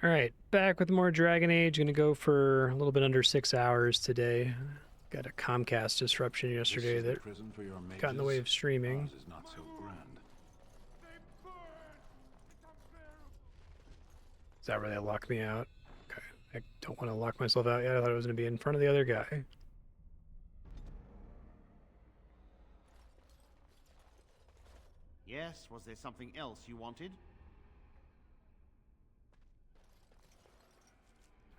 All right, back with more Dragon Age. Gonna go for a little bit under 6 hours today. Got a Comcast disruption yesterday This is the that prison for your got in the way mages. of streaming. Ours is not so grand. Is that where they locked me out? Okay, I don't want to lock myself out yet. I thought I was gonna be in front of the other guy. Yes, was there something else you wanted?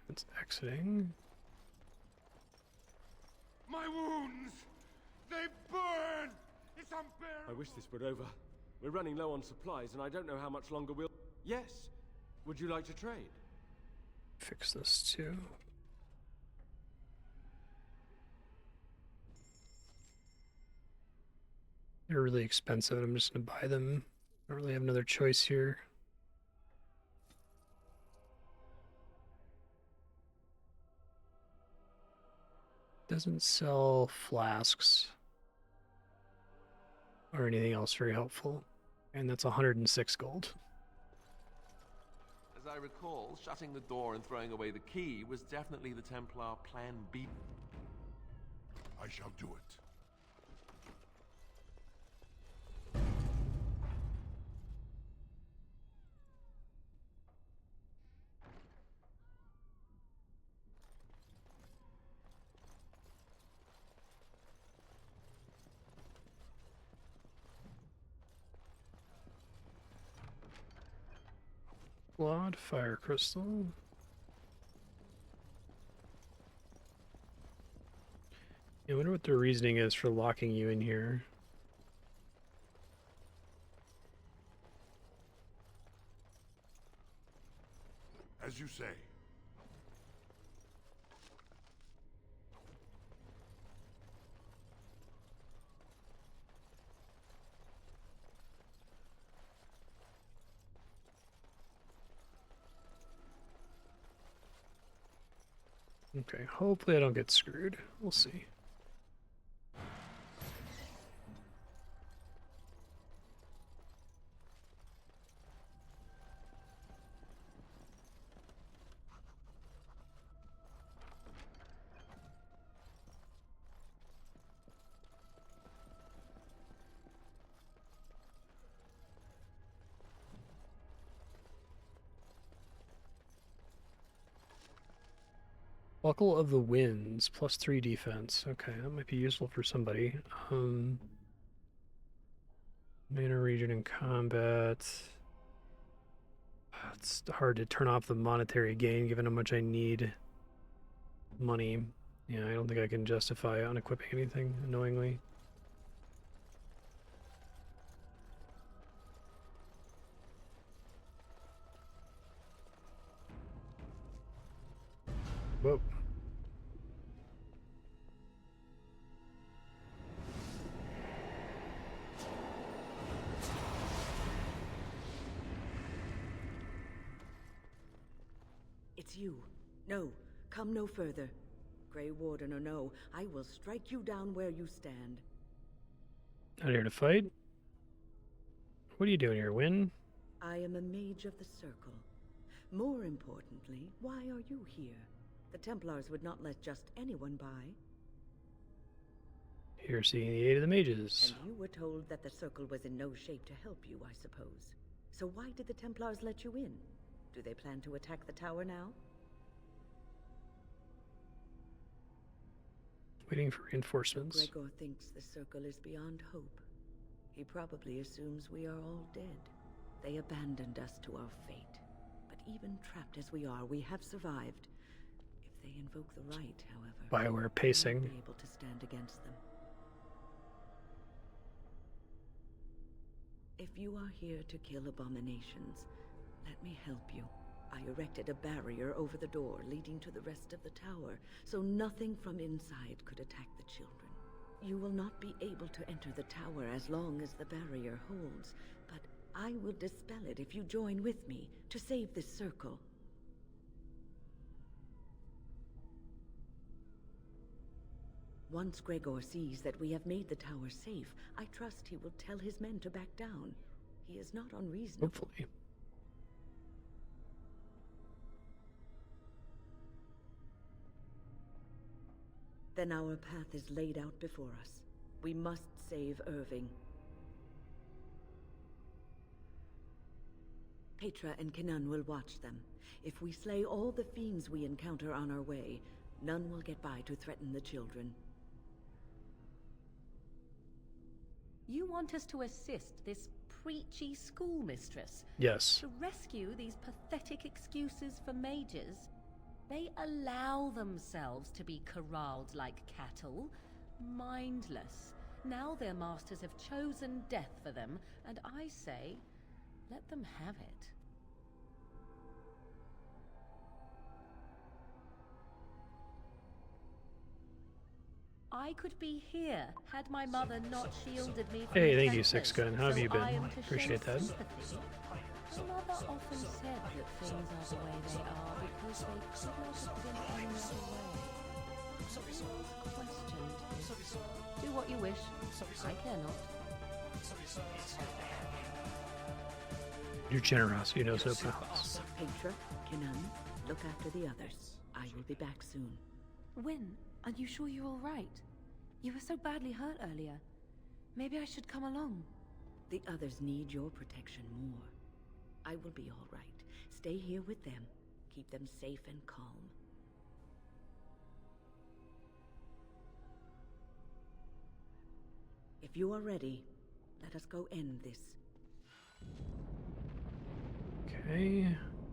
It's exiting. My wounds! They burn! It's unbearable! I wish this were over. We're running low on supplies, and I don't know how much longer we'll... Yes. Would you like to trade? Fix this too. They're really expensive. I'm just gonna buy them. I don't really have another choice here. Doesn't sell flasks or anything else very helpful. And that's 106 gold. As I recall, shutting the door and throwing away the key was definitely the Templar Plan B. I shall do it. Flawed fire crystal. I wonder what the reasoning is for locking you in here. As you say. Okay, hopefully I don't get screwed. We'll see. Buckle of the Winds, +3 defense. Okay, that might be useful for somebody. Mana region in combat. It's hard to turn off the monetary gain given how much I need money. Yeah, I don't think I can justify unequipping anything, annoyingly. Whoa. It's you. No, come no further. Grey Warden or no, I will strike you down where you stand. Not here to fight? What are you doing here, Win? I am a mage of the Circle. More importantly, why are you here? The Templars would not let just anyone by. Here seeking the aid of the mages. And you were told that the Circle was in no shape to help you, I suppose. So why did the Templars let you in? Do they plan to attack the tower now? Waiting for reinforcements. Gregor thinks the Circle is beyond hope. He probably assumes we are all dead. They abandoned us to our fate. But even trapped as we are, we have survived. If they invoke the right, however, BioWare we won't pacing. be able to stand against them. If you are here to kill abominations, let me help you. I erected a barrier over the door leading to the rest of the tower, so nothing from inside could attack the children. You will not be able to enter the tower as long as the barrier holds, but I will dispel it if you join with me to save this circle. Once Gregor sees that we have made the tower safe, I trust he will tell his men to back down. He is not unreasonable. Hopefully. Then our path is laid out before us. We must save Irving. Petra and Kenan will watch them. If we slay all the fiends we encounter on our way, none will get by to threaten the children. You want us to assist this preachy schoolmistress? Yes. To rescue these pathetic excuses for mages? They allow themselves to be corralled like cattle, mindless. Now their masters have chosen death for them, and I say, let them have it. I could be here had my mother not shielded me from Hey, the thank you, Templars, Six Gun. How have so you been? I am to Appreciate show that. sympathy. My mother often said that things are the way they are because they could not have been any other way. So questioned. Do what you wish. I care not. Your generosity knows no bounds. Petra, Kenan, look after the others. I will be back soon. Wyn, are you sure you're all right? You were so badly hurt earlier. Maybe I should come along. The others need your protection more. I will be all right. Stay here with them. Keep them safe and calm. If you are ready, let us go end this. Okay.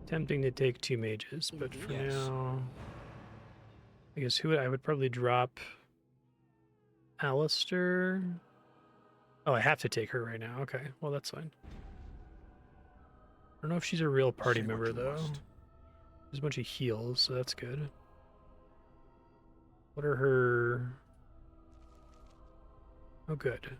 Tempting to take 2 mages, but for now, I guess I would probably drop Alistair. Oh, I have to take her right now. Okay, well that's fine. I don't know if she's a real party Say what member you though. must. There's a bunch of heals, so that's good. What are her? Oh, good.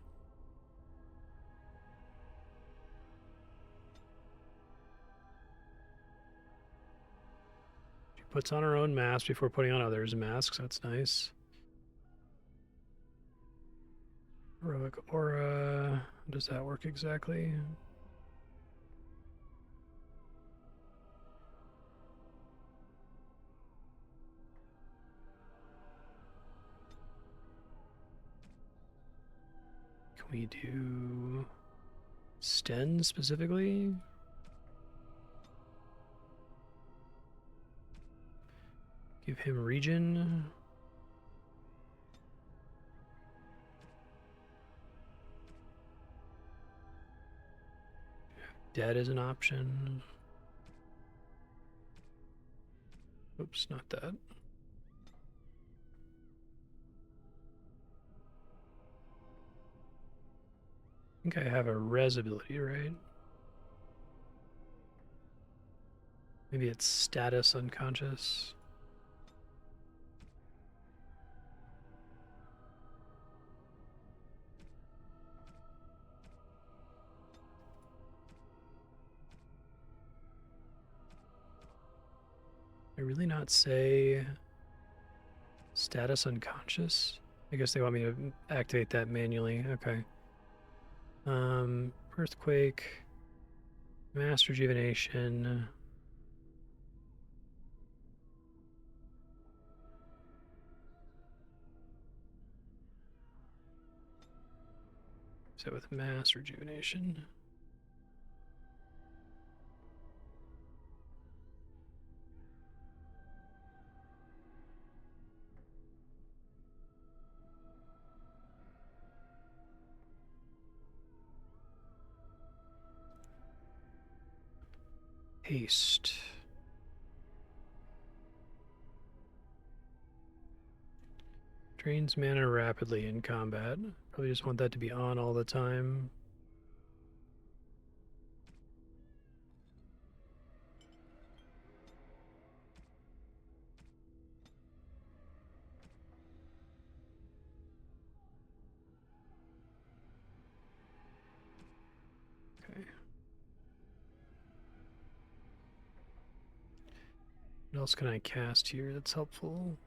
She puts on her own mask before putting on others' masks. That's nice. Heroic aura. How does that work exactly? Can we do Sten specifically? Give him regen. Dead is an option. Oops, not that. I think I have a res ability, right? Maybe it's status unconscious. I really not say status unconscious? I guess they want me to activate that manually. Okay. Earthquake, mass rejuvenation. So with mass rejuvenation. Haste. Drains mana rapidly in combat. Probably just want that to be on all the time. Okay. What else can I cast here that's helpful?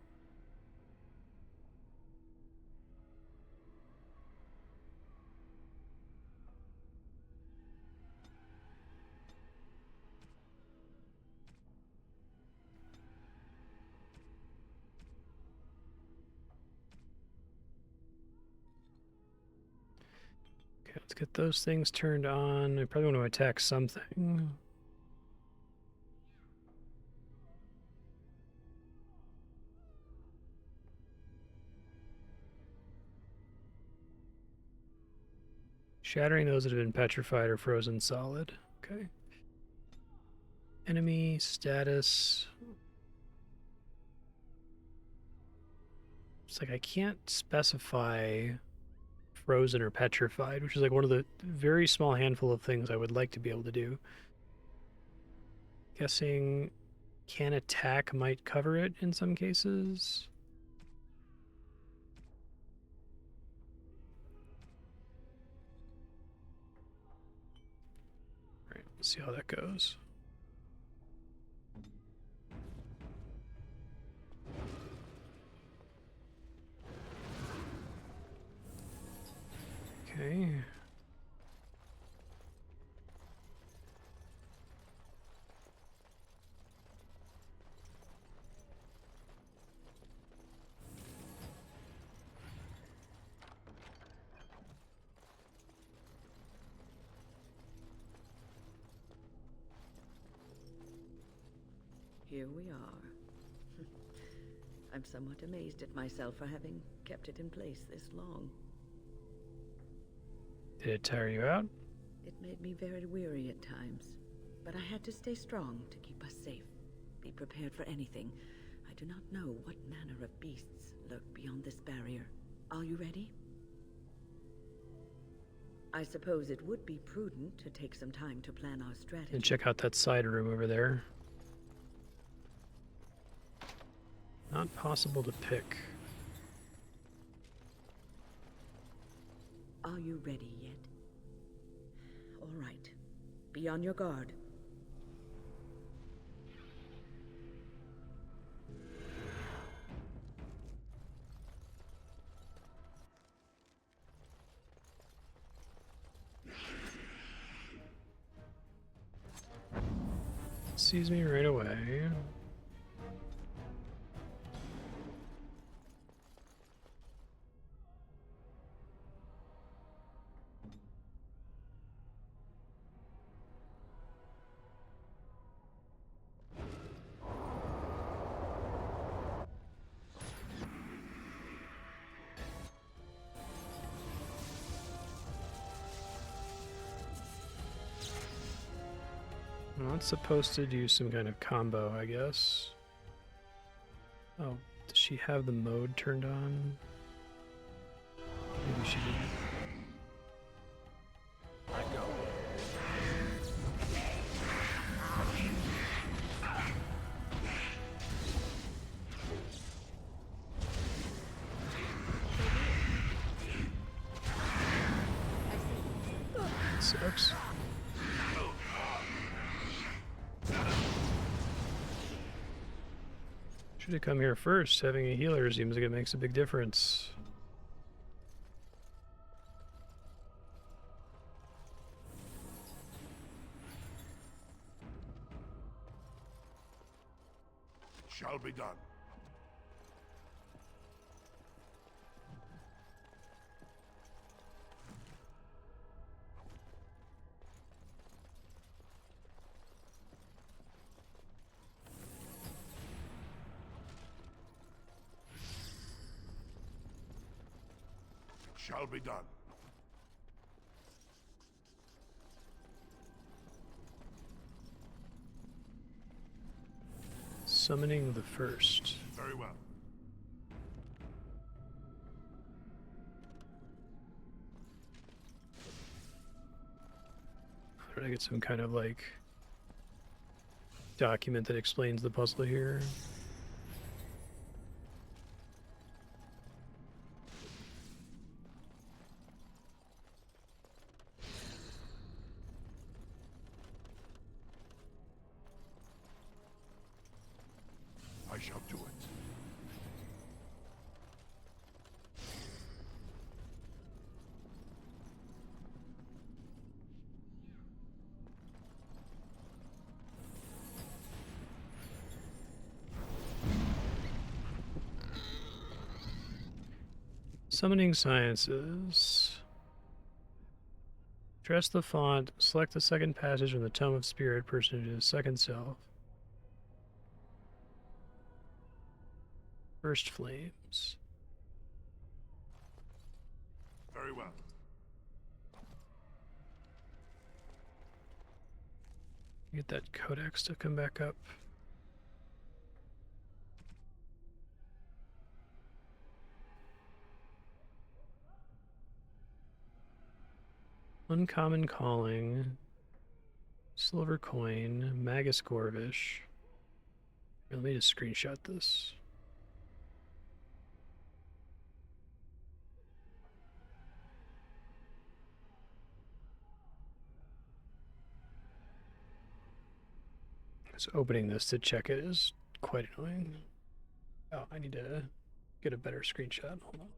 let's get those things turned on. I probably want to attack something. Shattering those that have been petrified or frozen solid. Okay. Enemy status. It's like I can't specify frozen or petrified, which is like one of the very small handful of things I would like to be able to do. Guessing can attack might cover it in some cases. All right, let's see how that goes. Okay. Here we are. I'm somewhat amazed at myself for having kept it in place this long. Did it tire you out? It made me very weary at times, but I had to stay strong to keep us safe. Be prepared for anything. I do not know what manner of beasts lurk beyond this barrier. Are you ready? I suppose it would be prudent to take some time to plan our strategy. And check out that side room over there. Not possible to pick. Are you ready yet? All right. Be on your guard. Sees me right away. Well, it's supposed to do some kind of combo, I guess. Oh, does she have the mode turned on? Maybe she didn't. Sucks. Should have come here first. Having a healer seems like it makes a big difference. Shall be done. Shall be done. Summoning the first. Very well. Did I get some kind of like document that explains the puzzle here? I shall do it. Summoning sciences. Dress the font. Select the second passage from the Tome of Spirit person to the second self. First flames. Very well. Get that codex to come back up. Uncommon calling. Silver coin. Magus Gorvish. Let me just screenshot this. So opening this to check it is quite annoying. Oh, I need to get a better screenshot. Hold on.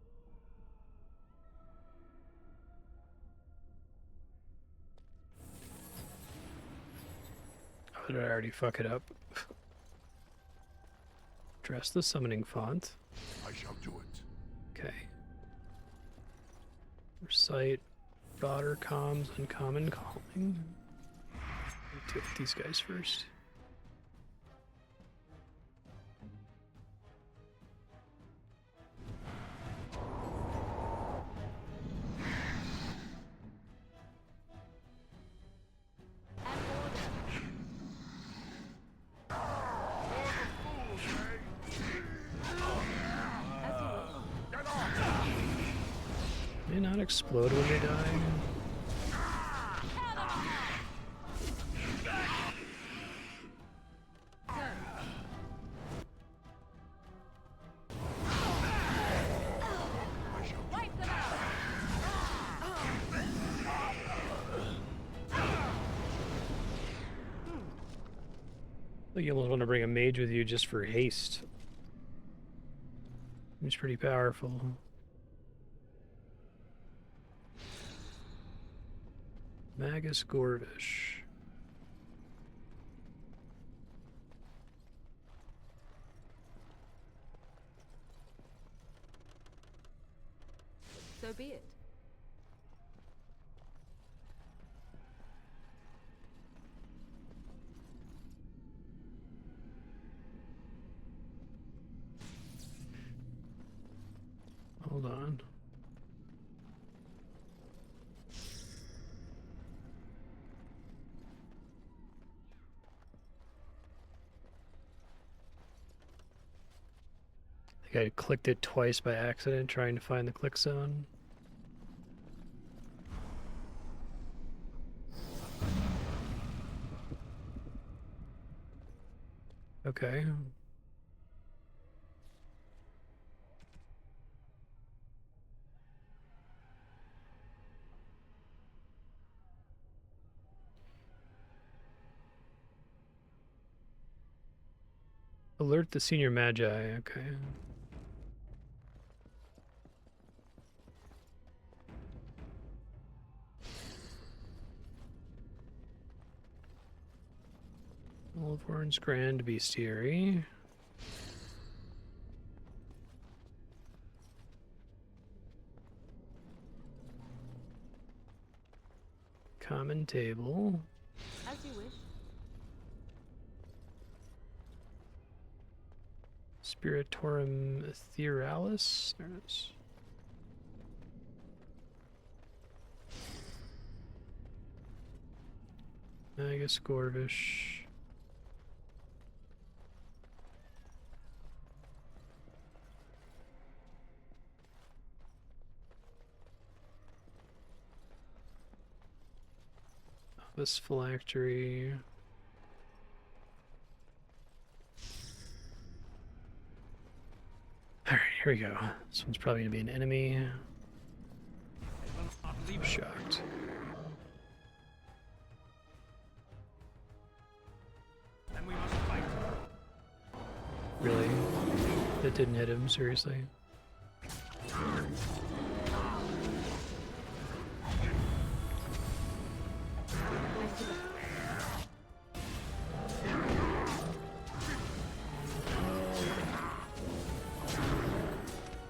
Oh, did I already fuck it up? Dress the summoning font. I shall do it. Okay. Recite broader comms, uncommon calling. Let's deal with these guys first. They not explode when they die? Like you almost want to bring a mage with you just for haste. It's pretty powerful. Magus Gorvish. So be it. Hold on. I think I clicked it twice by accident trying to find the click zone. Okay. Alert the senior magi, okay. Olivorn's Grand Bestiary. Common table. As you wish. Spiritorum Etherealis. There it is. Magus Gorvish. This phylactery. Alright, here we go. This one's probably gonna be an enemy. I'm shocked. Then we must fight. Really? That didn't hit him, seriously?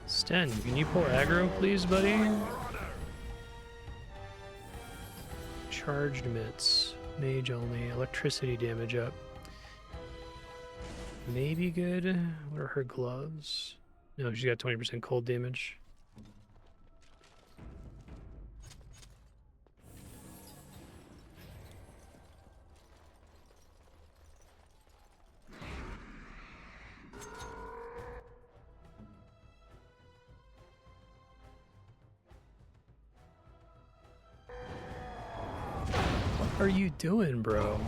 Sten, can you pull aggro, please, buddy? Charged mitts. Mage only. Electricity damage up. Maybe good. What are her gloves? No, she's got 20% cold damage. What are you doing, bro?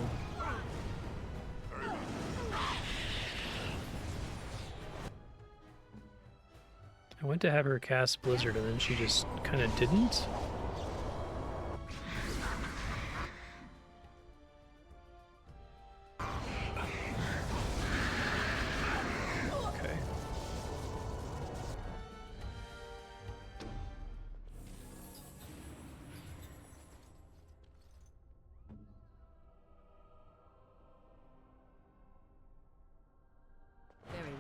I went to have her cast Blizzard and then she just kind of didn't. Okay. Very well.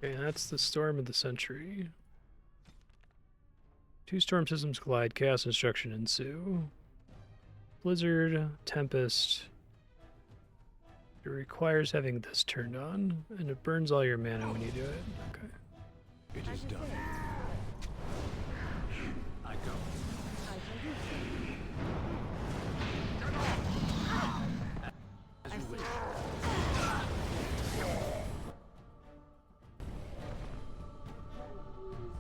Okay, that's the Storm of the Century. 2 storm systems collide, chaos and destruction ensue. Blizzard, Tempest. It requires having this turned on, and it burns all your mana when you do it. Okay. It is done. I go. I see.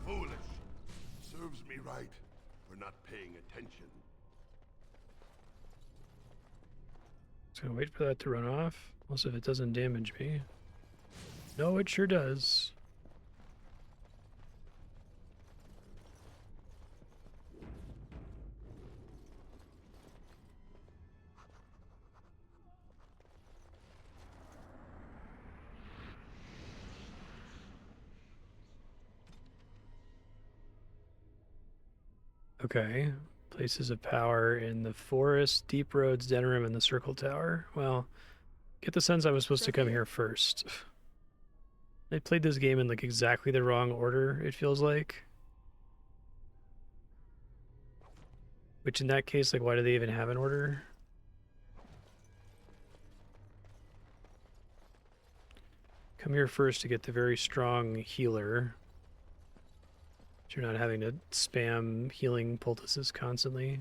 Foolish. Serves me right for not paying attention. Just gonna wait for that to run off. Also, if it doesn't damage me. No, it sure does. Okay. Places of power in the forest, deep roads, den room, and the circle tower. Well, get the sense I was supposed to come here first. I played this game in like exactly the wrong order, it feels like. Which in that case, like, why do they even have an order? Come here first to get the very strong healer. So you're not having to spam healing poultices constantly.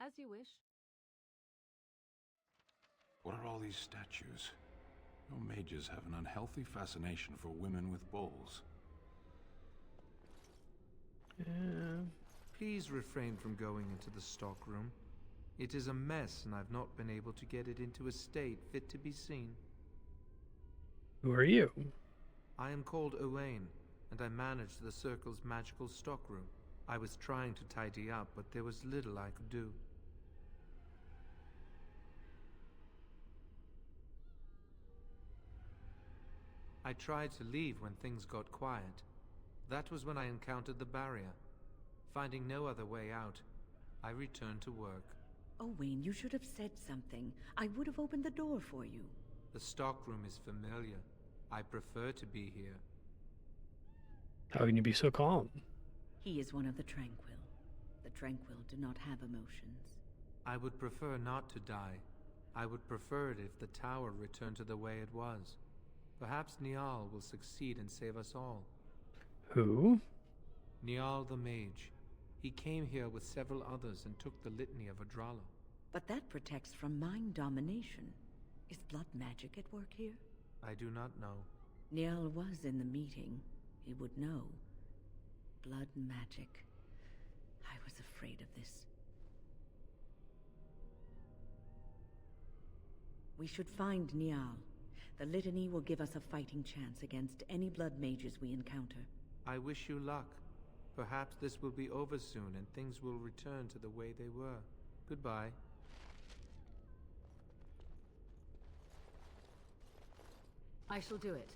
As you wish. What are all these statues? No mages have an unhealthy fascination for women with bowls. Yeah. Please refrain from going into the stockroom. It is a mess, and I've not been able to get it into a state fit to be seen. Who are you? I am called Owain, and I manage the Circle's magical stockroom. I was trying to tidy up, but there was little I could do. I tried to leave when things got quiet. That was when I encountered the barrier. Finding no other way out, I returned to work. Oh, Wayne, you should have said something. I would have opened the door for you. The stockroom is familiar. I prefer to be here. How can you be so calm? He is one of the Tranquil. The Tranquil do not have emotions. I would prefer not to die. I would prefer it if the tower returned to the way it was. Perhaps Niall will succeed and save us all. Who? Niall the Mage. He came here with several others and took the Litany of Adralo. But that protects from mind domination. Is blood magic at work here? I do not know. Niall was in the meeting. He would know. Blood magic. I was afraid of this. We should find Niall. The Litany will give us a fighting chance against any blood mages we encounter. I wish you luck. Perhaps this will be over soon and things will return to the way they were. Goodbye. I shall do it.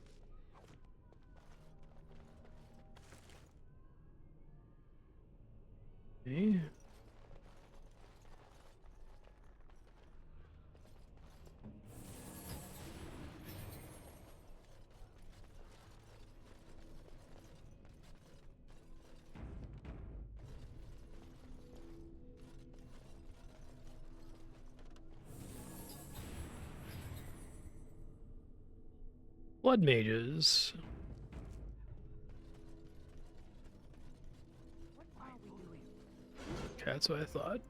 Okay. Blood mages. Okay, that's what I thought.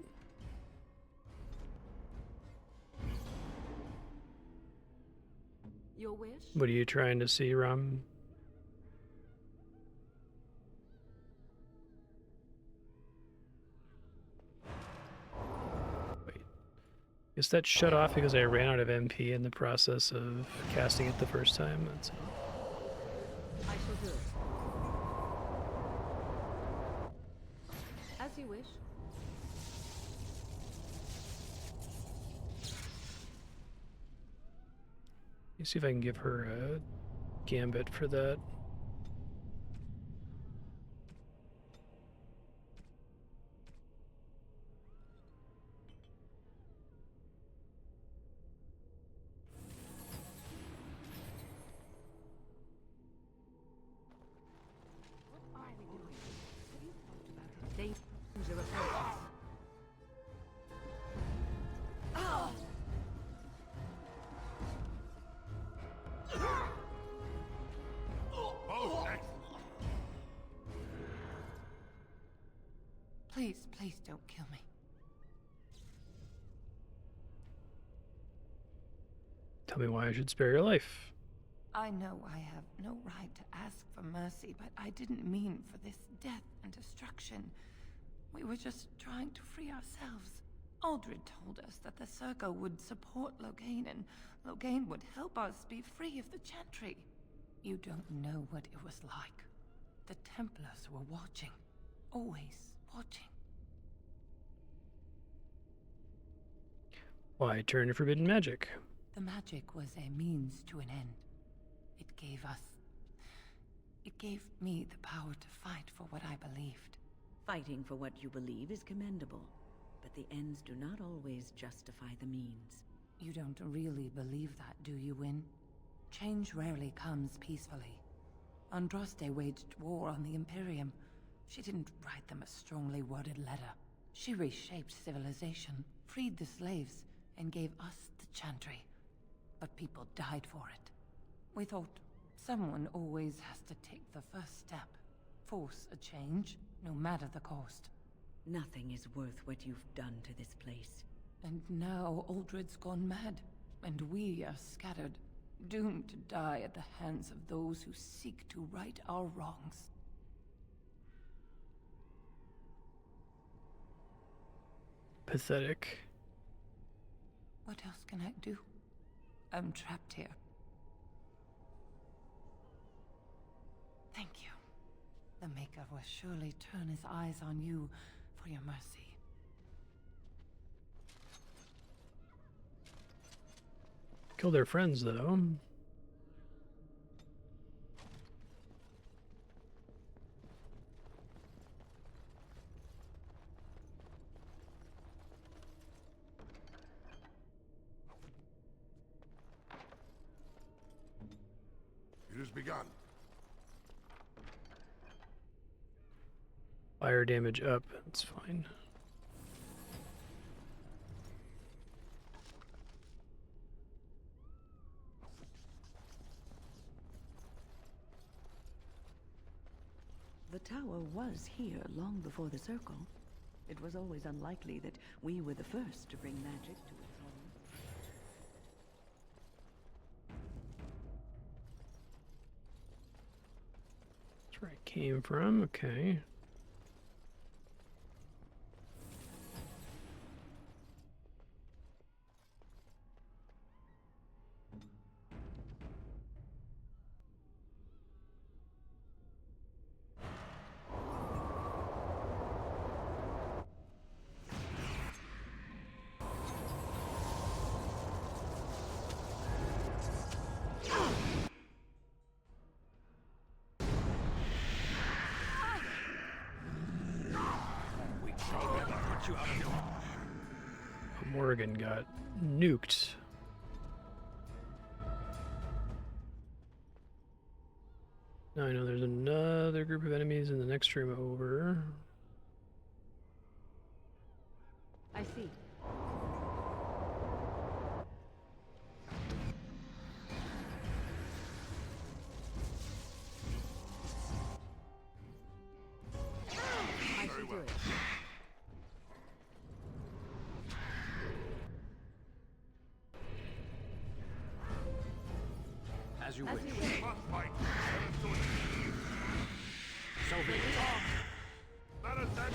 Your wish? What are you trying to see, Ram? Wait. Is that shut off because I ran out of MP in the process of casting it the first time? That's I shall do it. As you wish. Let me see if I can give her a gambit for that. Danger approaches. Oh, excellent. Please, please don't kill me. Tell me why I should spare your life. I know I have no right to ask for mercy, but I didn't mean for this death and destruction. We were just trying to free ourselves. Aldred told us that the Circle would support Loghain, and Loghain would help us be free of the Chantry. You don't know what it was like. The Templars were watching. Always watching. Why turn to forbidden magic? The magic was a means to an end. It gave me the power to fight for what I believed. Fighting for what you believe is commendable, but the ends do not always justify the means. You don't really believe that, do you, Wynne? Change rarely comes peacefully. Andraste waged war on the Imperium. She didn't write them a strongly worded letter. She reshaped civilization, freed the slaves, and gave us the Chantry. But people died for it. We thought someone always has to take the first step. Force a change, no matter the cost. Nothing is worth what you've done to this place. And now Aldred's gone mad, and we are scattered, doomed to die at the hands of those who seek to right our wrongs. Pathetic. What else can I do? I'm trapped here. Thank you. The Maker will surely turn his eyes on you for your mercy. Kill their friends, though. It has begun. Fire damage up. That's fine. The tower was here long before the Circle. It was always unlikely that we were the first to bring magic to its home. That's where I came from. Okay. Morgan got nuked. Now I know there's another group of enemies in the next room over. I see. I shall do it. As you As wish. you wish. Must fight. So be it. Let us end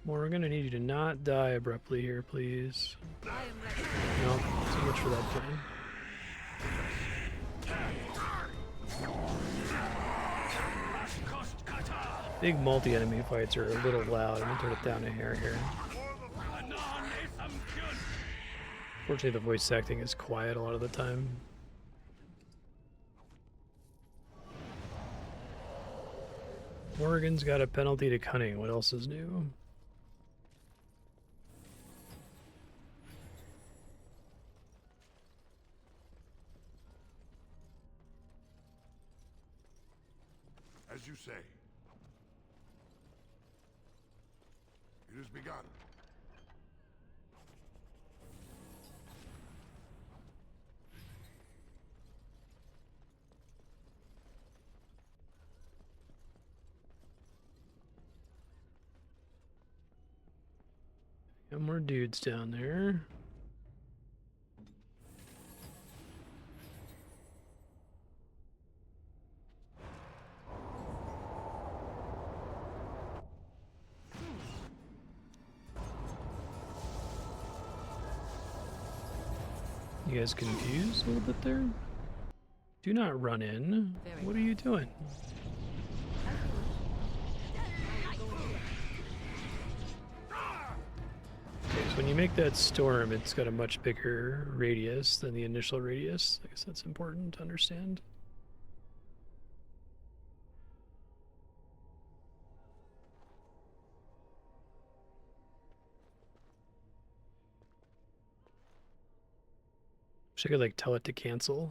Morgan, I need you to not die abruptly here, please. I am ready. No, too much for that plan. Big multi-enemy fights are a little loud. I'm gonna turn it down a hair here. Fortunately, the voice acting is quiet a lot of the time. Morgan's got a penalty to cunning. What else is new? as you say. It has begun. Got more dudes down there. You guys confused a little bit there? Do not run in. What are you doing? Okay, so when you make that storm, it's got a much bigger radius than the initial radius. I guess that's important to understand. Wish I could like tell it to cancel.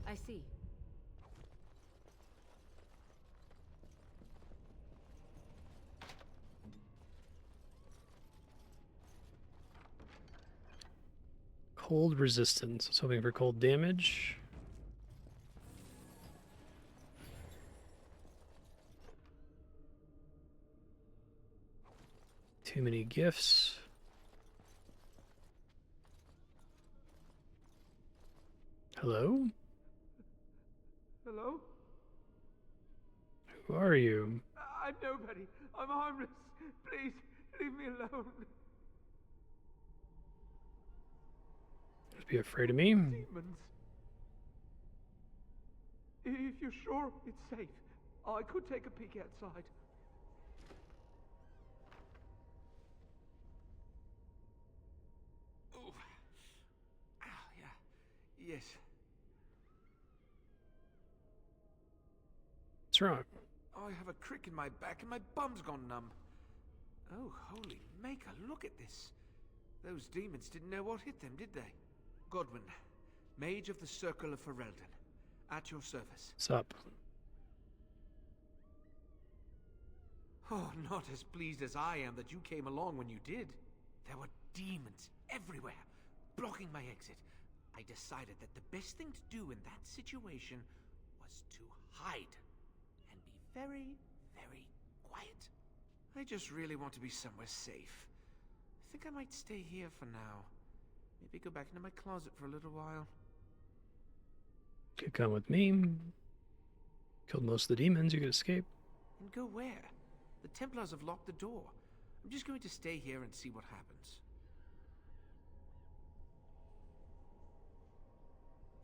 I see. Cold resistance. I was hoping for cold damage. Too many gifts. Hello? Hello? Who are you? I'm nobody. I'm harmless. Please, leave me alone. Don't be afraid of me. Demons. If you're sure it's safe, I could take a peek outside. Oh. Ah, yeah. Yes. What's wrong? I have a crick in my back and my bum's gone numb. Oh, holy maker, look at this. Those demons didn't know what hit them, did they? Godwin, Mage of the Circle of Ferelden, at your service. What's up? Oh, not as pleased as I am that you came along when you did. There were demons everywhere, blocking my exit. I decided that the best thing to do in that situation was to hide and be very, very quiet. I just really want to be somewhere safe. I think I might stay here for now. Maybe go back into my closet for a little while. Could come with me. Killed most of the demons, you could escape. And go where? The Templars have locked the door. I'm just going to stay here and see what happens.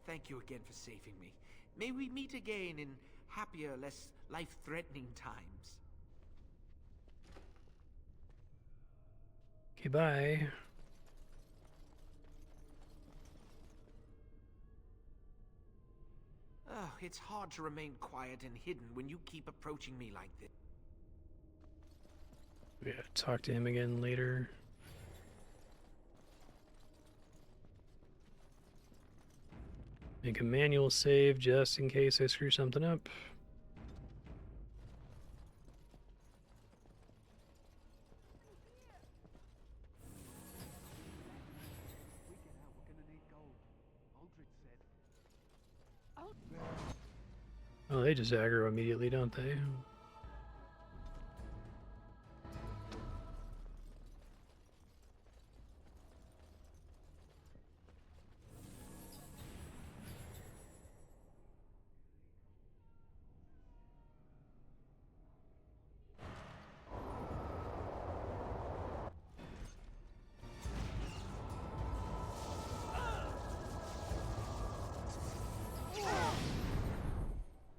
Thank you again for saving me. May we meet again in happier, less life-threatening times. Okay, bye. it's hard to remain quiet and hidden when you keep approaching me like this. Yeah, talk to him again later. Make a manual save just in case I screw something up. Oh, they just aggro immediately, don't they?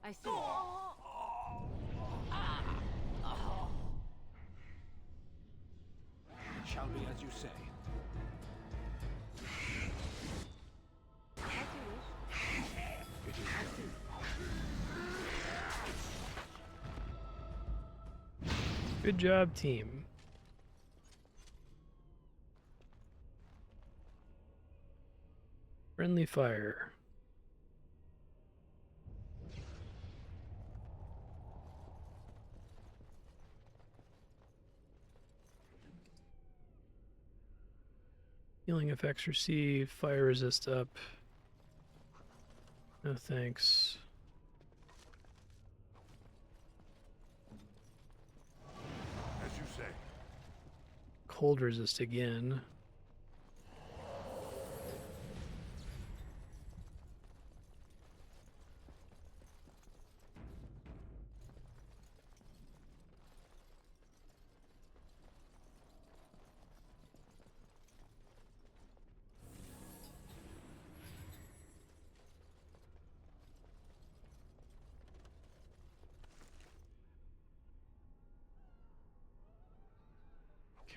I see. It shall be as you say. As you wish. It is done. Good job, team. Friendly fire. Healing effects received. Fire resist up. No thanks. As you say. Cold resist again.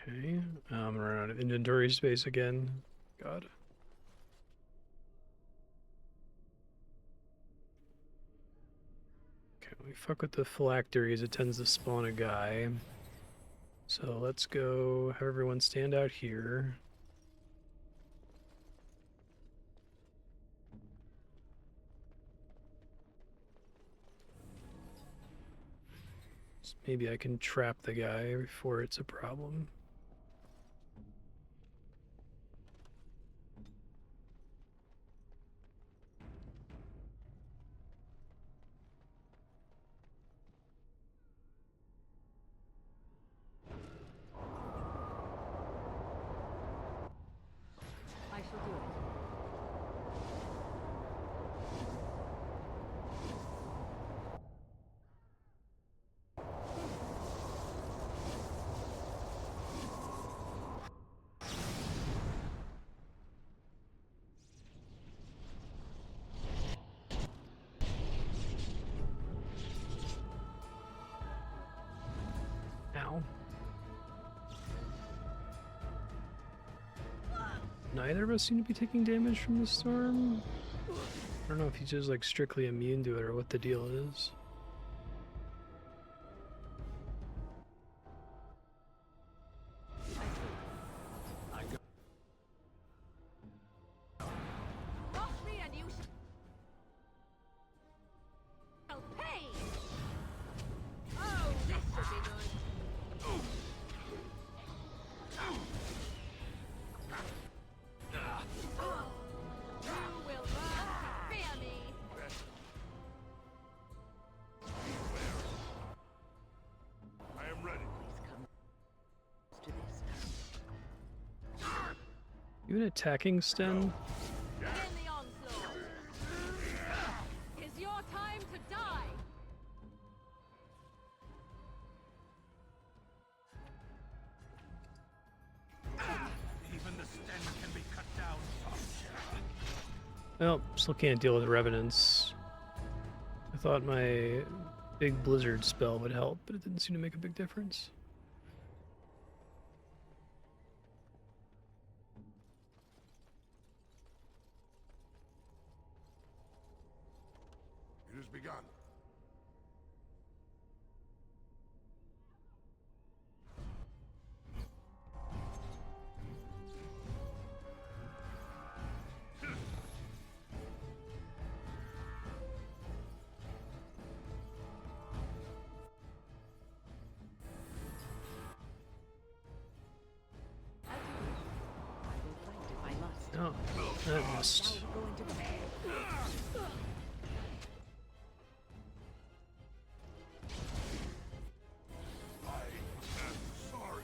Okay, I'm running out of inventory space again. God. Okay, we fuck with the phylacteries. It tends to spawn a guy. So let's go have everyone stand out here. So maybe I can trap the guy before it's a problem. I shall do it. Ow. Neither of us seem to be taking damage from the storm. I don't know if he's just like strictly immune to it or what the deal is. Cross me and you shall pay! Oh, this should be good. You will learn to fear me. I am ready. To this. You an attacking Sten? Begin the onslaught. Is your time to die? Even the Sten can be cut down. Well, still can't deal with revenants. I thought my big blizzard spell would help, but it didn't seem to make a big difference. It begun. Oh, that missed. Go into battle. I am sorry.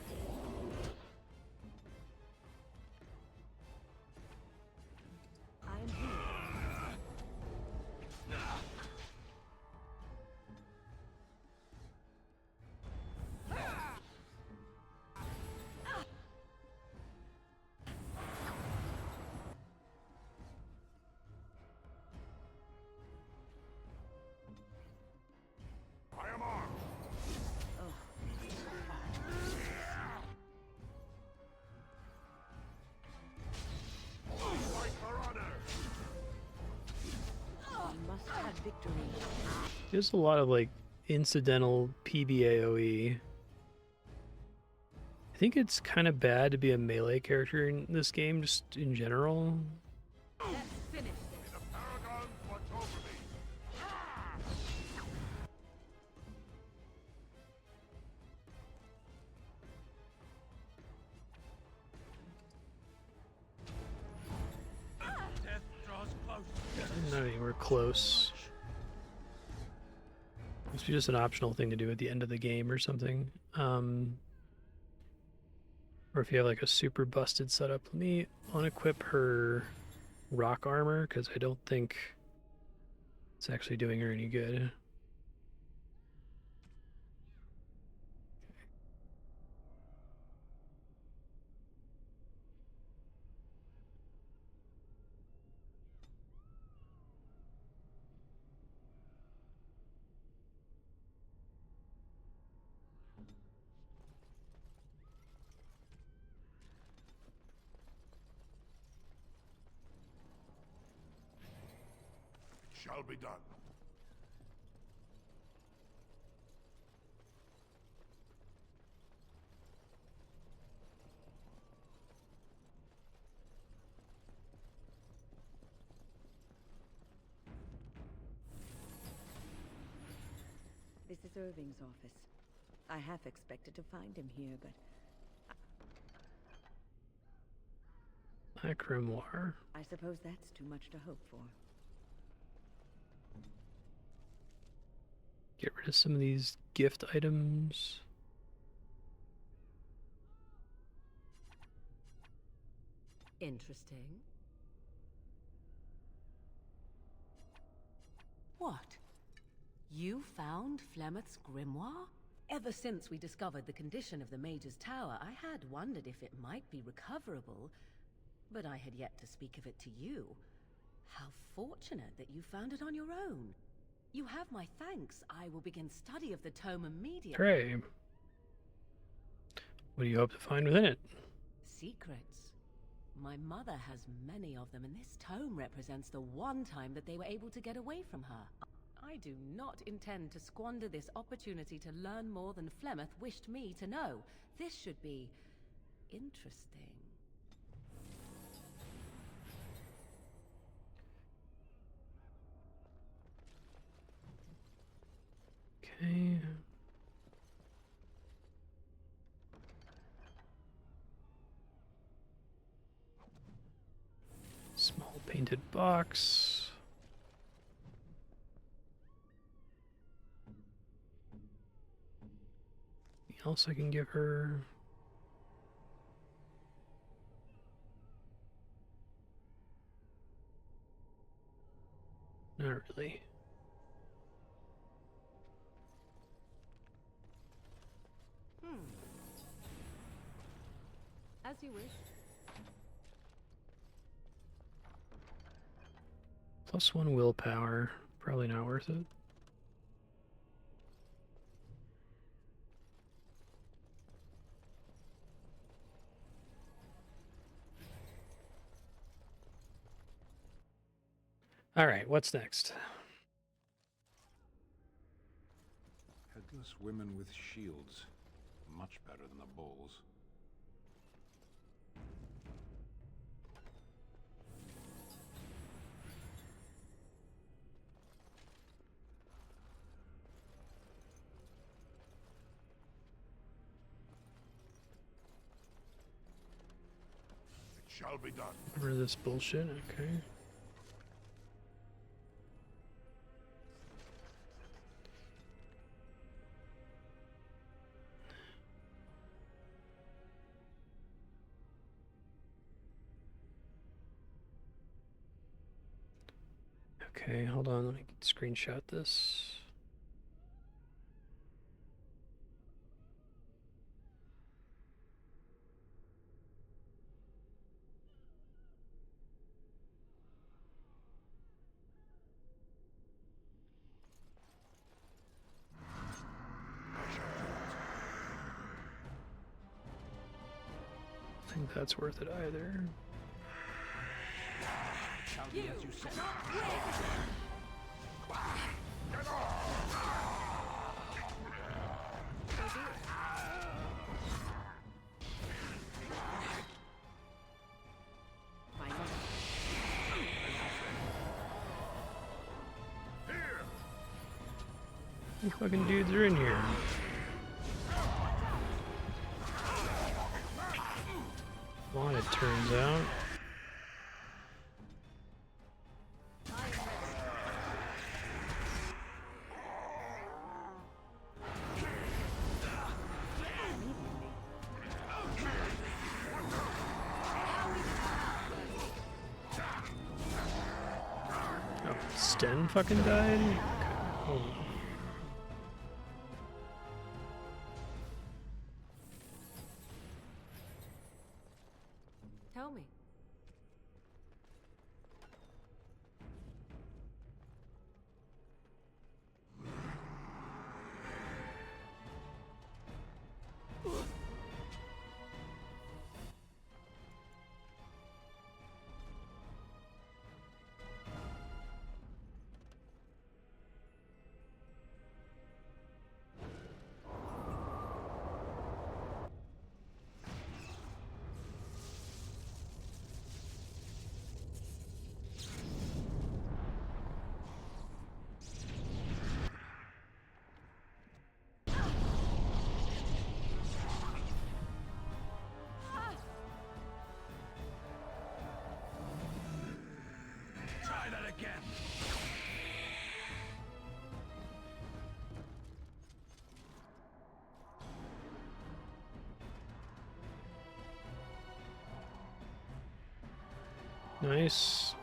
I'm here. I am armed. Fight for honor. We must have victory. There's a lot of like incidental PBAOE. I think it's kind of bad to be a melee character in this game, just in general. Let's finish May this. the Paragons watch over me. Death draws close. Not anywhere close. Must be just an optional thing to do at the end of the game or something. Or if you have like a super busted setup. Let me unequip her rock armor, because I don't think it's actually doing her any good. It shall be done. This is Irving's office. I half expected to find him here, but A grimoire. I suppose that's too much to hope for. Get rid of some of these gift items. Interesting. What? You found Flemeth's grimoire? Ever since we discovered the condition of the Mage's Tower, I had wondered if it might be recoverable, but I had yet to speak of it to you. How fortunate that you found it on your own. You have my thanks. I will begin study of the tome immediately. Hooray. What do you hope to find within it? Secrets. My mother has many of them, and this tome represents the one time that they were able to get away from her. I do not intend to squander this opportunity to learn more than Flemeth wished me to know. This should be interesting. Okay. Small painted box. Anything else I can give her? Not really. As you wish. +1 willpower. Probably not worth it. All right, what's next? Defenseless women with shields. Much better than the bulls. It shall be done. Over this bullshit, okay. Okay, hold on, let me screenshot this. I think that's worth it either. Shall be as you said. You fucking dudes are in here. Well, it turns out. Oh, Sten fucking died? Okay, hold on. Tell me. Try that again. Nice.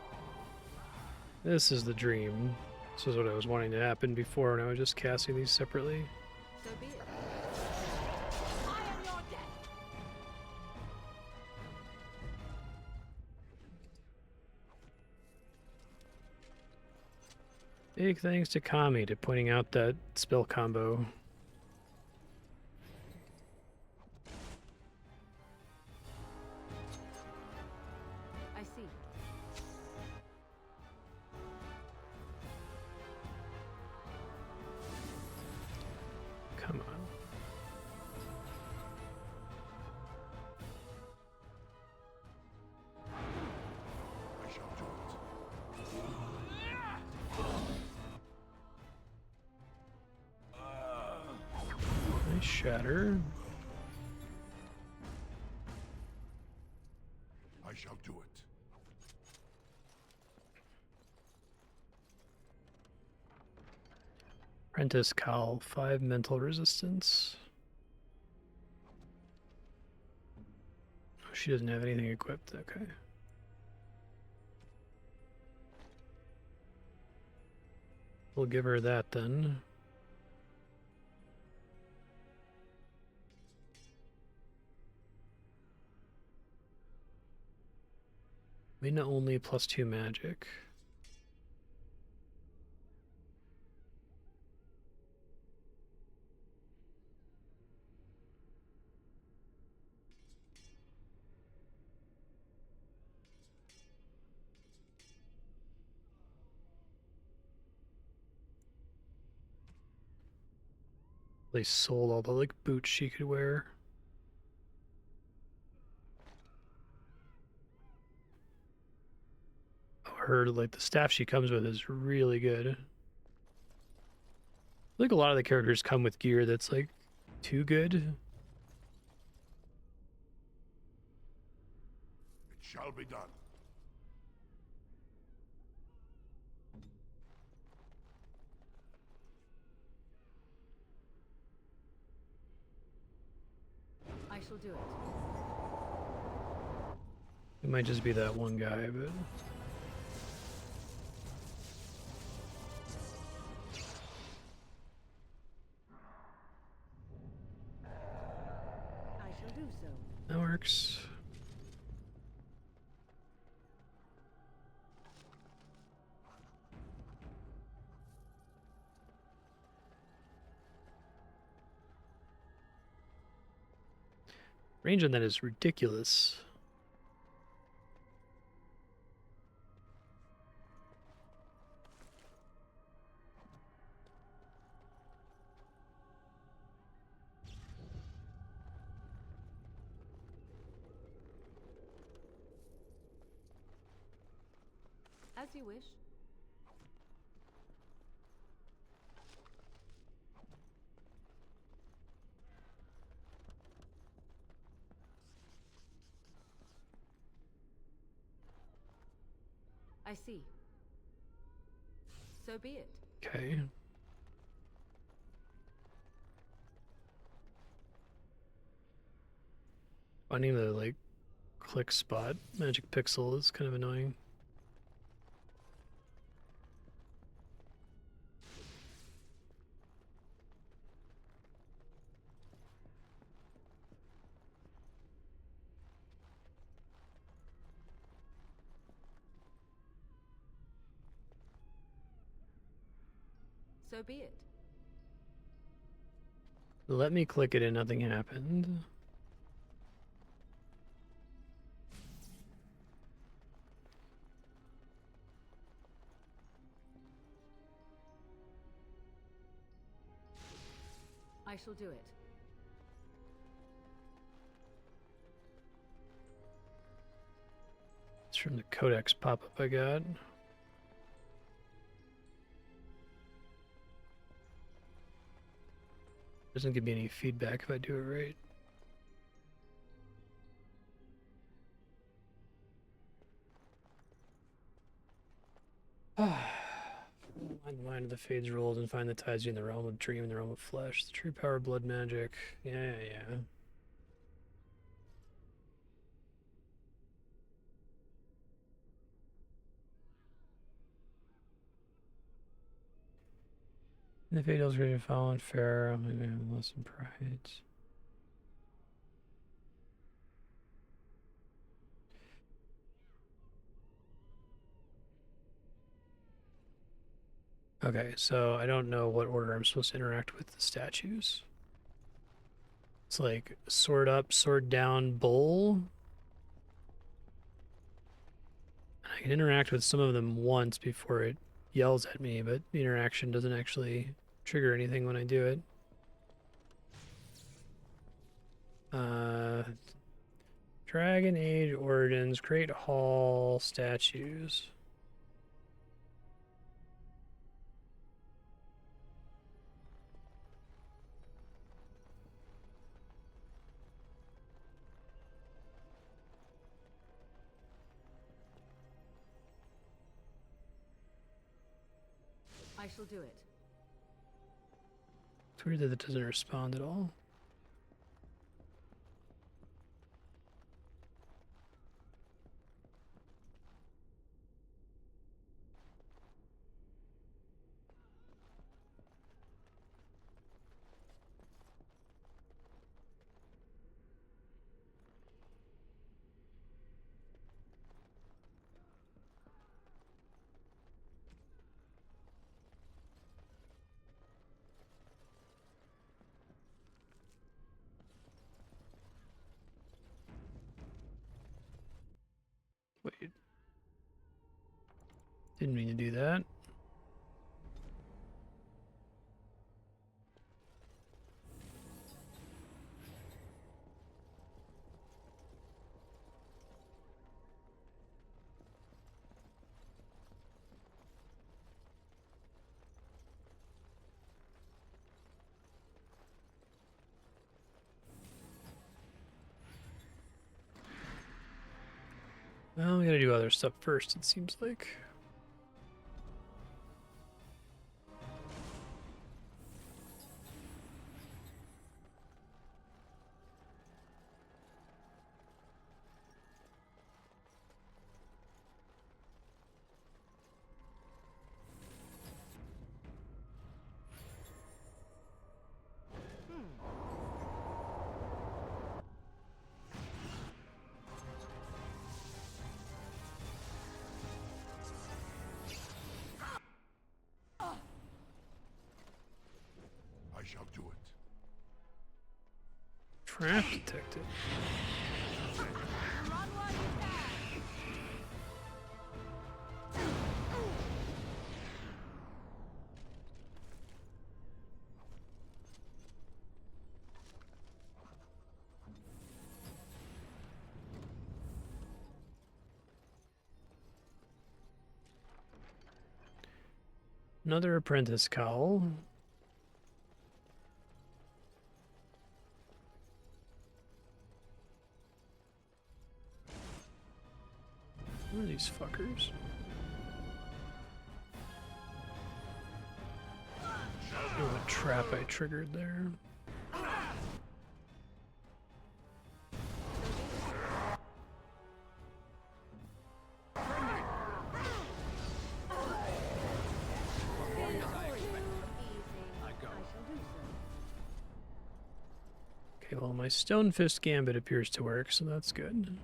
This is the dream. This is what I was wanting to happen before, and I was just casting these separately. So be it. I am your death. Big thanks to Kami to pointing out that spell combo. I see. Come on. I shall do it. Nice shatter. I shall do it. Apprentice Cowl, 5 mental resistance. Oh, she doesn't have anything equipped, okay. We'll give her that then. Mina only +2 magic. They sold all the like boots she could wear. Oh, her like the staff she comes with is really good. I think a lot of the characters come with gear that's like too good. It shall be done. I shall do it. It might just be that one guy, but I shall do so. that works. Range on that is ridiculous. As you wish. I see. So be it. Okay. Finding the like click spot magic pixel is kind of annoying. So be it. Let me click it and nothing happened. I shall do it. It's from the codex pop-up I got. Doesn't give me any feedback if I do it right. Find the line of the fades rolled and find the ties you in the realm of dream and the realm of flesh. The true power of blood magic. Yeah. The Fatal's great fallen fair. Maybe I'm less in pride. Okay, so I don't know what order I'm supposed to interact with the statues. It's like sword up, sword down, bowl. I can interact with some of them once before it yells at me, but the interaction doesn't actually trigger anything when I do it. Dragon Age Origins, Great Hall statues. I shall do it. It's weird that it doesn't respond at all. Wait. Didn't mean to do that. Well, we gotta do other stuff first, it seems like. I shall do it. Trap detected. Another apprentice cowl. What are these fuckers? Oh, what trap I triggered there. Okay, well, my Stone Fist Gambit appears to work, so that's good.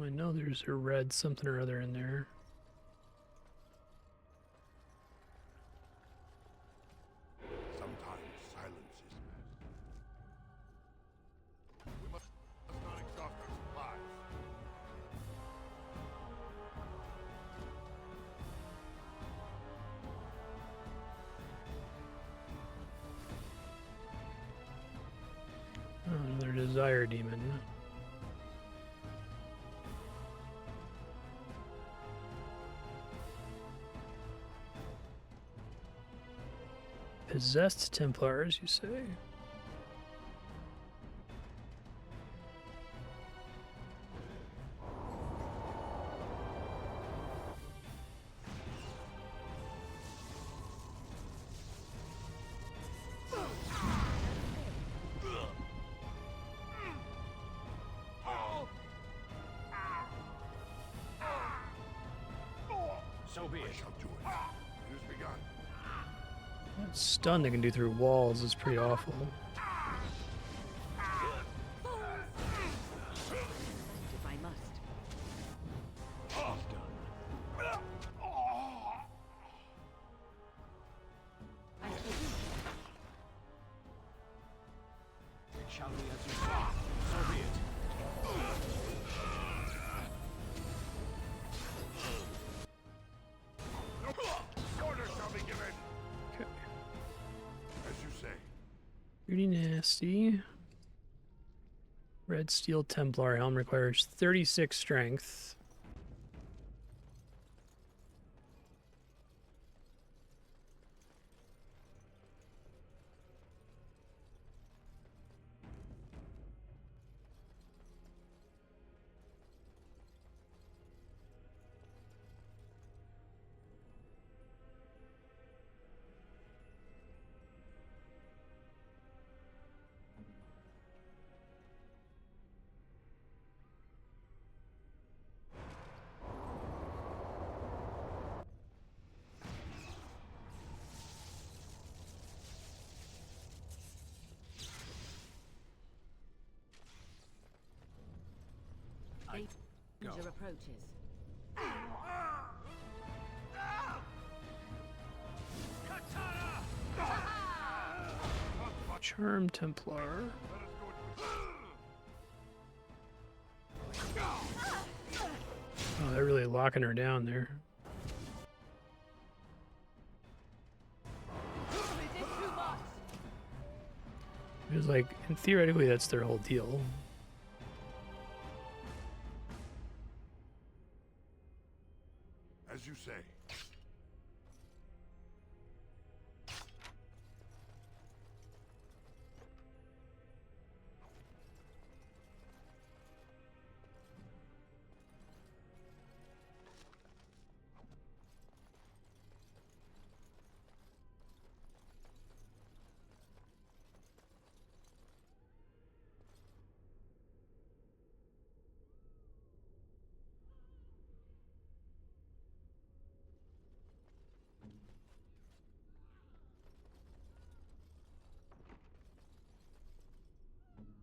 I know there's a red something or other in there. Sometimes silence is best. We must not exhaust our supplies. Oh, another Desire Demon. Possessed Templars, you say? So be I it. shall do it. It has begun. That stun they can do through walls is pretty awful. If I must. I shall do It shall be as you say. So be it. Order shall be given. Okay. As you say. Pretty nasty. Red Steel Templar helm requires 36 strength. danger approaches. Charm Templar. Oh, they're really locking her down there. Because, like, and theoretically, that's their whole deal. As you say.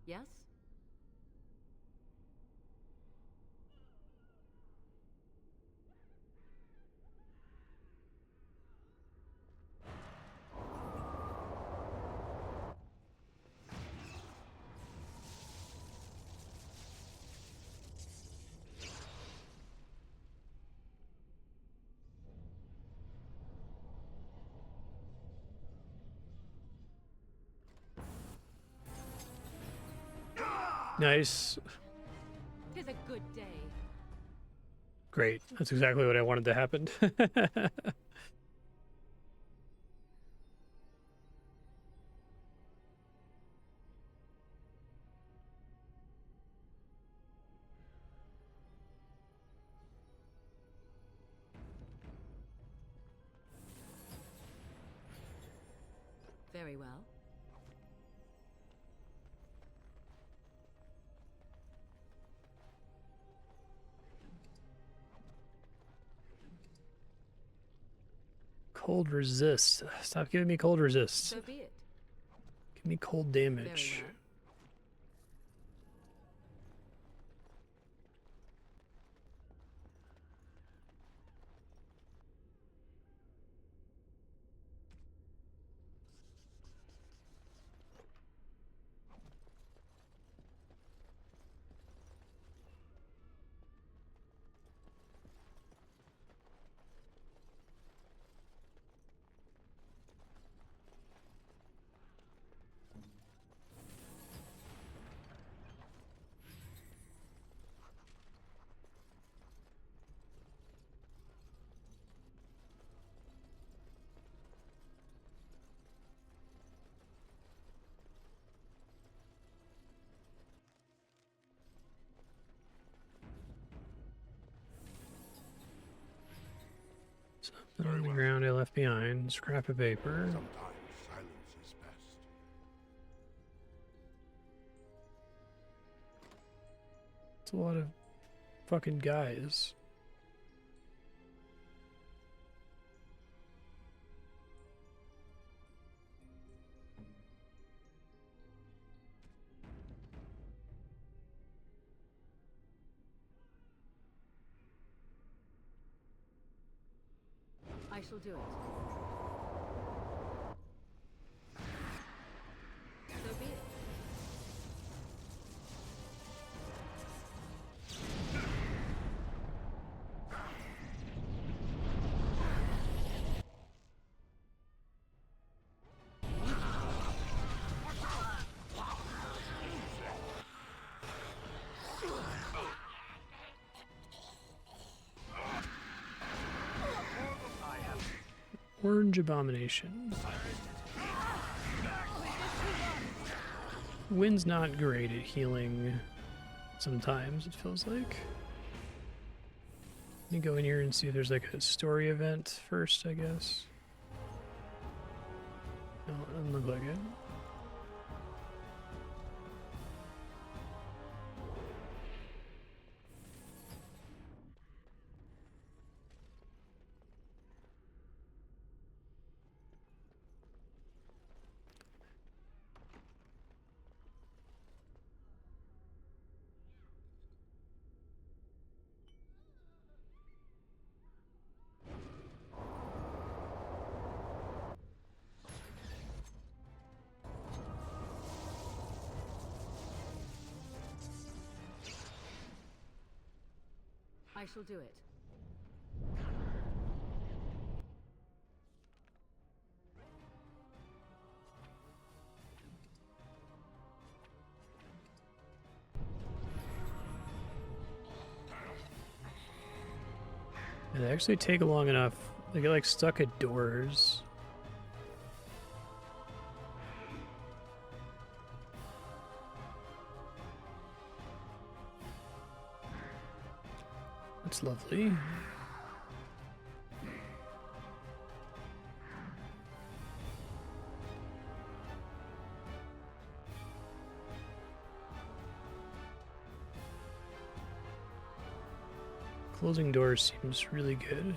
Yes? Nice. 'Tis a good day. Great. That's exactly what I wanted to happen. Very well. Cold resist. Stop giving me cold resist. So be it. Give me cold Very damage. well. Something on the ground I left behind. Scrap of paper. Sometimes silence is best. It's a lot of fucking guys. I shall do it. So be it. Orange abomination. Wind's not great at healing sometimes, it feels like. Let me go in here and see if there's like a story event first, I guess. No, it doesn't look like it. I shall do it. Yeah, they actually take long enough. They get like stuck at doors. That's lovely. Closing doors seems really good.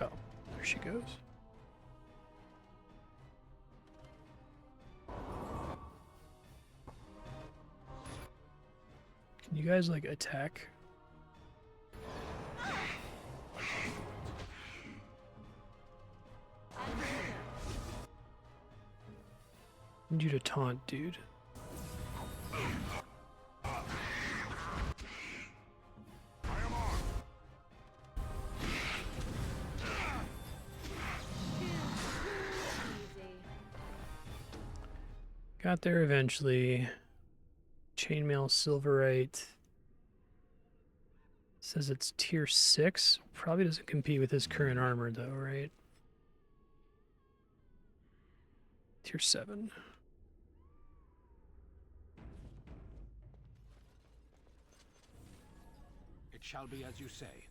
Oh, there she goes. Can you guys like attack? I need you to taunt, dude. Got there eventually. Chainmail Silverite. Says it's tier 6. Probably doesn't compete with his current armor though, right? Tier 7. It shall be as you say.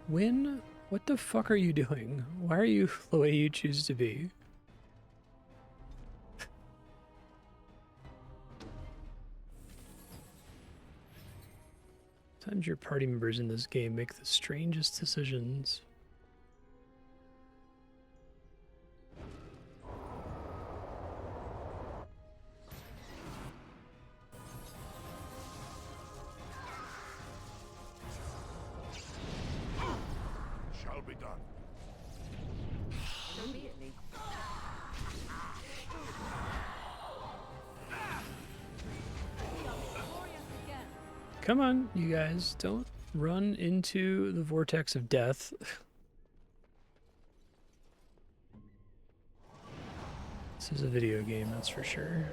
Win? What the fuck are you doing? Why are you the way you choose to be? Sometimes your party members in this game make the strangest decisions. Shall be done. Immediately. Come on, you guys, don't run into the vortex of death. This is a video game, that's for sure.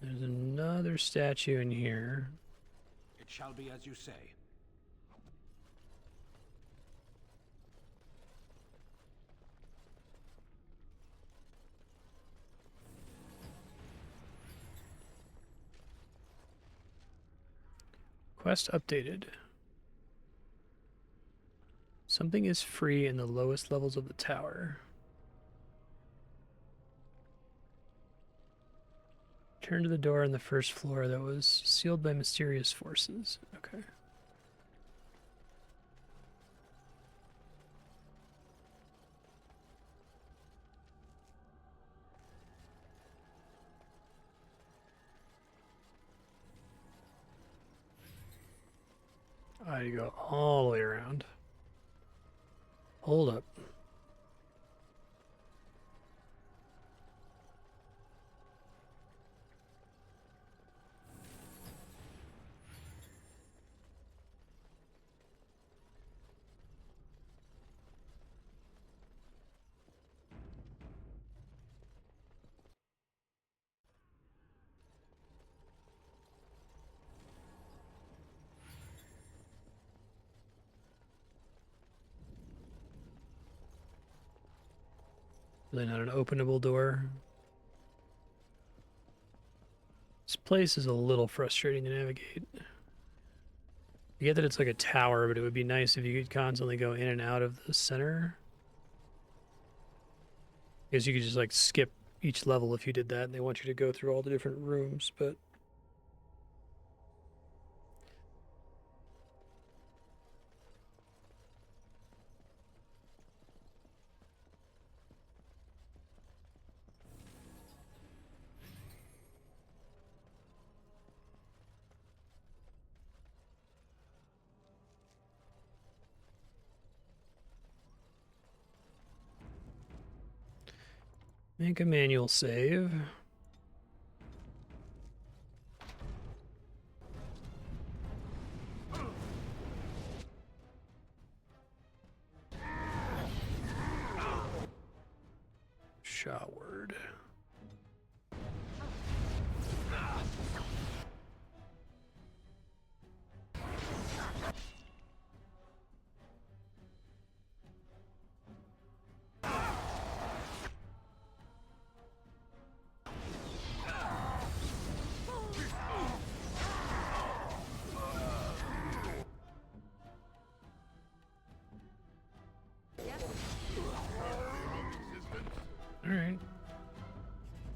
There's another statue in here. It shall be as you say. Quest updated. Something is free in the lowest levels of the tower. Turn to the door on the first floor that was sealed by mysterious forces. Okay. I go all the way around. Hold up. Really not an openable door. This place is a little frustrating to navigate. I get that it's like a tower, but it would be nice if you could constantly go in and out of the center. Because you could just like skip each level if you did that, and they want you to go through all the different rooms, but make a manual save. Shot word. All right.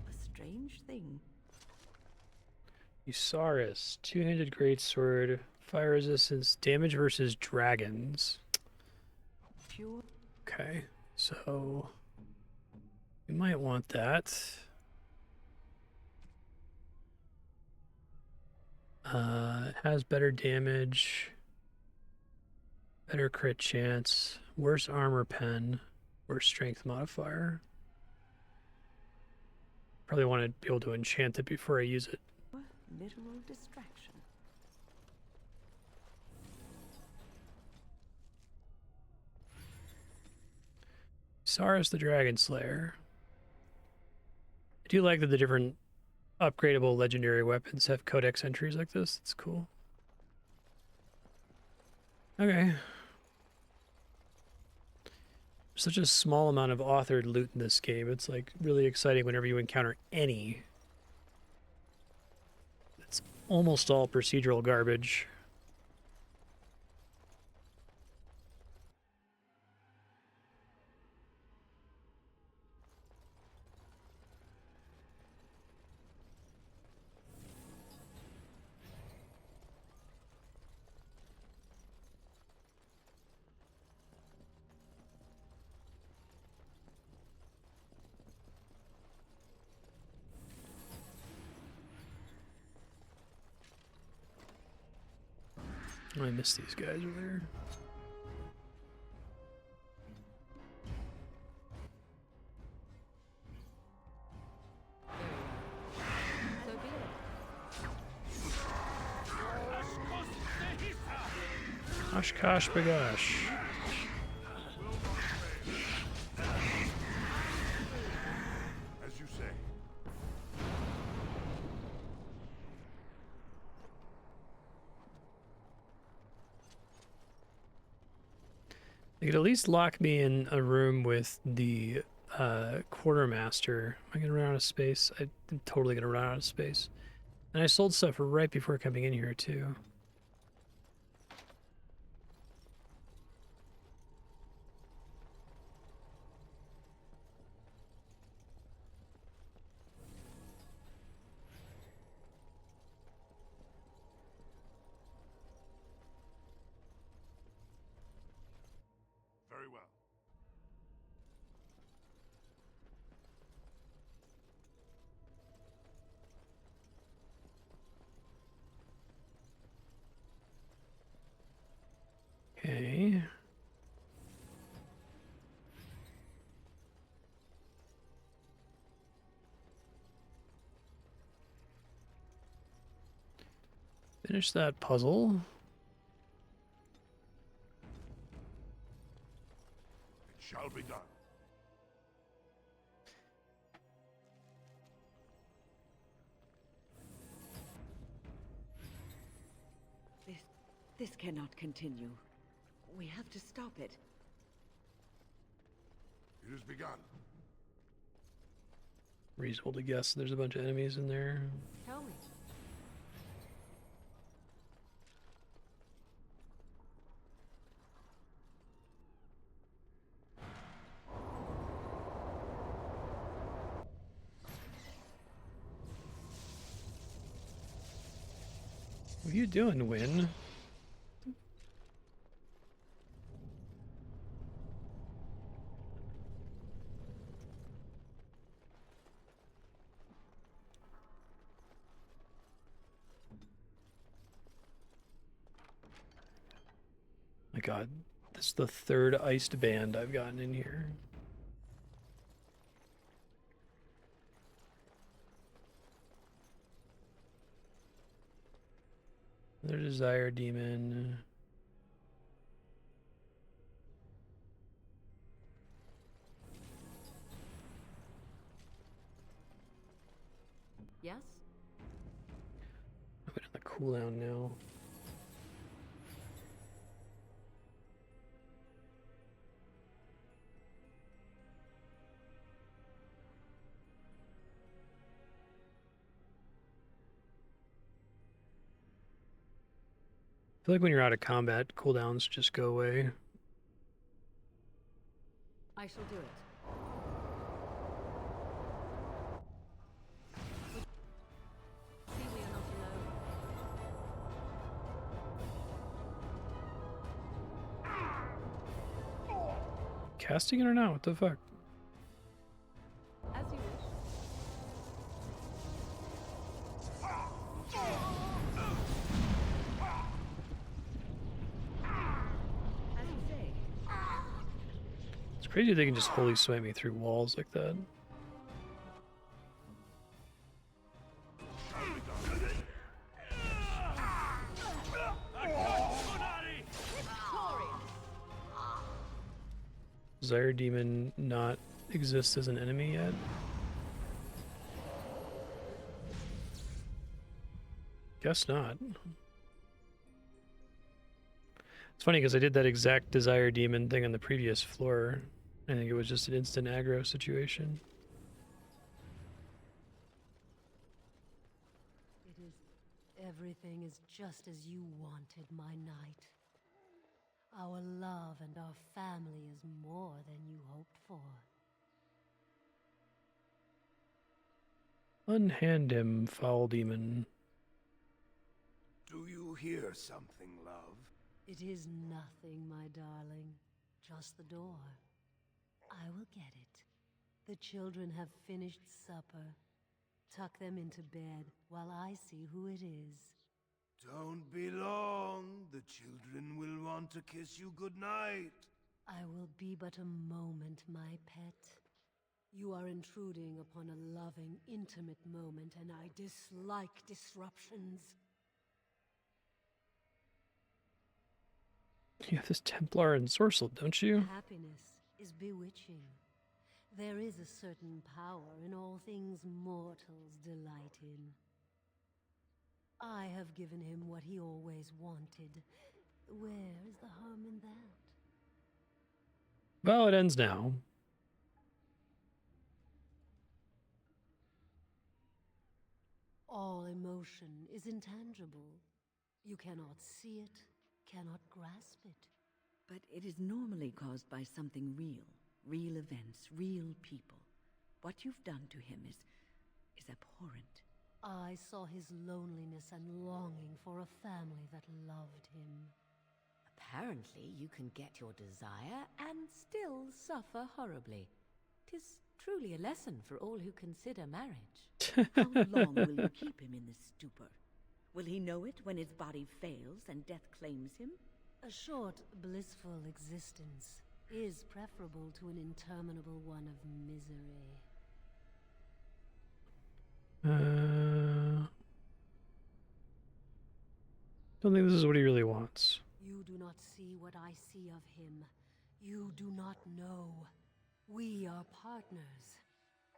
A strange thing. Usaris, two-handed greatsword, fire resistance, damage versus dragons. Pure. Okay, so we might want that. It has better damage, better crit chance, worse armor pen, worse strength modifier. Probably want to be able to enchant it before I use it. Literal distraction. Saris the Dragon Slayer. I do like that the different upgradable legendary weapons have codex entries like this. It's cool. Okay. Such a small amount of authored loot in this game. It's like really exciting whenever you encounter any. It's almost all procedural garbage. Oh, I missed these guys over there. So be it. Oshkosh bagosh. As you say. They could at least lock me in a room with the quartermaster. Am I gonna run out of space? I'm totally gonna run out of space. And I sold stuff right before coming in here too. Very well. Okay. Finish that puzzle. It shall be done. This cannot continue. We have to stop it. It has begun. Reasonable to guess there's a bunch of enemies in there. Tell me. What are you doing, Win? My god, this is the third iced band I've gotten in here. Another desire demon. Yes? I'm in the cooldown now. I feel like when you're out of combat, cooldowns just go away. I shall do it. See, we are not alone. Casting it or not? What the fuck? As you wish. As you say. It's crazy they can just holy smite me through walls like that. Desire Demon not exist as an enemy yet? Guess not. It's funny because I did that exact Desire Demon thing on the previous floor. I think it was just an instant aggro situation. It is. Everything is just as you wanted, my knight. Our love and our family is more than you hoped for. Unhand him, foul demon. Do you hear something, love? It is nothing, my darling. Just the door. I will get it. The children have finished supper. Tuck them into bed while I see who it is. Don't be long. The children will want to kiss you goodnight. I will be but a moment, my pet. You are intruding upon a loving, intimate moment, and I dislike disruptions. You have this Templar ensorcelled, don't you? Happiness is bewitching. There is a certain power in all things mortals delight in. I have given him what he always wanted. Where is the harm in that? Well, it ends now. All emotion is intangible. You cannot see it, cannot grasp it. But it is normally caused by something real. Real events, real people. What you've done to him is abhorrent. I saw his loneliness and longing for a family that loved him. Apparently, you can get your desire and still suffer horribly. 'Tis truly a lesson for all who consider marriage. How long will you keep him in this stupor? Will he know it when his body fails and death claims him? A short, blissful existence is preferable to an interminable one of misery. Don't think this is what he really wants. You do not see what I see of him. You do not know. We are partners.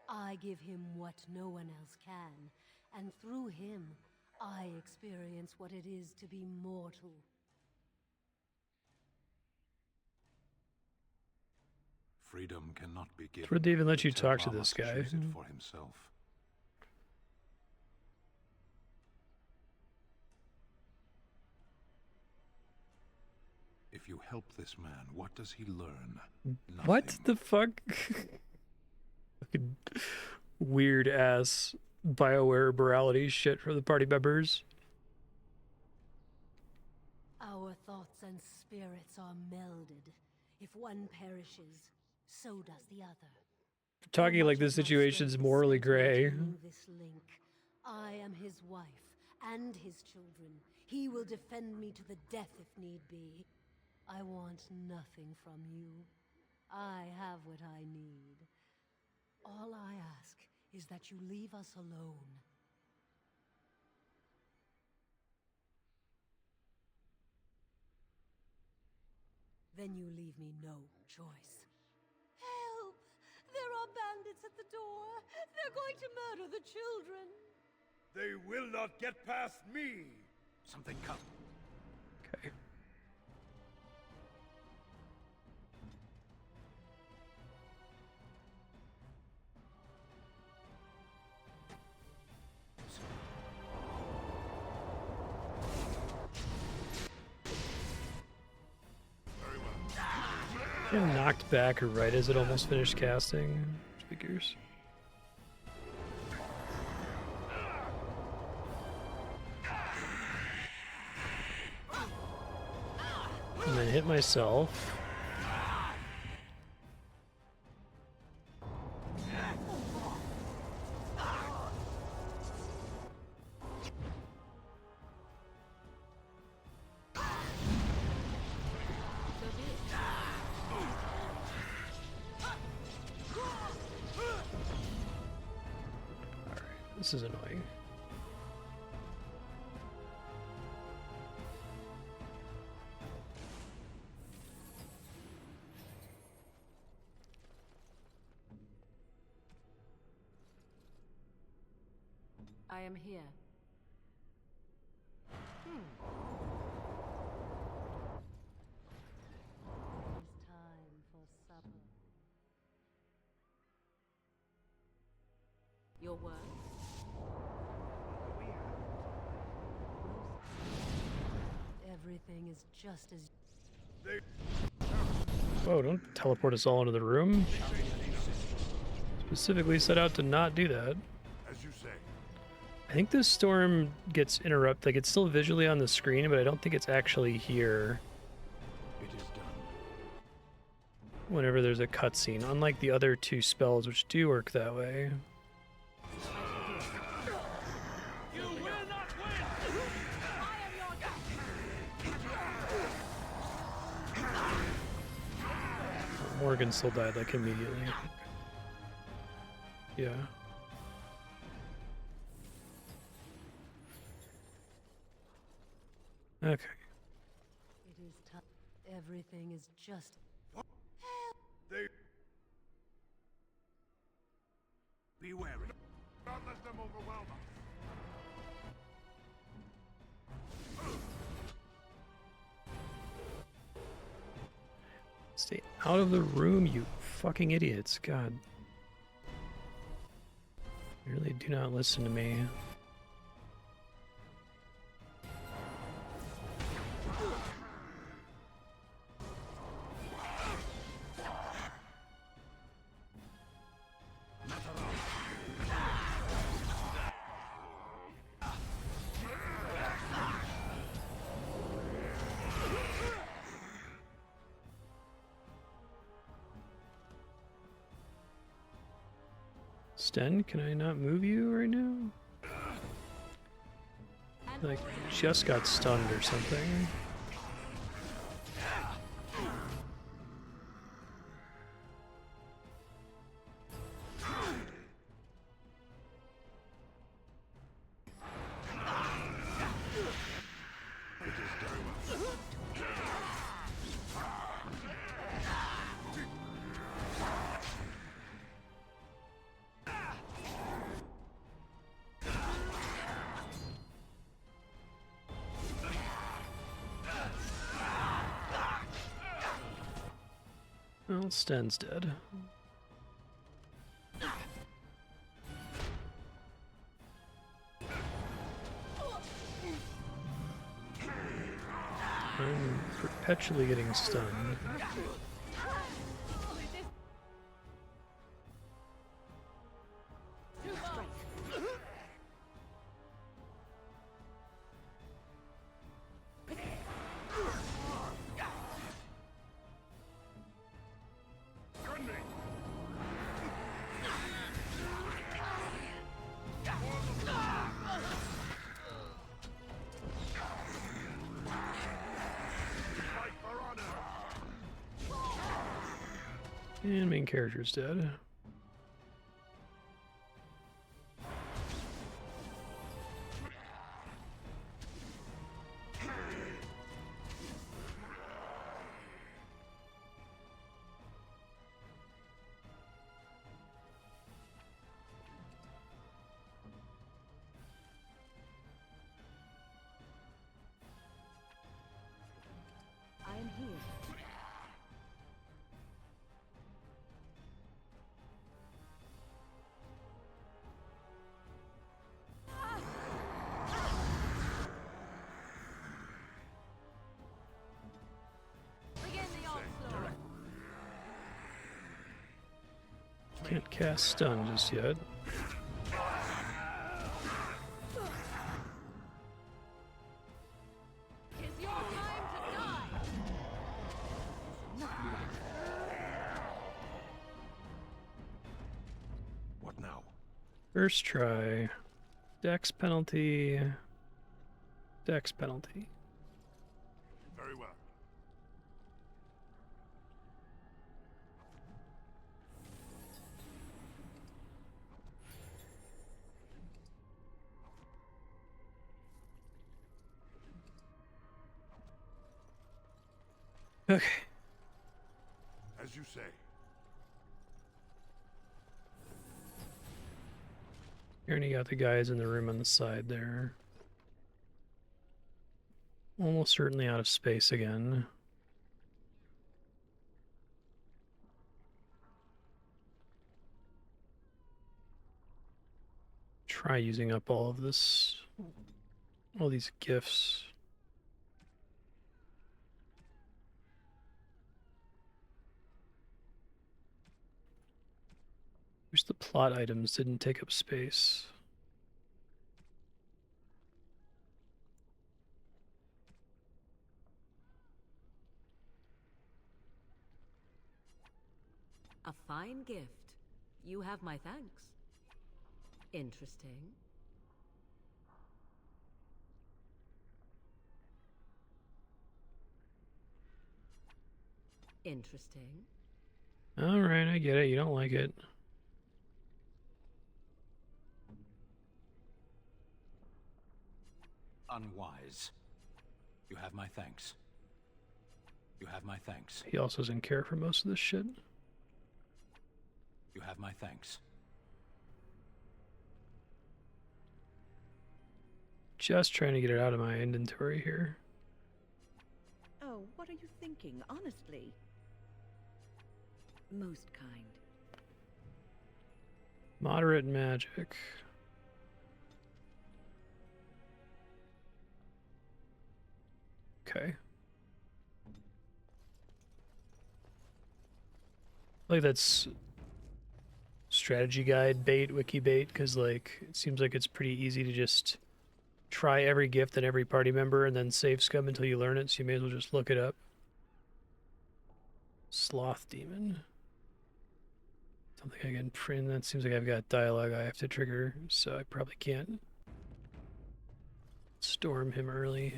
I give him what no one else can, and through him, I experience what it is to be mortal. Freedom cannot be given. Where'd they even let The you talk to Templar this must guy? choose it for himself. If you help this man, what does he learn? What Nothing. the fuck? Fucking weird ass BioWare morality shit for the party members. spirits are melded. If one perishes, so does the other. Talking So like much this of my situation's strength is morally spent gray. maintaining this link. I am his wife and his children. He will defend me to the death if need be. I want nothing from you. I have what I need. All I ask is that you leave us alone. Then you leave me no choice. Help! There are bandits at the door. They're going to murder the children. They will not get past me! Something come. Okay. Getting knocked back right as it almost finished casting. Figures. And then hit myself. This is annoying. I am here. It's time for supper. Your word? Everything is just as... Whoa, don't teleport us all into the room. Specifically set out to not do that. As you say. I think this storm gets interrupted. Like, it's still visually on the screen, but I don't think it's actually here It is done. whenever there's a cutscene, unlike the other two spells, which do work that way. Morgan still died, like, immediately. Yeah. Okay. It is time. Everything is just... They... Be wary. Don't let them overwhelm us. Stay out of the room, you fucking idiots. God. You really do not listen to me. Sten, can I not move you right now? Like, just got stunned or something. Well, Sten's dead. I'm perpetually getting stunned. And main character's dead. I am here. Can't cast stun just yet. It's your time to die! What now? First try. Dex penalty. Dex penalty. Very well. Okay. As you say. You already got the guys in the room on the side there. Almost certainly out of space again. Try using up all of this, all these gifts. Wish the plot items didn't take up space. A fine gift. You have my thanks. Interesting. Interesting. All right, I get it. You don't like it. Unwise. You have my thanks. You have my thanks. He also doesn't care for most of this shit. You have my thanks. Just trying to get it out of my inventory here. Oh, what are you thinking, honestly? Most kind. Moderate magic. Okay. Like that's strategy guide bait, wiki bait, because like it seems like it's pretty easy to just try every gift and every party member and then save scum until you learn it, so you may as well just look it up. Sloth demon. Don't think I can print that. Seems like I've got dialogue I have to trigger, so I probably can't storm him early.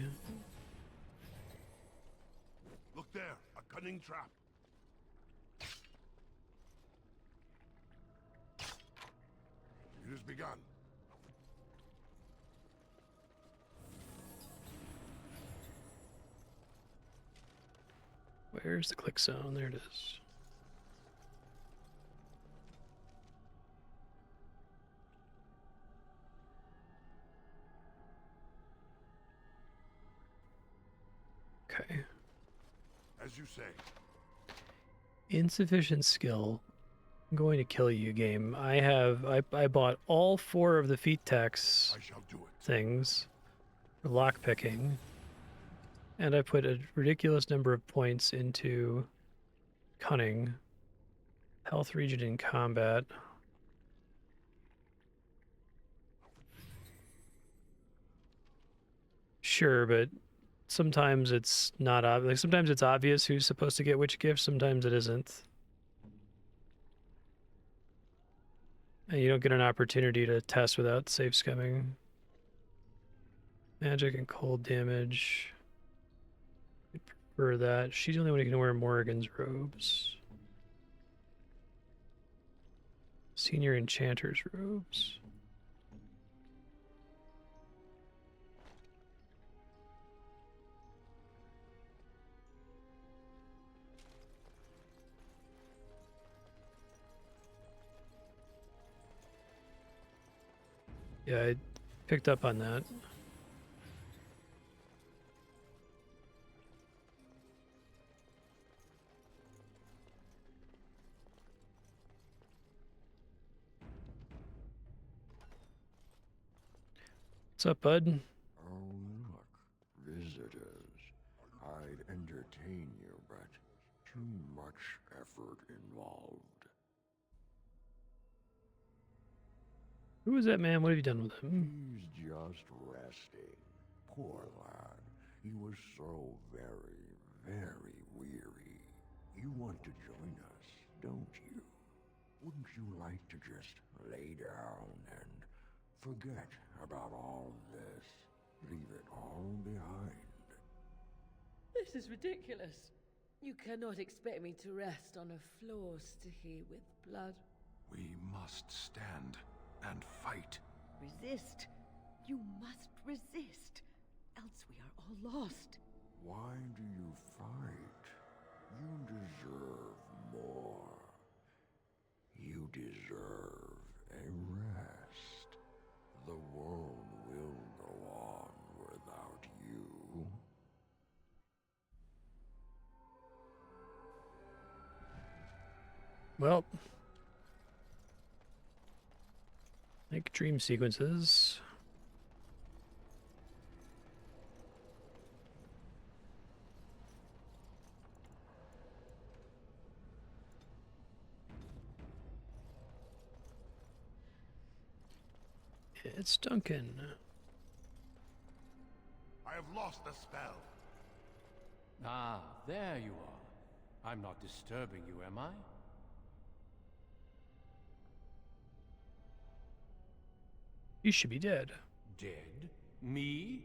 Look there, a cunning trap. It has begun. Where's the click zone? There it is. Okay. As you say. Insufficient skill. I'm going to kill you, game. I bought all 4 of the feat tax I shall do it. things for lockpicking, and I put a ridiculous number of points into cunning, health regen in combat. Sure, but sometimes it's not obvious. Like sometimes it's obvious who's supposed to get which gift, sometimes it isn't. And you don't get an opportunity to test without safe scumming. Magic and cold damage. I'd prefer that. She's the only one who can wear Morrigan's robes. Senior Enchanter's robes. Yeah, I picked up on that. What's up, bud? Oh, look, visitors. I'd entertain you, but too much effort involved. Who is that man? What have you done with him? He's just resting. Poor lad. He was so very, very weary. You want to join us, don't you? Wouldn't you like to just lay down and forget about all this? Leave it all behind. This is ridiculous. You cannot expect me to rest on a floor sticky with blood. We must stand and fight. Resist. You must resist. Else we are all lost. Why do you fight? You deserve more. You deserve a rest. The world will go on without you. Well, make dream sequences. It's Duncan. I have lost the spell. Ah, there you are. I'm not disturbing you, am I? You should be dead. Dead? Me?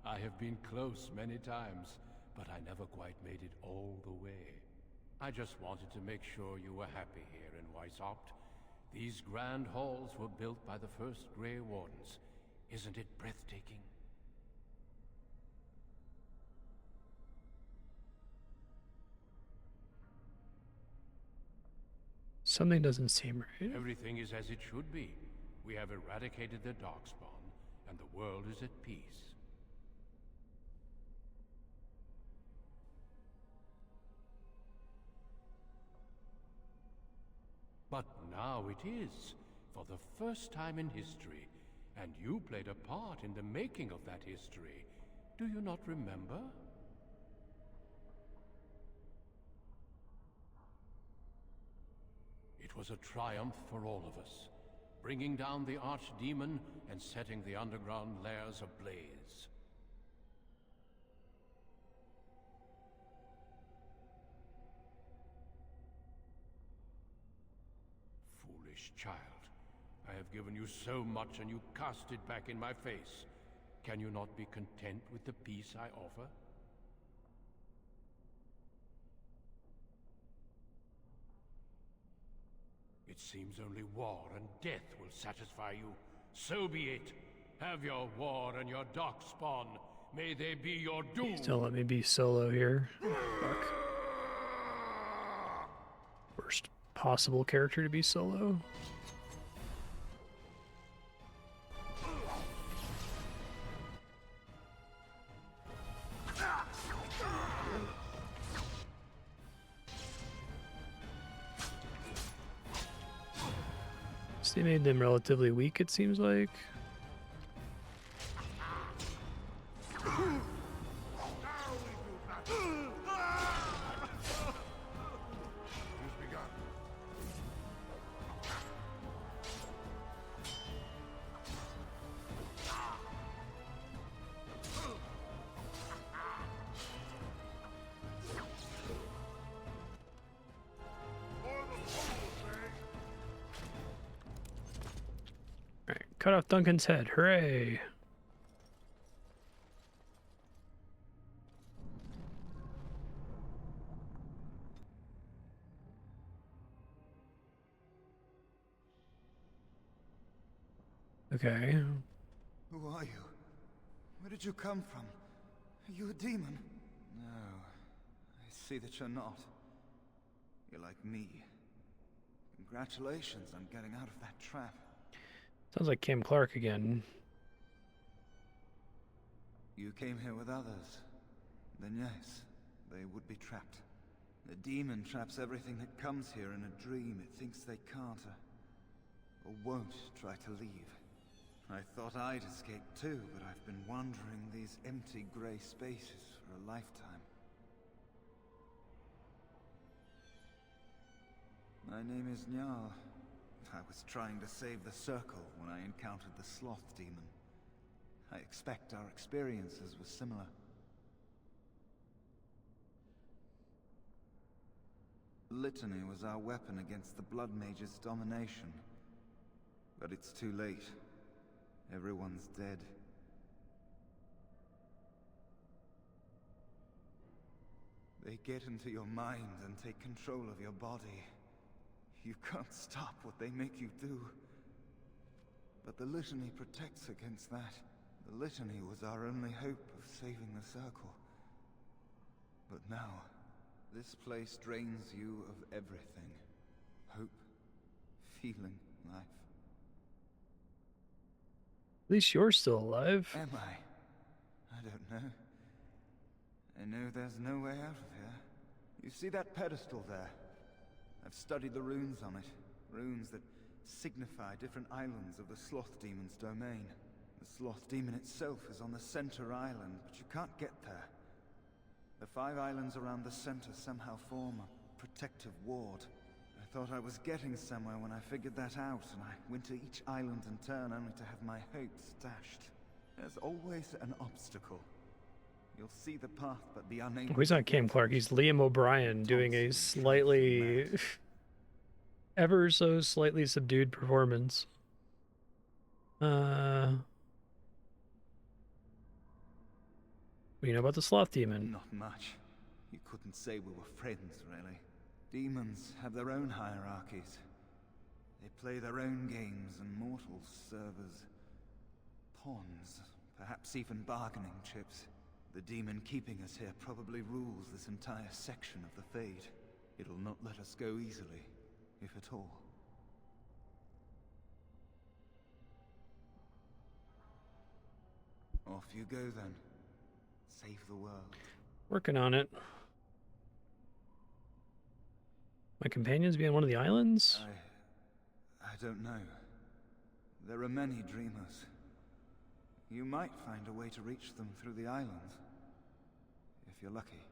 I have been close many times, but I never quite made it all the way. I just wanted to make sure you were happy here in Weishaupt. These grand halls were built by the first Grey Wardens. Isn't it breathtaking? Something doesn't seem right. Everything is as it should be. We have eradicated the Darkspawn, and the world is at peace. But now it is, for the first time in history, and you played a part in the making of that history. Do you not remember? It was a triumph for all of us, bringing down the Archdemon and setting the underground lairs ablaze. Foolish child. I have given you so much and you cast it back in my face. Can you not be content with the peace I offer? It seems only war and death will satisfy you. So be it. Have your war and your Darkspawn. May they be your doom. Please don't let me be solo here. Fuck. Worst possible character to be solo. They made them relatively weak, it seems like. Cut off Duncan's head. Hooray! Okay. Who are you? Where did you come from? Are you a demon? No. I see that you're not. You're like me. Congratulations on getting out of that trap. Sounds like Cam Clark again. You came here with others. Then yes, they would be trapped. The demon traps everything that comes here in a dream it thinks they can't or won't try to leave. I thought I'd escape too, but I've been wandering these empty grey spaces for a lifetime. My name is Njal. I was trying to save the Circle when I encountered the Sloth Demon. I expect our experiences were similar. Litany was our weapon against the Blood Mage's domination. But it's too late. Everyone's dead. They get into your mind and take control of your body. You can't stop what they make you do. But the Litany protects against that. The Litany was our only hope of saving the Circle. But now, this place drains you of everything. Hope, feeling, life. At least you're still alive. Am I? I don't know. I know there's no way out of here. You see that pedestal there? I've studied the runes on it. Runes that signify different islands of the Sloth Demon's domain. The Sloth Demon itself is on the center island, but you can't get there. The 5 islands around the center somehow form a protective ward. I thought I was getting somewhere when I figured that out, and I went to each island in turn only to have my hopes dashed. There's always an obstacle. You'll see the path, but be unable. Oh, he's not Cam Clark. He's Liam O'Brien doing a slightly, ever so slightly subdued performance. What do you know about the Sloth Demon? Not much. You couldn't say we were friends, really. Demons have their own hierarchies. They play their own games, and mortals serve as pawns, perhaps even bargaining chips. The demon keeping us here probably rules this entire section of the Fade. It'll not let us go easily, if at all. Off you go then. Save the world. Working on it. My companions be on one of the islands? I don't know. There are many dreamers. You might find a way to reach them through the islands. If you're lucky.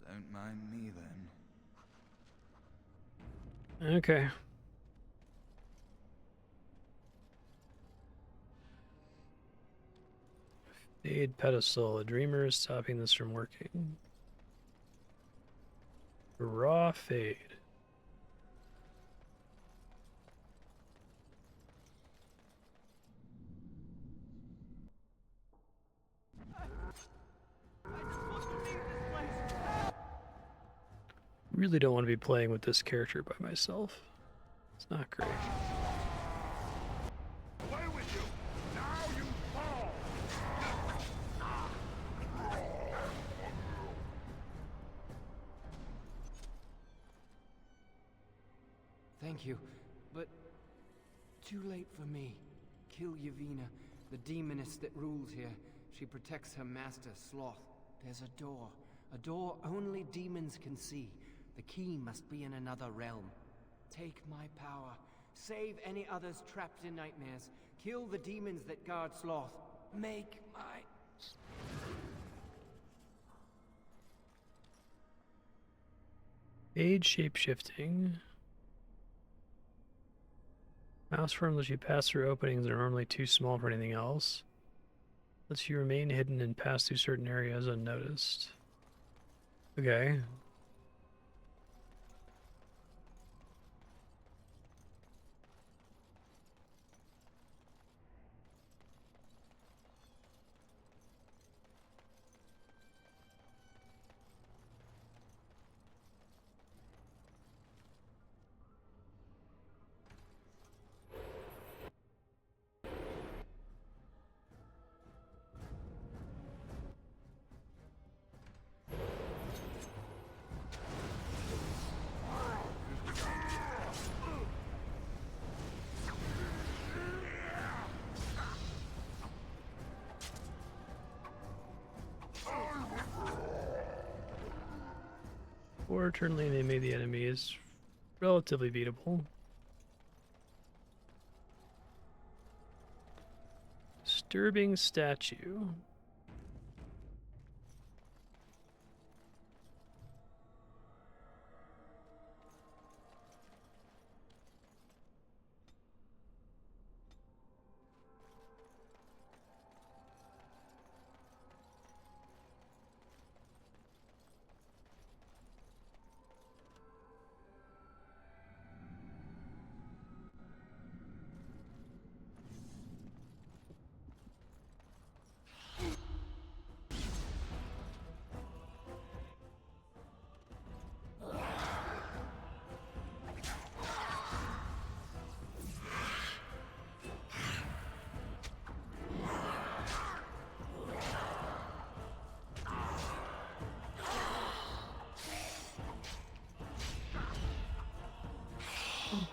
Don't mind me then. Okay. Fade pedestal. A dreamer is stopping this from working. Raw fade. Really don't want to be playing with this character by myself. It's not great. Away with you! Now you fall! Thank you, but too late for me. Kill Yevina, the demoness that rules here. She protects her master, Sloth. There's a door only demons can see. The key must be in another realm. Take my power. Save any others trapped in nightmares. Kill the demons that guard Sloth. Make my... Age shape-shifting. Mouse form lets you pass through openings that are normally too small for anything else. Lets you remain hidden and pass through certain areas unnoticed. Okay. 4 turn lane they made the enemy is relatively beatable. Disturbing statue.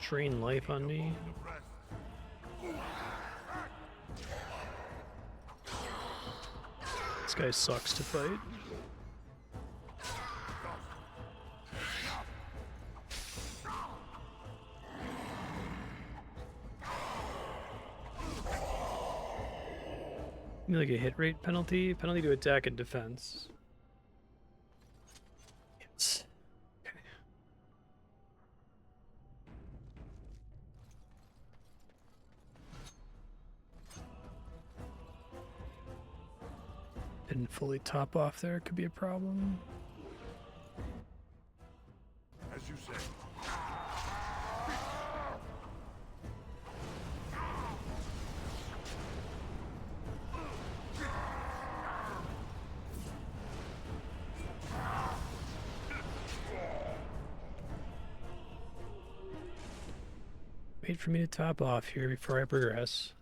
Drain life on me. This guy sucks to fight. Maybe like a hit rate penalty? Penalty to attack and defense. Yes. Okay. Didn't fully top off there, could be a problem. As you say. Wait for me to top off here before I progress.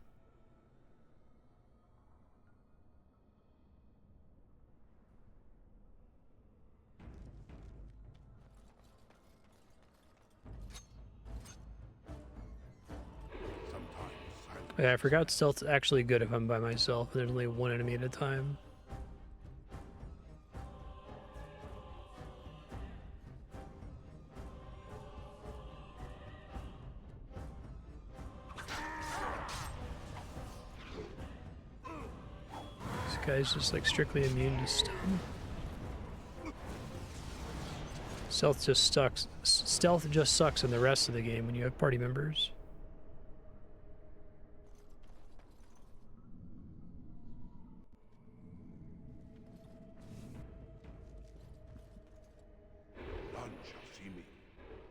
Yeah, I forgot stealth's actually good if I'm by myself and there's only one enemy at a time. This guy's just like strictly immune to stun. Stealth just sucks in the rest of the game when you have party members.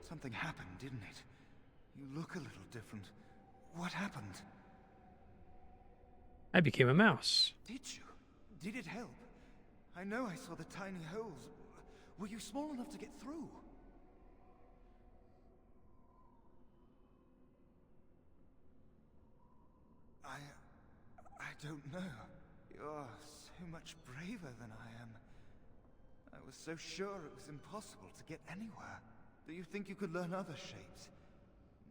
Something happened, didn't it? You look a little different. What happened? I became a mouse. Did you? Did it help? I know I saw the tiny holes. Were you small enough to get through? I don't know. You're so much braver than I am. I was so sure it was impossible to get anywhere. Do you think you could learn other shapes?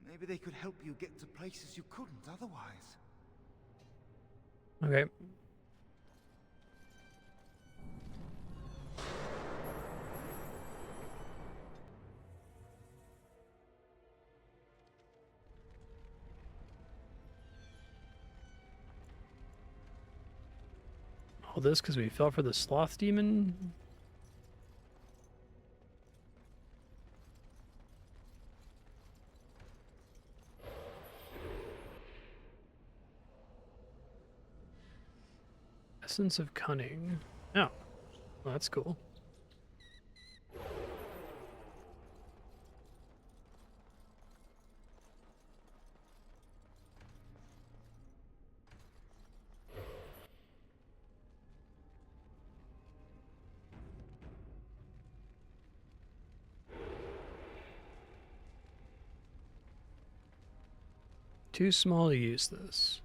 Maybe they could help you get to places you couldn't otherwise. Okay. All this because we fell for the sloth demon? Essence of cunning. Oh, well, that's cool. Too small to use this.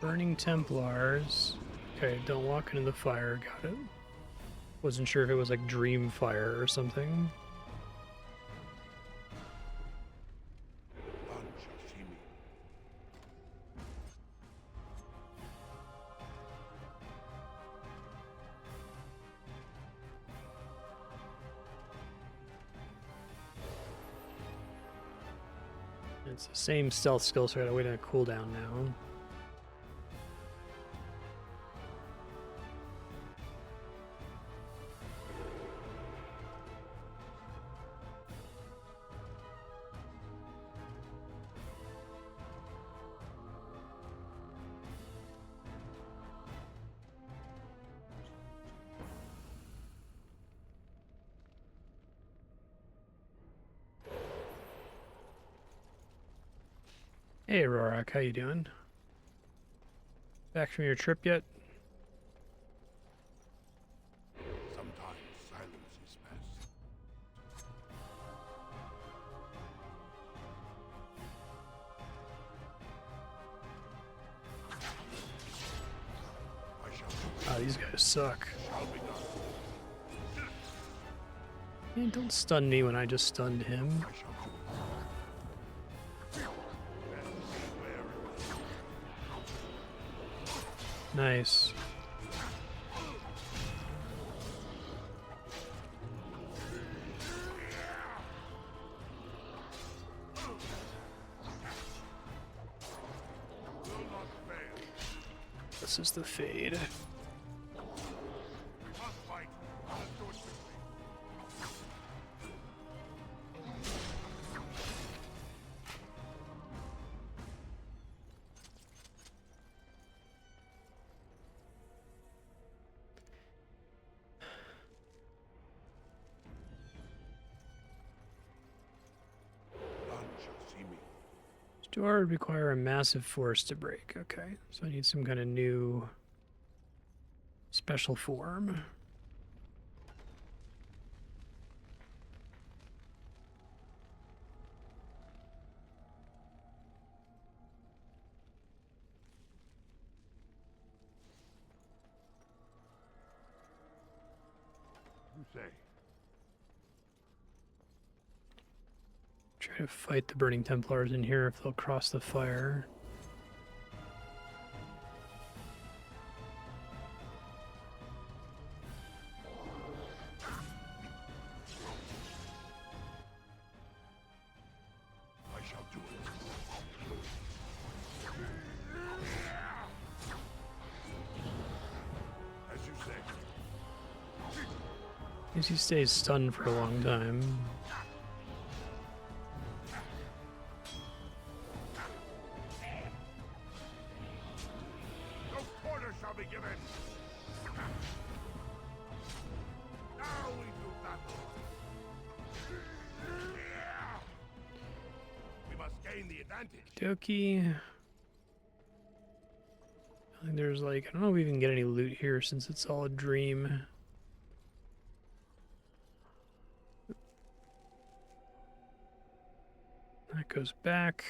Burning Templars. Okay, don't walk into the fire, got it. Wasn't sure if it was like Dreamfire or something. It's the same stealth skill, so I gotta wait on a cooldown now. Hey, Rorak, how you doing? Back from your trip yet? Sometimes silence is best. Ah, these guys suck. Man, don't stun me when I just stunned him. Nice. This is the fade. Door would require a massive force to break. Okay, so I need some kind of new special form. You say. Try to fight the Burning Templars in here if they'll cross the fire. I shall do it. As you say. I guess he stays stunned for a long time. No quarter shall be given. Now we do battle. We must gain the advantage. Doki. I think there's like, I don't know if we even get any loot here since it's all a dream. That goes back.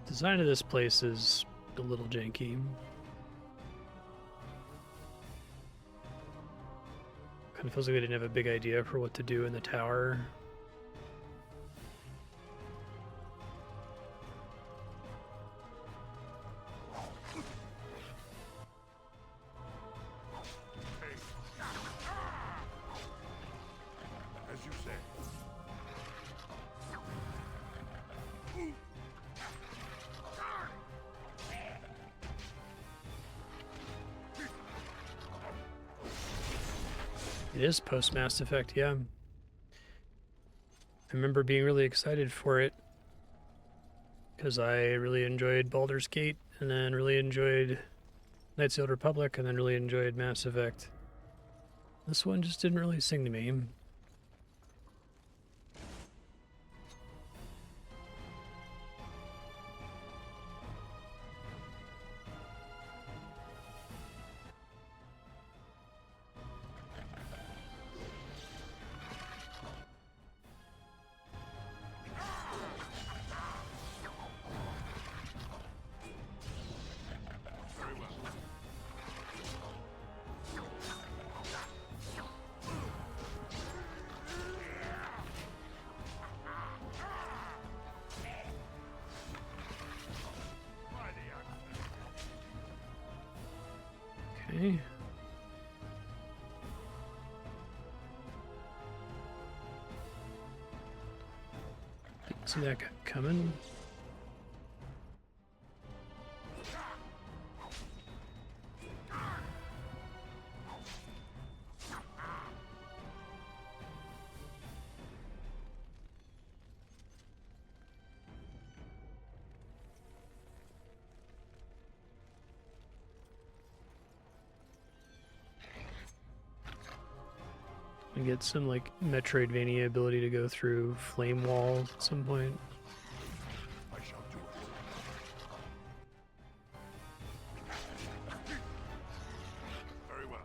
Design of this place is a little janky. Kind of feels like they didn't have a big idea for what to do in the tower. As you say. It is post Mass Effect, yeah. I remember being really excited for it because I really enjoyed Baldur's Gate and then really enjoyed Knights of the Old Republic and then really enjoyed Mass Effect. This one just didn't really sing to me. Okay. Didn't see that guy coming. And get some like Metroidvania ability to go through flame walls at some point. I shall do it. Very well.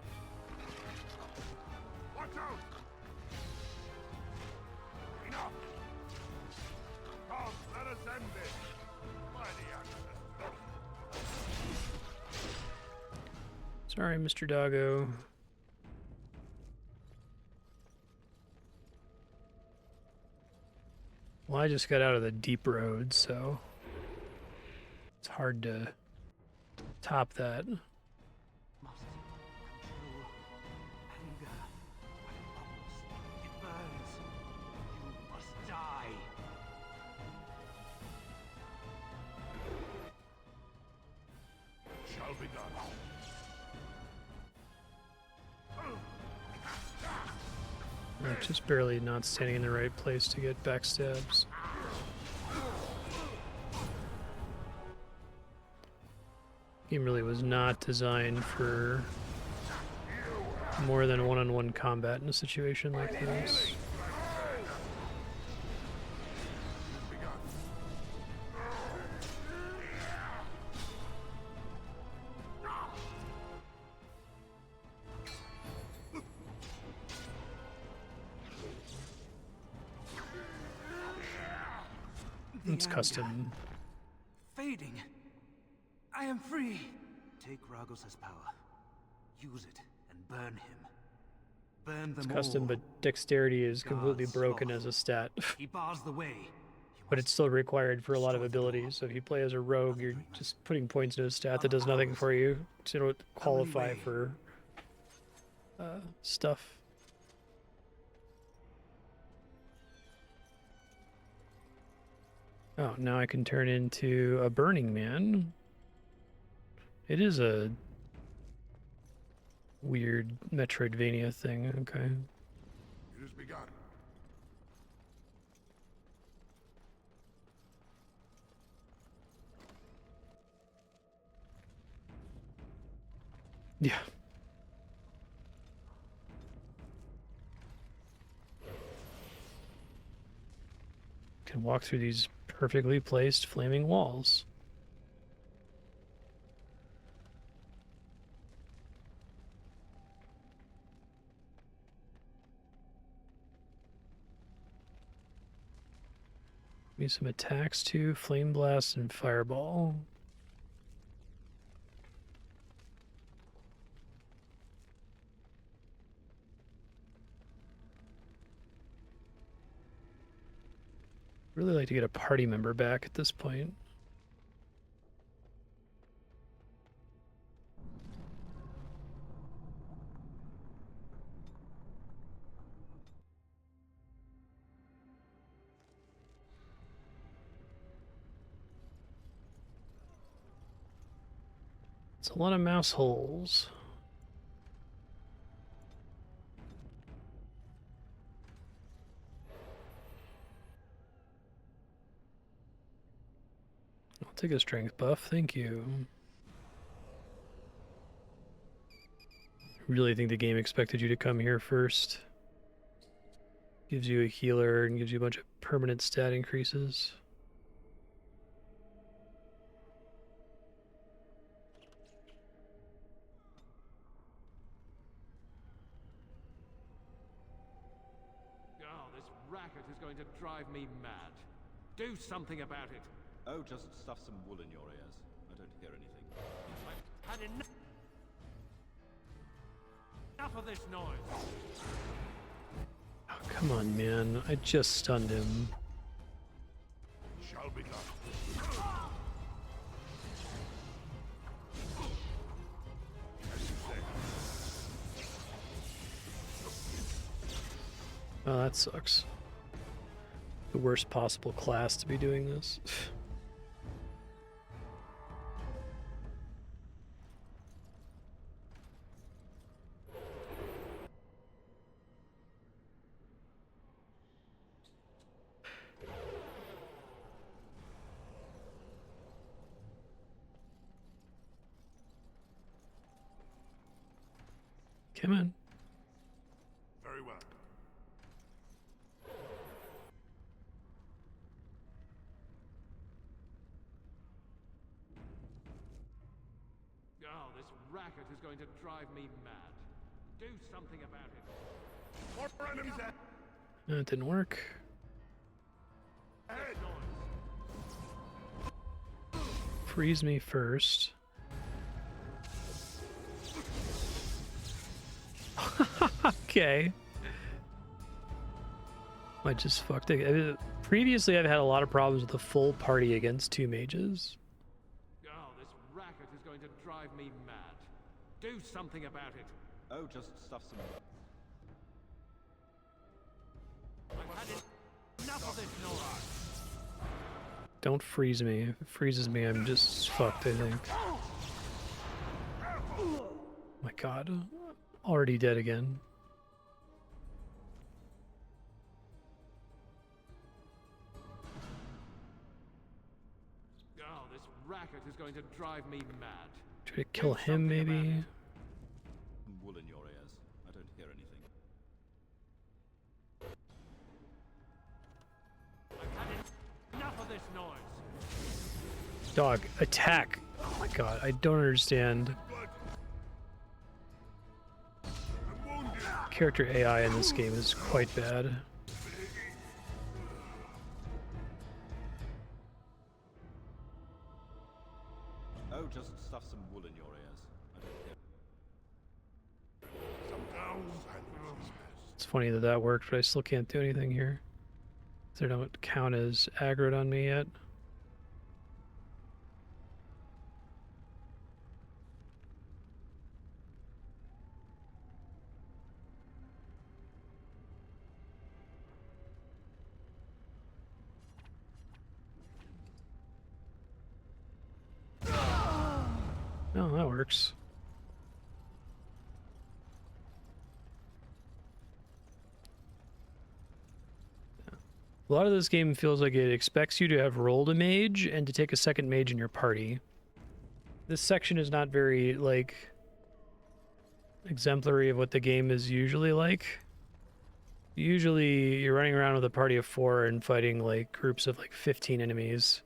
Watch out! Enough! Come, let us end this. Mighty ancestors. Sorry, Mr. Doggo. Well, I just got out of the deep road, so it's hard to top that. Must control anger. When it bubbles, it burns. You must die. Shall be done. Just barely not standing in the right place to get backstabs. Game really was not designed for more than one-on-one combat in a situation like this. It's custom. Fading. I am free. Take Ragos' power. Use it and burn him. Burn them It's custom, all. but dexterity is completely God's broken sloth. as a stat. He bars the way. But it's still required for a lot of abilities. So if you play as a rogue, you're just putting points into a stat that does nothing for you to qualify for stuff. Oh, now I can turn into a Burning Man. It is a weird Metroidvania thing, okay. It has begun. Yeah. Can walk through these perfectly placed flaming walls. Give me some attacks too, Flame Blast and Fireball. Really like to get a party member back at this point. It's a lot of mouse holes. I'll take a strength buff, thank you. I really think the game expected you to come here first. Gives you a healer and gives you a bunch of permanent stat increases. Oh, this racket is going to drive me mad. Do something about it. Oh, just stuff some wool in your ears. I don't hear anything. I've had enough of this noise. Oh, come on, man. I just stunned him. Shall be done. As you say. Oh, that sucks. The worst possible class to be doing this. Come on. Very well. Oh, this racket is going to drive me mad. Do something about it. More enemies ahead. That didn't work. Freeze me first. Okay. I just fucked it. Previously, I've had a lot of problems with a full party against 2 mages. Oh, this racket is going to drive me mad. Do something about it. Oh, just stuff some... I've had enough of this noise. Don't freeze me. If it freezes me, I'm just fucked, I think. Oh my god. Already dead again. Oh, this racket is going to drive me mad. Try to kill him, maybe? Wool in your ears. I don't hear anything. I've had enough of this noise. Dog, attack! Oh my god, I don't understand. Character AI in this game is quite bad. Oh, just stuff some wool in your ears. I don't hear... It's funny that that worked, but I still can't do anything here. They don't count as aggroed on me yet. Oh, that works. A lot of this game feels like it expects you to have rolled a mage and to take a second mage in your party. This section is not very, like, exemplary of what the game is usually like. Usually, you're running around with a party of 4 and fighting, like, groups of, like, 15 enemies.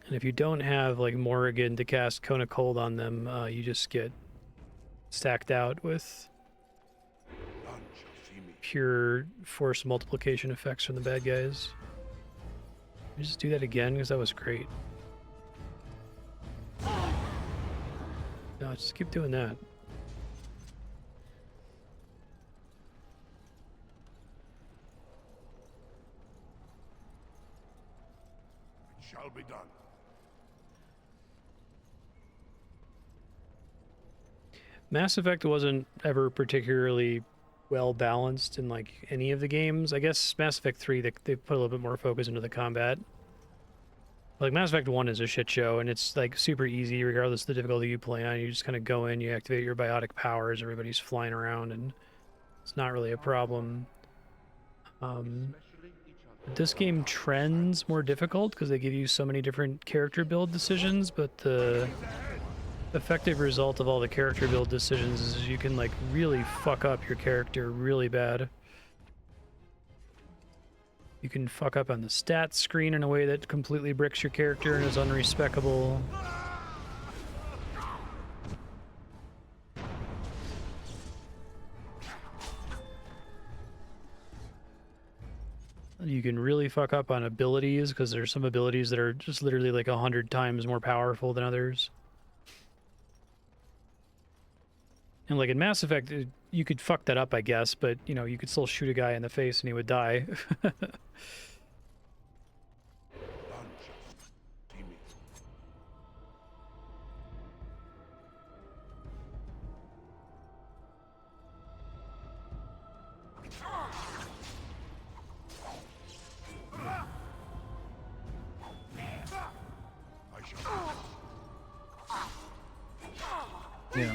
And if you don't have, like, Morrigan to cast Cone of Cold on them, you just get stacked out with pure force multiplication effects from the bad guys. You just do that again, because that was great. No, just keep doing that. It shall be done. Mass Effect wasn't ever particularly well balanced in like any of the games. I guess Mass Effect 3 they put a little bit more focus into the combat. Like Mass Effect 1 is a shit show and it's like super easy regardless of the difficulty you play on. You just kind of go in, you activate your biotic powers, everybody's flying around and it's not really a problem. This game trends more difficult because they give you so many different character build decisions, but the effective result of all the character build decisions is you can like really fuck up your character really bad. You can fuck up on the stats screen in a way that completely bricks your character and is unrespectable. You can really fuck up on abilities because there's some abilities that are just literally like 100 times more powerful than others. And like in Mass Effect, you could fuck that up, I guess, but you know, you could still shoot a guy in the face and he would die. Yeah.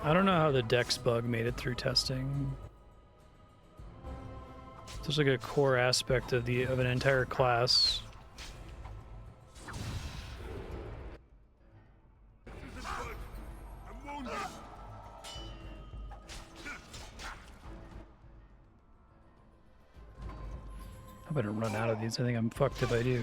I don't know how the Dex bug made it through testing. There's like a core aspect of an entire class. I better run out of these. I think I'm fucked if I do.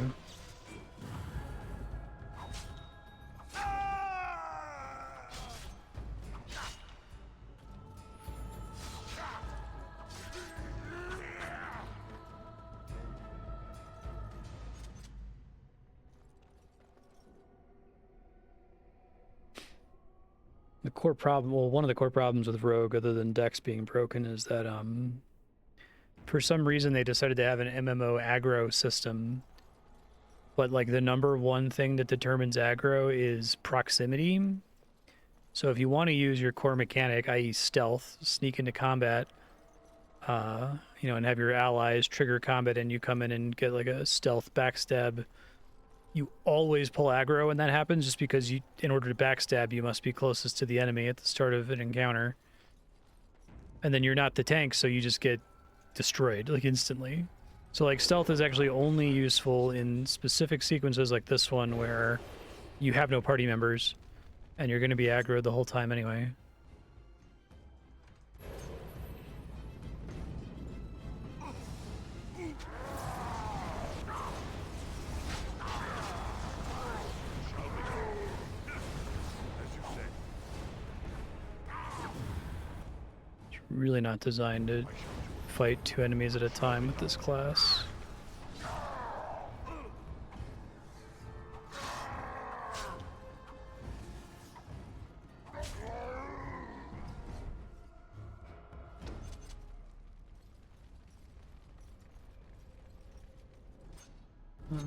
The core problem, well, one of the core problems with Rogue, other than Dex being broken, is that for some reason they decided to have an MMO aggro system, but like the number one thing that determines aggro is proximity. So if you want to use your core mechanic, i.e. stealth, sneak into combat, you know, and have your allies trigger combat and you come in and get like a stealth backstab, you always pull aggro when that happens, just because you, in order to backstab, you must be closest to the enemy at the start of an encounter. And then you're not the tank, so you just get destroyed, like, instantly. So, like, stealth is actually only useful in specific sequences like this one where you have no party members and you're going to be aggroed the whole time anyway. Really not designed to fight two enemies at a time with this class.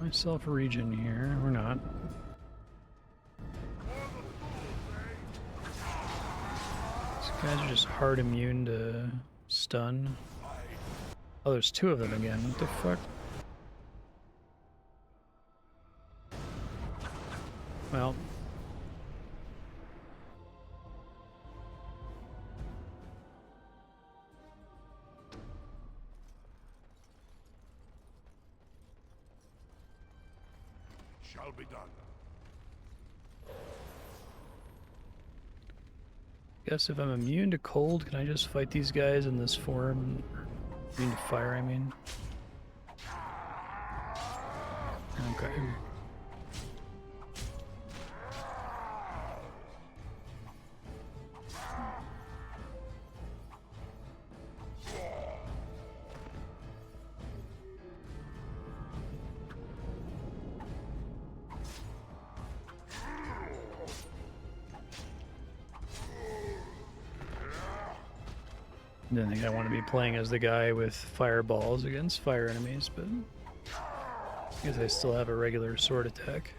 Myself a region here, or not. Guys are just hard immune to stun. Oh, there's two of them again. What the fuck? Well. Shall be done. Guess if I'm immune to cold, can I just fight these guys in this form? Immune to fire, I mean. Okay. I don't think I want to be playing as the guy with fireballs against fire enemies, but I guess I still have a regular sword attack.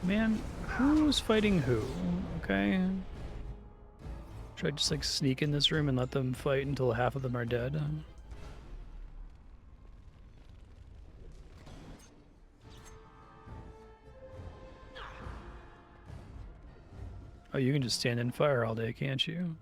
Man, who's fighting who? Okay. Should I just like sneak in this room and let them fight until half of them are dead? Oh, you can just stand in fire all day, can't you?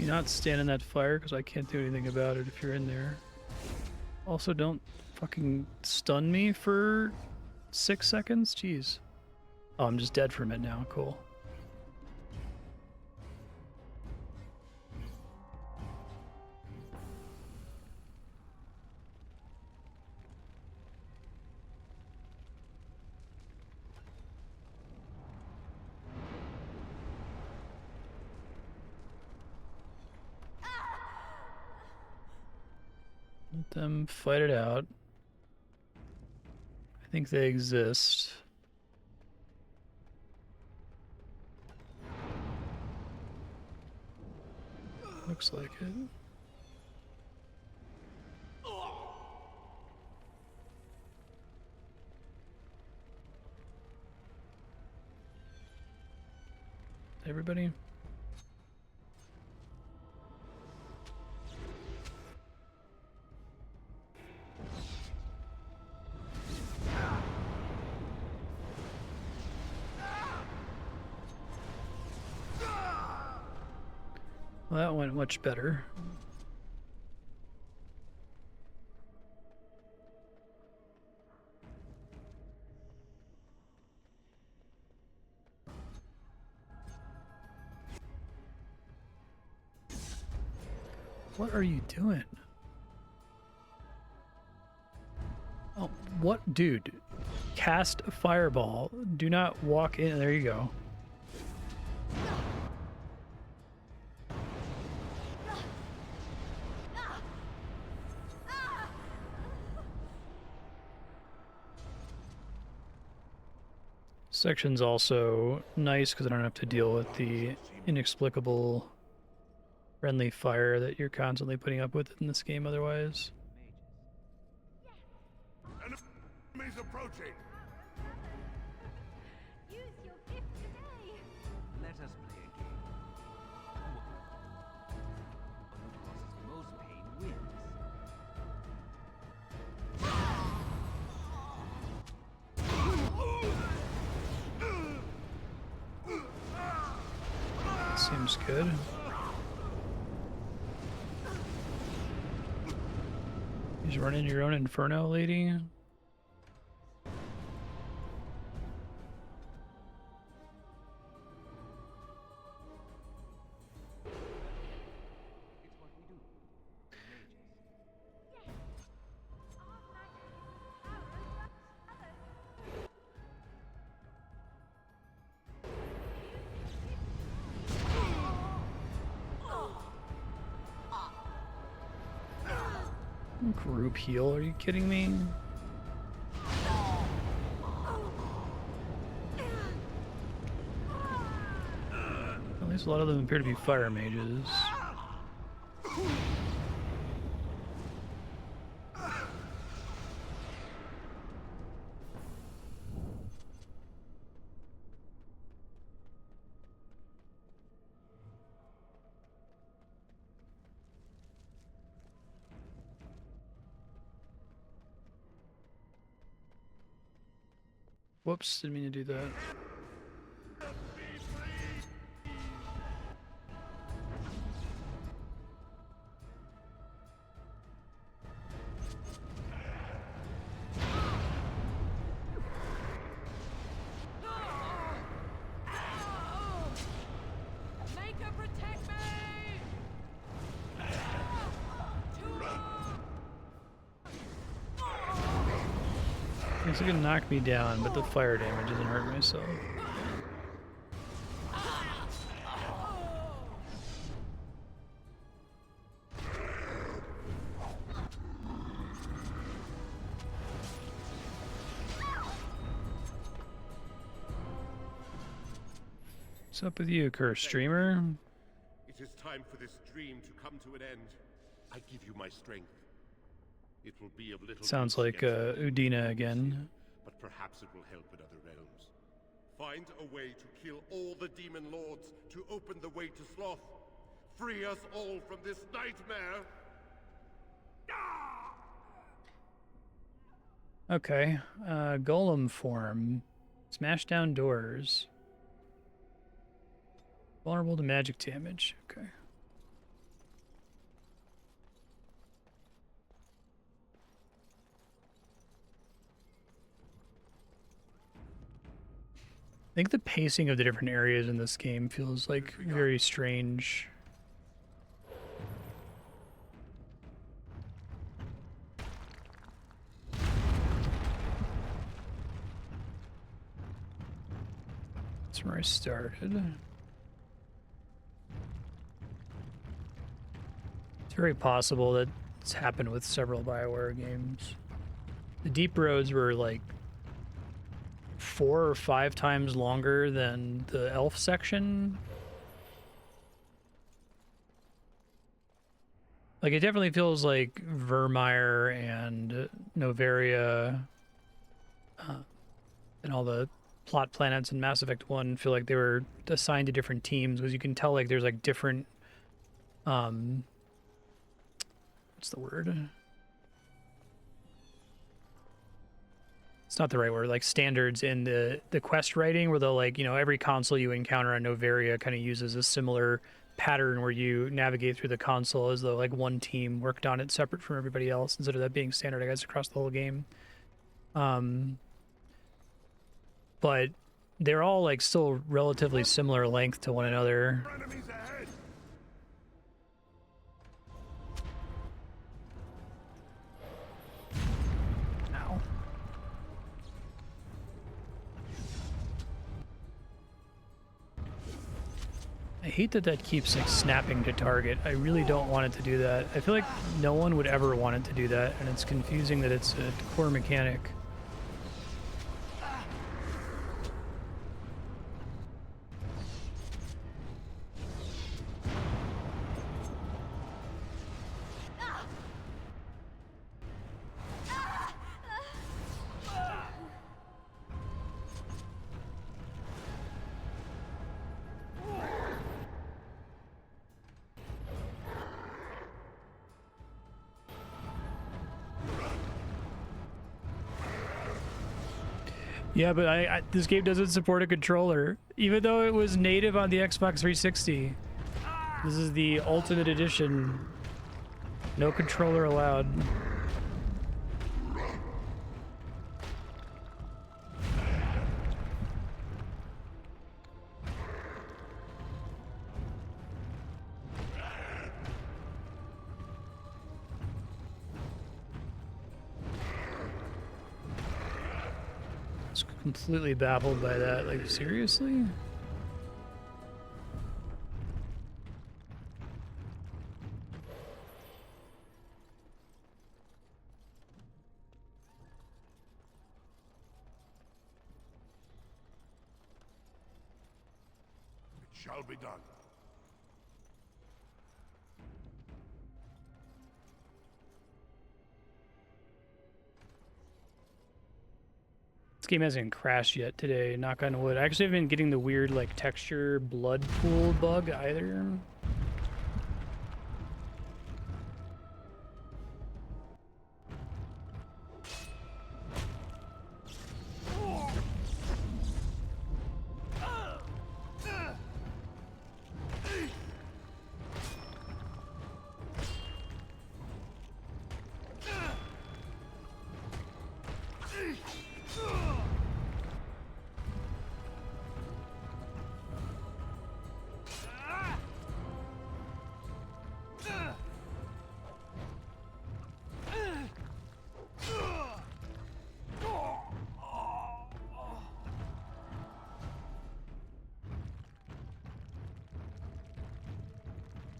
you not stand in that fire? Because I can't do anything about it if you're in there. Also, don't fucking stun me for 6 seconds? Jeez. Oh, I'm just dead from it now. Cool. Let them fight it out. I think they exist. Looks like it. Everybody? Well, that went much better. What are you doing? Oh, what? Dude. Cast a fireball. Do not walk in. There you go. Section's also nice because I don't have to deal with the inexplicable friendly fire that you're constantly putting up with in this game otherwise. Enemies approaching. Use your gift today. Let us play a game. Who causes the most pain wins. Seems good. He's running your own inferno, lady. Group heal, are you kidding me? At least a lot of them appear to be fire mages. Whoops, didn't mean to do that. It's gonna knock me down, but the fire damage doesn't hurt myself. What's up with you, cursed streamer? It is time for this dream to come to an end. I give you my strength. It will be of little Sounds use like against the Udina again. but perhaps it will help in other realms. Find a way to kill all the demon lords to open the way to Sloth. Free us all from this nightmare. Okay, golem form. Smash down doors. Vulnerable to magic damage. Okay. think the pacing of the different areas in this game feels like very strange. That's where I started. It's very possible that it's happened with several BioWare games. The Deep Roads were like 4 or 5 times longer than the elf section. Like, it definitely feels like Vermeer and Novaria and all the plot planets in Mass Effect 1 feel like they were assigned to different teams, because you can tell like there's like different what's the word? It's not the right word, like standards in the quest writing, where they'll like, you know, every console you encounter on Novaria kind of uses a similar pattern where you navigate through the console as though like one team worked on it separate from everybody else, instead of that being standardized across the whole game. But they're all like still relatively similar length to one another. Ow. I hate that that keeps like snapping to target. I really don't want it to do that. I feel like no one would ever want it to do that, and it's confusing that it's a core mechanic. Yeah, but this game doesn't support a controller, even though it was native on the Xbox 360. This is the Ultimate Edition. No controller allowed. Completely baffled by that. Like, seriously? It shall be done. This game hasn't crashed yet today, knock on wood. I actually haven't been getting the weird, like, texture blood pool bug either.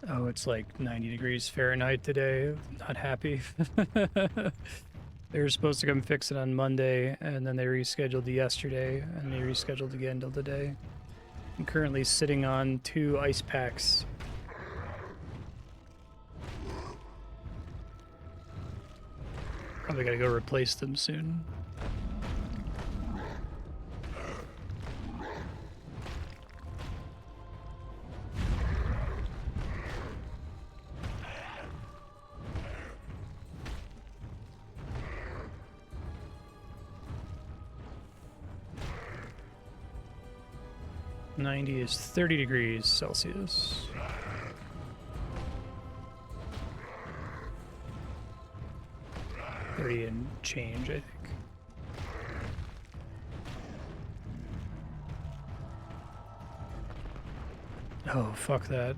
Oh, it's like 90 degrees Fahrenheit today. Not happy. They were supposed to come fix it on Monday, and then they rescheduled yesterday, and they rescheduled again till today. I'm currently sitting on 2 ice packs. Probably gotta go replace them soon. '90 is 30 degrees Celsius. $30 and change, I think. Oh, fuck that.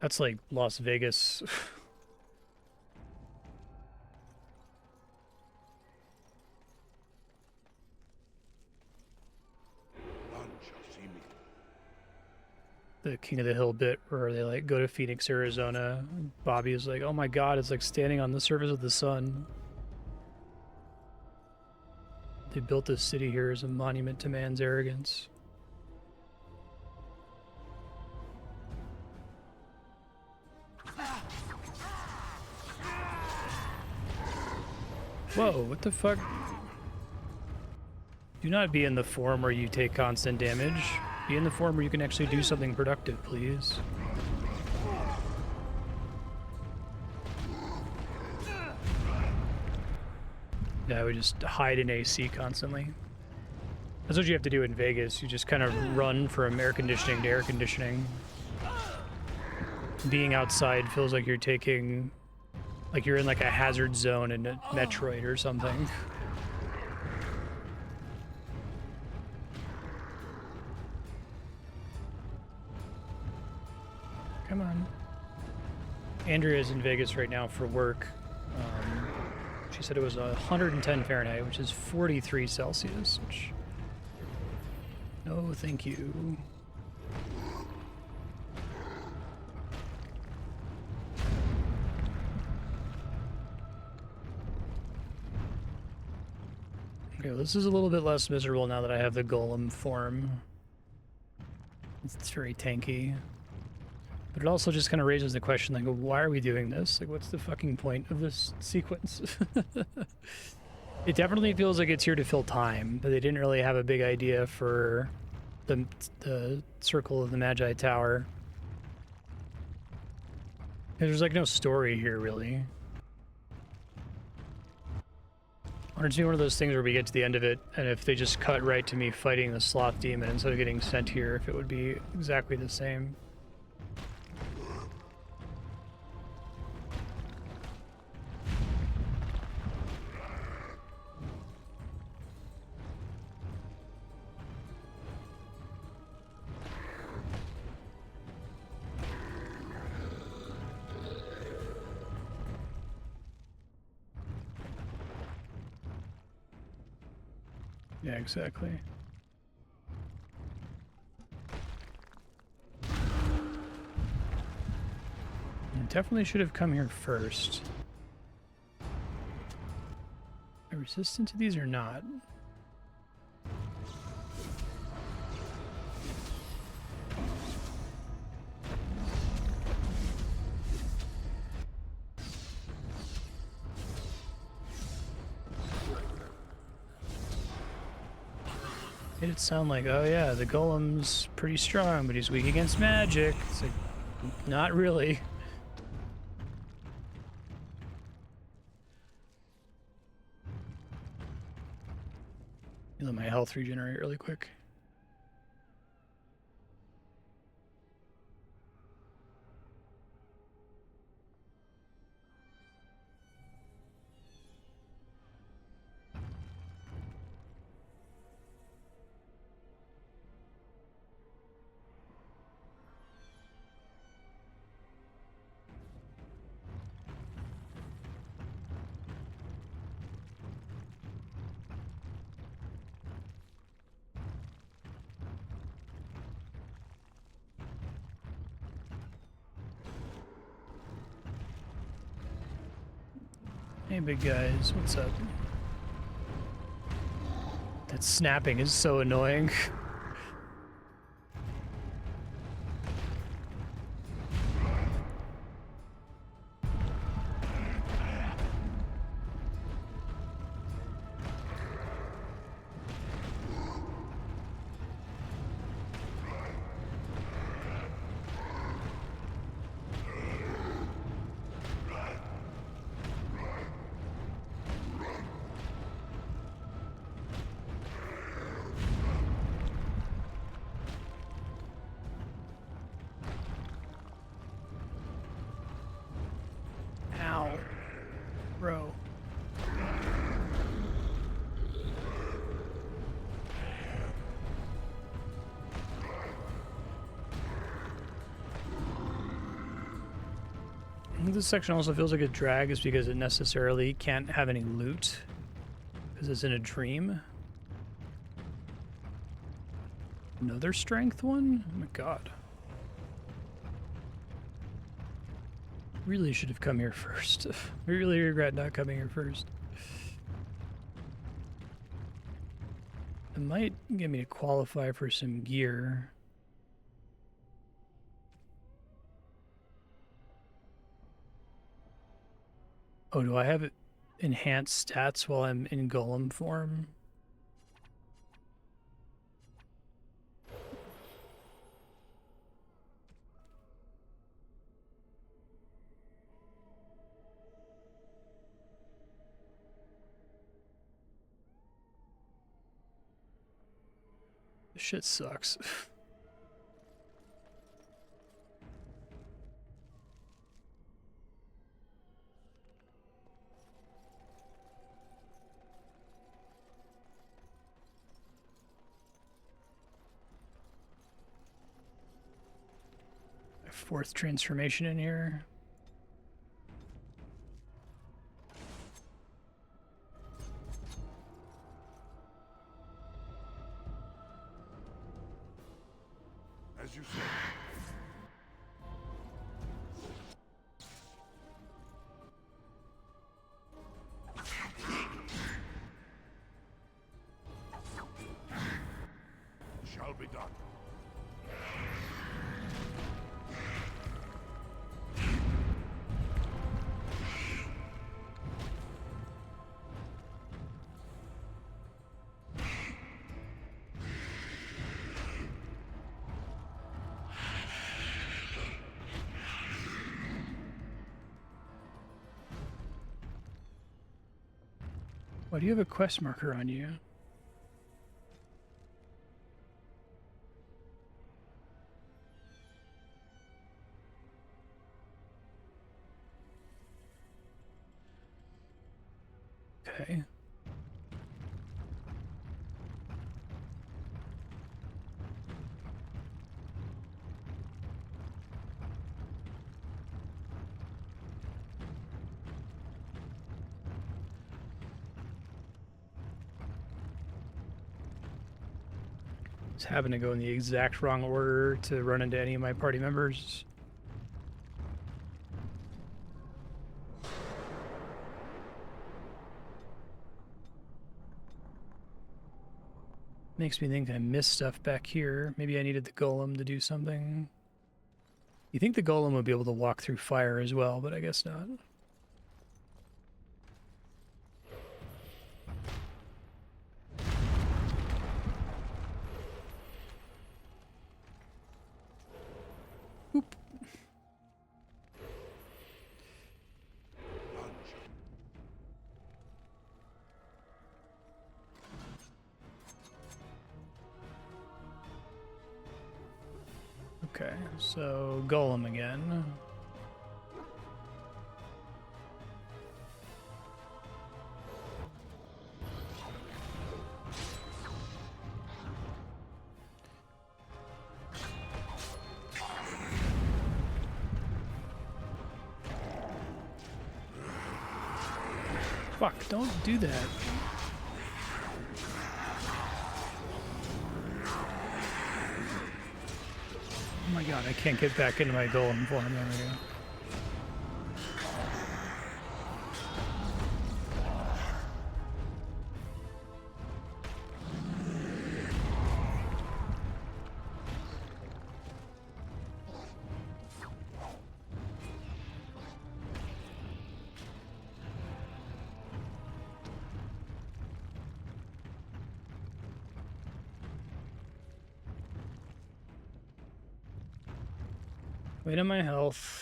That's like Las Vegas. The King of the Hill bit where they like go to Phoenix, Arizona. Bobby is like, oh my god, it's like standing on the surface of the sun. They built this city here as a monument to man's arrogance. Whoa, what the fuck? Do not be in the form where you take constant damage. Be in the form where you can actually do something productive, please. Yeah, I would just hide in AC constantly. That's what you have to do in Vegas. You just kind of run from air conditioning to air conditioning. Being outside feels like you're taking... like you're in like a hazard zone in a Metroid or something. Come on. Andrea's in Vegas right now for work. She said it was 110 Fahrenheit, which is 43 Celsius, which... no, thank you. Okay, well, this is a little bit less miserable now that I have the golem form. It's very tanky. But it also just kind of raises the question, like, why are we doing this? Like, what's the fucking point of this sequence? It definitely feels like it's here to fill time, but they didn't really have a big idea for the Circle of the Magi Tower. There's like no story here, really. I want it to be one of those things where we get to the end of it, and if they just cut right to me fighting the sloth demon instead of getting sent here, if it would be exactly the same. Yeah, exactly. I definitely should have come here first. Am I resistant to these or not? Made it sound like, oh yeah, the golem's pretty strong, but he's weak against magic. It's like, not really. Let my health regenerate really quick. Hey, big guys, what's up? That snapping is so annoying. this section also feels like a drag is because it necessarily can't have any loot because it's in a dream. Another strength one? Oh my god. Really should have come here first. I really regret not coming here first. It might get me to qualify for some gear. Oh, do I have enhanced stats while I'm in golem form? This shit sucks. Fourth transformation in here. As you say. Shall be done. Why do you have a quest marker on you? Okay. Just happen to go in the exact wrong order to run into any of my party members. Makes me think I missed stuff back here. Maybe I needed the golem to do something. You think the golem would be able to walk through fire as well, but I guess not. Oop. Okay, so golem again. Fuck, don't do that. Oh my god, I can't get back into my golem form. There we go. Wait on my health.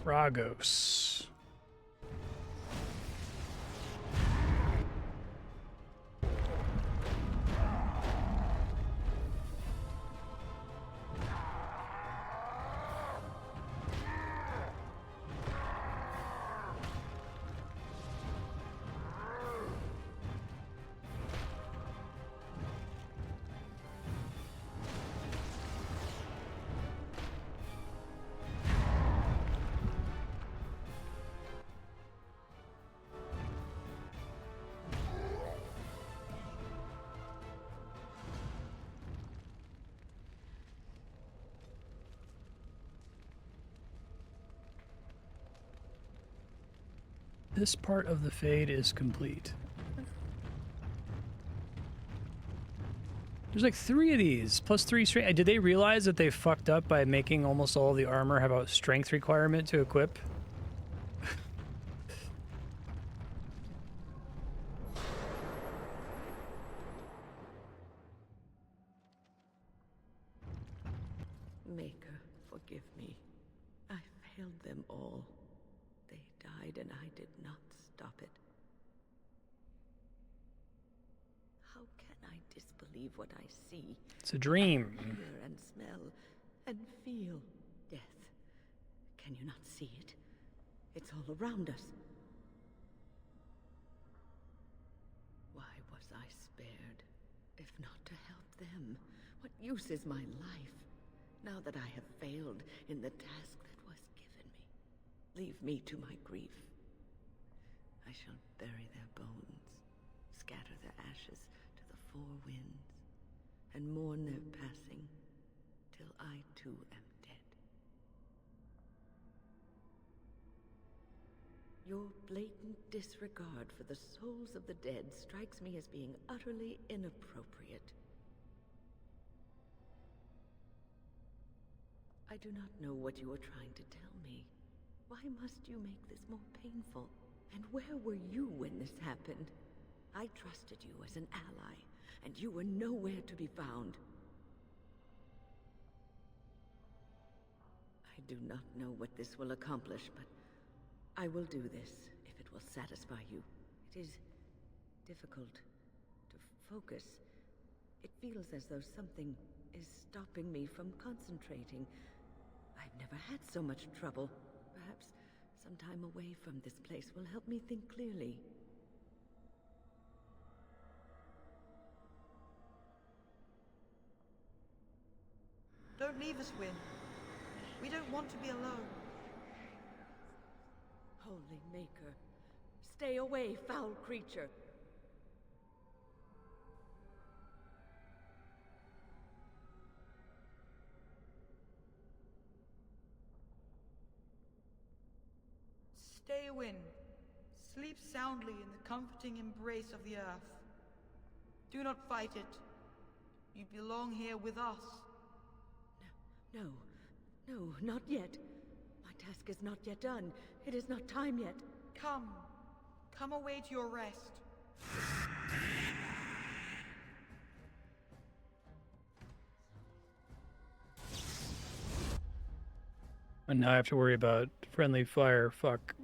Ragos. This part of the fade is complete. There's like 3 of these, plus 3 strength. Did they realize that they fucked up by making almost all the armor have a strength requirement to equip? Maker, forgive me. I failed them all. They died and I did not stop it. How can I disbelieve what I see? It's a dream. Hear and smell and feel death. Can you not see it? It's all around us. Why was I spared, if not to help them? What use is my life, now that I have failed in the task that was given me? Leave me to my grief. I shall bury their bones, scatter their ashes to the 4 winds, and mourn their passing, till I too am dead. Your blatant disregard for the souls of the dead strikes me as being utterly inappropriate. I do not know what you are trying to tell me. Why must you make this more painful? And where were you when this happened? I trusted you as an ally, and you were nowhere to be found. I do not know what this will accomplish, but I will do this if it will satisfy you. It is difficult to focus. It feels as though something is stopping me from concentrating. I've never had so much trouble. Perhaps some time away from this place will help me think clearly. Don't leave us, Wynne. We don't want to be alone. Holy Maker, stay away, foul creature. Stay, Wynne. Sleep soundly in the comforting embrace of the earth. Do not fight it. You belong here with us. No, not yet. My task is not yet done. It is not time yet. Come away to your rest. And now I have to worry about friendly fire. Fuck.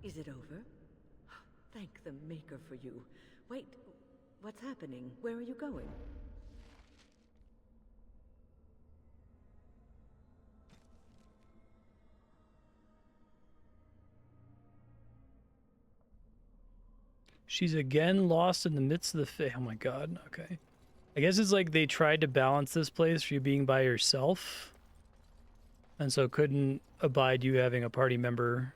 Is it over? Thank the Maker for you. Wait, what's happening? Where are you going? She's again lost in the midst of the oh my god, okay. I guess it's like they tried to balance this place for you being by yourself, and so couldn't abide you having a party member.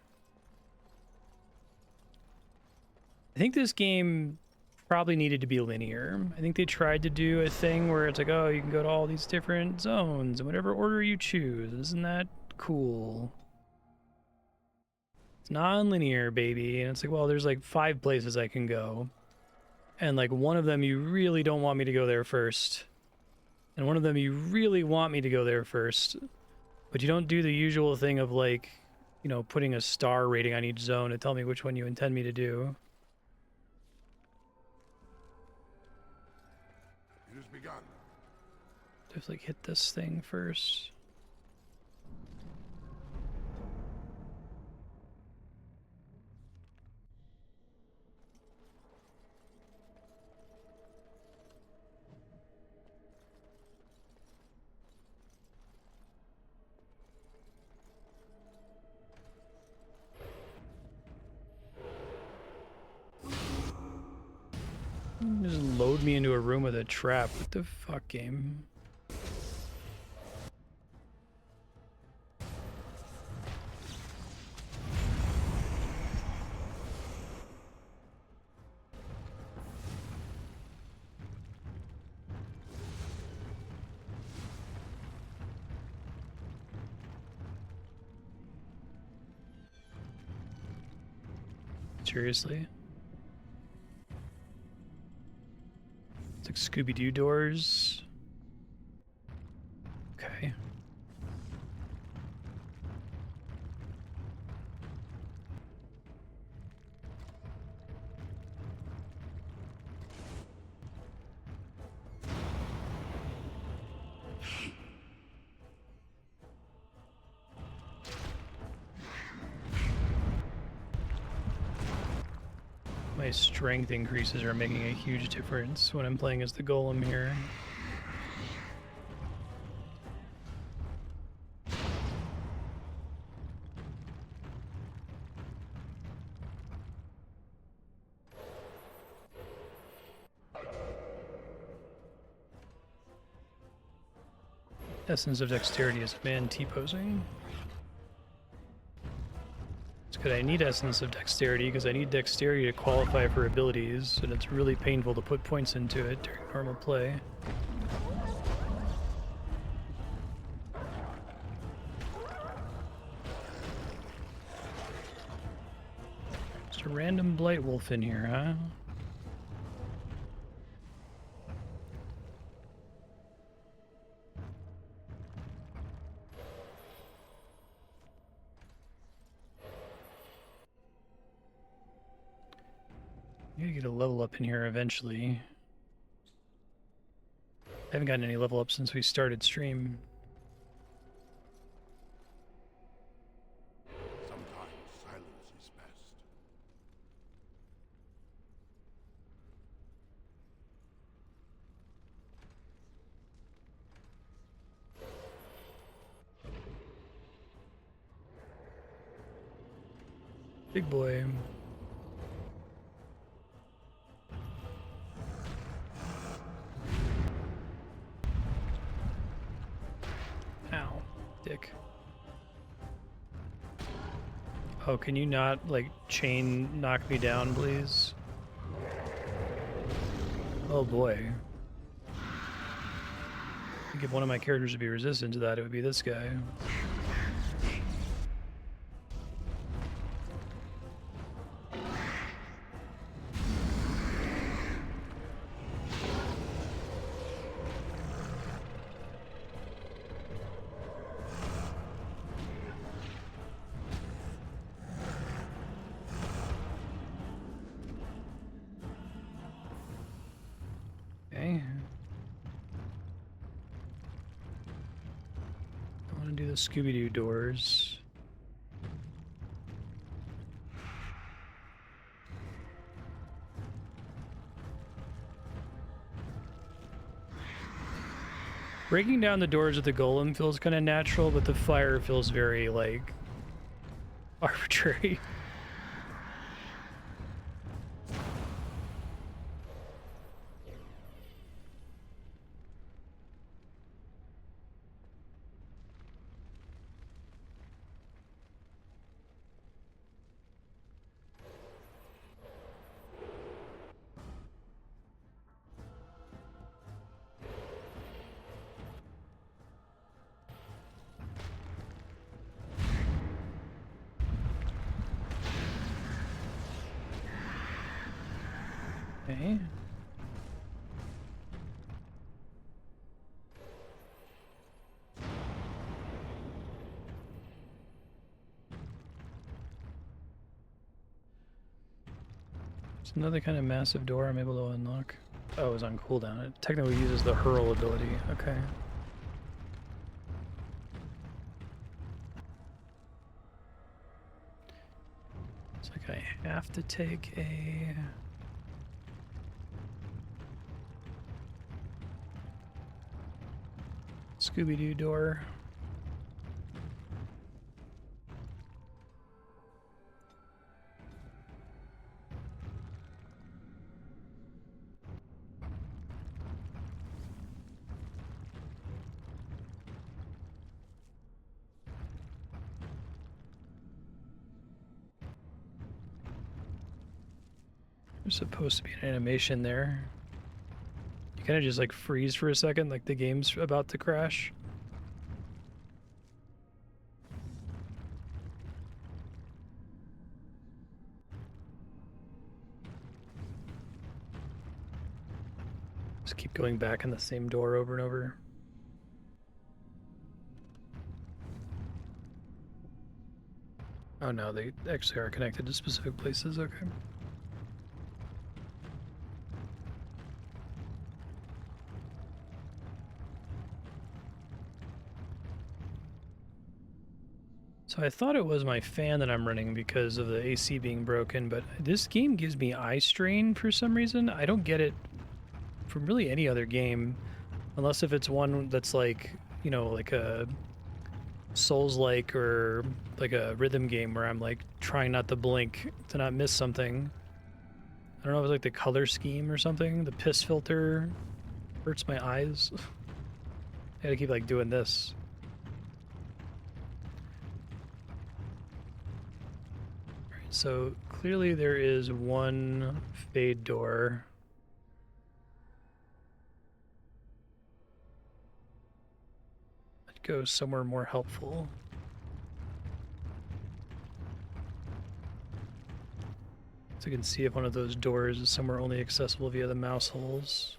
I think this game probably needed to be linear. I think they tried to do a thing where it's like, oh, you can go to all these different zones in whatever order you choose. Isn't that cool? It's non-linear, baby. And it's like, well, there's like 5 places I can go. And like one of them you really don't want me to go there first. And one of them you really want me to go there first. But you don't do the usual thing of like, you know, putting a star rating on each zone to tell me which one you intend me to do. It has begun. Just like hit this thing first. Just load me into a room with a trap. What the fuck, game? Seriously? It's like Scooby-Doo doors. Okay. My strength increases are making a huge difference when I'm playing as the golem here. Essence of Dexterity is a man T-posing. It's good. I need Essence of Dexterity because I need Dexterity to qualify for abilities, and it's really painful to put points into it during normal play. Just a random Blight Wolf in here, huh? I'm gonna get a level up in here eventually. I haven't gotten any level up since we started stream. Sometimes silence is best. Big boy. Ow, dick. Oh, can you not, like, chain knock me down, please? Oh boy. I think if one of my characters would be resistant to that, it would be this guy. Okay. I want to do the Scooby-Doo doors. Breaking down the doors with the golem feels kind of natural, but the fire feels very, like, arbitrary. Okay. It's another kind of massive door I'm able to unlock. Oh, it was on cooldown. It technically uses the hurl ability. Okay. It's like I have to take a... Scooby-Doo door. There's supposed to be an animation there. You kind of just like freeze for a second, like the game's about to crash. keep going back in the same door over and over. Oh no, they actually are connected to specific places, okay. So I thought it was my fan that I'm running because of the AC being broken, but this game gives me eye strain for some reason. I don't get it from really any other game, unless if it's one that's like, you know, like a Souls-like or like a rhythm game where I'm like trying not to blink to not miss something. I don't know if it's like the color scheme or something. The piss filter hurts my eyes. I gotta keep like doing this. Alright, so clearly there is one fade door. I'd go somewhere more helpful. So you can see if one of those doors is somewhere only accessible via the mouse holes.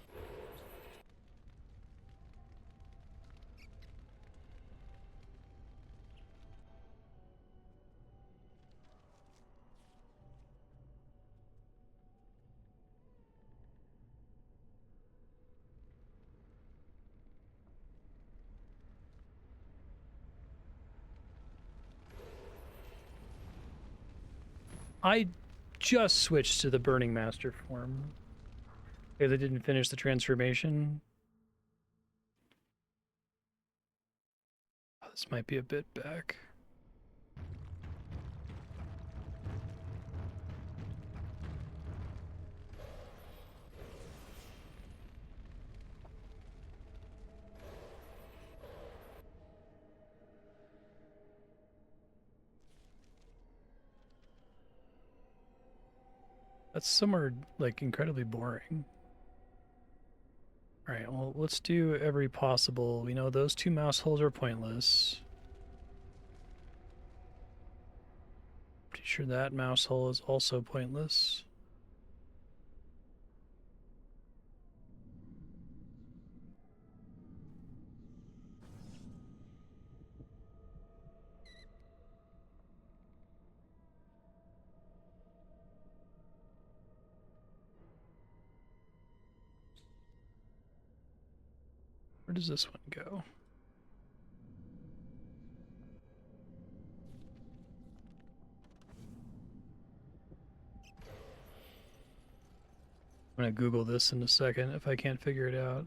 I just switched to the Burning Master form. Because I didn't finish the transformation. Oh, this might be a bit back. That's somewhere, like, incredibly boring. Alright, well, let's do every possible. We know those two mouse holes are pointless. Pretty sure that mouse hole is also pointless. Where does this one go? I'm gonna Google this in a second if I can't figure it out.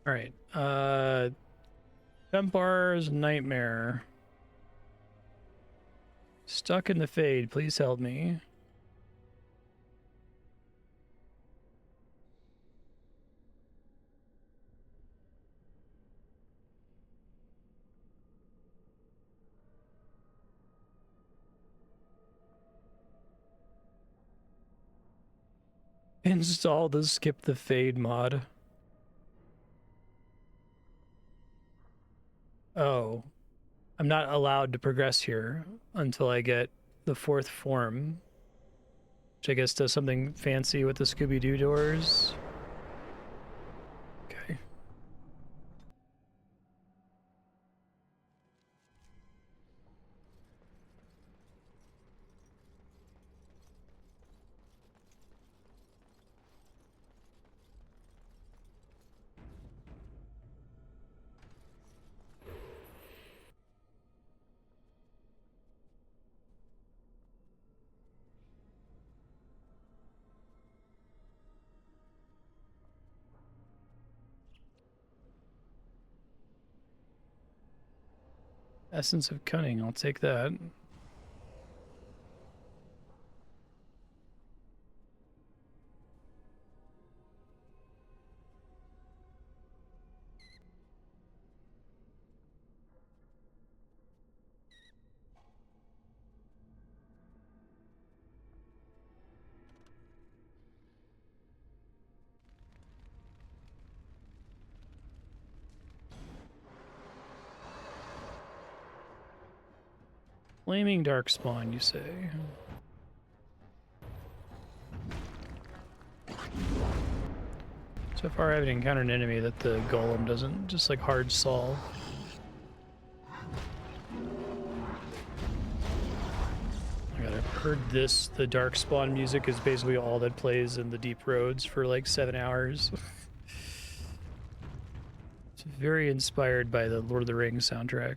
Alright, Templar's Nightmare. Stuck in the Fade, please help me. Install the Skip the Fade mod. Oh. I'm not allowed to progress here until I get the fourth form. Which I guess does something fancy with the Scooby-Doo doors. Okay. Essence of Cunning, I'll take that. Flaming darkspawn, you say? So far I haven't encountered an enemy that the golem doesn't just like hard solve. I gotta heard this, the darkspawn music is basically all that plays in the deep roads for like 7 hours. It's very inspired by the Lord of the Rings soundtrack.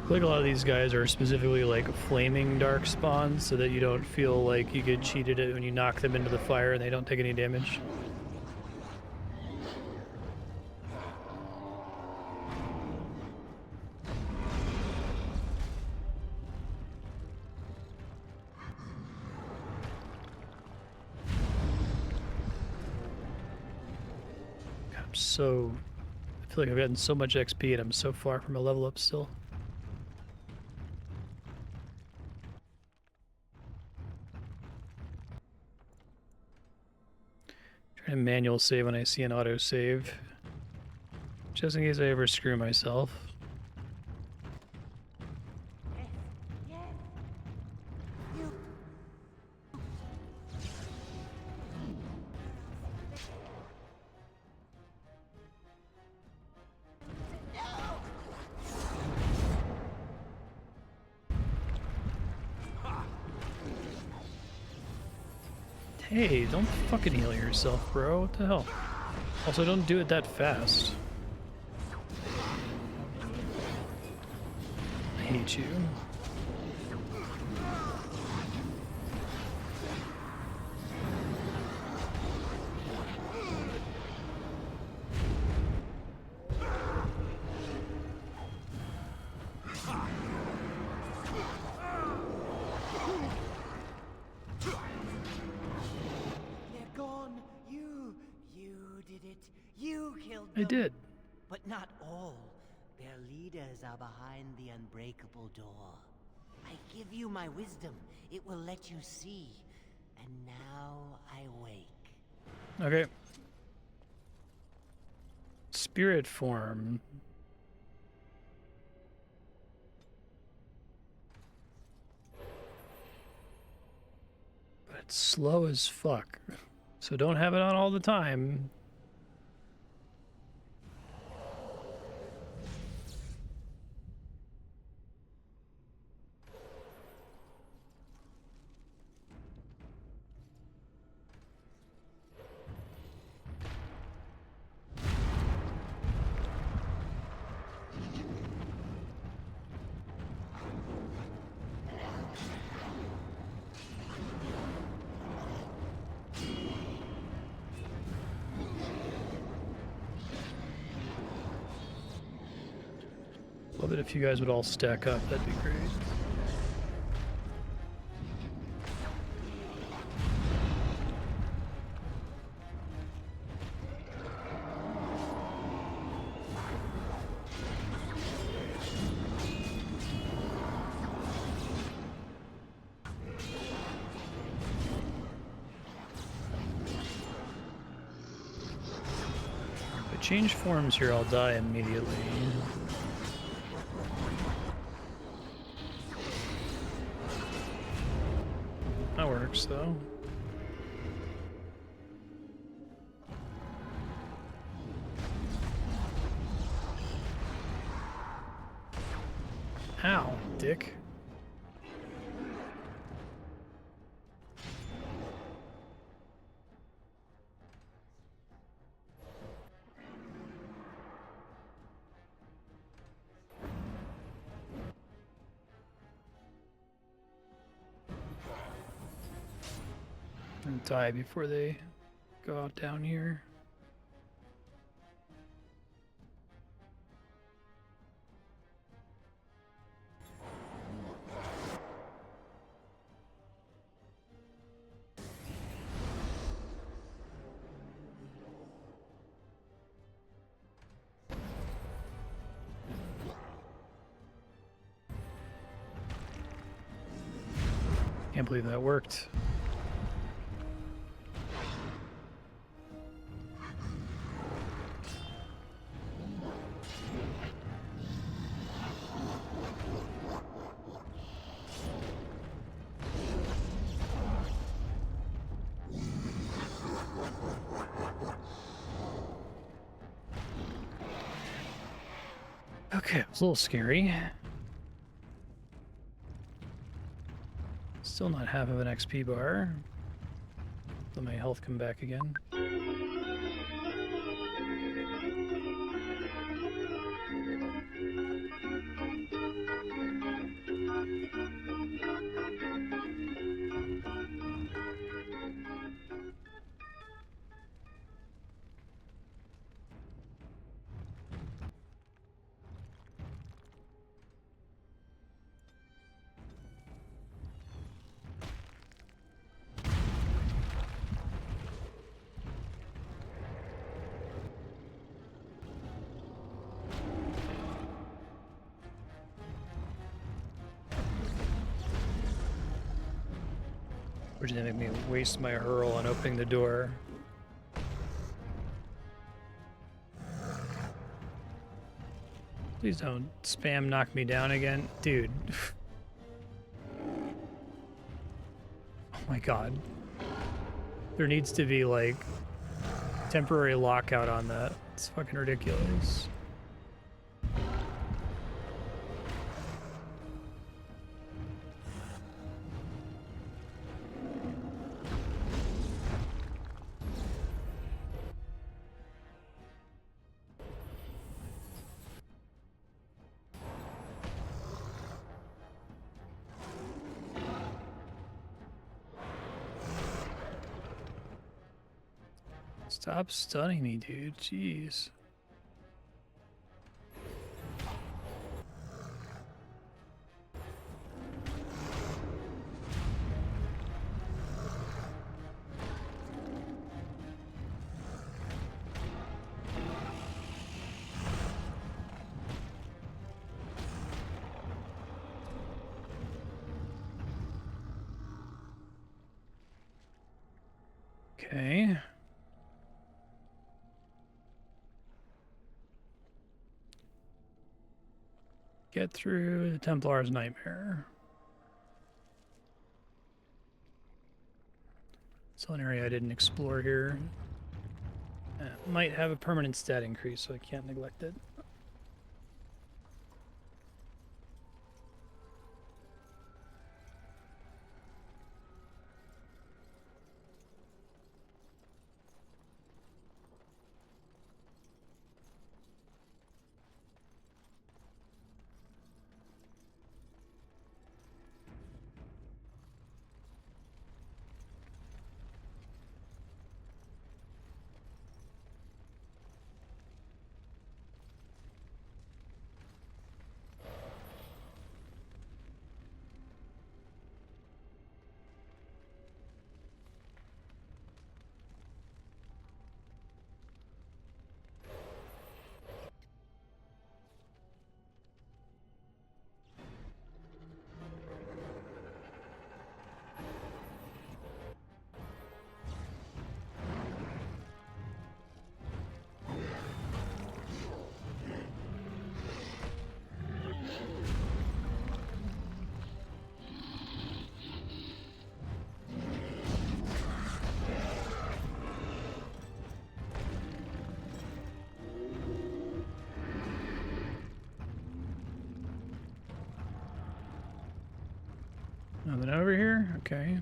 I think a lot of these guys are specifically like flaming dark spawns so that you don't feel like you get cheated at when you knock them into the fire and they don't take any damage. God, I feel like I've gotten so much XP and I'm so far from a level up still. Trying to manual save when I see an auto save, just in case I ever screw myself. Hey, don't fucking heal yourself, bro. What the hell? Also, don't do it that fast. I hate you. I did. But not all. Their leaders are behind the unbreakable door. I give you my wisdom. It will let you see. And now I wake. Okay. Spirit form. But it's slow as fuck. So don't have it on all the time. Love it if you guys would all stack up, that'd be great. If I change forms here, I'll die immediately. works, though. Ow, dick. And die before they go out down here. Can't believe that worked. Okay, it was a little scary. Still not half of an XP bar. Let my health come back again. Which didn't make me waste my hurl on opening the door. Please don't spam knock me down again. Dude. Oh my god. There needs to be, like, temporary lockout on that. It's fucking ridiculous. Stop stunning me, dude. Jeez. Okay. Get through the Templar's nightmare. It's an area I didn't explore here. Might have a permanent stat increase, so I can't neglect it. Nothing over here? Okay.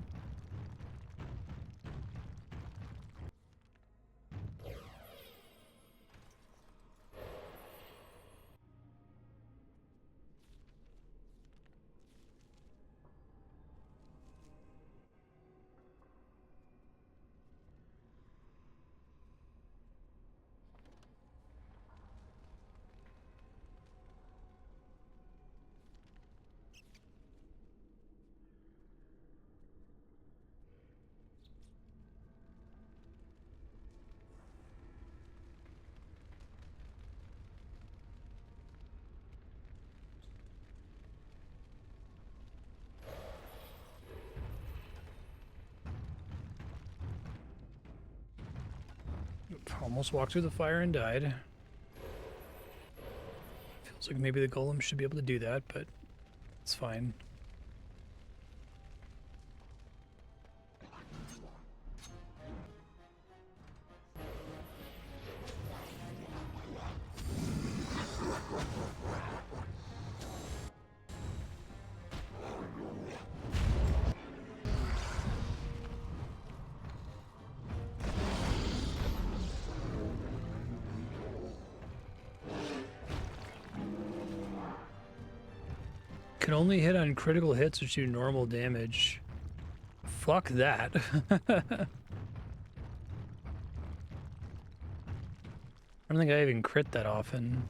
Almost walked through the fire and died. Feels like maybe the golem should be able to do that, but it's fine. Can only hit on critical hits which do normal damage. Fuck that. I don't think I even crit that often.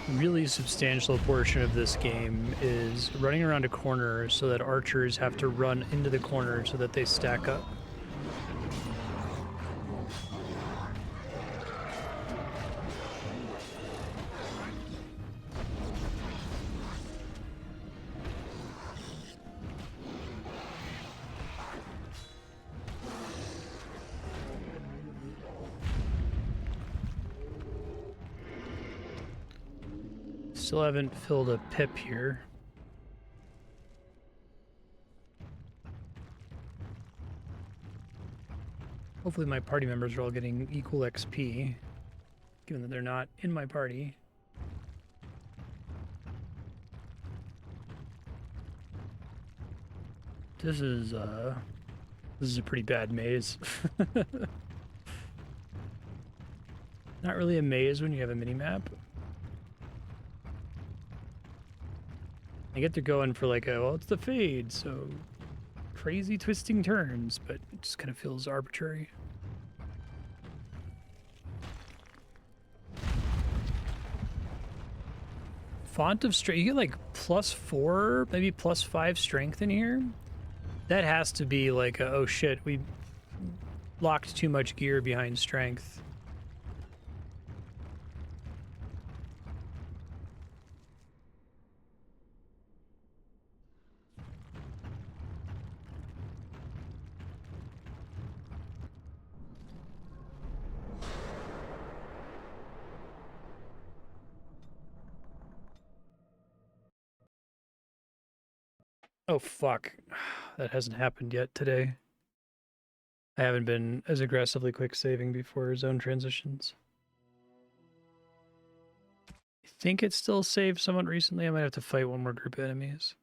Really substantial portion of this game is running around a corner so that archers have to run into the corner so that they stack up. Still haven't filled a pip here. Hopefully my party members are all getting equal XP, given that they're not in my party. This is a pretty bad maze. Not really a maze when you have a mini-map. I get to go in for like well, it's the Fade, so crazy twisting turns, but it just kind of feels arbitrary. Font of Strength, you get like +4, maybe +5 strength in here. That has to be like, oh shit, we locked too much gear behind strength. Oh fuck, that hasn't happened yet today. I haven't been as aggressively quick saving before zone transitions. I think it still saved somewhat recently. I might have to fight one more group of enemies.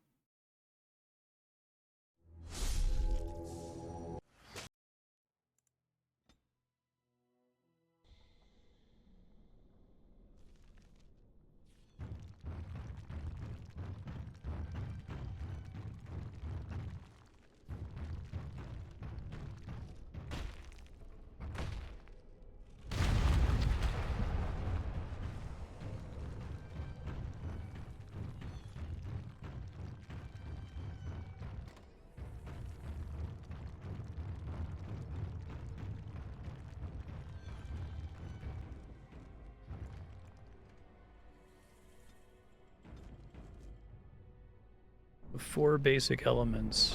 4 basic elements: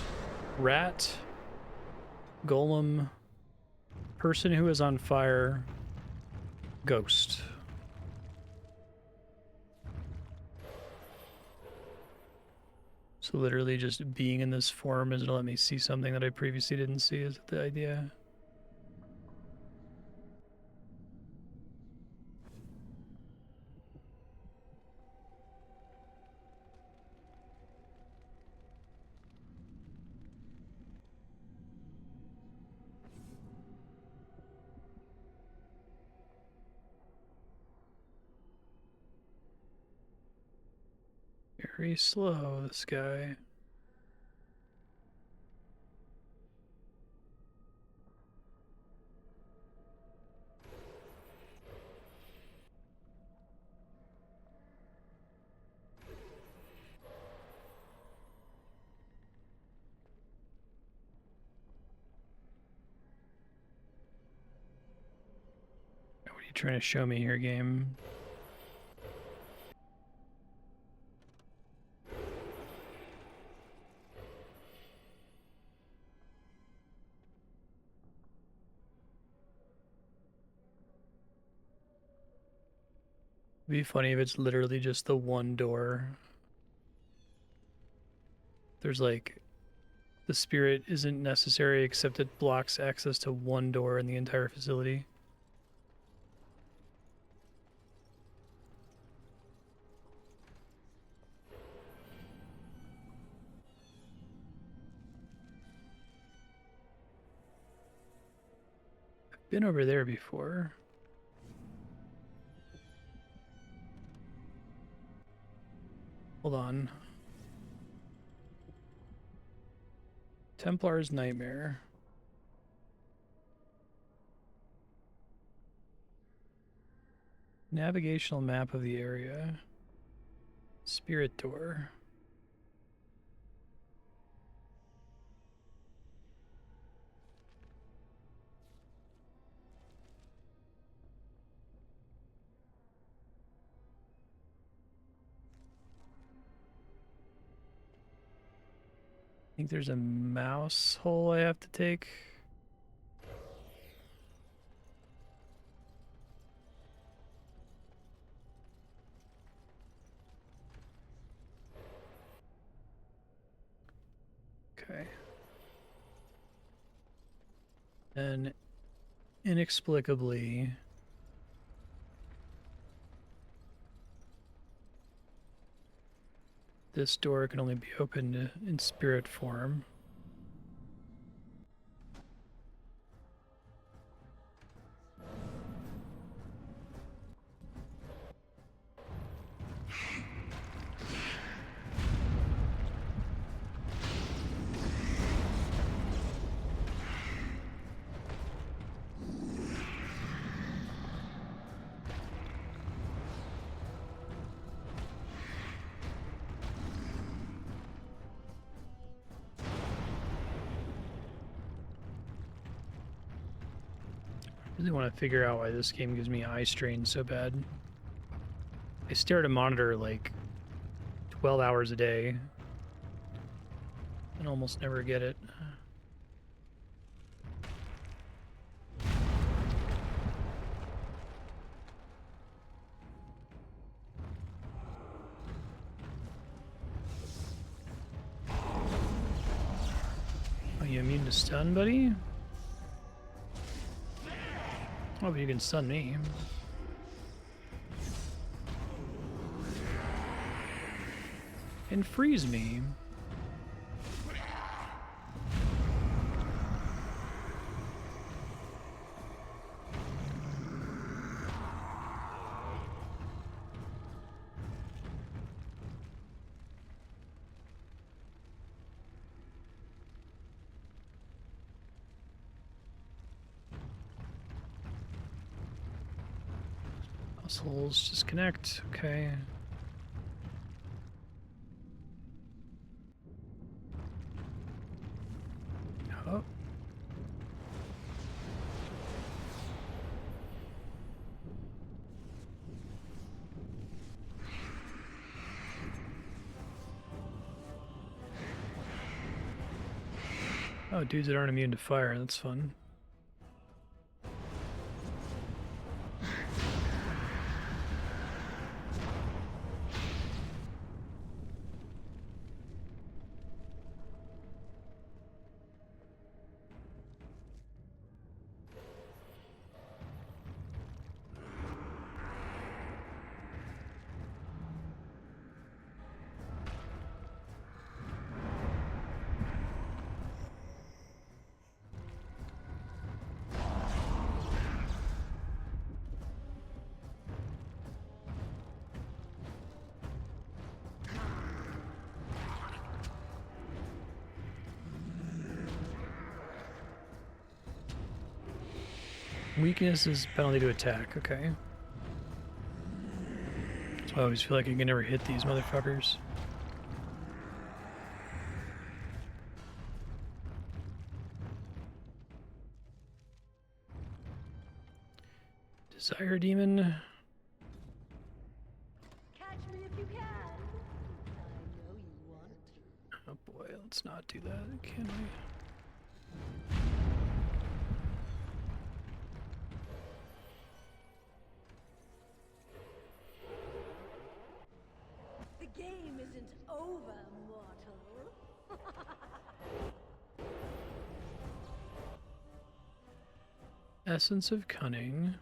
rat, golem, person who is on fire, ghost. So literally just being in this form is gonna let me see something that I previously didn't see, is the idea. Very slow, this guy. What are you trying to show me here, game? It'd be funny if it's literally just the one door. There's like, the spirit isn't necessary except it blocks access to one door in the entire facility. I've been over there before. Hold on. Templar's Nightmare. Navigational map of the area. Spirit door. I think there's a mouse hole I have to take. Okay. And inexplicably, this door can only be opened in spirit form. I really want to figure out why this game gives me eye strain so bad. I stare at a monitor like 12 hours a day and almost never get it. Are you immune to stun, buddy? Oh, but you can stun me. And freeze me. Holes just connect. Okay. Oh. Oh, dudes that aren't immune to fire. That's fun. Weakness is penalty to attack, okay. So I always feel like I can never hit these motherfuckers. Desire Demon. Catch me if you can. I know you want. Oh boy, let's not do that, can we? The game isn't over, mortal. Essence of Cunning.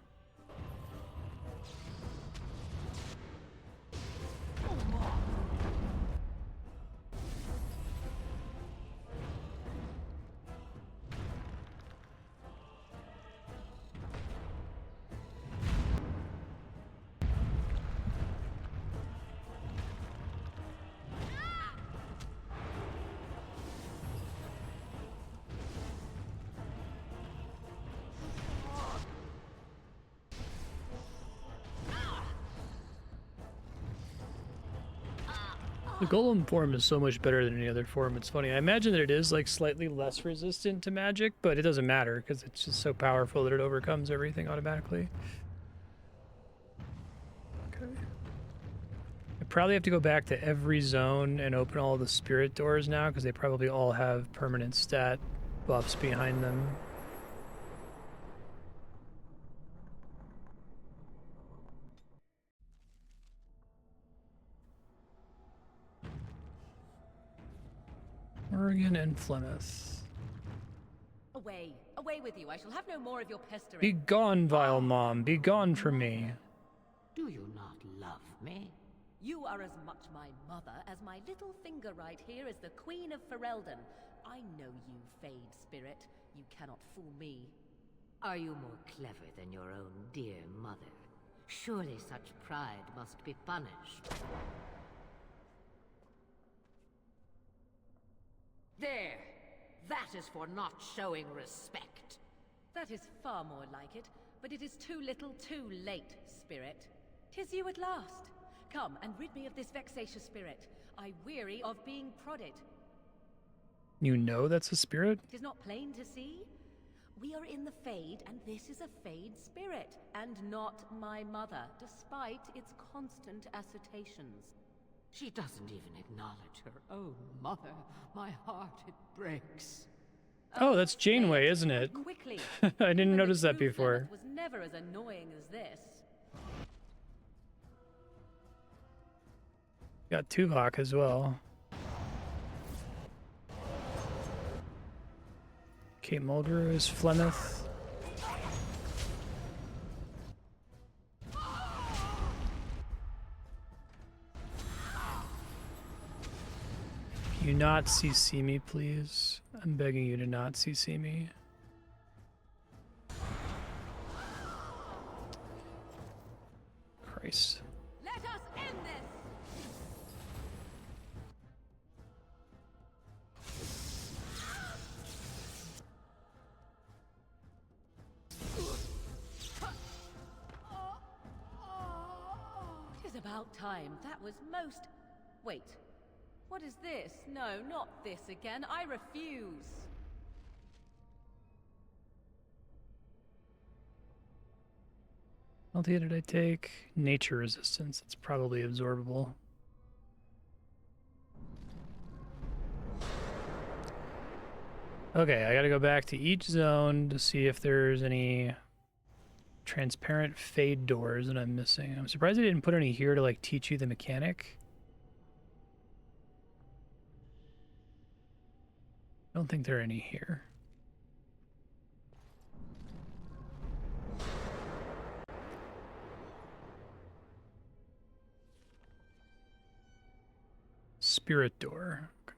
The golem form is so much better than any other form. It's funny. I imagine that it is like slightly less resistant to magic, but it doesn't matter because it's just so powerful that it overcomes everything automatically. Okay. I probably have to go back to every zone and open all the spirit doors now because they probably all have permanent stat buffs behind them. Oregon and Plymouth. Away, away with you. I shall have no more of your pestering. Be gone, vile mom. Be gone from me. Do you not love me? You are as much my mother as my little finger right here is the Queen of Ferelden. I know you, Fade Spirit. You cannot fool me. Are you more clever than your own dear mother? Surely such pride must be punished. There! That is for not showing respect. That is far more like it, but it is too little too late, Spirit. 'Tis you at last. Come and rid me of this vexatious spirit. I weary of being prodded. You know that's a spirit? 'Tis not plain to see? We are in the Fade, and this is a Fade spirit, and not my mother, despite its constant assertions. She doesn't even acknowledge her own mother. My heart, it breaks. Oh, that's Janeway, isn't it? Quickly. I didn't notice that before. It was never as annoying as this. Got Tuvok as well. Kate Mulgrew is Flemeth. Can you not CC me, please? I'm begging you to not CC me. Christ. Let us end this! Tis about time. That was most... Wait. What is this? No, not this again. I refuse. What did I take? Nature resistance. It's probably absorbable. Okay, I gotta go back to each zone to see if there's any transparent fade doors that I'm missing. I'm surprised they didn't put any here to like teach you the mechanic. I don't think there are any here. Spirit door. Okay.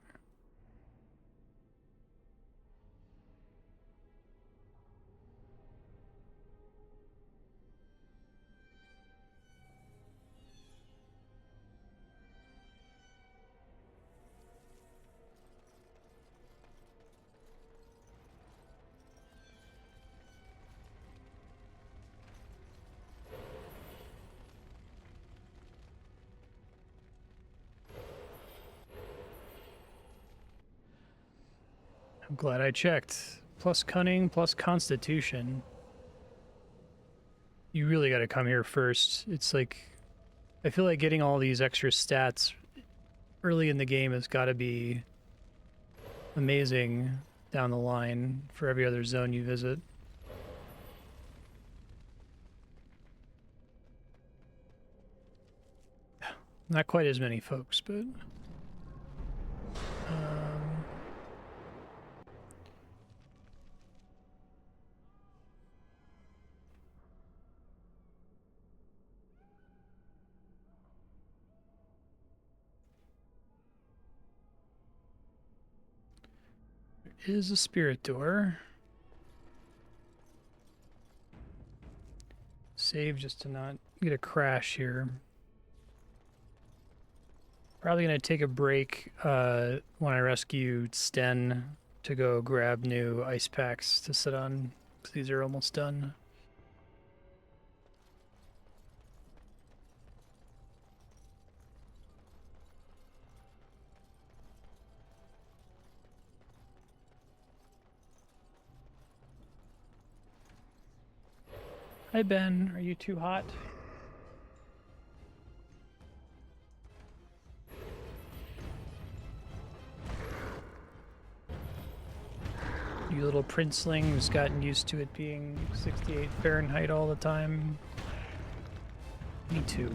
I'm glad I checked. Plus cunning, plus constitution. You really got to come here first. It's like, I feel like getting all these extra stats early in the game has got to be amazing down the line for every other zone you visit. Not quite as many folks, but... there is a spirit door. Save just to not get a crash here. Probably gonna take a break when I rescue Sten to go grab new ice packs to sit on, because these are almost done. Hi Ben, are you too hot? You little princeling who's gotten used to it being 68 Fahrenheit all the time. Me too.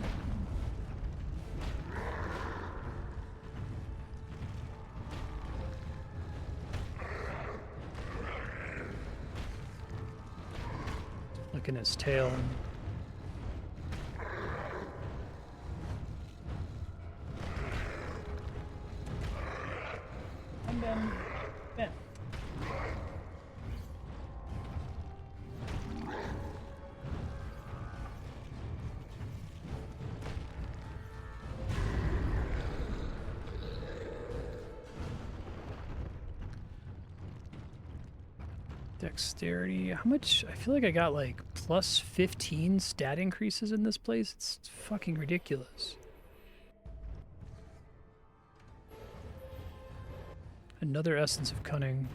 Look at his tail. I'm Ben. Ben. Dexterity. How much? I feel like I got like plus 15 stat increases in this place. It's fucking ridiculous. Another essence of cunning.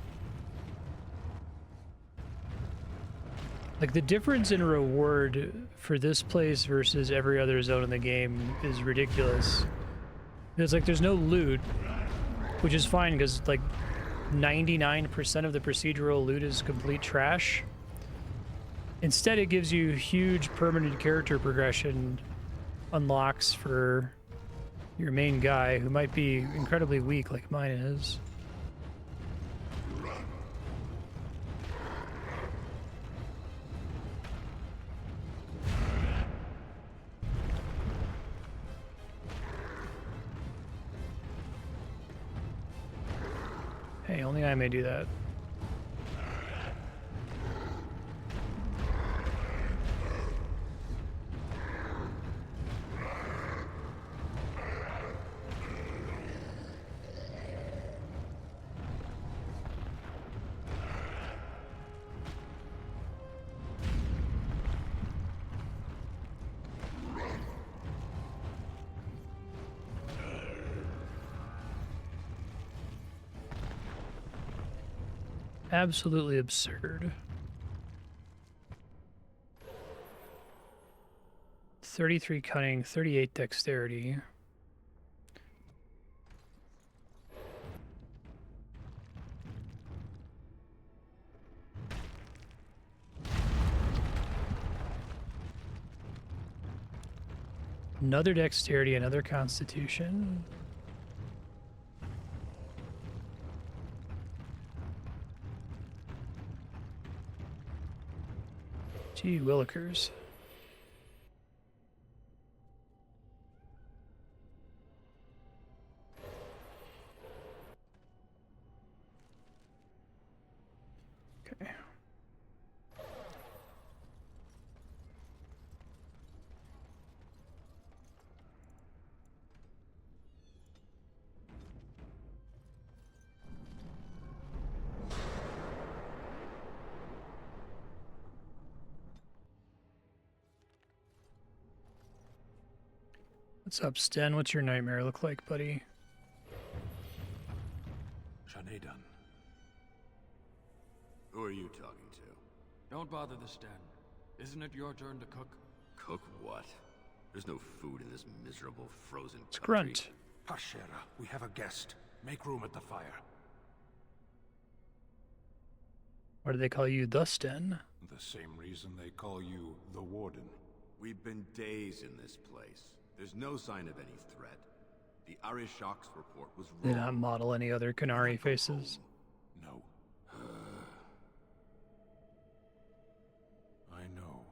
Like the difference in reward for this place versus every other zone in the game is ridiculous. It's like there's no loot, which is fine because like 99% of the procedural loot is complete trash. Instead, it gives you huge permanent character progression unlocks for your main guy, who might be incredibly weak like mine is. Hey, only I may do that. Absolutely absurd. 33 cunning, 38 dexterity. Another dexterity, another constitution. Gee willikers. Okay. What's up, Sten? What's your nightmare look like, buddy? Shanedan. Who are you talking to? Don't bother the Sten. Isn't it your turn to cook? Cook what? There's no food in this miserable frozen country. Grunt. Hashera, we have a guest. Make room at the fire. Why do they call you the Sten? The same reason they call you the Warden. We've been days in this place. There's no sign of any threat. The Arishok's report was wrong. Did not model any other Canary faces. No. I know.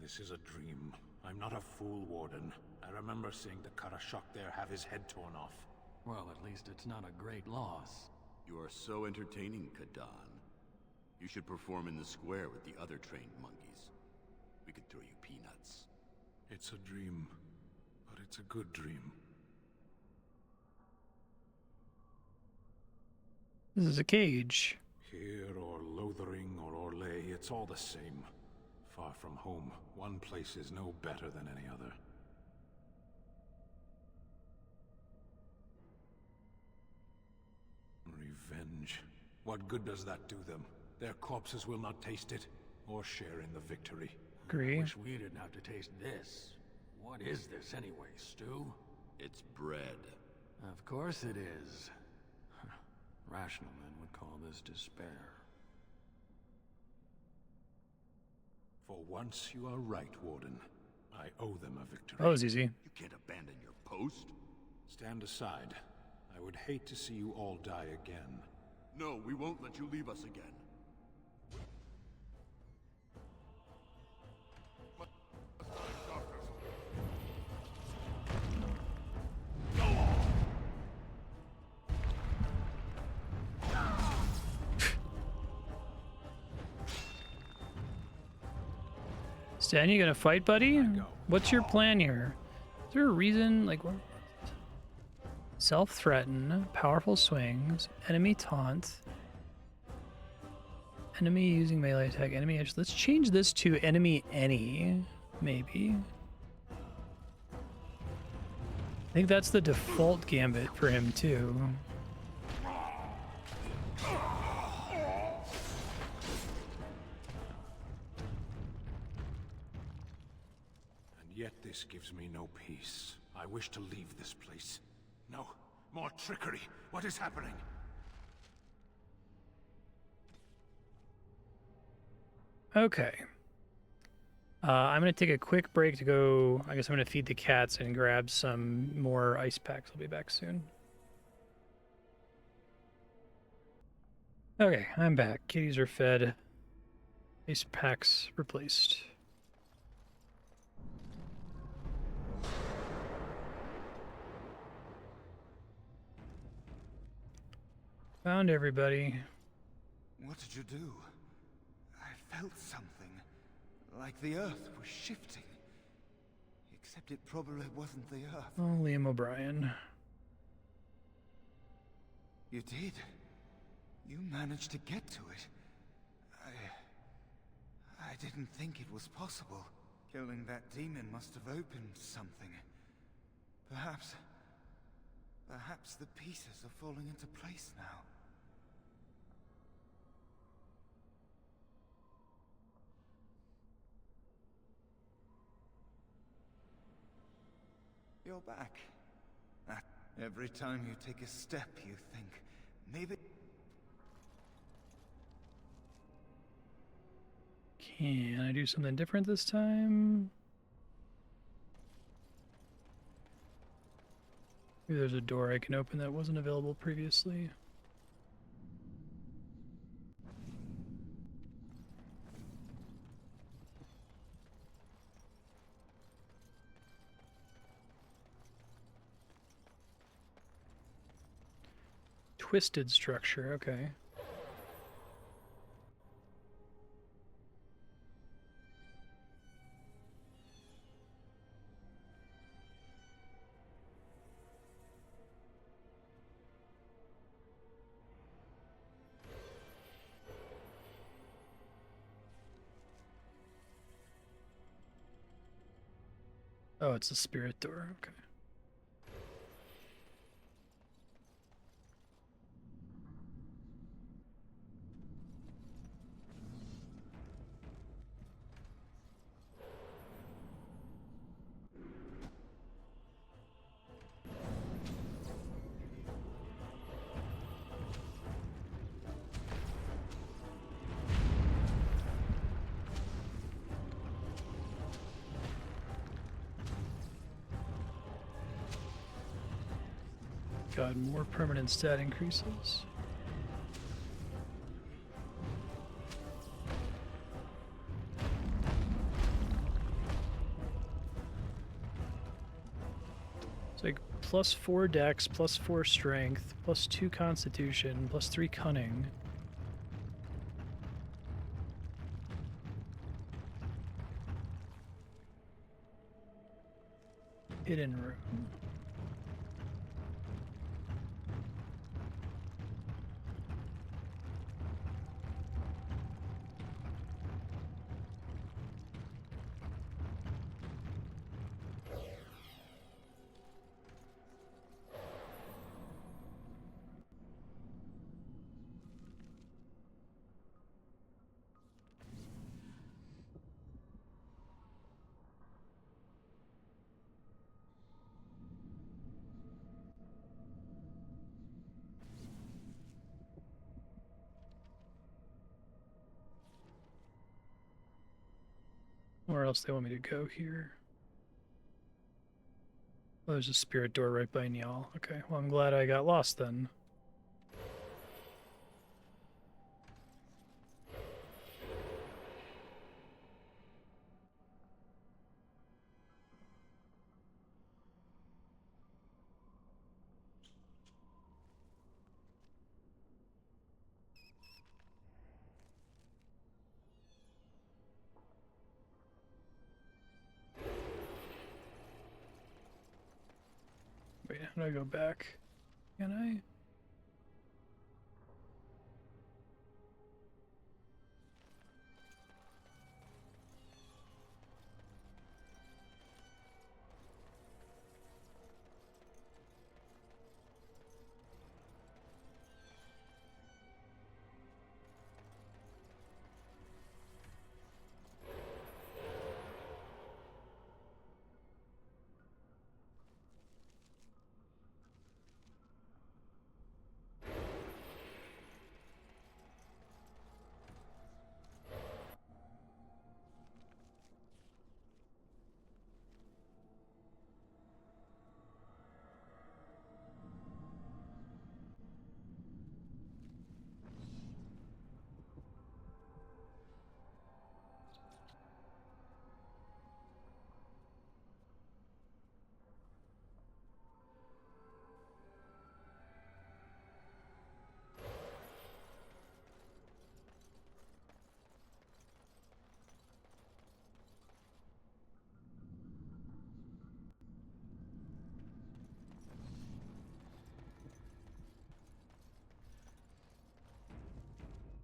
This is a dream. I'm not a fool, Warden. I remember seeing the Karashok there have his head torn off. Well, at least it's not a great loss. You are so entertaining, Kadan. You should perform in the square with the other trained monkeys. We could throw you peanuts. It's a dream, but it's a good dream. This is a cage. Here or Lothering or Orlais, it's all the same. Far from home, one place is no better than any other. Revenge. What good does that do them? Their corpses will not taste it, or share in the victory. Agree. I wish we didn't have to taste this. What is this anyway, stew? It's bread. Of course it is. Rational men would call this despair. For once you are right, Warden. I owe them a victory. That was easy. You can't abandon your post. Stand aside. I would hate to see you all die again. No, we won't let you leave us again. Stan, you gonna fight, buddy? What's your plan here? Is there a reason, like, what? Self-threaten, powerful swings, enemy taunt, enemy using melee attack, enemy edge. Let's change this to enemy any, maybe. I think that's the default gambit for him, too. Yet this gives me no peace. I wish to leave this place. No, more trickery. What is happening? Okay. I'm going to take a quick break to go. I guess I'm going to feed the cats and grab some more ice packs. I'll be back soon. Okay, I'm back. Kitties are fed. Ice packs replaced. Found everybody. What did you do? I felt something. Like the Earth was shifting. Except it probably wasn't the Earth. Oh, Liam O'Brien. You did. You managed to get to it. I didn't think it was possible. Killing that demon must have opened something. Perhaps the pieces are falling into place now. You're back. Every time you take a step, you think, maybe... Can I do something different this time? Maybe there's a door I can open that wasn't available previously. Twisted structure, okay. Oh, it's a spirit door, okay. God, more permanent stat increases. It's like +4 dex, +4 strength, +2 constitution, +3 cunning. Hidden room. Where else they want me to go here? Oh, there's a spirit door right by Niall. Okay, well, I'm glad I got lost then. Wait, how do I go back? Can I?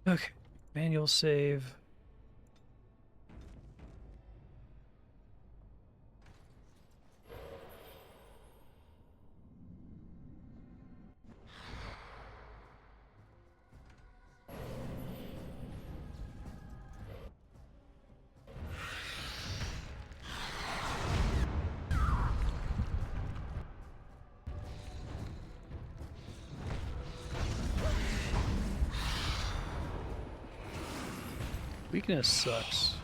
Okay, manual save. Weakness sucks.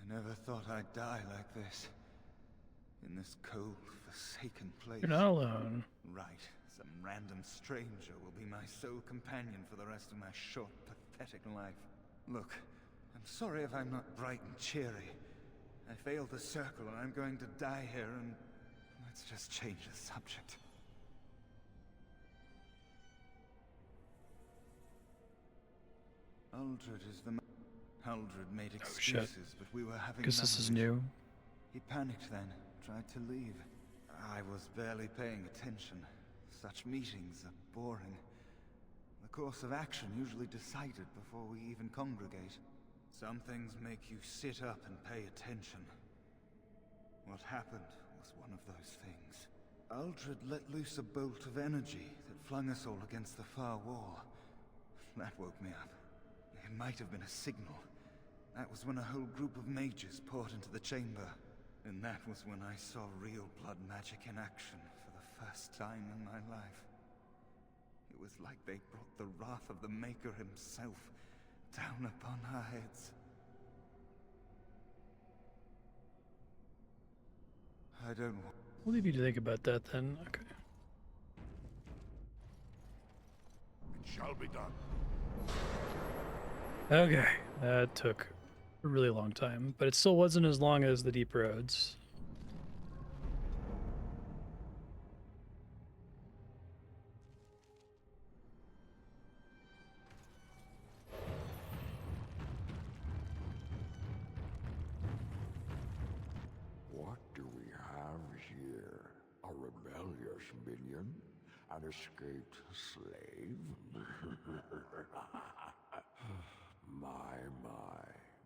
I never thought I'd die like this. In this cold, forsaken place. You're not alone. Right. Some random stranger will be my sole companion for the rest of my short, pathetic life. Look, I'm sorry if I'm not bright and cheery. I failed the circle and I'm going to die here, and let's just change the subject. Aldred is the Aldred made excuses, but we were having Guess none this of is it. new. He panicked then, tried to leave. I was barely paying attention. Such meetings are boring. The course of action usually decided before we even congregate. Some things make you sit up and pay attention. What happened was one of those things. Aldred let loose a bolt of energy that flung us all against the far wall. That woke me up. It might have been a signal. That was when a whole group of mages poured into the chamber. And that was when I saw real blood magic in action for the first time in my life. It was like they brought the wrath of the Maker himself down upon our heads. I don't want... We'll leave you to think about that then. Okay. It shall be done. Okay, that took a really long time, but it still wasn't as long as the Deep Roads. What do we have here? A rebellious minion? An escaped slave? My,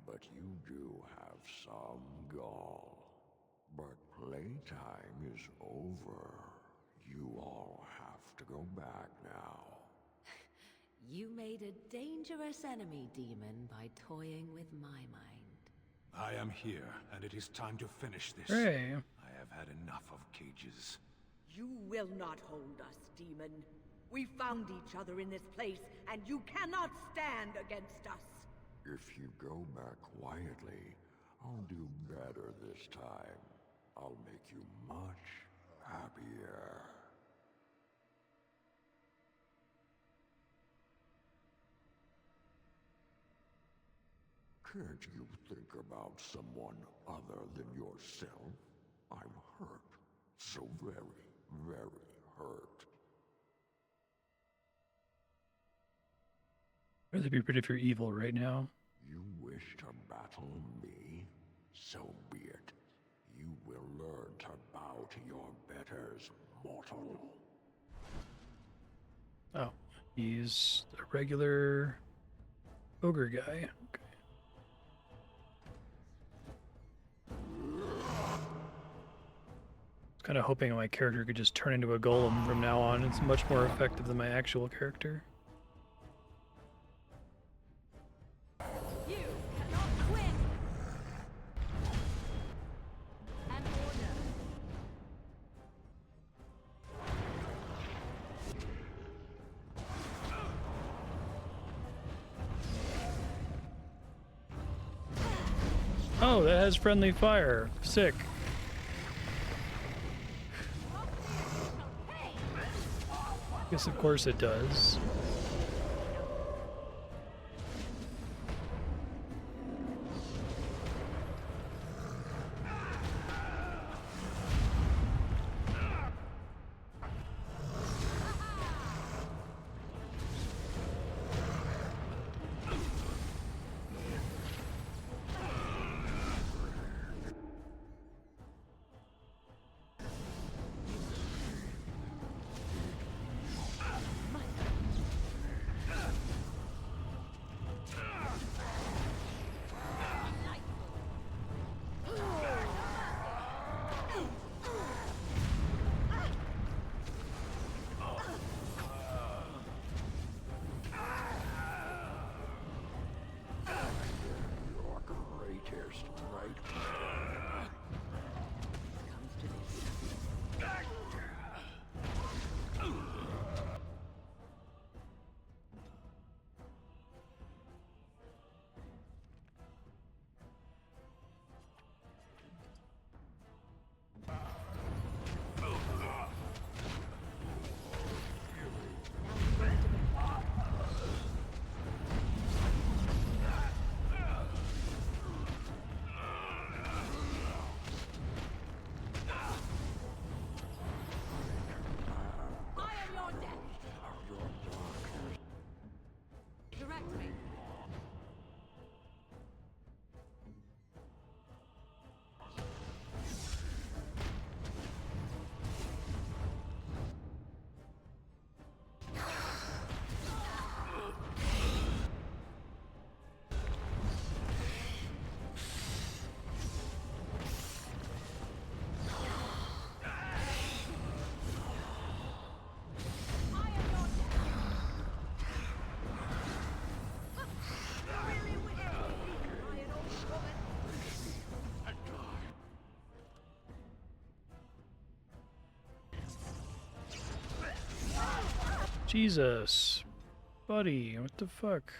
but you do have some gall. But playtime is over. You all have to go back now. You made a dangerous enemy, demon, by toying with my mind. I am here, and it is time to finish this. Hey. I have had enough of cages. You will not hold us, demon. We found each other in this place, and you cannot stand against us. If you go back quietly, I'll do better this time. I'll make you much happier. Can't you think about someone other than yourself? I'm hurt. So very, very hurt. I'd rather be rid of your evil right now. You wish to battle me? So be it. You will learn to bow to your betters, mortal. Oh, he's a regular ogre guy. Okay. I was kind of hoping my character could just turn into a golem from now on. It's much more effective than my actual character. You cannot win! An order. Oh, that has friendly fire. Sick. Yes, of course it does. Jesus. Buddy, what the fuck?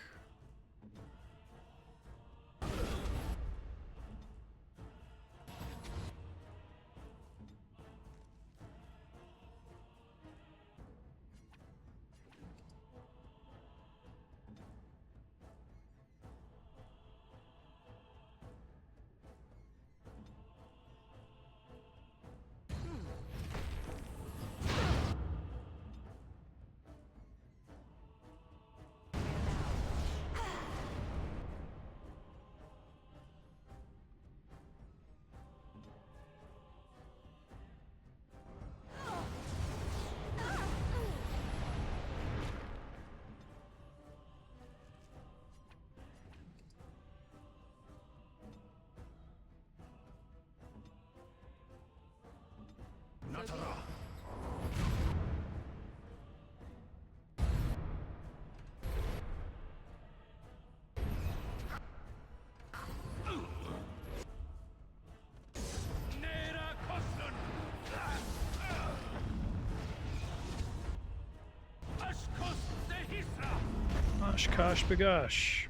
Oshkosh bagosh.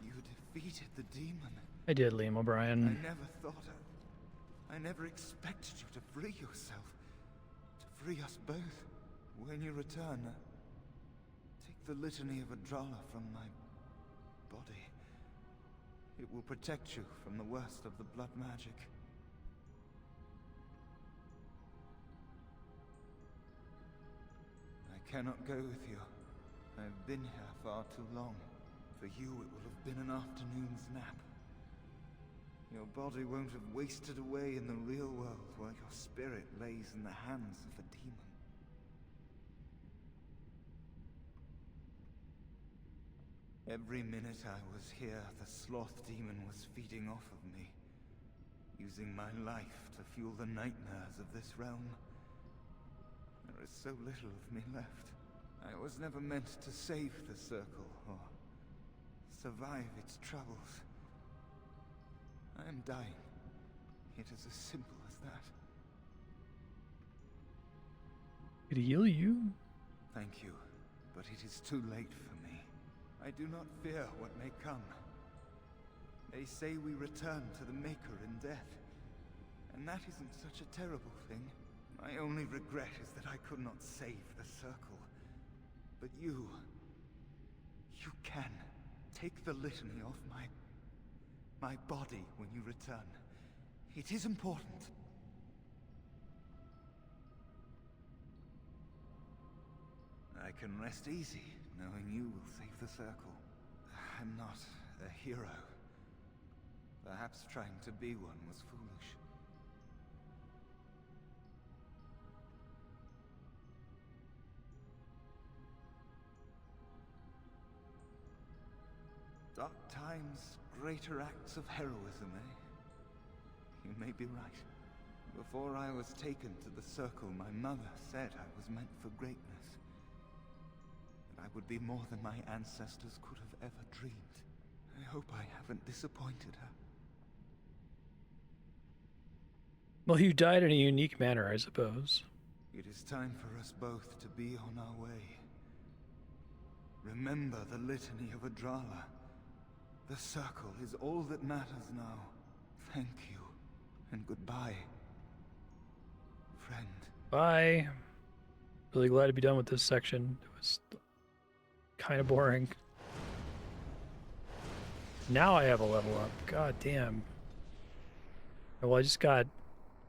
You defeated the demon. I did, Liam O'Brien. I never expected you to free yourself. To free us both. When you return, take the litany of Adrala from my body. It will protect you from the worst of the blood magic. I cannot go with you. I've been here far too long. For you, it will have been an afternoon's nap. Your body won't have wasted away in the real world while your spirit lays in the hands of a demon. Every minute I was here, the sloth demon was feeding off of me, using my life to fuel the nightmares of this realm. There is so little of me left. I was never meant to save the circle, or survive its troubles. I am dying. It is as simple as that. Could he heal you? Thank you, but it is too late for me. I do not fear what may come. They say we return to the Maker in death, and that isn't such a terrible thing. My only regret is that I could not save the circle. But you can. Take the litany off my body when you return. It is important. I can rest easy, knowing you will save the circle. I'm not a hero. Perhaps trying to be one was foolish. Dark times, greater acts of heroism, eh? You may be right. Before I was taken to the circle, my mother said I was meant for greatness. That I would be more than my ancestors could have ever dreamed. I hope I haven't disappointed her. Well, you died in a unique manner, I suppose. It is time for us both to be on our way. Remember the litany of Adrala. The circle is all that matters now. Thank you, and goodbye, friend. Bye. Really glad to be done with this section. It was kind of boring. Now I have a level up. God damn. Well, I just got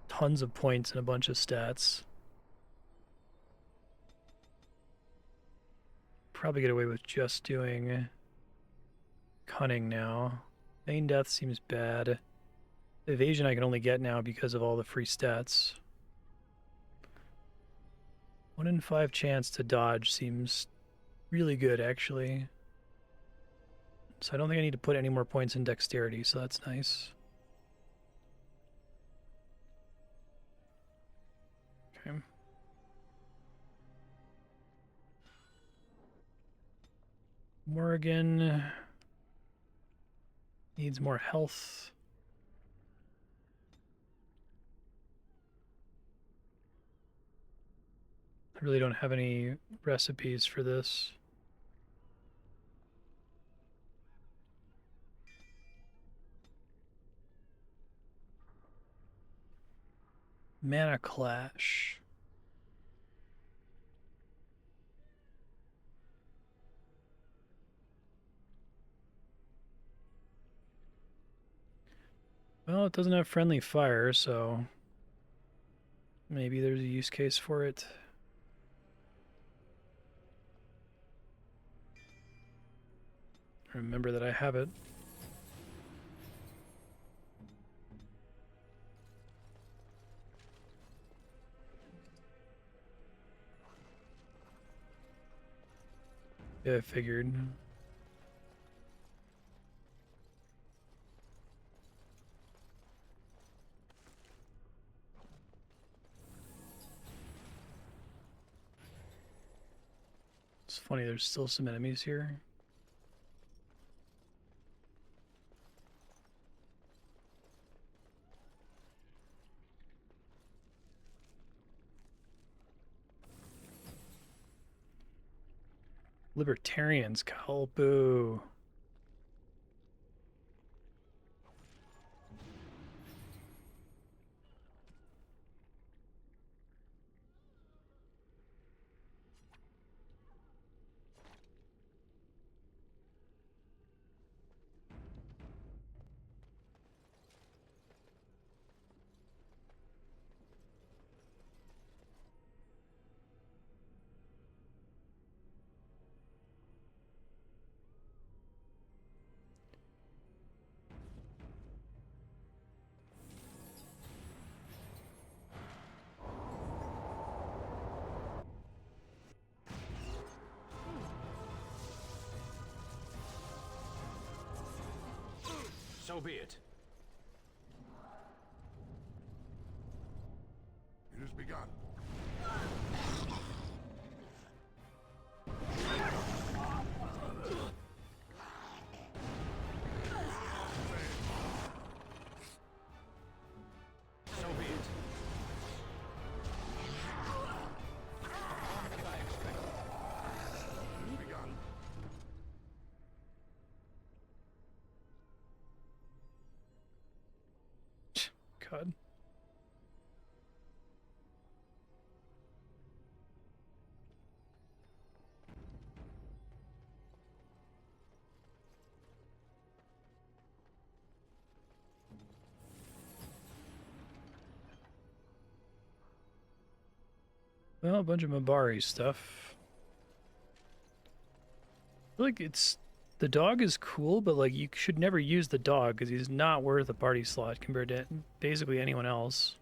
tons of points and a bunch of stats. Probably get away with just doing cunning now. Main death seems bad. Evasion I can only get now because of all the free stats. 1 in 5 chance to dodge seems really good, actually. So I don't think I need to put any more points in dexterity, so that's nice. Okay. Morrigan needs more health. I really don't have any recipes for this. Mana Clash. Well, it doesn't have friendly fire, so maybe there's a use case for it. Remember that I have it. Yeah, I figured. It's funny, there's still some enemies here. Libertarians, Kyle, boo. So be it. It has begun. So be it. God. Well, a bunch of Mabari stuff. I feel like it's... The dog is cool, but like you should never use the dog because he's not worth a party slot compared to basically anyone else.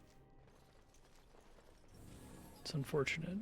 It's unfortunate.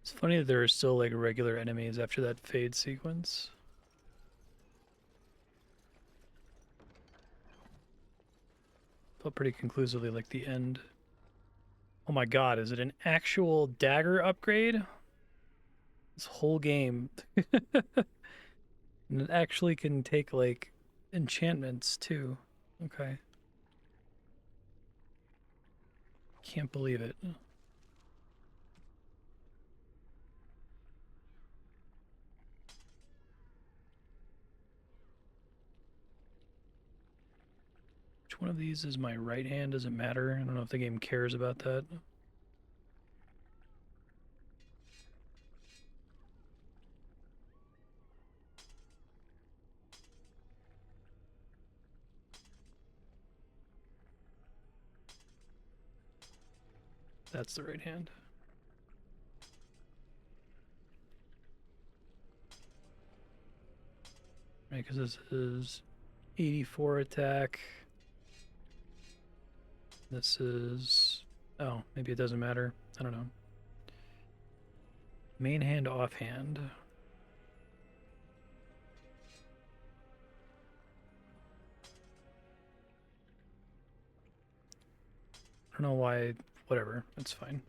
It's funny that there are still like regular enemies after that fade sequence. Felt pretty conclusively like the end. Oh my god, is it an actual dagger upgrade? This whole game. And it actually can take, like, enchantments, too. Okay. Can't believe it. Which one of these is my right hand? Does it matter? I don't know if the game cares about that. That's the right hand. Right, because this is 84 attack. This is... Oh, maybe it doesn't matter. I don't know. Main hand, offhand. I don't know why. Whatever. It's fine.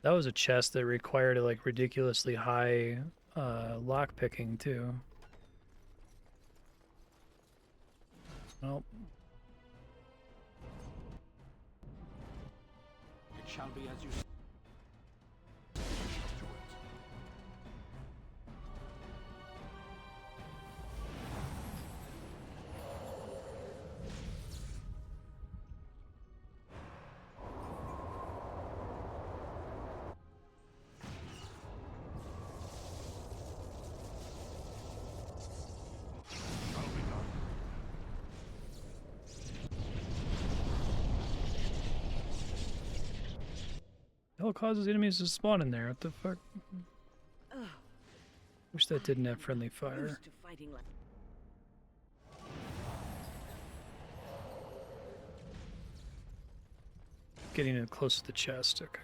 That was a chest that required a, like, ridiculously high lock picking too. Well, It shall be as you hell causes enemies to spawn in there. What the fuck? Wish that didn't have friendly fire. Used to fighting like Getting it close to the chest. Okay.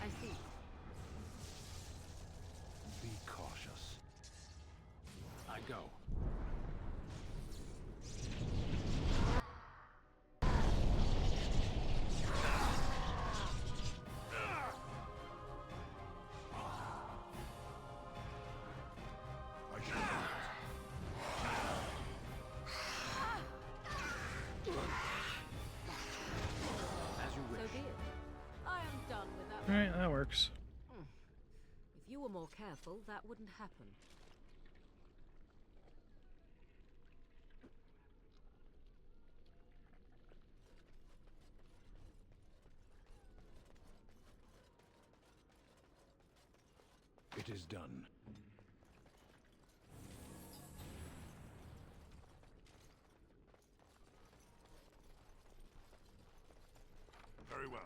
I see. be cautious. I go. As you wish. So be it. I am done with that. Alright, that works. If you were more careful, that wouldn't happen. It is done. Very well.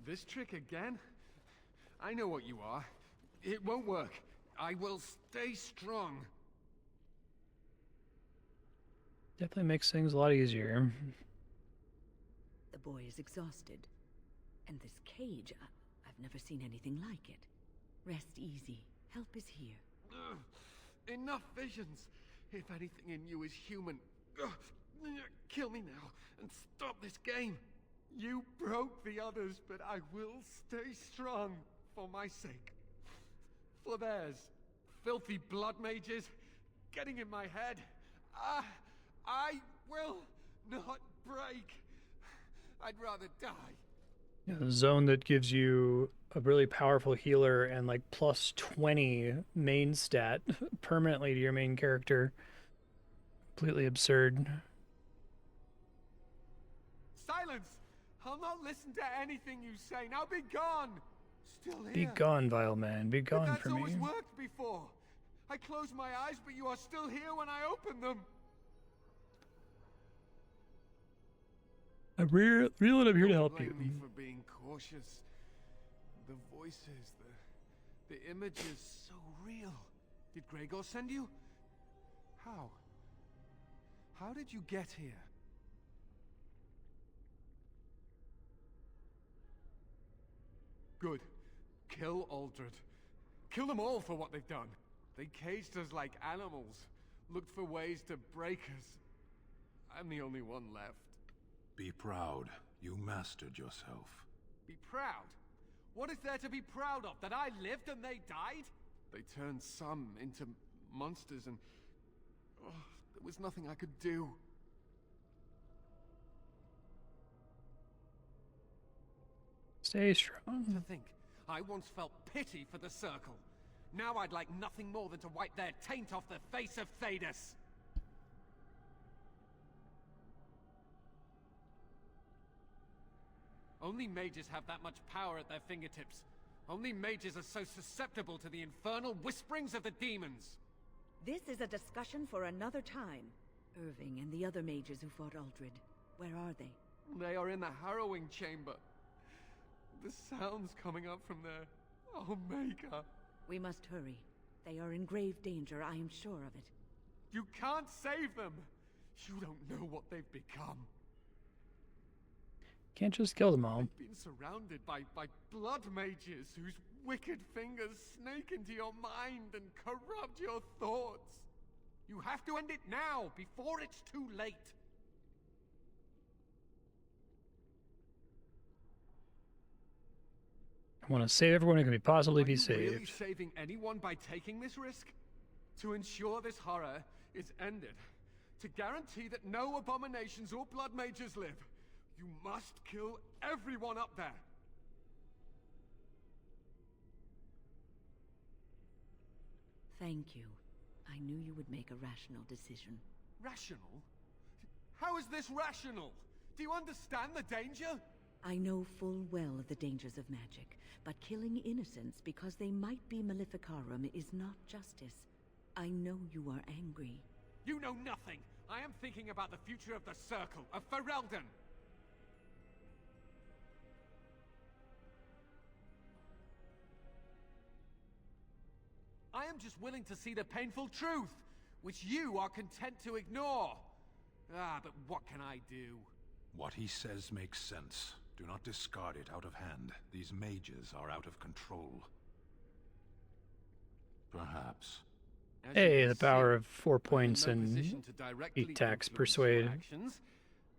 This trick again? I know what you are. It won't work. I will stay strong. Definitely makes things a lot easier. The boy is exhausted. And this cage, I've never seen anything like it. Rest easy. Help is here. Ugh, enough visions. If anything in you is human, kill me now and stop this game. You broke the others, but I will stay strong for my sake. For theirs. Filthy blood mages getting in my head. I will not break. I'd rather die. Yeah, a zone that gives you a really powerful healer and like plus 20 main stat permanently to your main character. Completely absurd. Silence! I'll not listen to anything you say. Now be gone! Still here. Be gone, vile man. Be gone That's from me. always worked before. I close my eyes, but you are still here when I open them. I'm real and I'm here to help you. Blame me for being cautious. The voices, the images, so real. Did Gregor send you? How? How did you get here? Good. Kill Aldred. Kill them all for what they've done. They caged us like animals. Looked for ways to break us. I'm the only one left. Be proud. You mastered yourself. Be proud? What is there to be proud of? That I lived and they died? They turned some into monsters and... oh, there was nothing I could do. Stay strong. To think, I once felt pity for the Circle. Now I'd like nothing more than to wipe their taint off the face of Thedas. Only mages have that much power at their fingertips. Only mages are so susceptible to the infernal whisperings of the demons. This is a discussion for another time. Irving and the other mages who fought Aldred, where are they? They are in the harrowing chamber. The sounds coming up from there. Oh, Maker. We must hurry. They are in grave danger, I am sure of it. You can't save them! You don't know what they've become. Can't just kill them all. They've been surrounded by blood mages whose wicked fingers snake into your mind and corrupt your thoughts. You have to end it now, before it's too late. I want to save everyone who can possibly be Are you saved. really saving anyone by taking this risk? To ensure this horror is ended. To guarantee that no abominations or blood mages live. You must kill everyone up there. Thank you. I knew you would make a rational decision. Rational? How is this rational? Do you understand the danger? I know full well of the dangers of magic, but killing innocents because they might be Maleficarum is not justice. I know you are angry. You know nothing! I am thinking about the future of the Circle, of Ferelden! I am just willing to see the painful truth, which you are content to ignore. Ah, but what can I do? What he says makes sense. Do not discard it out of hand. These mages are out of control. Perhaps. Hey, the power of 4 points and 8 tax persuade. Actions,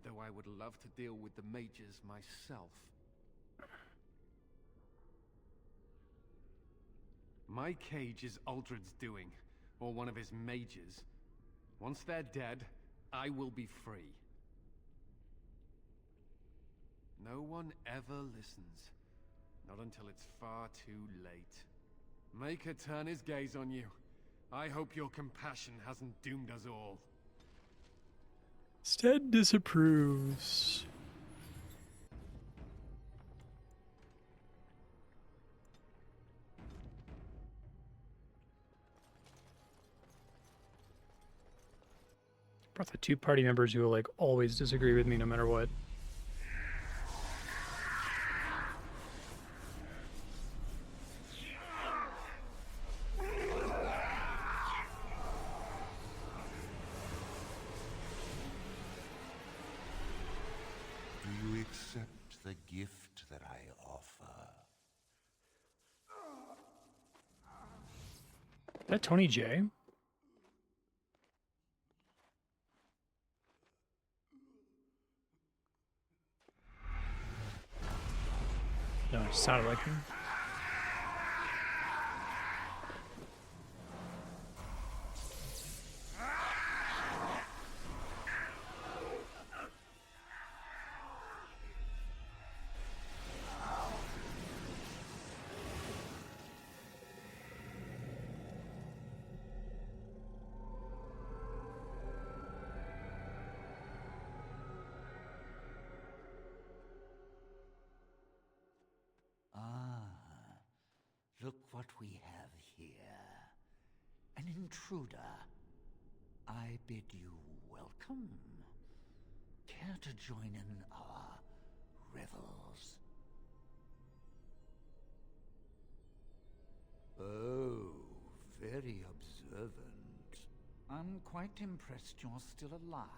though I would love to deal with the mages myself. My cage is Aldred's doing, or one of his mages. Once they're dead, I will be free. No one ever listens. Not until it's far too late. Maker turn his gaze on you. I hope your compassion hasn't doomed us all. Stead disapproves. Brought the 2 party members who will like always disagree with me no matter what. Do you accept the gift that I offer? Is that Tony J? No, it sounded like him. Look what we have here. An intruder. I bid you welcome. Care to join in our revels? Oh, very observant. I'm quite impressed you're still alive.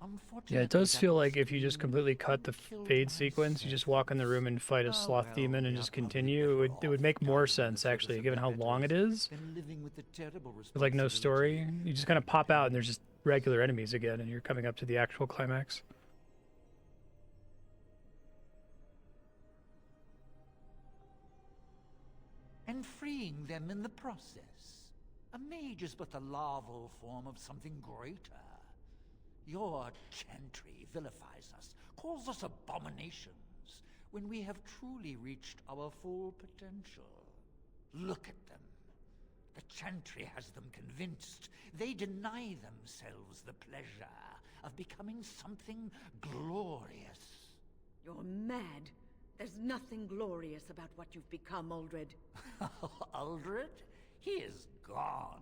Unfortunately, Yeah, it does that feel like if you just completely cut the fade my sequence, you just walk in the room and fight a sloth demon and just continue. It would make more sense actually, given how long it is. than living with the terrible With like no responsibility. story, you just kind of pop out and there's just regular enemies again, and you're coming up to the actual climax. And freeing them in the process. A mage is but the larval form of something greater. Your chantry vilifies us, calls us abominations, when we have truly reached our full potential. Look at them. The chantry has them convinced. They deny themselves the pleasure of becoming something glorious. You're mad. There's nothing glorious about what you've become, Uldred. Uldred? He is gone.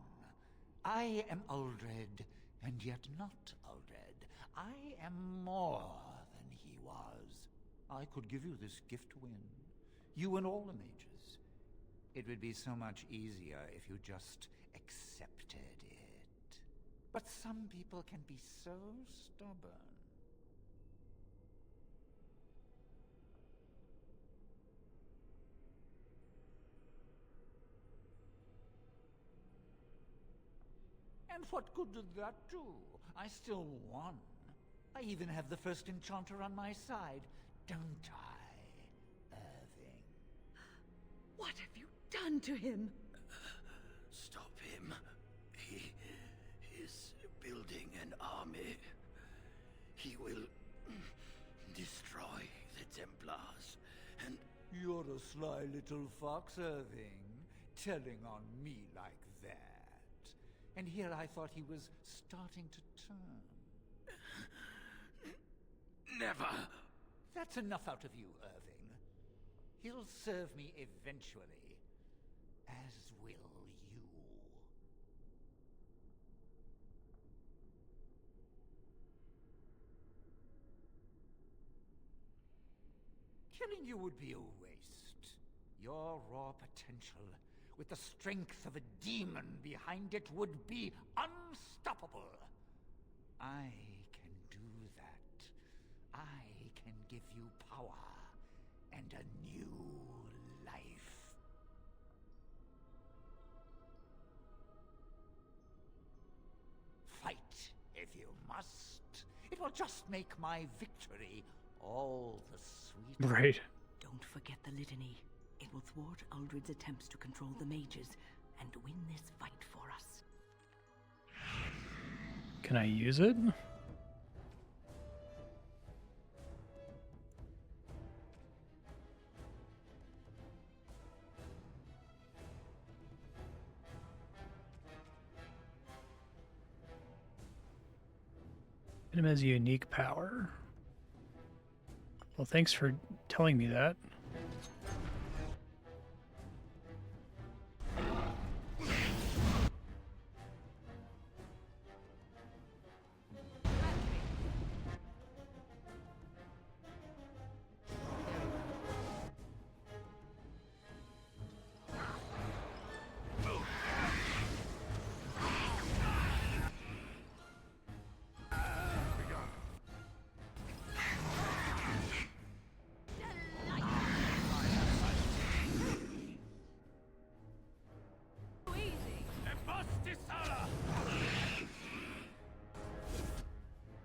I am Uldred, and yet not Uldred. I am more than he was. I could give you this gift to win. You and all the mages. It would be so much easier if you just accepted it. But some people can be so stubborn. And what good did that do? I still won. I even have the first enchanter on my side, don't I, Irving? What have you done to him? Stop him. He is building an army. He will destroy the Templars, and You're a sly little fox, Irving, telling on me like that. And here I thought he was starting to turn. never. That's enough out of you, Irving. He'll serve me eventually, as will you. Killing you would be a waste. Your raw potential, with the strength of a demon behind it, would be unstoppable. I can do that. I can give you power and a new life. Fight if you must. It will just make my victory all the sweeter. Right. Don't forget the litany. It will thwart Uldred's attempts to control the mages and win this fight for us. Can I use it? Item has a unique power. Well, thanks for telling me that.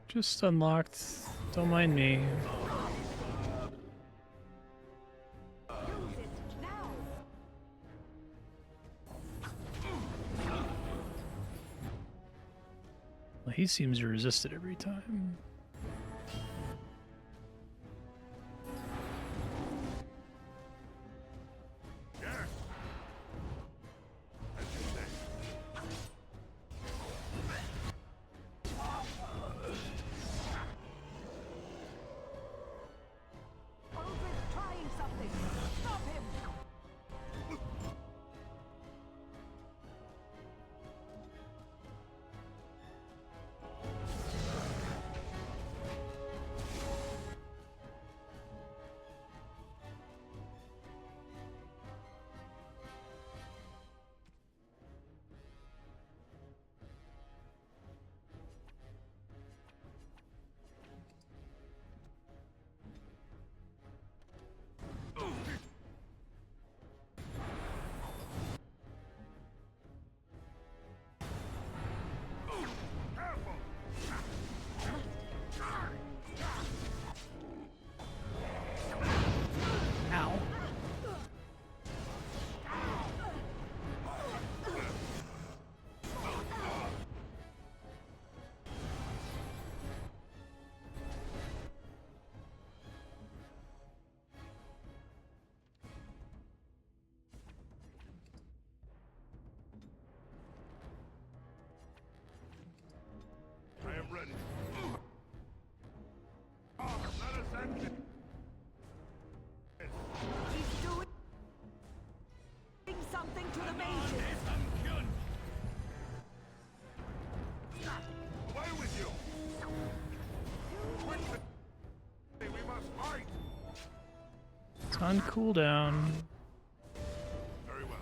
Just unlocked. Don't mind me. Well, he seems to resist it every time. On cooldown. Very well.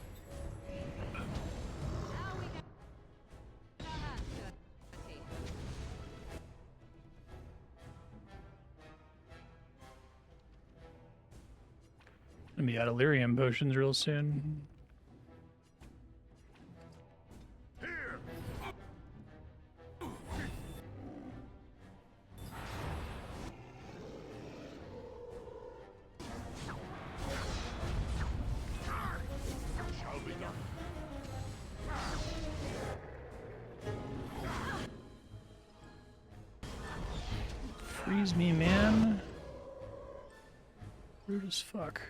Gonna be out of lyrium potions real soon. Shall be done. Freeze me, man. Rude as fuck.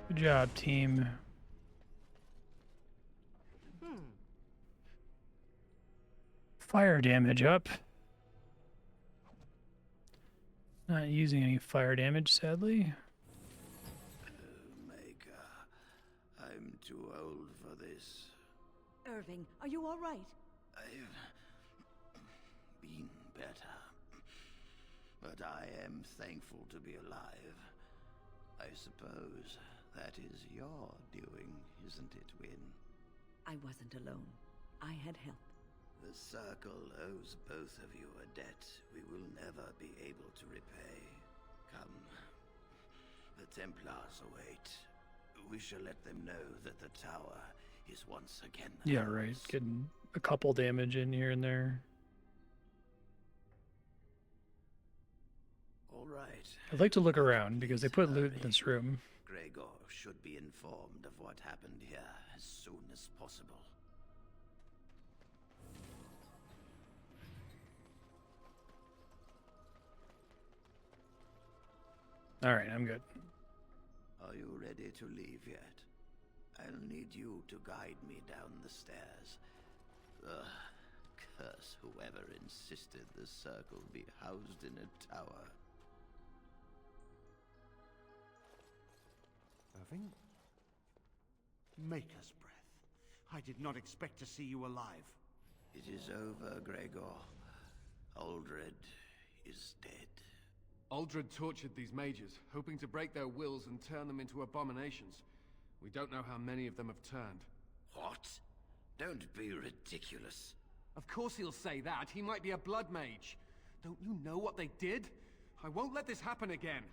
Good job, team. Fire damage up. Not using any fire damage, sadly. Maker, I'm too old for this. Irving, are you all right? I've been better. But I am thankful to be alive. I suppose that is your doing, isn't it, Win? I wasn't alone. I had help. The Circle owes both of you a debt we will never be able to repay. Come. The Templars await. We shall let them know that the tower is once again Yeah, right. Getting a couple damage in here and there. All right. I'd like to look around because they put loot in this room. Gregor should be informed of what happened here as soon as possible. All right, I'm good. Are you ready to leave yet? I'll need you to guide me down the stairs. Ugh, curse whoever insisted the Circle be housed in a tower. Irving? Maker's breath. I did not expect to see you alive. It is over, Gregor. Aldred is dead. Aldred tortured these mages, hoping to break their wills and turn them into abominations. We don't know how many of them have turned. What? Don't be ridiculous. Of course he'll say that. He might be a blood mage. Don't you know what they did? I won't let this happen again.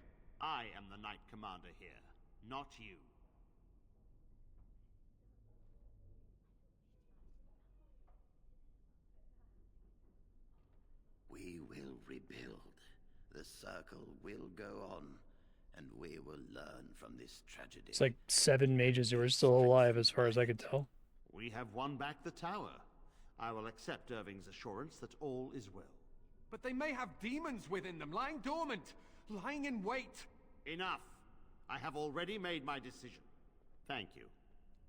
I am the Knight Commander here, not you. We will rebuild. The Circle will go on, and we will learn from this tragedy. It's like 7 mages who are still alive as far as I could tell. We have won back the tower. I will accept Irving's assurance that all is well. But they may have demons within them, lying dormant, lying in wait. Enough. I have already made my decision. Thank you.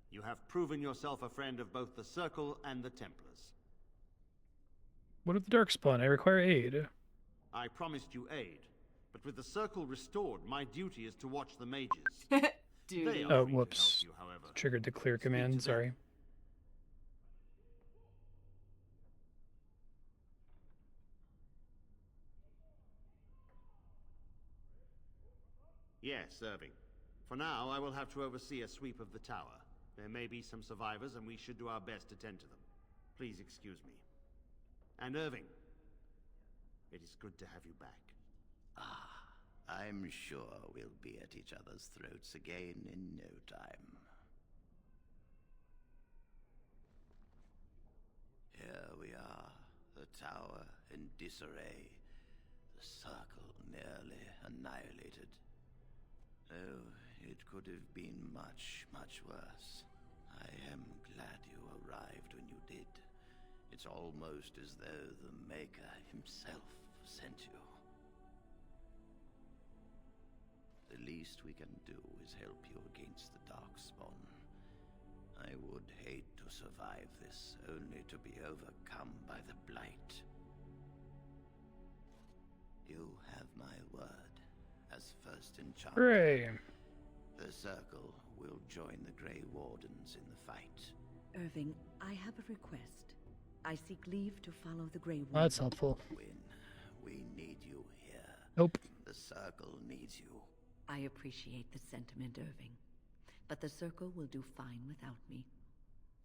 You have proven yourself a friend of both the Circle and the Templars. What of the Darkspawn? I require aid. I promised you aid, but with the Circle restored, my duty is to watch the mages. Duty. Oh, whoops. Triggered the clear command, sorry. Yes, Irving. For now, I will have to oversee a sweep of the tower. There may be some survivors, and we should do our best to tend to them. Please excuse me. And Irving, it is good to have you back. I'm sure we'll be at each other's throats again in no time. Here we are, the tower in disarray, the Circle nearly annihilated. Oh, it could have been much, much worse. I am glad you arrived when you did. It's almost as though the Maker himself sent you. The least we can do is help you against the Darkspawn. I would hate to survive this, only to be overcome by the Blight. You have my word as first in charge. Hooray! The Circle will join the Grey Wardens in the fight. Irving, I have a request. I seek leave to follow the Grey Warden. That's helpful. We need you here. Nope. The Circle needs you. I appreciate the sentiment, Irving. But the Circle will do fine without me.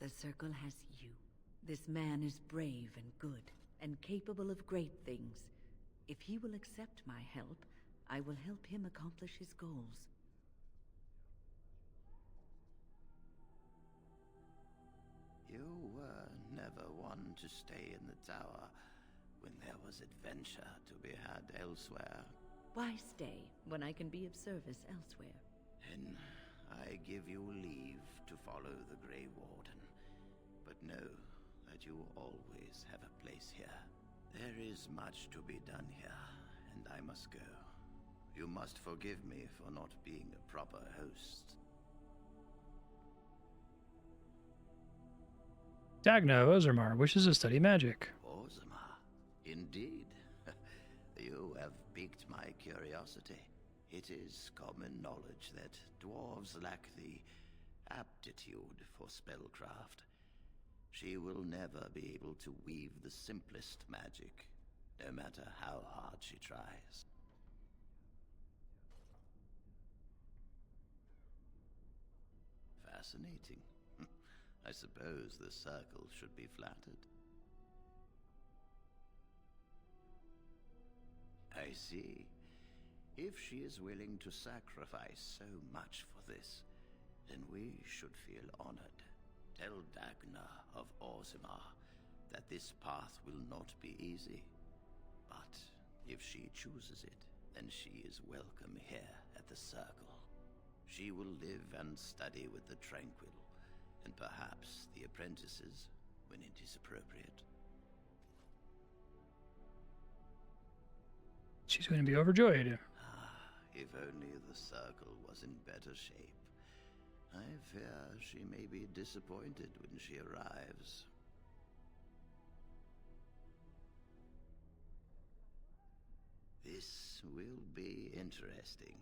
The Circle has you. This man is brave and good, and capable of great things. If he will accept my help, I will help him accomplish his goals. You were never one to stay in the tower when there was adventure to be had elsewhere. Why stay when I can be of service elsewhere? Then I give you leave to follow the Grey Warden. But know that you always have a place here. There is much to be done here, and I must go. You must forgive me for not being a proper host. Dagna of Ozermar wishes to study magic. Ozermar? Indeed. You have piqued my curiosity. It is common knowledge that dwarves lack the aptitude for spellcraft. She will never be able to weave the simplest magic, no matter how hard she tries. Fascinating. I suppose the Circle should be flattered. I see. If she is willing to sacrifice so much for this, then we should feel honored. Tell Dagna of Orzammar that this path will not be easy. But if she chooses it, then she is welcome here at the Circle. She will live and study with the Tranquil, and perhaps the apprentices, when it is appropriate. She's going to be overjoyed. If only the Circle was in better shape. I fear she may be disappointed when she arrives. This will be interesting.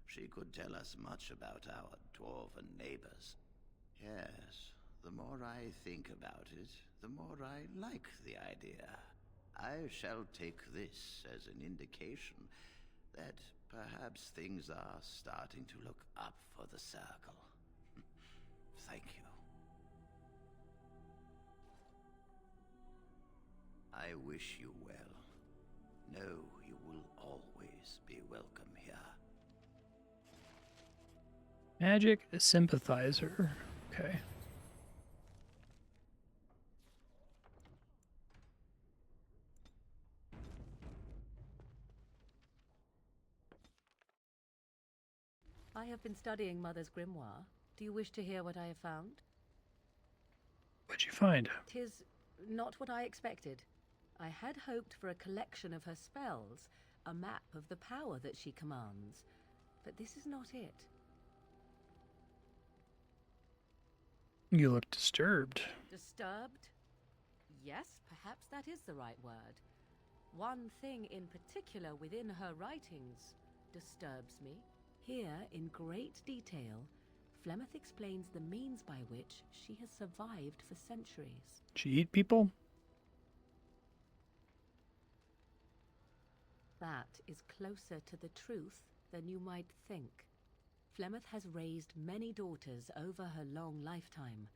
She could tell us much about our dwarven neighbors. Yes, the more I think about it, the more I like the idea. I shall take this as an indication that perhaps things are starting to look up for the Circle. Thank you. I wish you well. Know you will always be welcome here. Magic sympathizer. Okay. I have been studying Mother's grimoire. Do you wish to hear what I have found? What'd you find? 'Tis not what I expected. I had hoped for a collection of her spells, a map of the power that she commands. But this is not it. You look disturbed. Disturbed? Yes, perhaps that is the right word. One thing in particular within her writings disturbs me. Here, in great detail, Flemeth explains the means by which she has survived for centuries. She eat people? That is closer to the truth than you might think. Flemeth has raised many daughters over her long lifetime.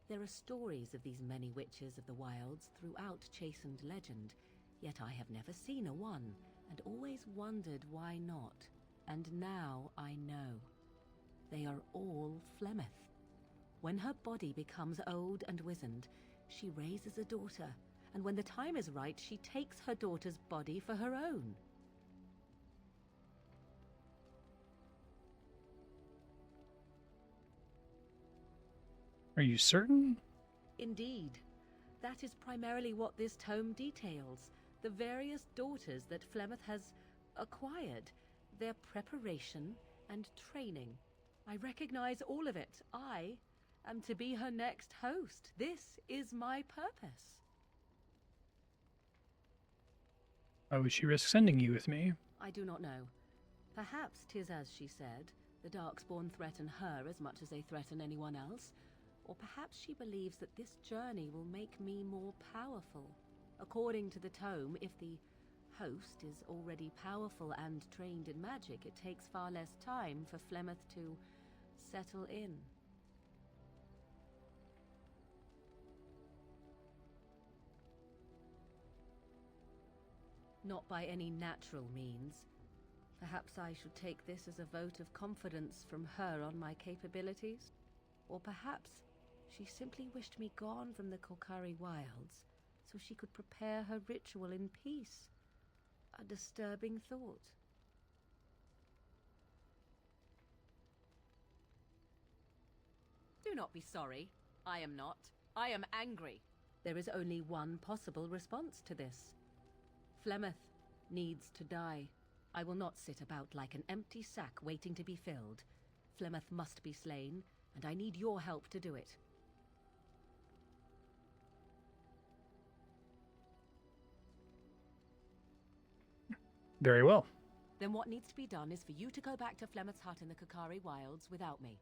There are stories of these many witches of the wilds throughout chastened legend, yet I have never seen a one, and always wondered why not. And now I know. They are all Flemeth. When her body becomes old and wizened, she raises a daughter, and when the time is right, she takes her daughter's body for her own. Are you certain? Indeed. That is primarily what this tome details. The various daughters that Flemeth has acquired. Their preparation and training. I recognize all of it. I am to be her next host. This is my purpose. Why would she risk sending you with me? I do not know. Perhaps 'tis as she said. The Darkspawn threaten her as much as they threaten anyone else. Or perhaps she believes that this journey will make me more powerful. According to the tome, if the host is already powerful and trained in magic, it takes far less time for Flemeth to settle in. Not by any natural means. Perhaps I should take this as a vote of confidence from her on my capabilities? Or perhaps she simply wished me gone from the Korkari wilds so she could prepare her ritual in peace. A disturbing thought. Do not be sorry. I am not. I am angry. There is only one possible response to this. Flemeth needs to die. I will not sit about like an empty sack waiting to be filled. Flemeth must be slain, and I need your help to do it. Very well. Then what needs to be done is for you to go back to Flemeth's hut in the Korkari wilds without me.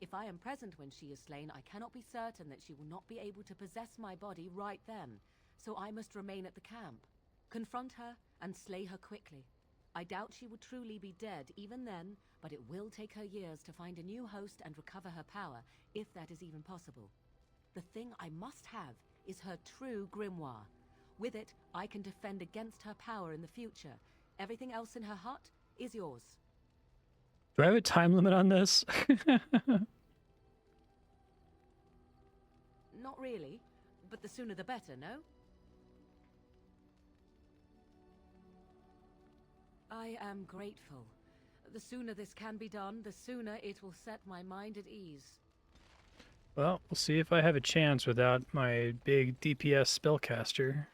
If I am present when she is slain, I cannot be certain that she will not be able to possess my body right then, so I must remain at the camp. Confront her and slay her quickly. I doubt she will truly be dead even then, but it will take her years to find a new host and recover her power, if that is even possible. The thing I must have is her true grimoire. With it, I can defend against her power in the future. Everything else in her hut is yours. Do I have a time limit on this? Not really, but the sooner the better, no? I am grateful. The sooner this can be done, the sooner it will set my mind at ease. Well, we'll see if I have a chance without my big DPS spellcaster.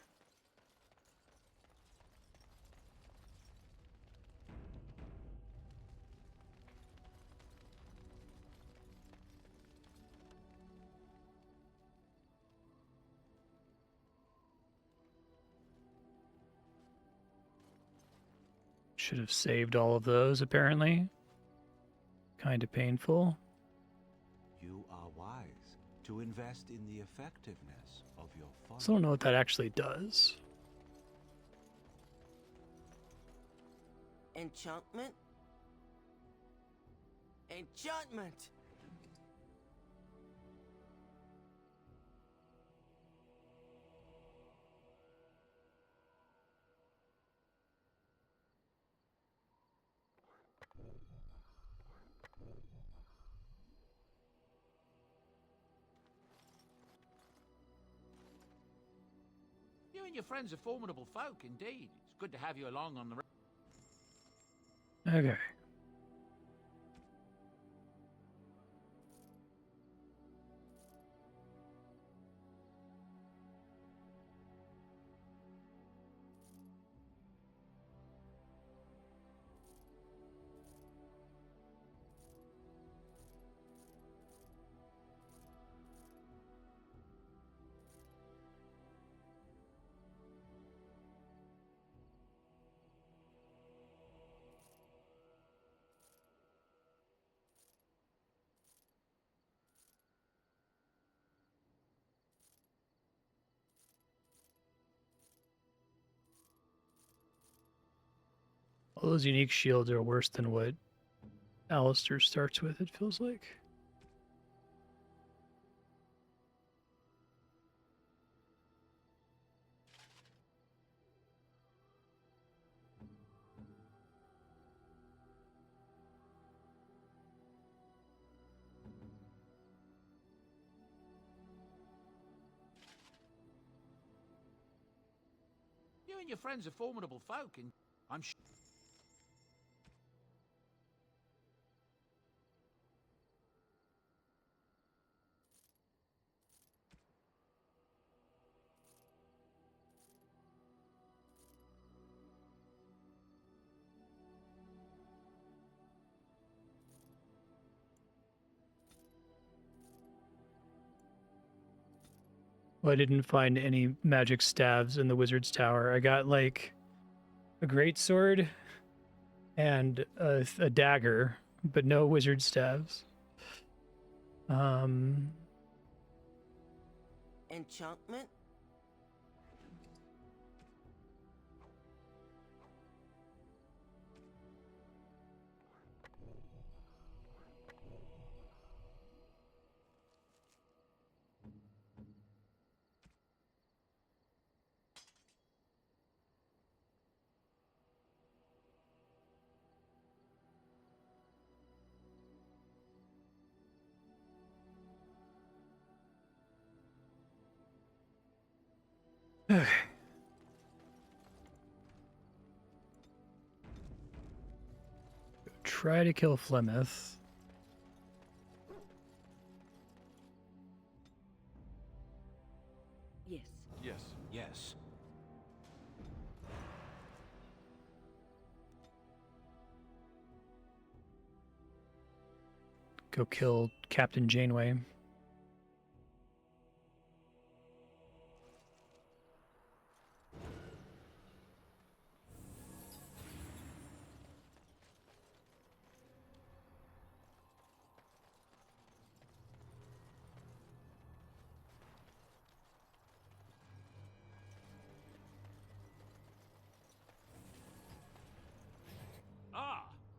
Should have saved all of those, apparently. Kind of painful. You are wise to invest in the effectiveness of your fund. So I don't know what that actually does. Enchantment? Enchantment! You and your friends are formidable folk, indeed. It's good to have you along on the... Okay. All those unique shields are worse than what Alistair starts with, it feels like. You and your friends are formidable folk, and I'm sure... Well, I didn't find any magic staves in the wizard's tower. I got like a great sword and a dagger, but no wizard staves. Enchantment? Okay. Try to kill Flemeth. Yes. Yes. Yes. Go kill Captain Janeway.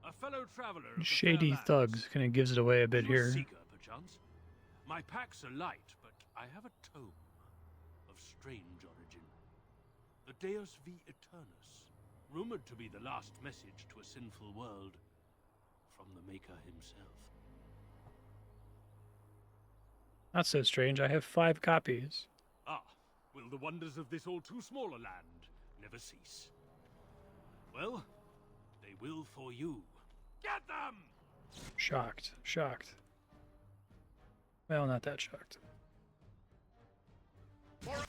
A fellow traveler of the Shady fair thugs lands. kind of gives it away a bit Are you here. seeker, perchance? My packs are light, but I have a tome of strange origin. The Deus V Eternus, rumored to be the last message to a sinful world from the Maker himself. Not so strange. I have 5 copies. Ah, will the wonders of this all too small a land never cease? Well, they will for you. Get them! Shocked. Shocked. Well, not that shocked. Well,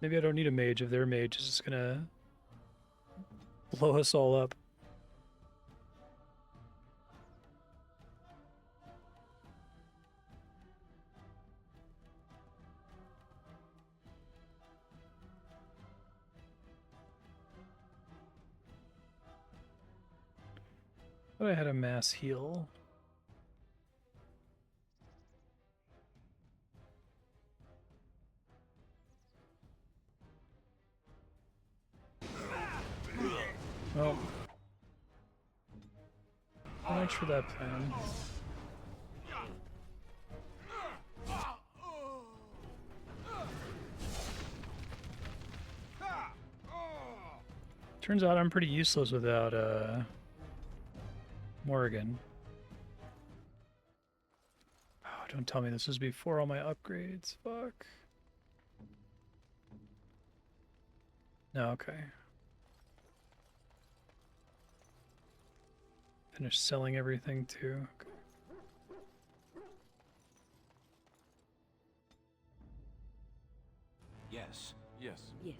maybe I don't need a mage if their mage is just gonna blow us all up. Thought I had a mass heal. Well, how much for that plan? Turns out I'm pretty useless without Morrigan. Oh, don't tell me this was before all my upgrades. Fuck. No, okay. Finish selling everything too. Okay. Yes. Yes. Yes.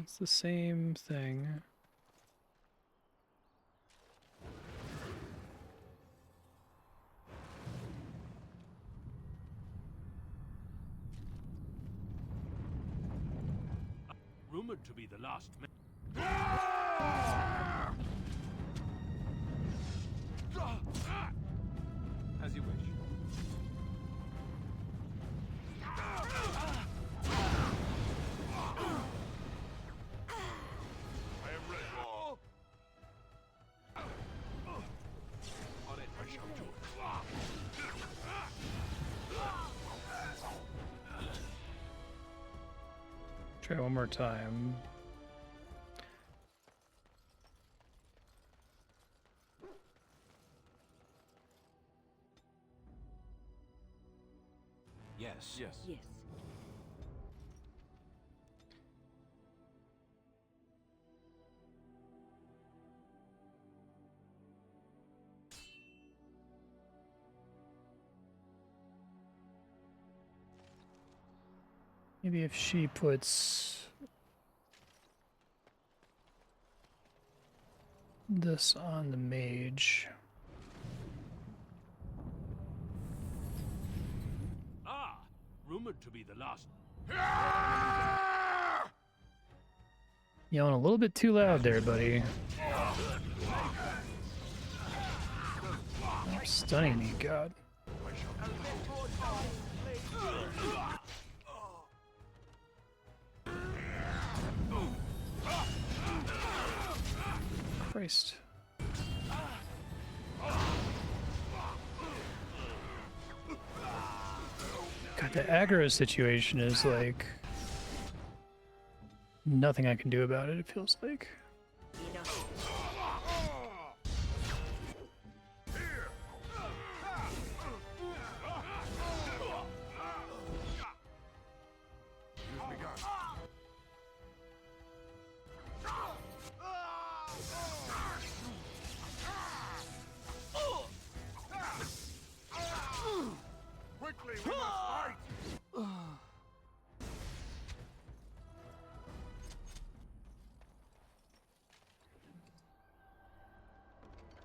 It's the same thing. Rumored to be the last As you wish. I am ready. On it, I shall do it. Try one more time. Yes. Yes. Yes. Maybe if she puts this on the mage. Ah, rumored to be the last. Yelling a little bit too loud there, buddy. Oh, stunning me, God. Christ. God, the aggro situation is like nothing I can do about it, it feels like. Quickly, we must fight!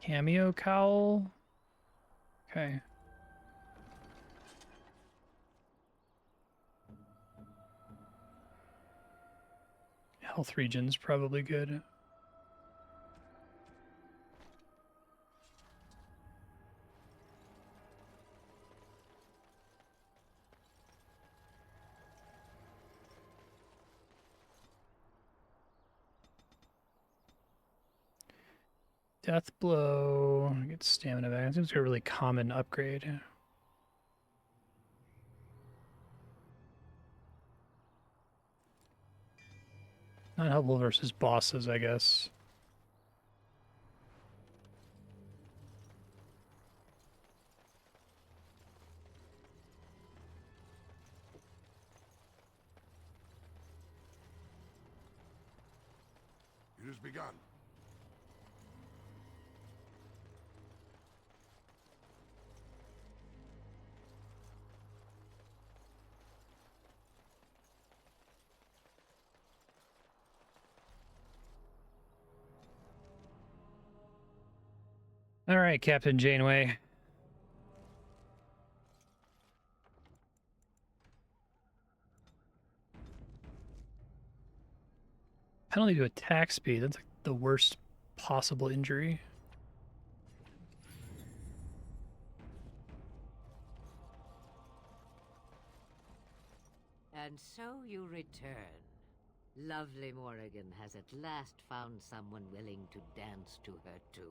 Cameo cowl? Okay. Health region's probably good. Death blow, get stamina back. It seems to be a really common upgrade. Not helpful versus bosses, I guess. It has begun. All right, Captain Janeway. Penalty to attack speed. That's like the worst possible injury. And so you return. Lovely Morrigan has at last found someone willing to dance to her tune.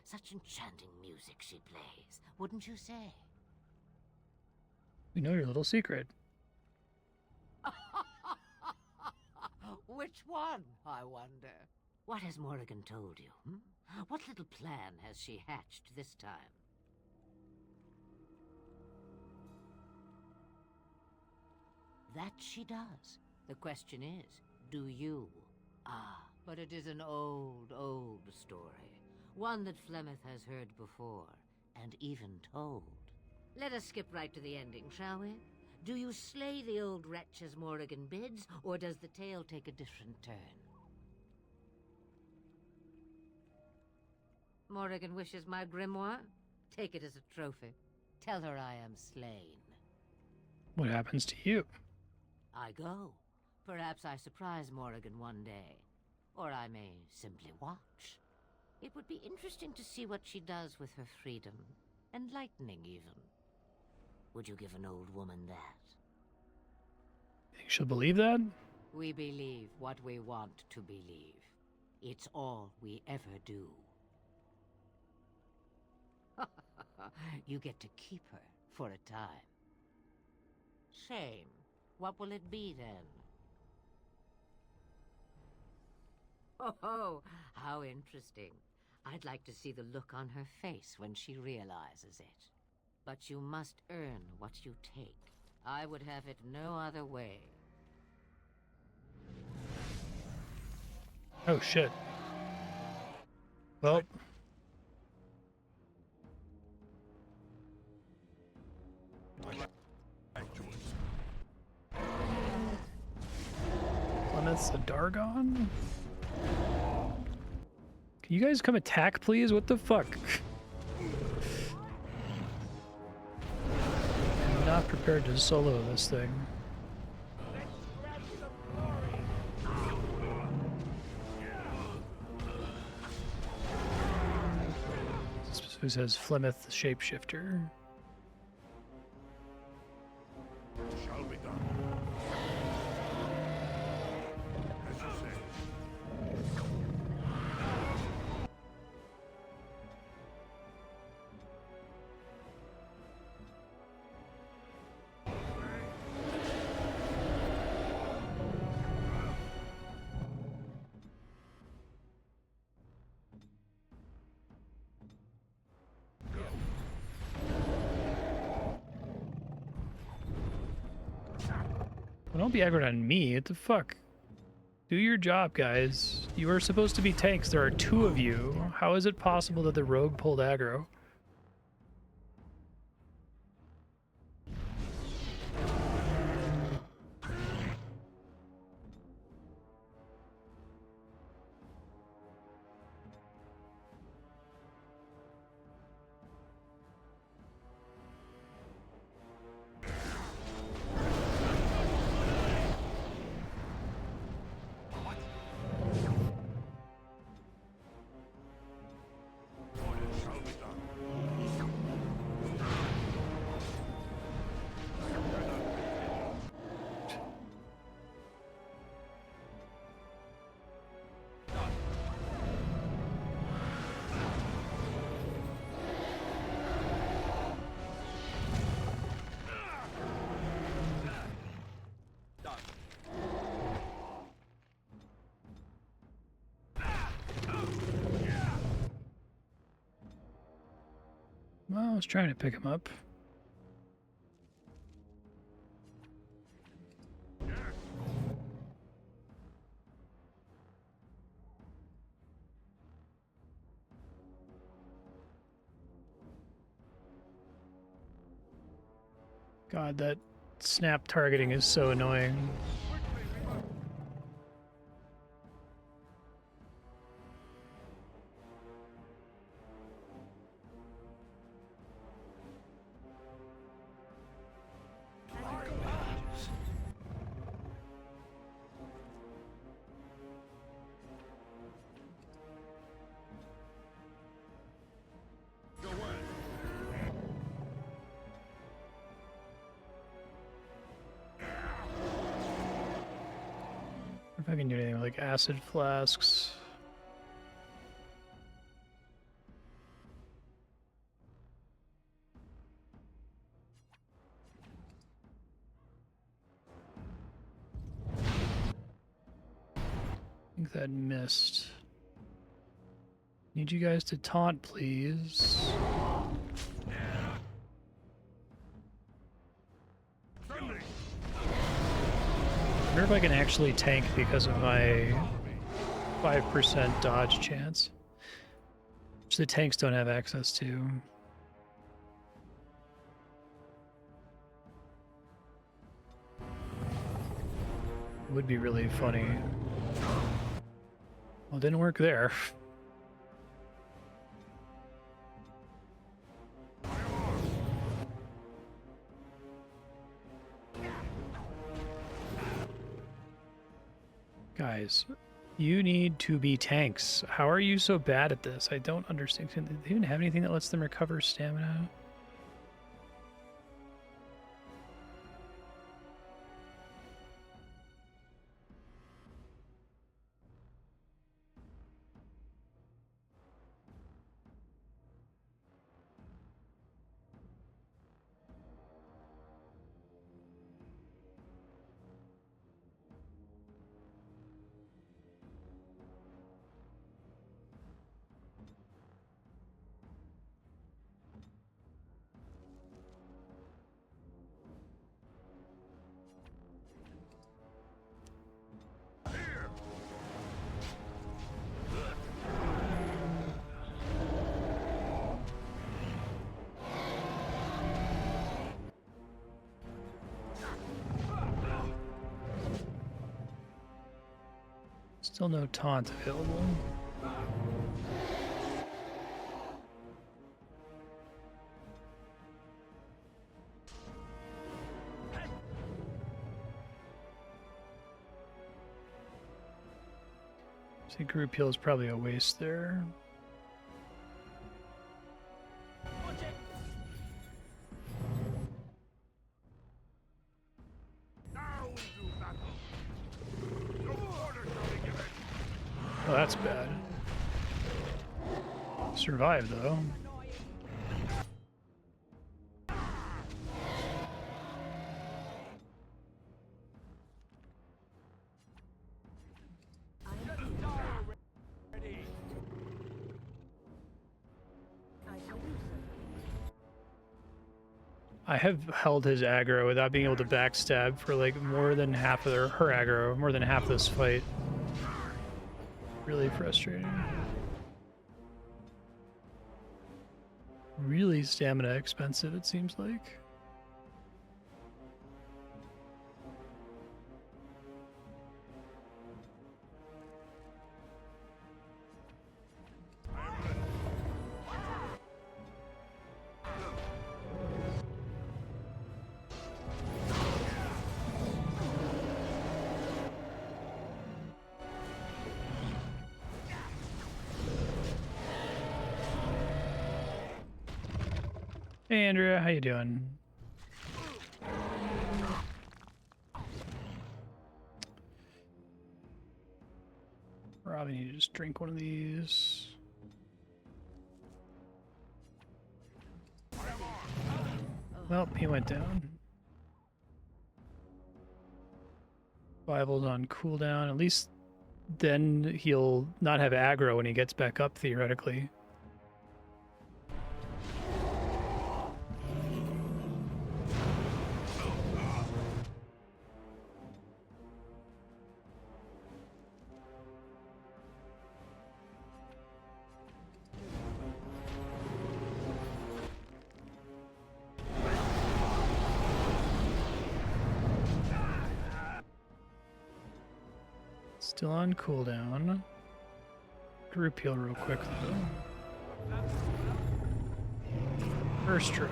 Such enchanting music she plays, wouldn't you say? We know your little secret. Which one, I wonder? What has Morrigan told you? What little plan has she hatched this time? That she does. The question is, do you? Ah, but it is an old, old story. One that Flemeth has heard before, and even told. Let us skip right to the ending, shall we? Do you slay the old wretch as Morrigan bids, or does the tale take a different turn? Morrigan wishes my grimoire? Take it as a trophy. Tell her I am slain. What happens to you? I go. Perhaps I surprise Morrigan one day. Or I may simply watch. It would be interesting to see what she does with her freedom. Enlightening, even. Would you give an old woman that? Think she'll believe that? We believe what we want to believe. It's all we ever do. You get to keep her for a time. Shame. What will it be then? Oh, how interesting. I'd like to see the look on her face when she realizes it. But you must earn what you take. I would have it no other way. Oh shit. Well. Plymouth's a Dargon? Can you guys come attack, please? What the fuck? I'm not prepared to solo this thing. Who says Flemeth Shapeshifter? Shall be done. As you say. Well, don't be aggroed on me. What the fuck? Do your job, guys. You are supposed to be tanks. There are two of you. How is it possible that the rogue pulled aggro? Well, I was trying to pick him up. God, that snap targeting is so annoying. If I can do anything with, like acid flasks. I think that missed. Need you guys to taunt, please. I wonder if I can actually tank because of my 5% dodge chance, which the tanks don't have access to. Would be really funny. Well, it didn't work there. Guys, you need to be tanks. How are you so bad at this? I don't understand. Do they even have anything that lets them recover stamina? Still no taunt available. I think group heal is probably a waste there. Oh, that's bad. Survived though. I have held his aggro without being able to backstab for like more than half of her aggro, more than half this fight. Really frustrating. Really stamina expensive, it seems like. Hey Andrea, how you doing? Probably need to just drink one of these. Well, he went down. Survival's on cooldown. At least then he'll not have aggro when he gets back up, theoretically. Still on cooldown. Group heal real quick though. First try.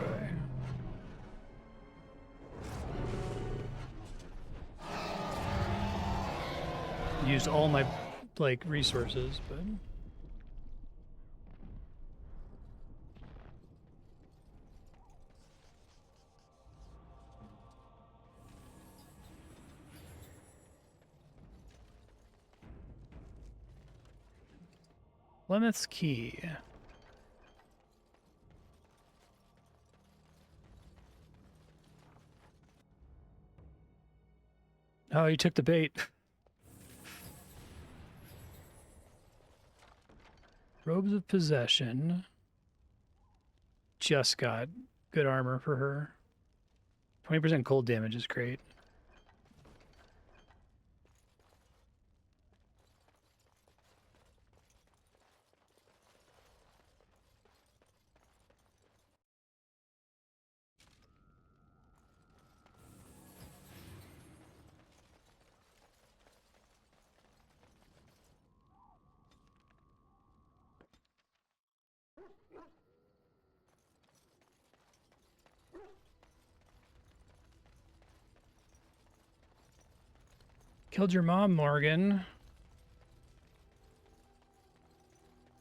Used all my like resources, but Plymouth's Key. Oh, you took the bait. Robes of Possession. Just got good armor for her. 20% cold damage is great. Killed your mom, Morgan.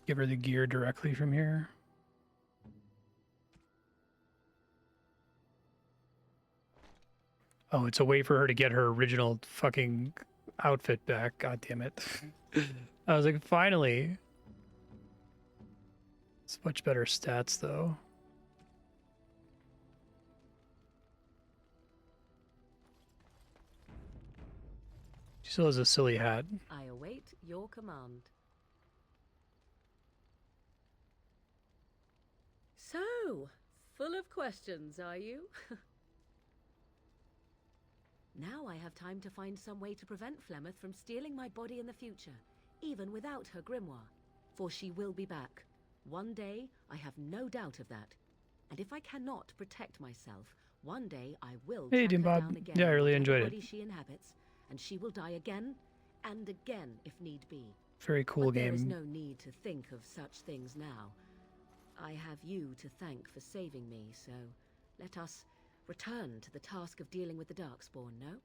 Give her the gear directly from here. Oh, it's a way for her to get her original fucking outfit back. God damn it. I was like, finally. It's much better stats, though. She still has a silly hat. I await your command. So, full of questions, are you? Now I have time to find some way to prevent Flemeth from stealing my body in the future, even without her grimoire. For she will be back. One day, I have no doubt of that. And if I cannot protect myself, one day I will track her down again. Yeah, I really enjoyed it. Body she inhabits, and she will die again and again if need be. Very cool But game. there is no need to think of such things now. I have you to thank for saving me, so let us return to the task of dealing with the Darkspawn, no?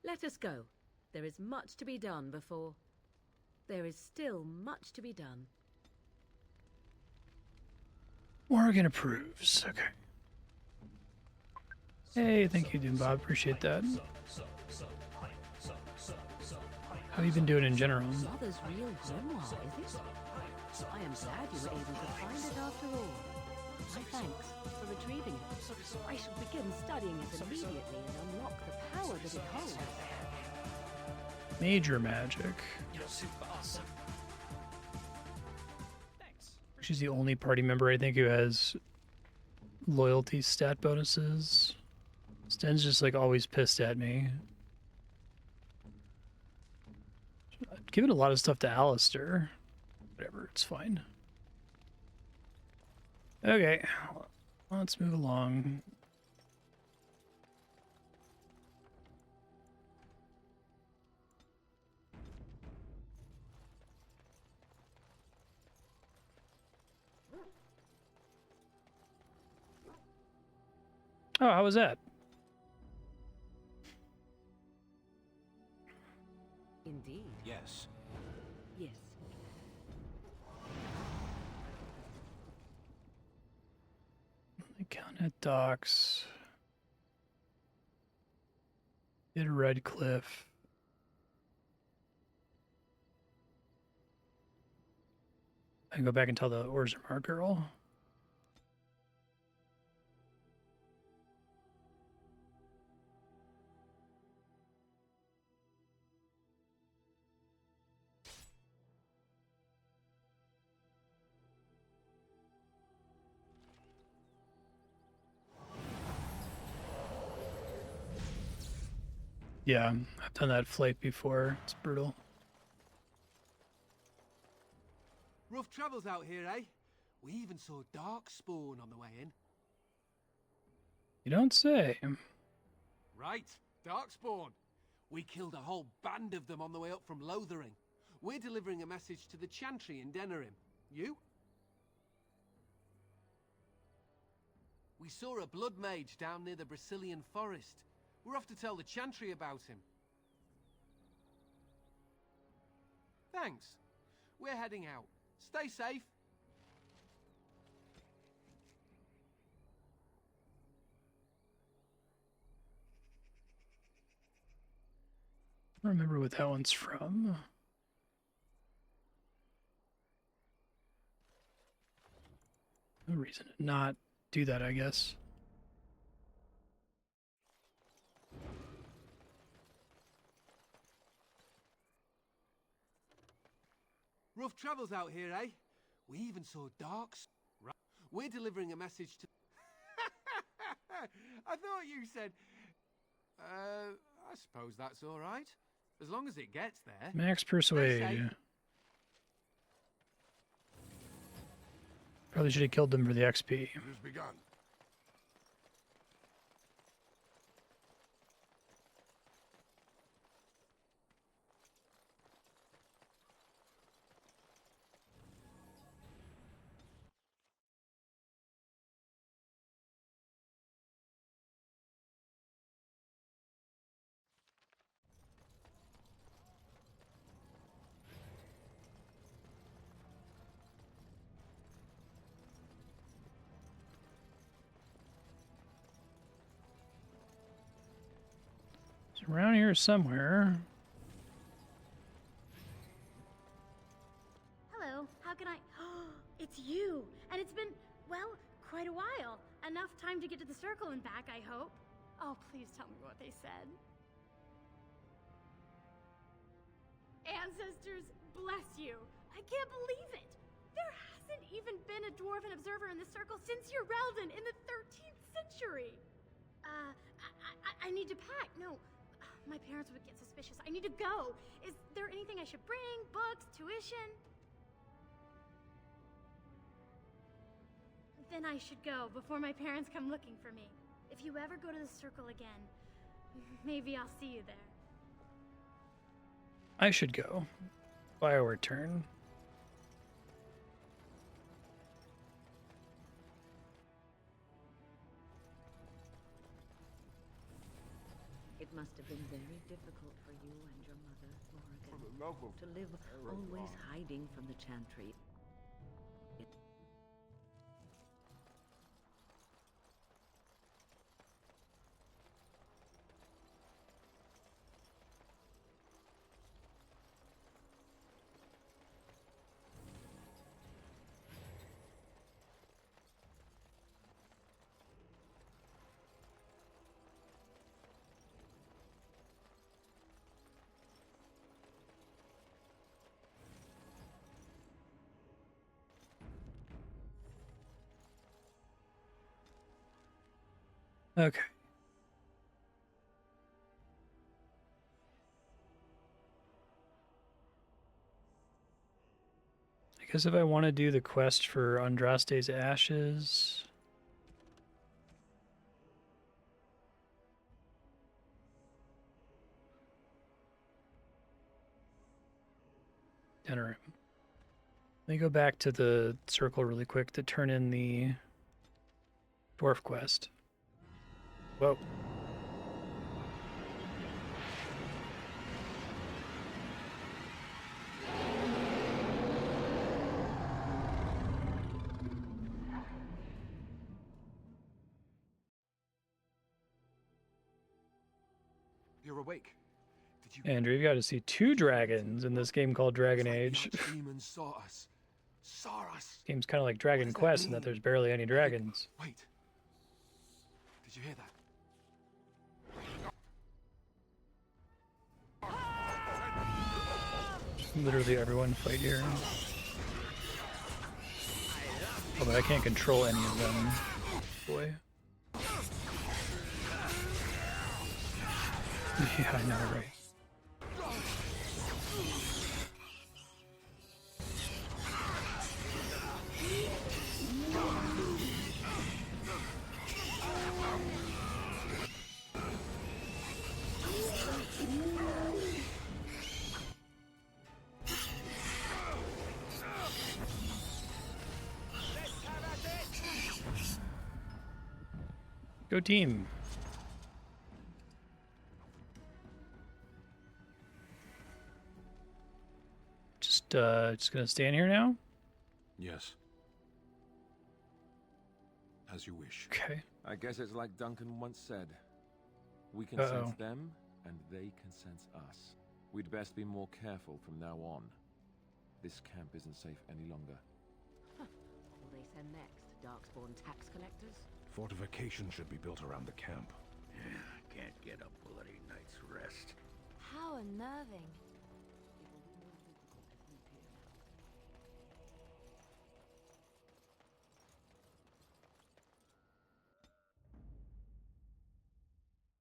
Let us go. There is much to be done before... There is still much to be done. Morgan approves. Okay. Hey, thank you, Doombob. Appreciate that. How have you been doing in general? Mother's real grimoire, is it? I am glad you were able to find it after all. My thanks for retrieving it. I shall begin studying it immediately and unlock the power that it holds. Major magic. She's the only party member, I think, who has loyalty stat bonuses. Sten's just, like, always pissed at me. I've given a lot of stuff to Alistair. Whatever, it's fine. Okay, let's move along. Oh, how was that? Indeed. Yes. Yes. Account at docks. Did Redcliffe. I can go back and tell the Orzammar girl. Yeah, I've done that flight before. It's brutal. Rough travels out here, eh? We even saw Darkspawn on the way in. You don't say. Right, Darkspawn. We killed a whole band of them on the way up from Lothering. We're delivering a message to the Chantry in Denerim. You? We saw a blood mage down near the Brazilian forest. We're off to tell the Chantry about him. Thanks. We're heading out. Stay safe. I don't remember what that one's from. No reason to not do that, I guess. Rough travels out here, eh? We even saw Darks. Right. We're delivering a message to... I thought you said... I suppose that's all right. As long as it gets there. Max Stay Persuade. safe. Probably should have killed them for the XP. It has begun. It's around here somewhere. Hello, how can I... It's you! And it's been, well, quite a while. Enough time to get to the circle and back, I hope. Oh, please tell me what they said. Ancestors, bless you! I can't believe it! There hasn't even been a dwarven observer in the circle since Urelden in the 13th century! I need to pack. No, my parents would get suspicious. I need to go. Is there anything I should bring? Books? Tuition? Then I should go before my parents come looking for me. If you ever go to the circle again, Maybe I'll see you there. I should go. By our turn. It must have been very difficult for you and your mother, Morrigan, to live always hiding from the Chantry. Okay. I guess if I want to do the quest for Andraste's ashes... Enter him. Let me go back to the circle really quick to turn in the dwarf quest. Whoa. You're awake. Did you? Andrew, you've got to see 2 dragons in this game called Dragon Age. Demons saw us. Saw us. Game's kind of like Dragon Quest in that there's barely any dragons. Wait. Did you hear that? Literally everyone fight here. Oh, but I can't control any of them. Boy. Yeah, I know, right? Go team. Just gonna stand here now? Yes. As you wish. Okay. I guess it's like Duncan once said. We can Uh-oh. sense them, and they can sense us. We'd best be more careful from now on. This camp isn't safe any longer. What will they send next? Darkspawn tax collectors? Fortification should be built around the camp. Can't get a bloody night's rest. How unnerving.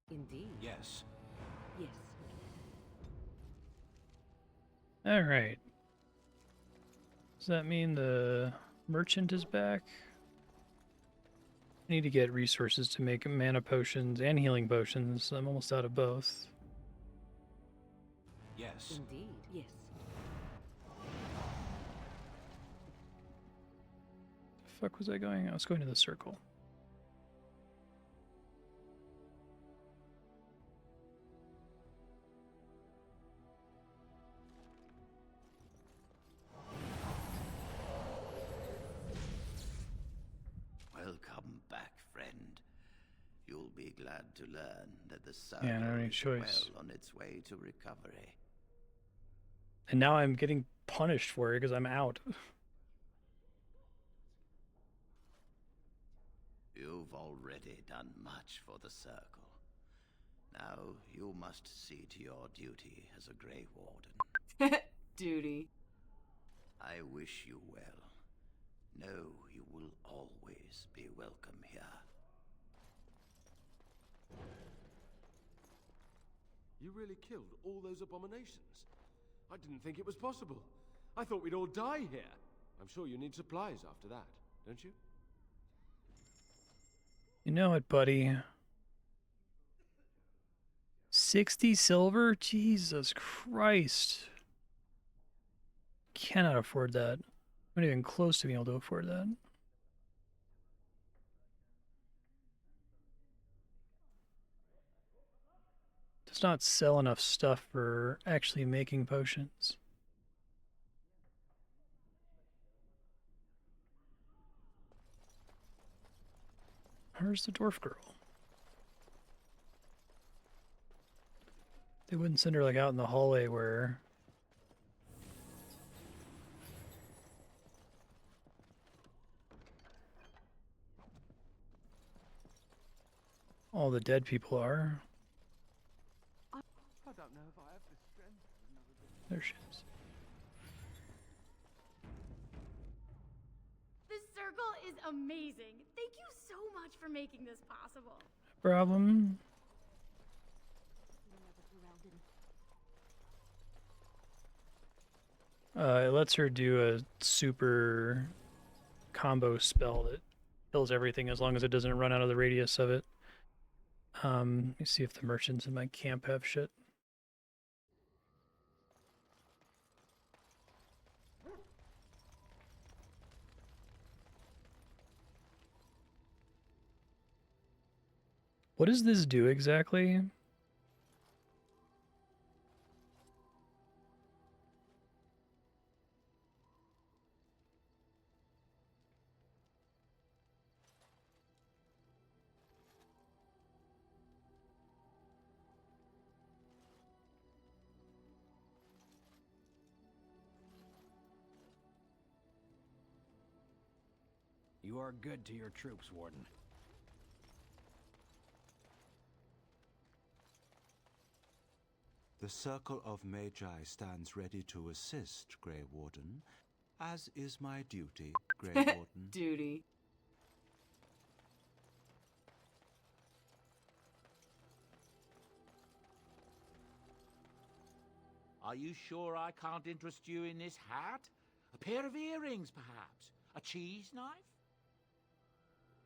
Indeed. Yes. Yes. All right. Does that mean the merchant is back? I need to get resources to make mana potions and healing potions. I'm almost out of both. Yes. Indeed. Yes. The fuck was I going? I was going to the circle. Welcome back, friend. You'll be glad to learn that the Yeah, no circle any is choice. well on its way to recovery. And now I'm getting punished for it because I'm out. You've already done much for the circle. Now you must see to your duty as a Grey Warden. Duty. I wish you well. Know you will always be welcome here. You really killed all those abominations? I didn't think it was possible. I thought we'd all die here. I'm sure you need supplies after that, don't you? You know it, buddy. 60 silver? Jesus Christ. Cannot afford that. I'm not even close to being able to afford that. Does not sell enough stuff for actually making potions. Where's the dwarf girl? They wouldn't send her like out in the hallway where all the dead people are. I don't know if I have the strength for another bit. There she is. This circle is amazing. Thank you so much for making this possible. Problem. It lets her do a super combo spell that kills everything as long as it doesn't run out of the radius of it. Let me see if the merchants in my camp have shit. What does this do exactly? You are good to your troops, Warden. The Circle of Magi stands ready to assist, Grey Warden, as is my duty, Grey Warden. Duty. Are you sure I can't interest you in this hat? A pair of earrings, perhaps? A cheese knife?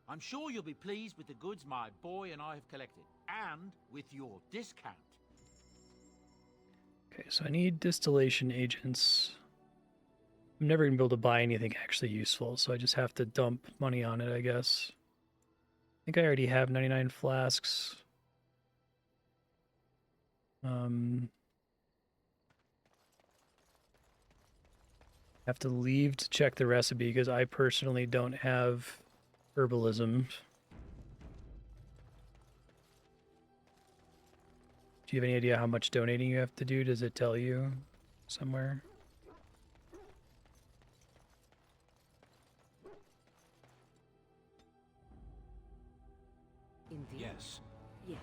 I'm sure you'll be pleased with the goods my boy and I have collected, and with your discount. Okay, so I need distillation agents. I'm never going to be able to buy anything actually useful, so I just have to dump money on it, I guess. I think I already have 99 flasks. Have to leave to check the recipe because I personally don't have herbalism. Do you have any idea how much donating you have to do? Does it tell you somewhere? Indeed. Yes. Yes.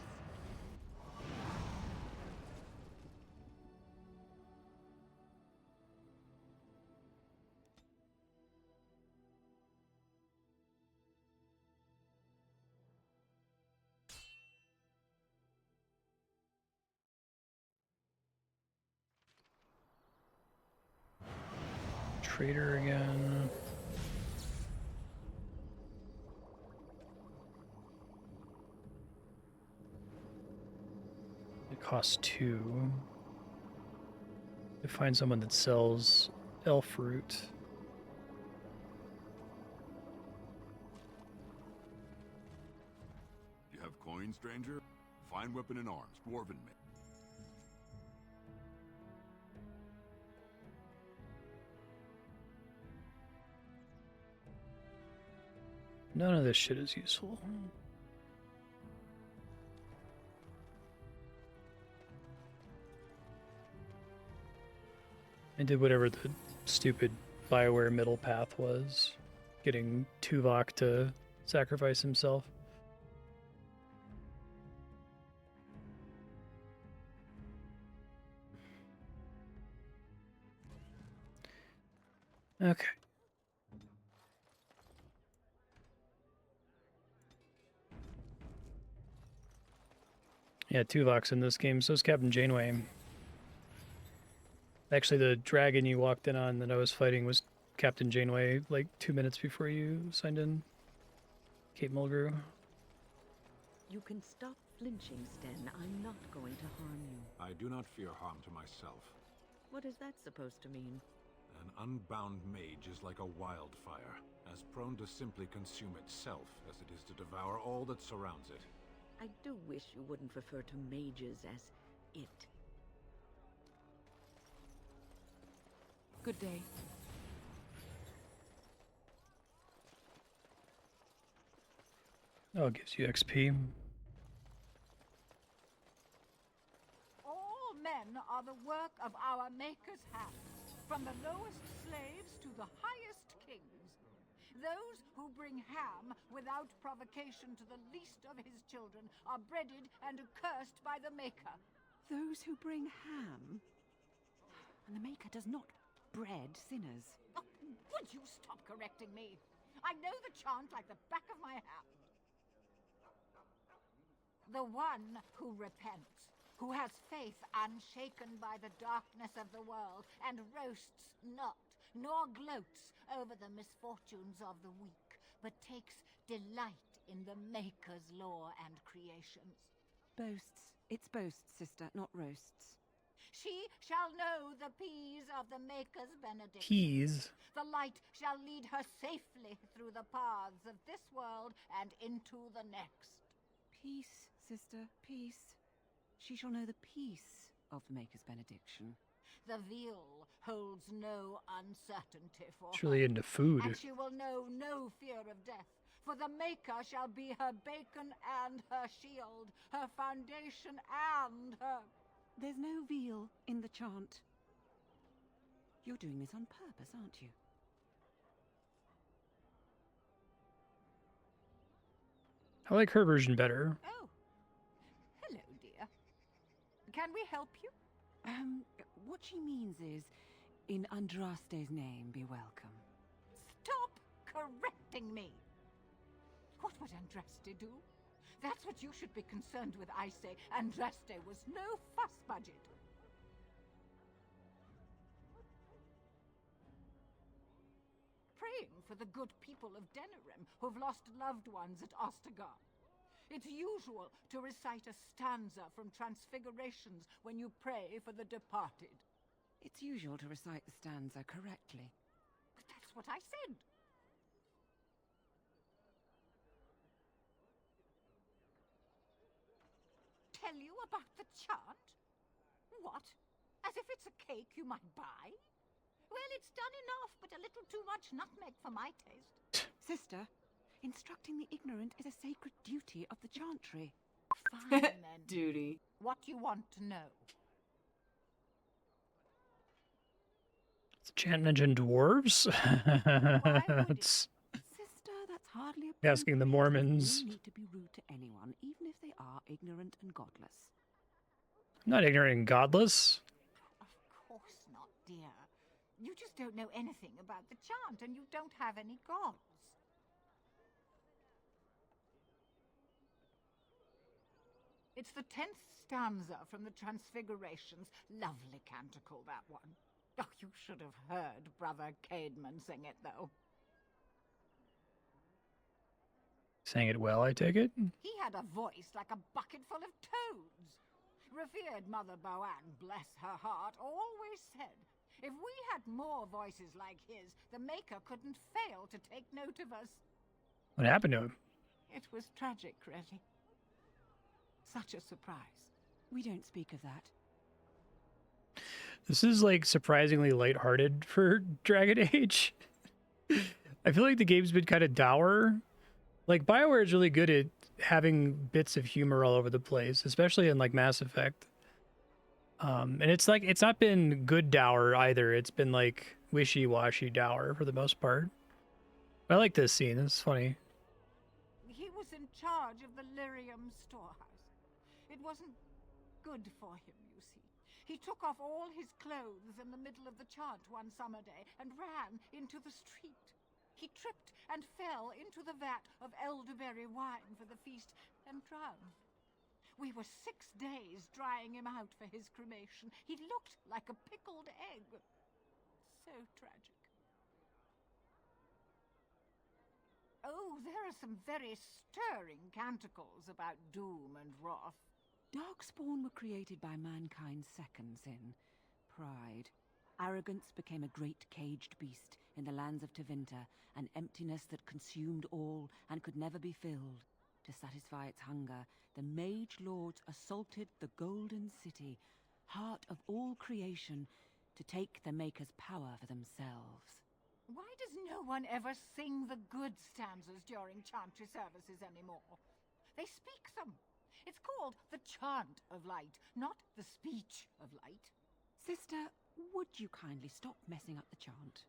Trader again. It costs 2. To find someone that sells elf root. You have coin, stranger? Fine weapon and arms, dwarven made. None of this shit is useful. I did whatever the stupid BioWare middle path was. Getting Tuvok to sacrifice himself. Okay. Yeah, Tuvok's in this game, so is Captain Janeway. Actually, the dragon you walked in on that I was fighting was Captain Janeway, like 2 minutes before you signed in. Kate Mulgrew. You can stop flinching, Sten. I'm not going to harm you. I do not fear harm to myself. What is that supposed to mean? An unbound mage is like a wildfire, as prone to simply consume itself as it is to devour all that surrounds it. I do wish you wouldn't refer to mages as it. Good day. Oh, it gives you XP. All men are the work of our Maker's hand, from the lowest slaves to the highest kings. Those who bring ham without provocation to the least of his children are breaded and accursed by the Maker. Those who bring ham? And the Maker does not bread sinners. Oh, would you stop correcting me? I know the chant like the back of my hand. The one who repents, who has faith unshaken by the darkness of the world, and roasts not, nor gloats over the misfortunes of the weak, but takes delight in the Maker's law and creations. Boasts. It's boasts, sister, not roasts. She shall know the peas of the Maker's benediction. Peas? The light shall lead her safely through the paths of this world and into the next. Peace, sister, peace. She shall know the peace of the Maker's benediction. The veal holds no uncertainty for It's really into food. and she will know no fear of death, for the Maker shall be her bacon and her shield, her foundation and her... There's no veal in the chant. You're doing this on purpose, aren't you? I like her version better. Oh, hello, dear. Can we help you? What she means is, in Andraste's name, be welcome. Stop correcting me. What would Andraste do? That's what you should be concerned with, I say. Andraste was no fuss budget. Praying for the good people of Denerim who've lost loved ones at Ostagar. It's usual to recite a stanza from Transfigurations when you pray for the departed. It's usual to recite the stanza correctly. But that's what I said. Tell you about the chant? What? As if it's a cake you might buy? Well, it's done enough, but a little too much nutmeg for my taste. Sister, instructing the ignorant is a sacred duty of the chantry. Fine, then. Duty. What you want to know? It's Chant Engine Dwarves? It's Sister, that's hardly asking the Mormons. You need to be rude to anyone, even if they are ignorant and godless. I'm not ignorant and godless. Of course not, dear. You just don't know anything about the chant, and you don't have any gods. It's the 10th stanza from the Transfigurations. Lovely canticle, that one. Oh, you should have heard Brother Caedmon sing it, though. Sang it well, I take it? He had a voice like a bucket full of toads. Revered Mother Boanne, bless her heart, always said, if we had more voices like his, the Maker couldn't fail to take note of us. What happened to him? It was tragic, really. Such a surprise. We don't speak of that. This is like surprisingly lighthearted for Dragon Age. I feel like the game's been kind of dour. Like BioWare is really good at having bits of humor all over the place, especially in like Mass Effect. And it's like it's not been good dour either. It's been like wishy-washy dour for the most part. I like this scene. It's funny. He was in charge of the lyrium storehouse. It wasn't good for him, you see. He took off all his clothes in the middle of the chant one summer day and ran into the street. He tripped and fell into the vat of elderberry wine for the feast and drowned. We were 6 days drying him out for his cremation. He looked like a pickled egg. So tragic. Oh, there are some very stirring canticles about doom and wrath. Darkspawn were created by mankind's second sin, pride. Arrogance became a great caged beast in the lands of Tevinter, an emptiness that consumed all and could never be filled. To satisfy its hunger, the mage lords assaulted the Golden City, heart of all creation, to take the Maker's power for themselves. Why does no one ever sing the good stanzas during chantry services anymore? They speak them. It's called the chant of light, not the speech of light. Sister, would you kindly stop messing up the chant?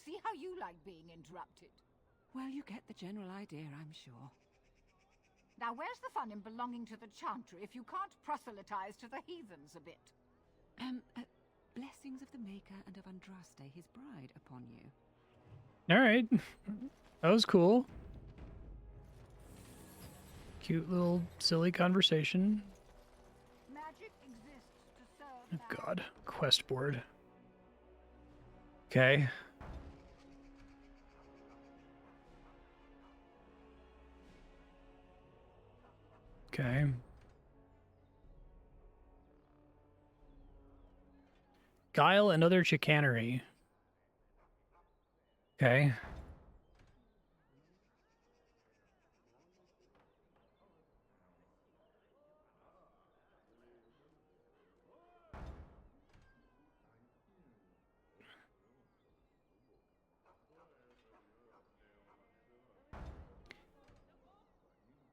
See how you like being interrupted. Well, you get the general idea, I'm sure. Now, where's the fun in belonging to the chantry if you can't proselytize to the heathens a bit? Blessings of the Maker and of Andraste, his bride, upon you. All right. That was cool. Cute little silly conversation. Magic exists to serve Oh, God. Quest board. Okay. Okay. Guile and other chicanery. Okay.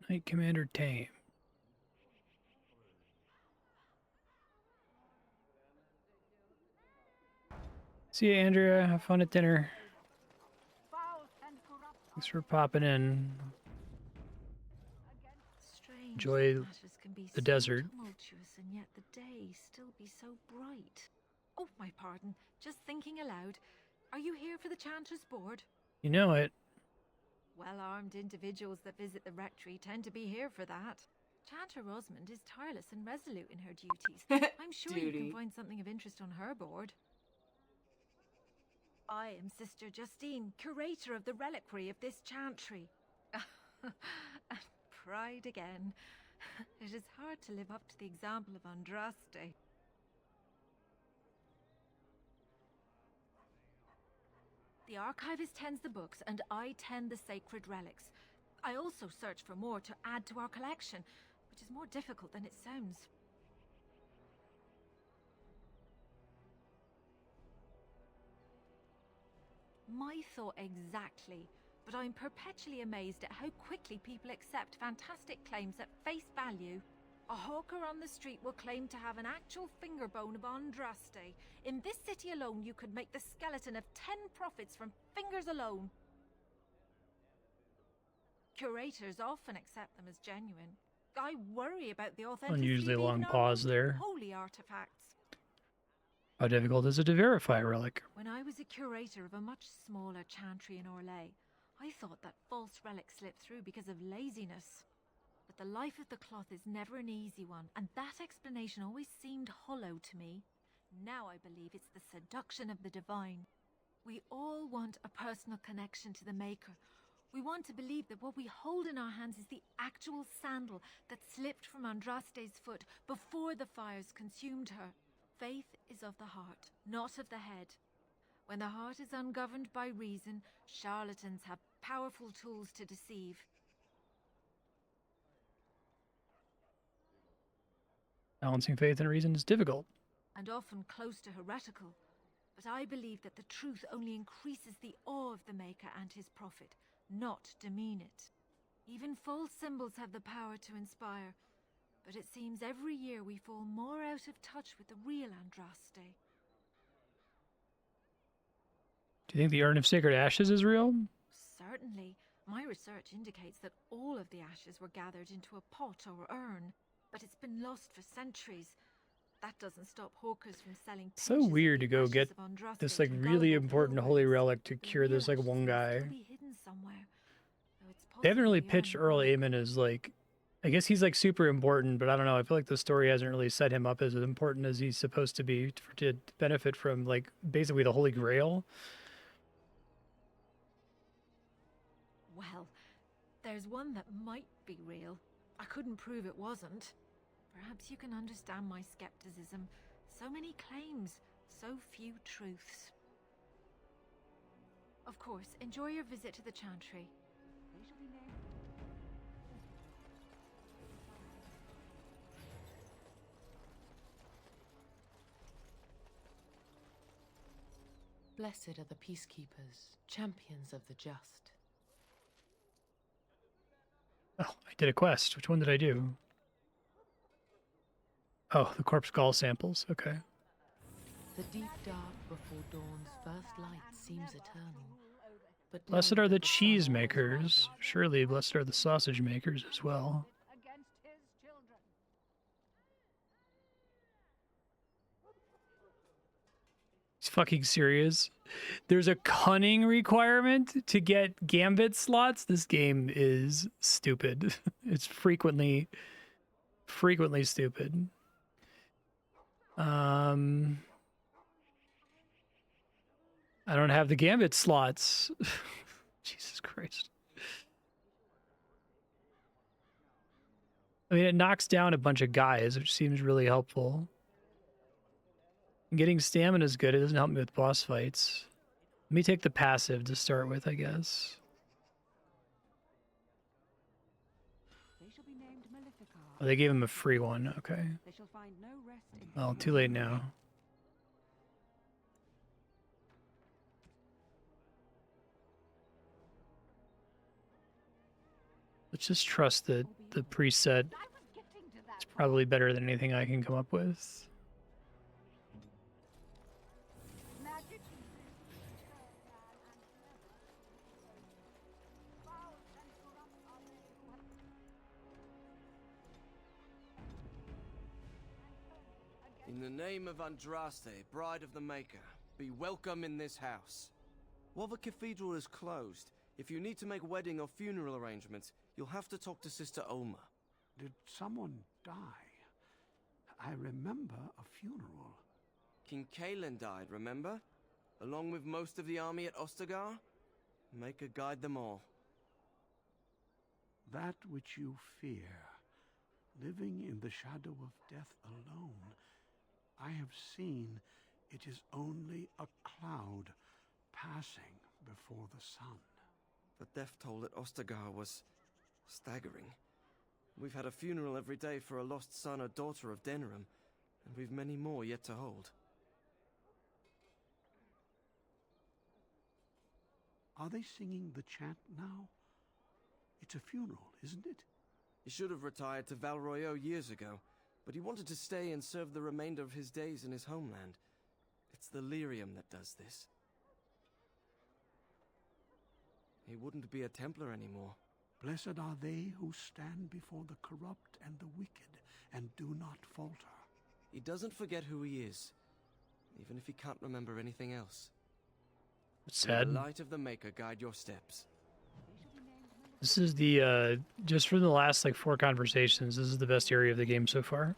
Knight Commander Tame. See you, Andrea. Have fun at dinner. Thanks for popping in. Strange Enjoy that matters can be the so desert. tumultuous and yet the day still be so bright. Oh, my pardon. Just thinking aloud. Are you here for the Chanter's Board? You know it. Well-armed individuals that visit the rectory tend to be here for that. Chanter Rosamond is tireless and resolute in her duties. I'm sure you can find something of interest on her board. I am Sister Justine, curator of the reliquary of this chantry. And pride again. It is hard to live up to the example of Andraste. The archivist tends the books, and I tend the sacred relics. I also search for more to add to our collection, which is more difficult than it sounds. My thought exactly, but I'm perpetually amazed at how quickly people accept fantastic claims at face value. A hawker on the street will claim to have an actual finger bone of Andraste. In this city alone, you could make the skeleton of 10 prophets from fingers alone. Curators often accept them as genuine. I worry about the authenticity Unusually of long even our pause most there. holy artifacts. How difficult is it to verify a relic? When I was a curator of a much smaller chantry in Orlais, I thought that false relics slipped through because of laziness. But the life of the cloth is never an easy one, and that explanation always seemed hollow to me. Now I believe it's the seduction of the divine. We all want a personal connection to the Maker. We want to believe that what we hold in our hands is the actual sandal that slipped from Andraste's foot before the fires consumed her. Faith is of the heart, not of the head. When the heart is ungoverned by reason, charlatans have powerful tools to deceive. Balancing faith and reason is difficult. And often close to heretical. But I believe that the truth only increases the awe of the Maker and his prophet, not demean it. Even false symbols have the power to inspire, but it seems every year we fall more out of touch with the real Andraste. Do you think the Urn of Sacred Ashes is real? Certainly. My research indicates that all of the ashes were gathered into a pot or urn, but it's been lost for centuries. That doesn't stop hawkers from selling So pinches of weird the to go ashes get of Andraste this like to really gullible important pilgrims. holy relic to The cure this real like one ashes may guy. still be hidden somewhere, though it's They haven't really possibly pitched on Earl rock. Aemon as like, I guess he's like super important, but I don't know. I feel like the story hasn't really set him up as important as he's supposed to be to benefit from like basically the Holy Grail. Well, There's one that might be real. I couldn't prove it wasn't. Perhaps you can understand my skepticism. So many claims, so few truths. Of course, enjoy your visit to the Chantry. They shall be named... Blessed are the peacekeepers, champions of the just. Oh, I did a quest. Which one did I do? Oh, the corpse gall samples. Okay. The deep dark before dawn's first light seems eternal. But Blessed are the cheese makers. Surely blessed are the sausage makers as well. He's fucking serious. There's a cunning requirement to get gambit slots. This game is stupid. It's frequently stupid. I don't have the gambit slots. Jesus Christ. I mean, it knocks down a bunch of guys, which seems really helpful. Getting stamina is good. It doesn't help me with boss fights. Let me take the passive to start with, I guess. Oh, they gave him a free one. Okay. Well, too late now. Let's just trust that the preset is probably better than anything I can come up with. In the name of Andraste, Bride of the Maker, be welcome in this house. While the cathedral is closed, if you need to make wedding or funeral arrangements, you'll have to talk to Sister Olma. Did someone die? I remember a funeral. King Kalen died, remember? Along with most of the army at Ostagar? Maker guide them all. That which you fear, living in the shadow of death alone, I have seen it is only a cloud passing before the sun. The death toll at Ostagar was staggering. We've had a funeral every day for a lost son or daughter of Denerim, and we've many more yet to hold. Are they singing the chant now? It's a funeral, isn't it? He should have retired to Val Royeaux years ago, but he wanted to stay and serve the remainder of his days in his homeland. It's the lyrium that does this. He wouldn't be a Templar anymore. Blessed are they who stand before the corrupt and the wicked, and do not falter. He doesn't forget who he is, even if he can't remember anything else. Sad. May the light of the Maker guide your steps. This is the, just from the last, like, 4 conversations, this is the best area of the game so far.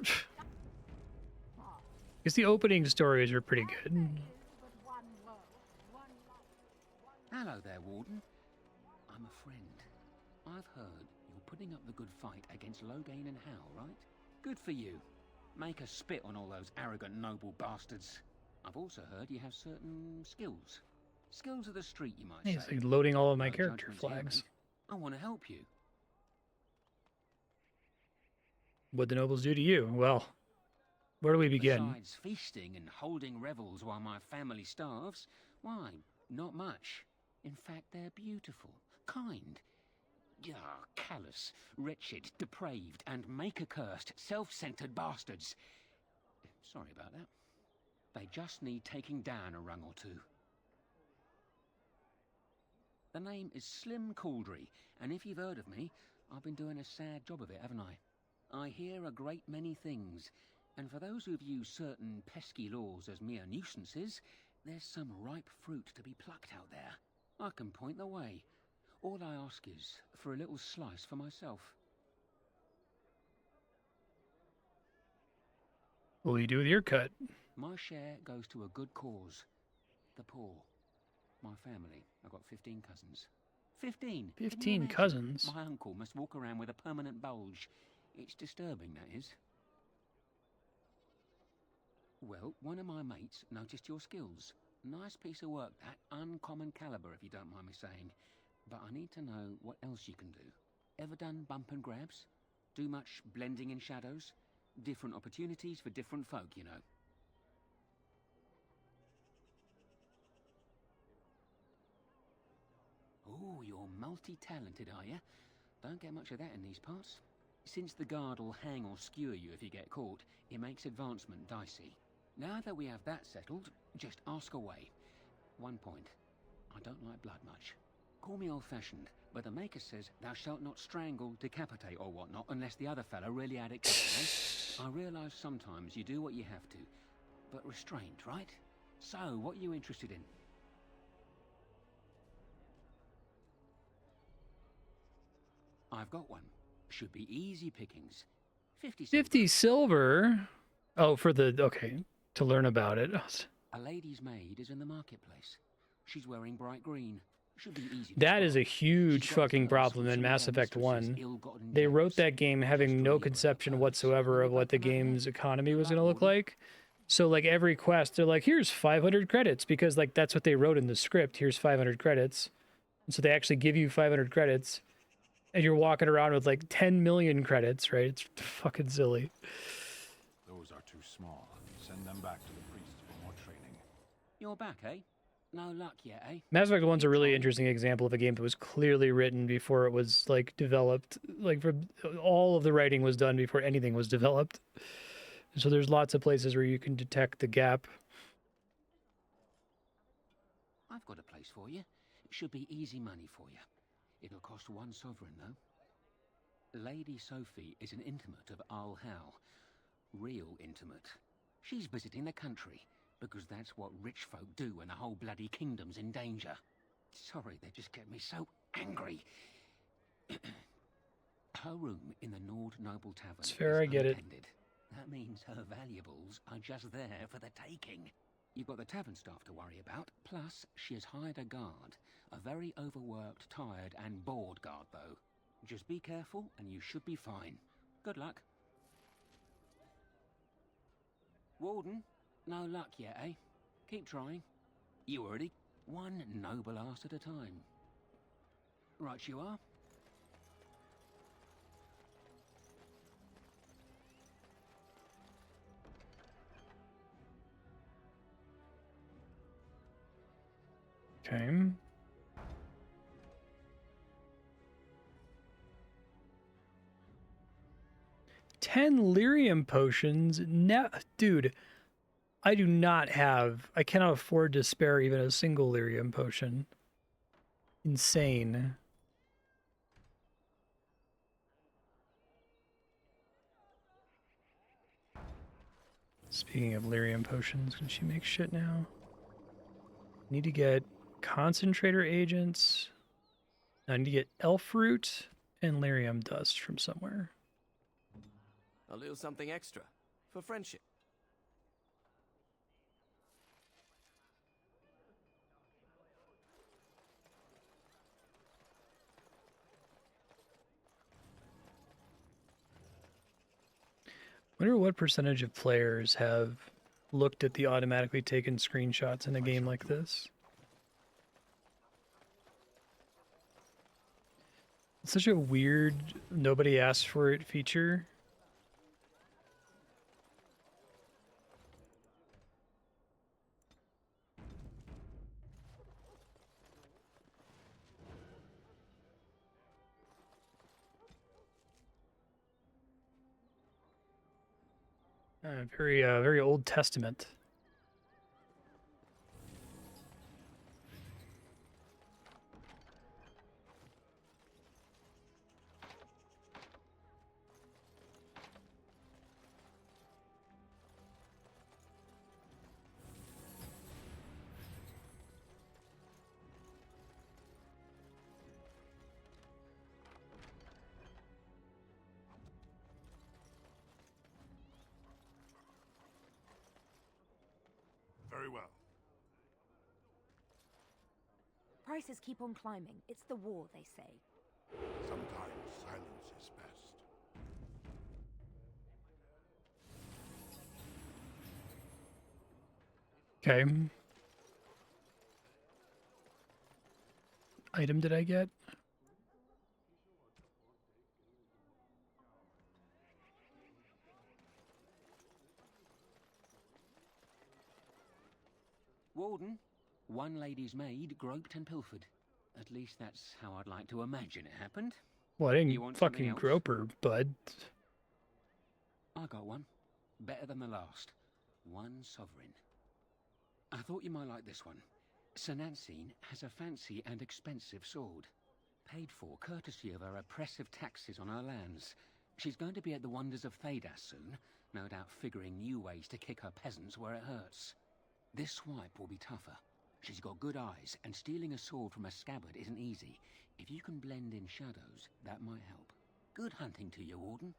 Because the opening stories are pretty good. Hello there, Warden. I'm a friend. I've heard you're putting up the good fight against Loghain and Hal, right? Good for you. Make a spit on all those arrogant noble bastards. I've also heard you have certain skills. Skills of the street, you might say. It's like loading all of my No character judgment here, flags. mate. I want to help you. What'd the nobles do to you? Well, where do we begin? Besides feasting and holding revels while my family starves, why, not much. In fact, they're beautiful, kind, callous, wretched, depraved, and maker-cursed, self-centered bastards. Sorry about that. They just need taking down a rung or two. The name is Slim Cauldry, and if you've heard of me, I've been doing a sad job of it, haven't I? I hear a great many things, and for those who view certain pesky laws as mere nuisances, there's some ripe fruit to be plucked out there. I can point the way. All I ask is for a little slice for myself. What will you do with your cut? My share goes to a good cause. The poor. My family. I've got 15 cousins. 15. Can you 15 imagine? cousins. My uncle must walk around with a permanent bulge. It's disturbing, that is. Well, one of my mates noticed your skills. Nice piece of work, that. Uncommon caliber, if you don't mind me saying. But I need to know what else you can do. Ever done bump and grabs? Do much blending in shadows? Different opportunities for different folk, you know. Oh, you're multi-talented, are you? Don't get much of that in these parts. Since the guard will hang or skewer you if you get caught, it makes advancement dicey. Now that we have that settled, just ask away. One point. I don't like blood much. Call me old-fashioned, but the Maker says thou shalt not strangle, decapitate or whatnot unless the other fellow really had it coming, eh? I realise sometimes you do what you have to, but restrained, right? So, what are you interested in? I've got one. Should be easy pickings. 50 silver. 50 silver? Oh, for the... Okay. To learn about it. A lady's maid is in the marketplace. She's wearing bright green. Should be easy. That is a huge fucking problem in Mass Effect 1. They wrote that game having no conception whatsoever of what the game's economy was going to look like. So, like, every quest, they're like, here's 500 credits, because, like, that's what they wrote in the script. Here's 500 credits. And so they actually give you 500 credits, and you're walking around with, like, 10 million credits, right? It's fucking silly. Those are too small. Send them back to the priest for more training. You're back, eh? No luck yet, eh? Mass Effect 1's a really interesting example of a game that was clearly written before it was, like, developed. Like, all of the writing was done before anything was developed. So there's lots of places where you can detect the gap. I've got a place for you. It should be easy money for you. It'll cost 1 sovereign, though. Lady Sophie is an intimate of Al Hal. Real intimate. She's visiting the country, because that's what rich folk do when the whole bloody kingdom's in danger. Sorry, they just get me so angry. Her room in the Nord Noble Tavern It's fair, I get it. unattended. That means her valuables are just there for the taking. You've got the tavern staff to worry about, plus she has hired a guard. A very overworked, tired and bored guard, though. Just be careful and you should be fine. Good luck. Warden, no luck yet, eh? Keep trying. You already... One noble ass at a time. Right you are. Okay. Ten lyrium potions? No, dude. I do not have... I cannot afford to spare even a single lyrium potion. Insane. Speaking of lyrium potions, can she make shit now? Need to get concentrator agents. I need to get elf root and lyrium dust from somewhere. A little something extra for friendship. Wonder what percentage of players have looked at the automatically taken screenshots in a game like this. It's such a weird, nobody asked for it feature. Very Old Testament. Very well. prices keep on climbing. It's the war, they say. Sometimes silence is best. Okay. Item did I get? Warden, one lady's maid groped and pilfered. At least that's how I'd like to imagine it happened. Well, I You didn't want something fucking else? grope her, bud. I got one. Better than the last. One sovereign. I thought you might like this one. Sir Nancine has a fancy and expensive sword. Paid for courtesy of her oppressive taxes on her lands. She's going to be at the wonders of Thedas soon, no doubt figuring new ways to kick her peasants where it hurts. This swipe will be tougher. She's got good eyes, and stealing a sword from a scabbard isn't easy. If you can blend in shadows, that might help. Good hunting to you, Warden.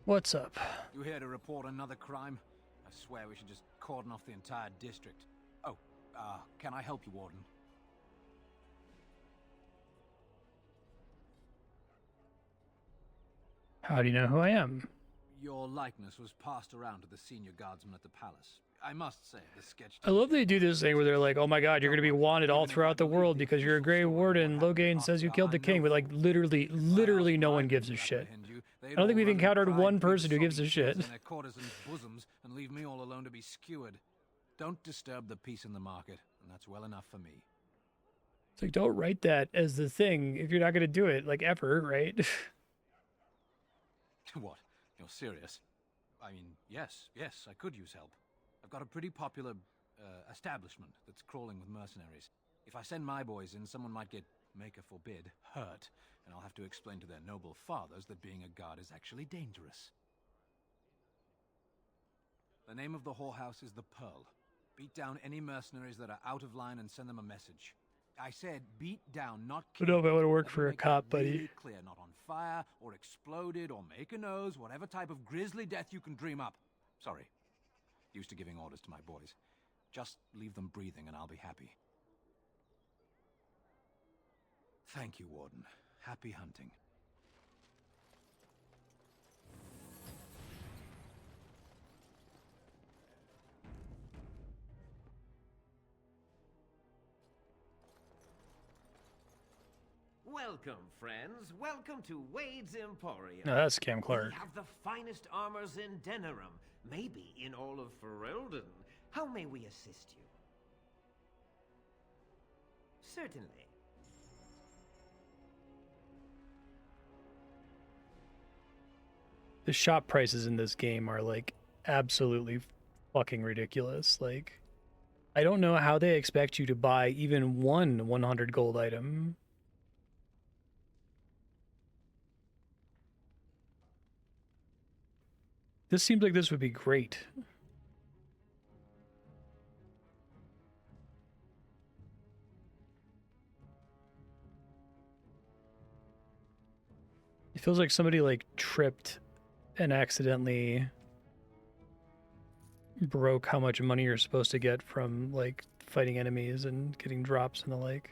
What's up? You here to report another crime? I swear we should just cordon off the entire district. Oh, can I help you, Warden? How do you know who I am? Your likeness was passed around to the senior guardsman at the palace. I must say, the sketch... I love they do this thing where they're like, oh my god, you're going to be wanted all throughout the world because you're a Grey Warden. Loghain says you killed the king, but like literally no one gives a shit. I don't think we've encountered one person who gives a shit. In their courtesans' bosoms and leave me all alone to be skewered. Don't disturb the peace in the market, and that's well enough for me. It's like, don't write that as the thing if you're not going to do it, like ever, right? What? You're serious? I mean, yes, I could use help. I've got a pretty popular establishment that's crawling with mercenaries. If I send my boys in, someone might get, maker forbid, hurt, and I'll have to explain to their noble fathers that being a guard is actually dangerous. The name of the whorehouse is the Pearl. Beat down any mercenaries that are out of line and send them a message. I said beat down, not I kill. don't know if I want to work Let me for a make that cop, buddy. really clear, not on fire, or exploded, or make a nose, whatever type of grisly death you can dream up. Sorry. Used to giving orders to my boys. Just leave them breathing and I'll be happy. Thank you, Warden. Happy hunting. Welcome, friends. Welcome to Wade's Emporium. No, that's Cam Clark. We have the finest armors in Denerim, maybe in all of Ferelden. How may we assist you? Certainly. The shop prices in this game are like absolutely fucking ridiculous. Like, I don't know how they expect you to buy even one 100 gold item. This seems like this would be great. It feels like somebody like tripped and accidentally broke how much money you're supposed to get from like fighting enemies and getting drops and the like.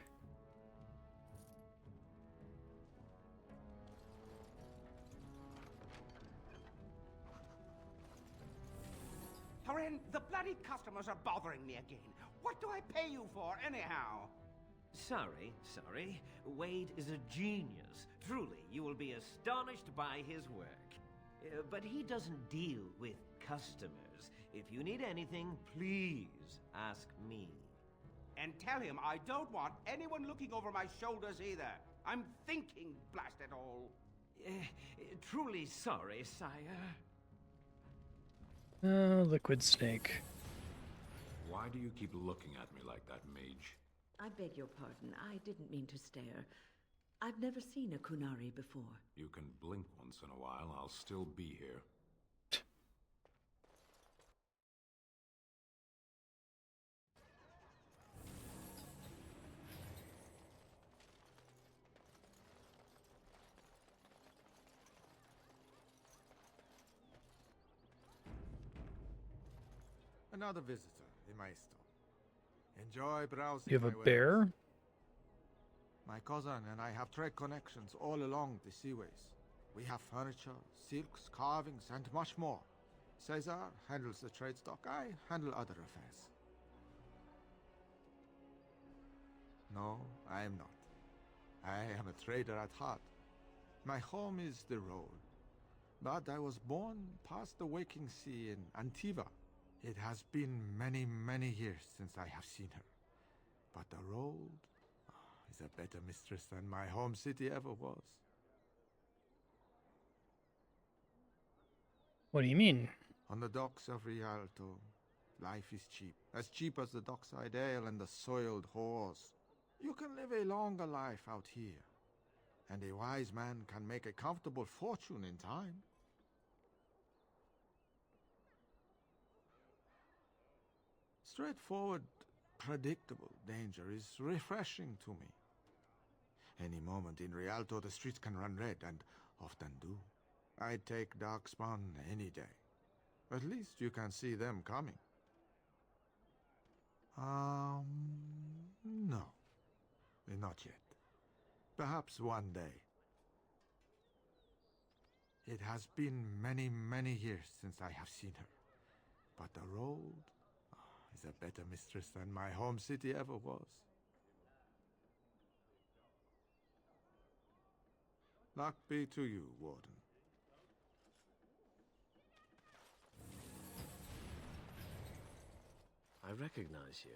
Torin, the bloody customers are bothering me again. What do I pay you for, anyhow? Sorry. Wade is a genius. Truly, you will be astonished by his work. But he doesn't deal with customers. If you need anything, please ask me. And tell him I don't want anyone looking over my shoulders either. I'm thinking, blast it all. Truly sorry, sire. Liquid snake. Why do you keep looking at me like that, mage? I beg your pardon. I didn't mean to stare. I've never seen a Kunari before. You can blink once in a while, I'll still be here. Another visitor in my store. Enjoy browsing. You have a my bear? wares. My cousin and I have trade connections all along the seaways. We have furniture, silks, carvings, and much more. Caesar handles the trade stock. I handle other affairs. No, I am not. I am a trader at heart. My home is the road. But I was born past the waking sea in Antiva. It has been many, many years since I have seen her. But the road is a better mistress than my home city ever was. What do you mean? On the docks of Rialto, life is cheap. As cheap as the dockside ale and the soiled whores. You can live a longer life out here. And a wise man can make a comfortable fortune in time. Straightforward, predictable danger is refreshing to me. Any moment in Rialto, the streets can run red, and often do. I'd take Darkspawn any day. At least you can see them coming. No. Not yet. Perhaps one day. It has been many, many years since I have seen her. But the road is a better mistress than my home city ever was. Luck be to you, Warden. I recognize you.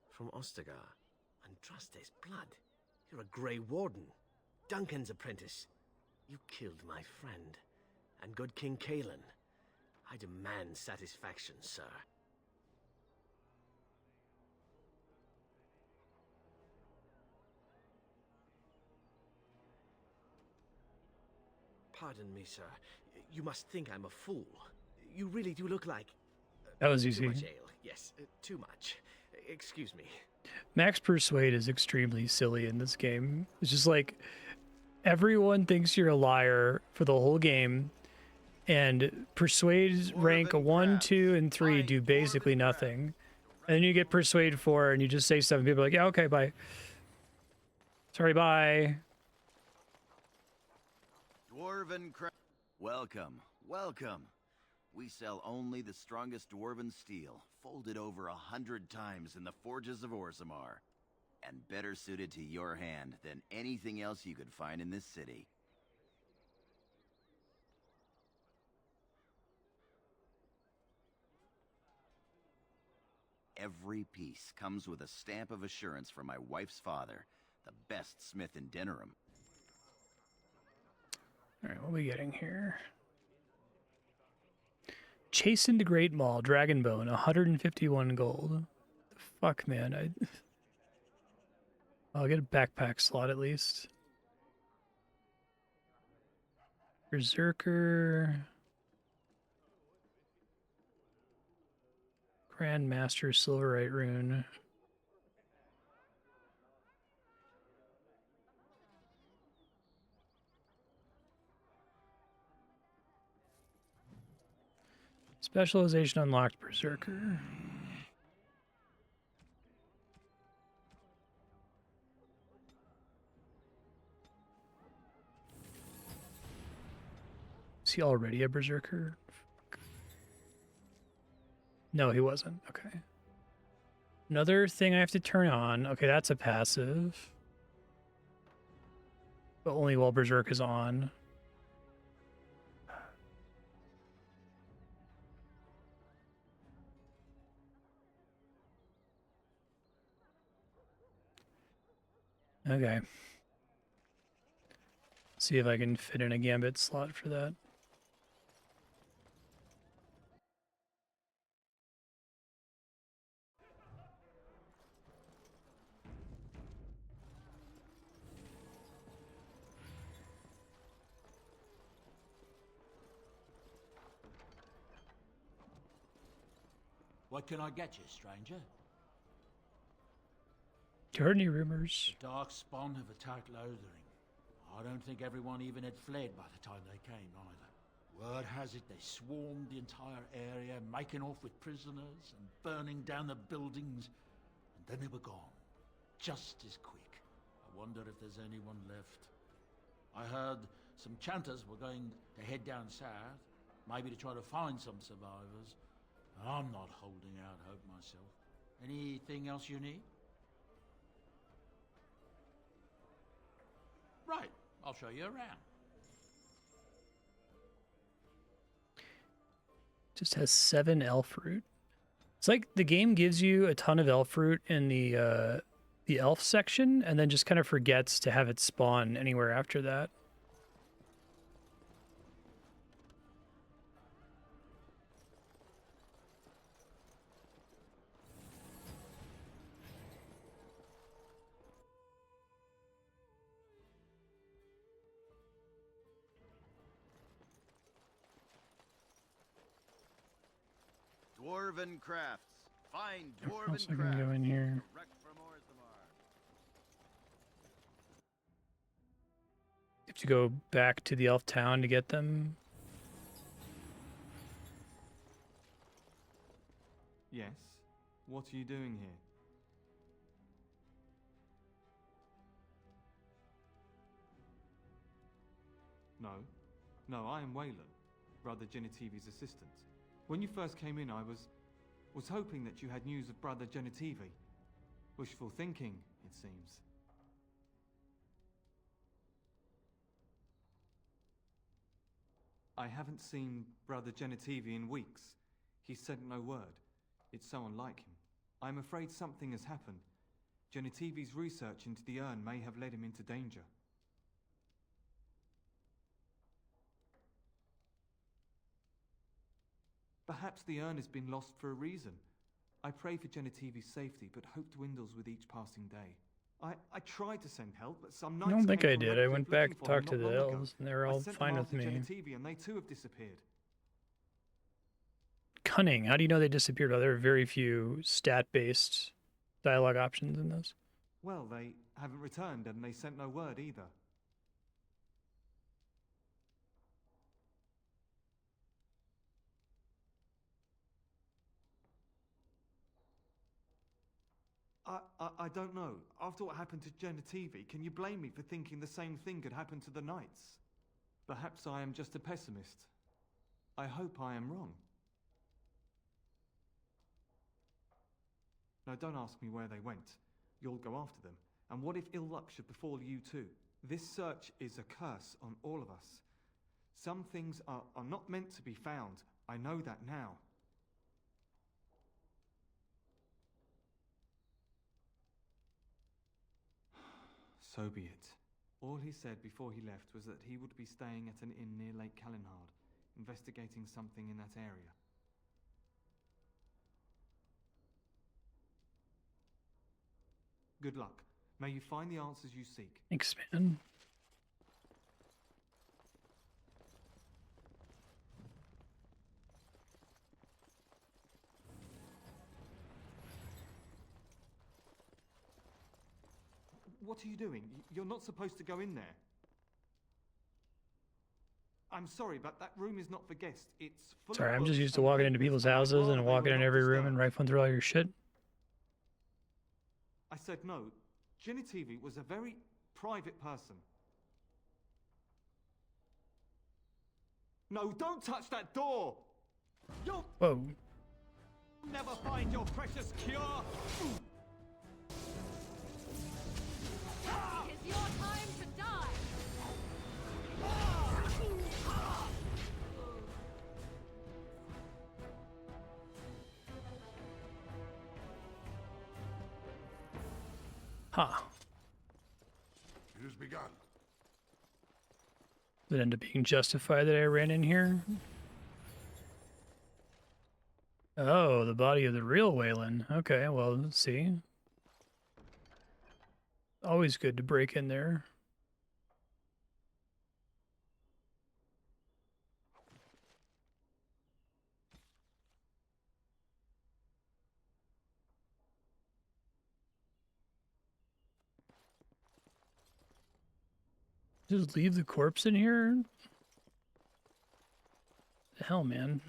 From Ostagar. Andraste's blood. You're a Grey Warden. Duncan's apprentice. You killed my friend. And good King Kalen. I demand satisfaction, sir. Pardon me, sir. You must think I'm a fool. You really do look like... That was Too easy. much ale. Yes, too much. Excuse me. Max Persuade is extremely silly in this game. It's just like everyone thinks you're a liar for the whole game, and Persuade rank 1, 2, and 3 do basically nothing. And then you get Persuade 4 and you just say something, people are like, yeah, okay, bye. Sorry, bye. Dwarven Welcome, welcome. We sell only the strongest dwarven steel, folded over 100 times in the forges of Orzammar, and better suited to your hand than anything else you could find in this city. Every piece comes with a stamp of assurance from my wife's father, the best smith in Denerim. All right, what are we getting here? Chastened Great Maul, Dragonbone, 151 gold. The fuck, man. I'll get a backpack slot at least. Berserker. Grandmaster Silverite Rune. Specialization unlocked, Berserker. Is he already a Berserker? No, he wasn't. Okay. Another thing I have to turn on. Okay, that's a passive. But only while Berserk is on. Okay. See if I can fit in a Gambit slot for that. What can I get you, stranger? Do you heard any rumors? The dark spawn have attacked Lothering. I don't think everyone even had fled by the time they came, either. Word has it they swarmed the entire area, making off with prisoners and burning down the buildings. And then they were gone. Just as quick. I wonder if there's anyone left. I heard some chanters were going to head down south, maybe to try to find some survivors. I'm not holding out hope myself. Anything else you need? Right, I'll show you around. Just has 7 elf fruit. It's like the game gives you a ton of elf fruit in the elf section, and then just kind of forgets to have it spawn anywhere after that. Dwarven crafts. Find What dwarven else I crafts. can go in here? Direct from Orzammar. Have to go back to the elf town to get them. Yes? What are you doing here? No. No, I am Waylon, Brother Genitivi's assistant. When you first came in, I was hoping that you had news of Brother Genitivi. Wishful thinking, it seems. I haven't seen Brother Genitivi in weeks. He sent no word. It's so unlike him. I'm afraid something has happened. Genitivi's research into the urn may have led him into danger. Perhaps the urn has been lost for a reason. I pray for Genitivi's safety, but hope dwindles with each passing day. I tried to send help, but some I knights don't think came I from did. I Redcliffe went back looking and for him talked to not the long ago. elves, and they were I all sent fine them with after me. Genitivi, and they too have disappeared. Cunning. How do you know they disappeared? Well, there are very few stat-based dialogue options in this. Well, they haven't returned, and they sent no word either. I don't know. After what happened to Genitivi, can you blame me for thinking the same thing could happen to the knights? Perhaps I am just a pessimist. I hope I am wrong. No, don't ask me where they went. You'll go after them. And what if ill luck should befall you too? This search is a curse on all of us. Some things are not meant to be found. I know that now. So be it. All he said before he left was that he would be staying at an inn near Lake Calenhard, investigating something in that area. Good luck. May you find the answers you seek. Thanks, man. What are you doing? You're not supposed to go in there. I'm sorry, but that room is not for guests. It's full Sorry, of I'm just books used to and walking into papers, people's and I'd houses rather and they walking were in not every room disturbed. and rifling through all your shit. I said no. Genitivi was a very private person. No, don't touch that door! You'll Whoa. never find your precious cure! It's your time to die! Huh. It has begun. Does it end up being justified that I ran in here? Oh, the body of the real Waylon. Okay, well, let's see. Always good to break in there. Just leave the corpse in here? hell, man?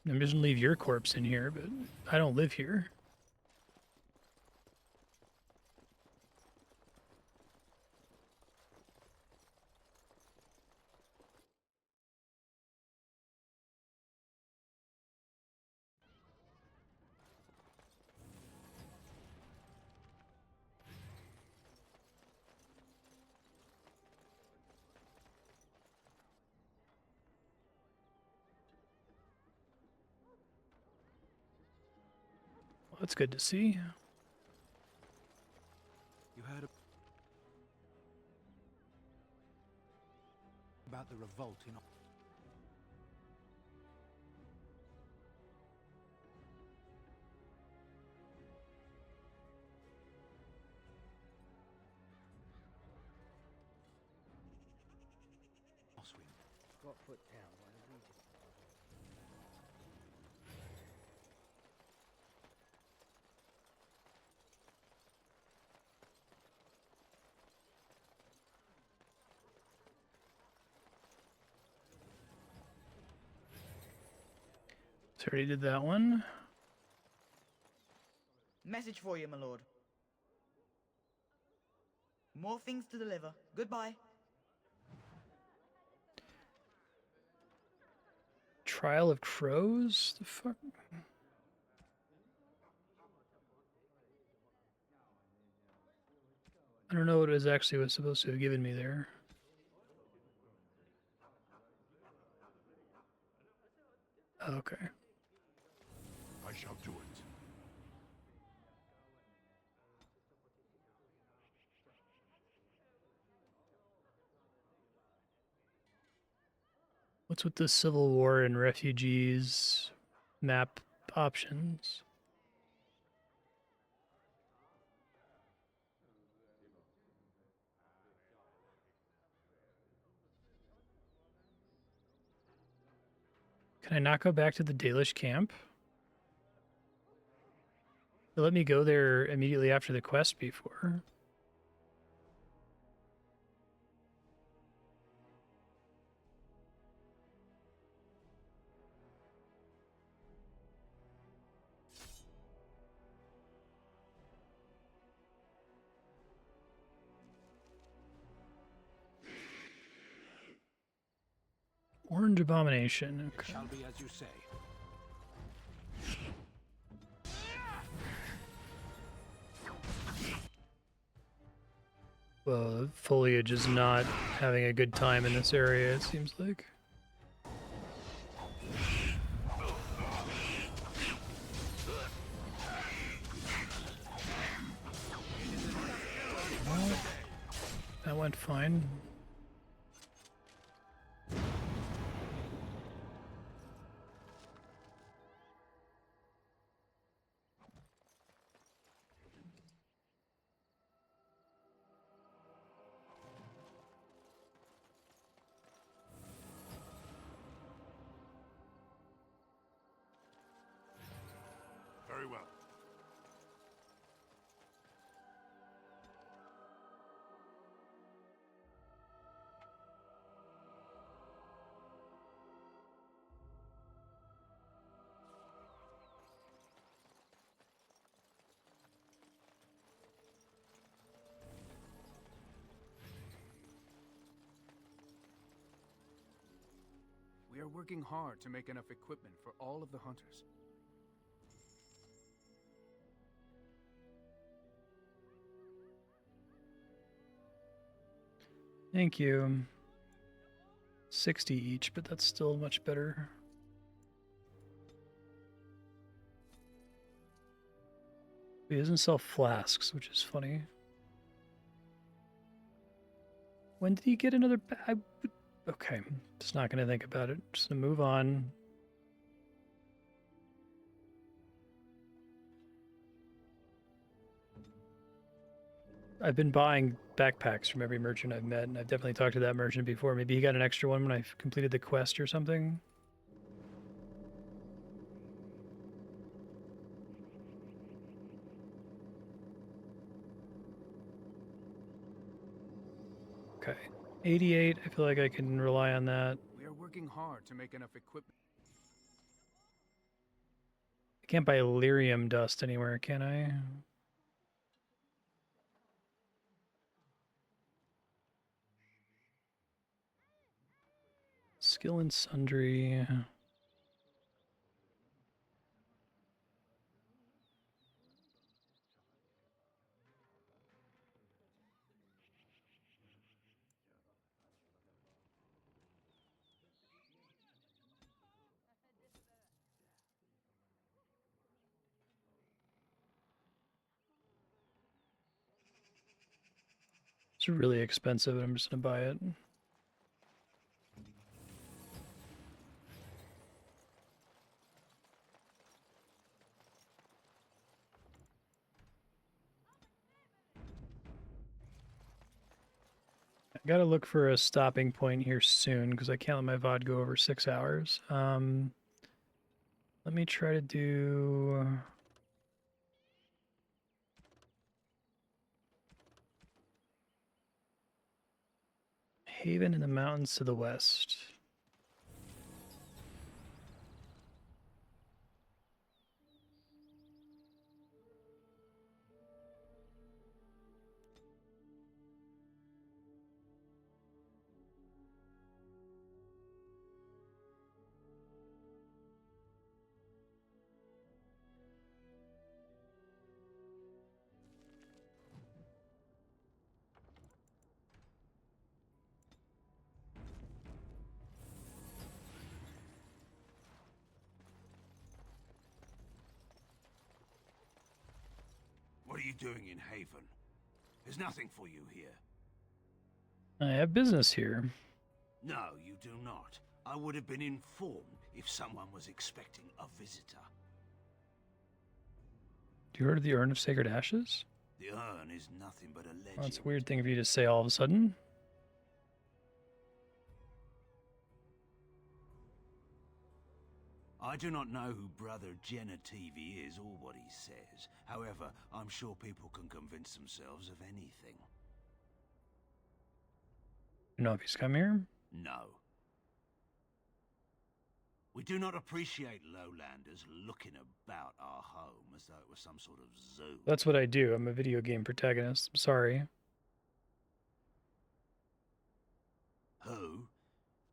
I'm just gonna leave your corpse in here, but I don't live here. Well, that's good to see. You heard about the revolt in... Got put down by the Regent. So already did that one. Message for you, my lord. More things to deliver. Goodbye. Trial of Crows? The fuck? I don't know what it was actually was supposed to have given me there. Okay. I shall do it. What's with the Civil War and refugees map options? Can I not go back to the Dalish camp? They let me go there immediately after the quest before. Orange Abomination. Okay. It shall be as you say. Well, the foliage is not having a good time in this area, it seems like. Well, that went fine. Very well. We are working hard to make enough equipment for all of the hunters. Thank you. 60 each, but that's still much better. He doesn't sell flasks, which is funny. When did he get another okay, just not going to think about it. Just going to move on. I've been buying backpacks from every merchant I've met, and I've definitely talked to that merchant before. Maybe he got an extra one when I completed the quest or something. Okay. 88, I feel like I can rely on that. We are working hard to make enough equipment. I can't buy lyrium dust anywhere, can I? Skill and sundry. It's really expensive, and I'm just gonna buy it. I gotta look for a stopping point here soon because I can't let my VOD go over 6 hours. Let me try to do. Haven in the mountains to the west. What are you doing in Haven? There's nothing for you here. I have business here. No, you do not. I would have been informed if someone was expecting a visitor. Do you heard of the Urn of Sacred Ashes? The urn is nothing but a legend. Well, that's a weird thing for you to say all of a sudden. I do not know who Brother Genetivi is or what he says. However, I'm sure people can convince themselves of anything. You know if he's come here? No. We do not appreciate lowlanders looking about our home as though it was some sort of zoo. That's what I do. I'm a video game protagonist. I'm sorry. Who?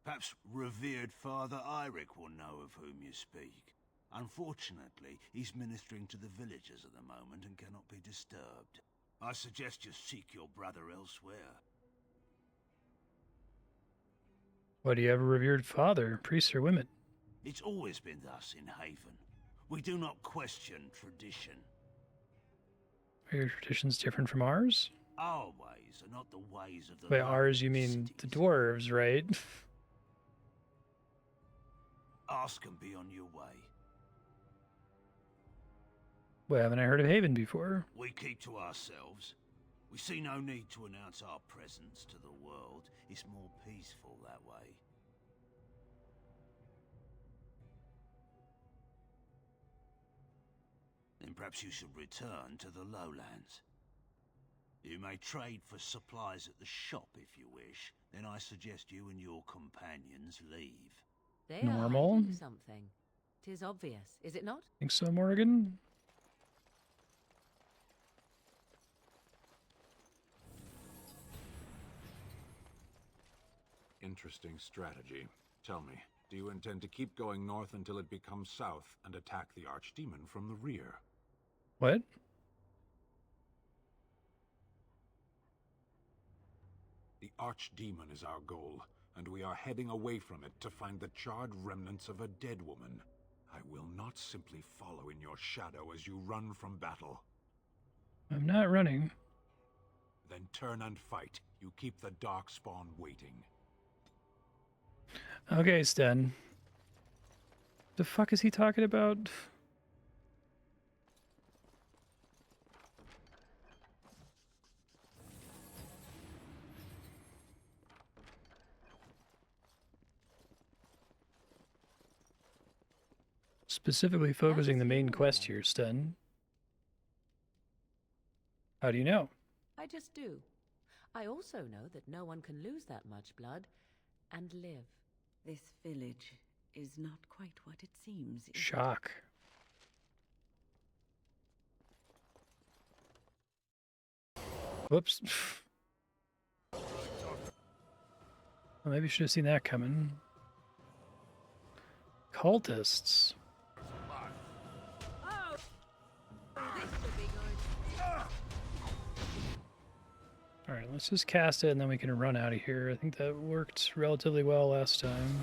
Perhaps revered Father Eirik will know of whom you speak. Unfortunately, he's ministering to the villagers at the moment and cannot be disturbed. I suggest you seek your brother elsewhere. What, do you have a revered father, priests or women? It's always been thus in Haven. We do not question tradition. Are your traditions different from ours? Our ways are not the ways of the By ours, you mean the dwarves, right? Ask and be on your way. Well, haven't I heard of Haven before? We keep to ourselves. We see no need to announce our presence to the world. It's more peaceful that way. Then perhaps you should return to the lowlands. You may trade for supplies at the shop if you wish. Then I suggest you and your companions leave. They Normal? are hiding something. 'Tis obvious, is it not? Think so, Morgan? Interesting strategy. Tell me, do you intend to keep going north until it becomes south and attack the Archdemon from the rear? What? The Archdemon is our goal, and we are heading away from it to find the charred remnants of a dead woman. I will not simply follow in your shadow as you run from battle. I'm not running. Then turn and fight. You keep the Darkspawn waiting. Okay, Sten. The fuck is he talking about? Specifically focusing the main quest here, Sten. How do you know? I just do. I also know that no one can lose that much blood and live. This village is not quite what it seems. is it? Shock. Whoops. Well, maybe you should have seen that coming. Cultists. Alright, let's just cast it and then we can run out of here. I think that worked relatively well last time.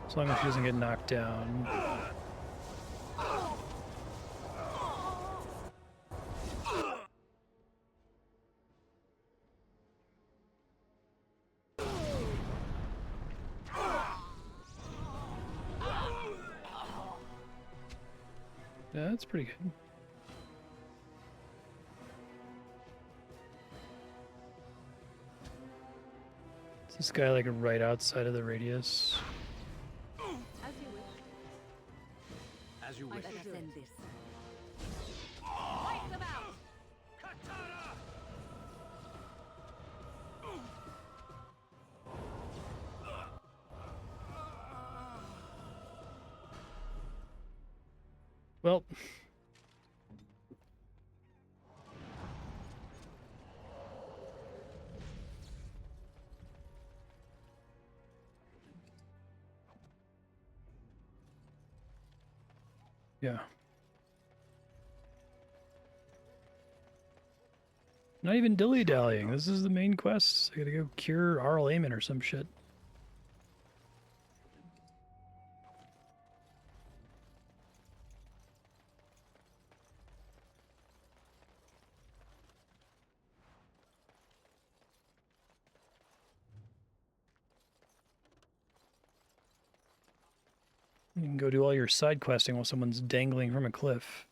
As long as she doesn't get knocked down. Yeah, that's pretty good. Is this guy like right outside of the radius? As you wish. As you wish. Let us end this. Wipe them out! Katana! Well, yeah. Not even dilly-dallying. This is the main quest. I gotta go cure Arl Aemon or some shit. You can go do all your side questing while someone's dangling from a cliff.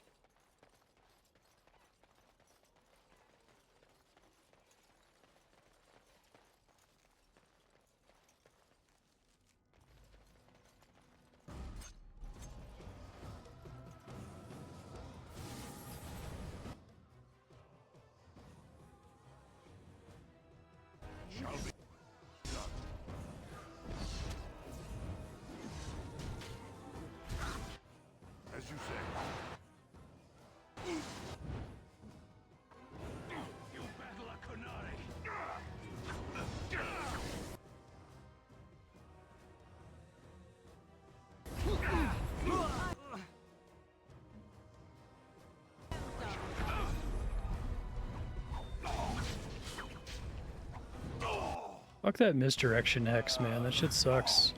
Shall be done. As you say. You battle a Kunari. Fuck that misdirection hex, man. That shit sucks.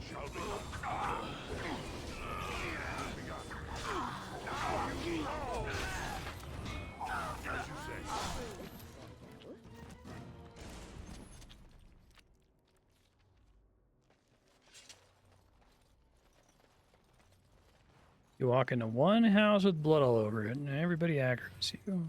You walk into one house with blood all over it, and everybody aggroes you.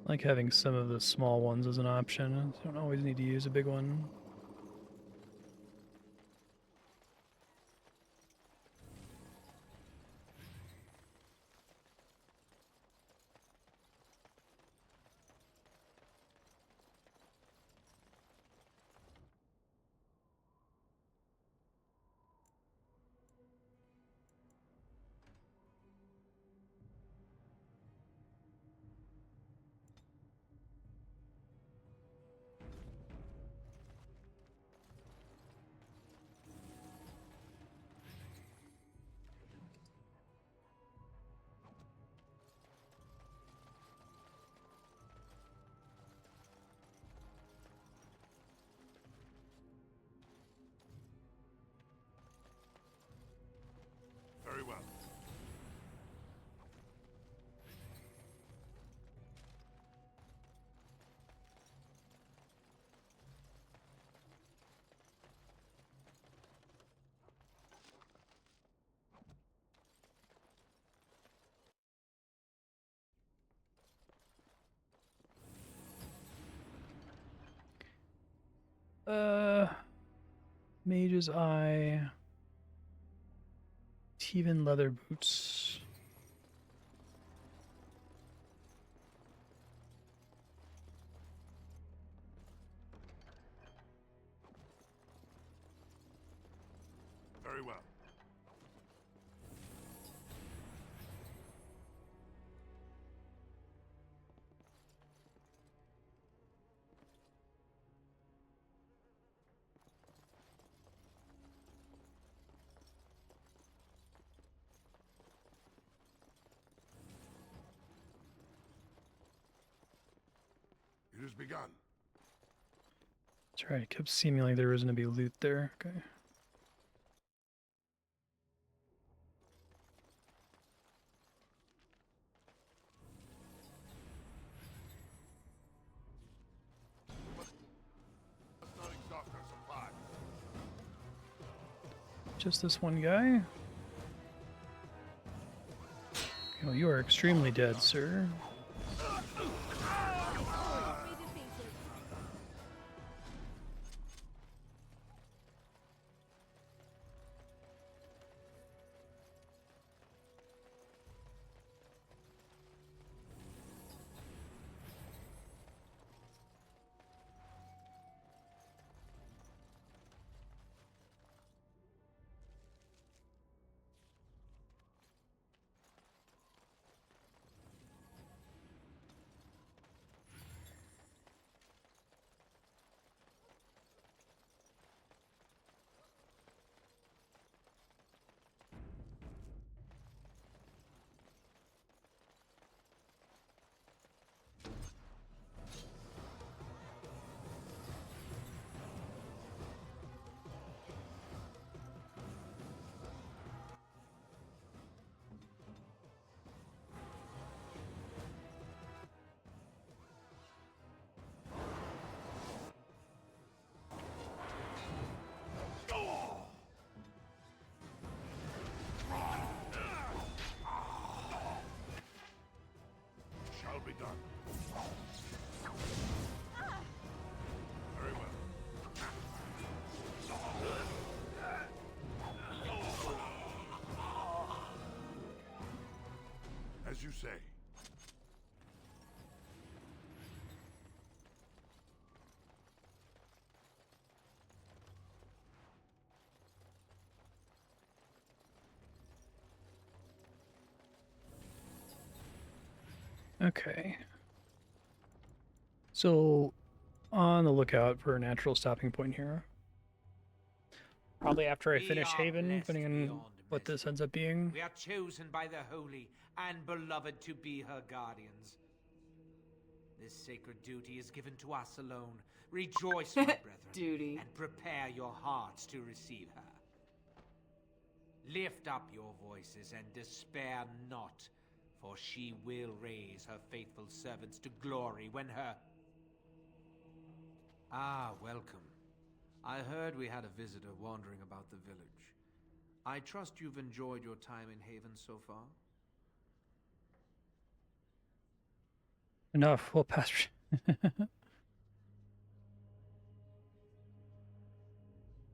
I like having some of the small ones as an option. I don't always need to use a big one. Mage's Eye. Teven leather boots. Very well. It has begun. That's right, it kept seeming like there was going to be loot there. Okay. Let's not exhaust our supply. Just this one guy? Oh, you are extremely dead, sir. Shall be done. Very well. As you say. Okay. So, on the lookout for a natural stopping point here. Probably after I finish Haven, depending on what this ends up being. We are chosen by the holy and beloved to be her guardians. This sacred duty is given to us alone. Rejoice, my brethren, and prepare your hearts to receive her. Lift up your voices and despair not, for she will raise her faithful servants to glory when her... Ah, welcome. I heard we had a visitor wandering about the village. I trust you've enjoyed your time in Haven so far? Enough, we'll pass.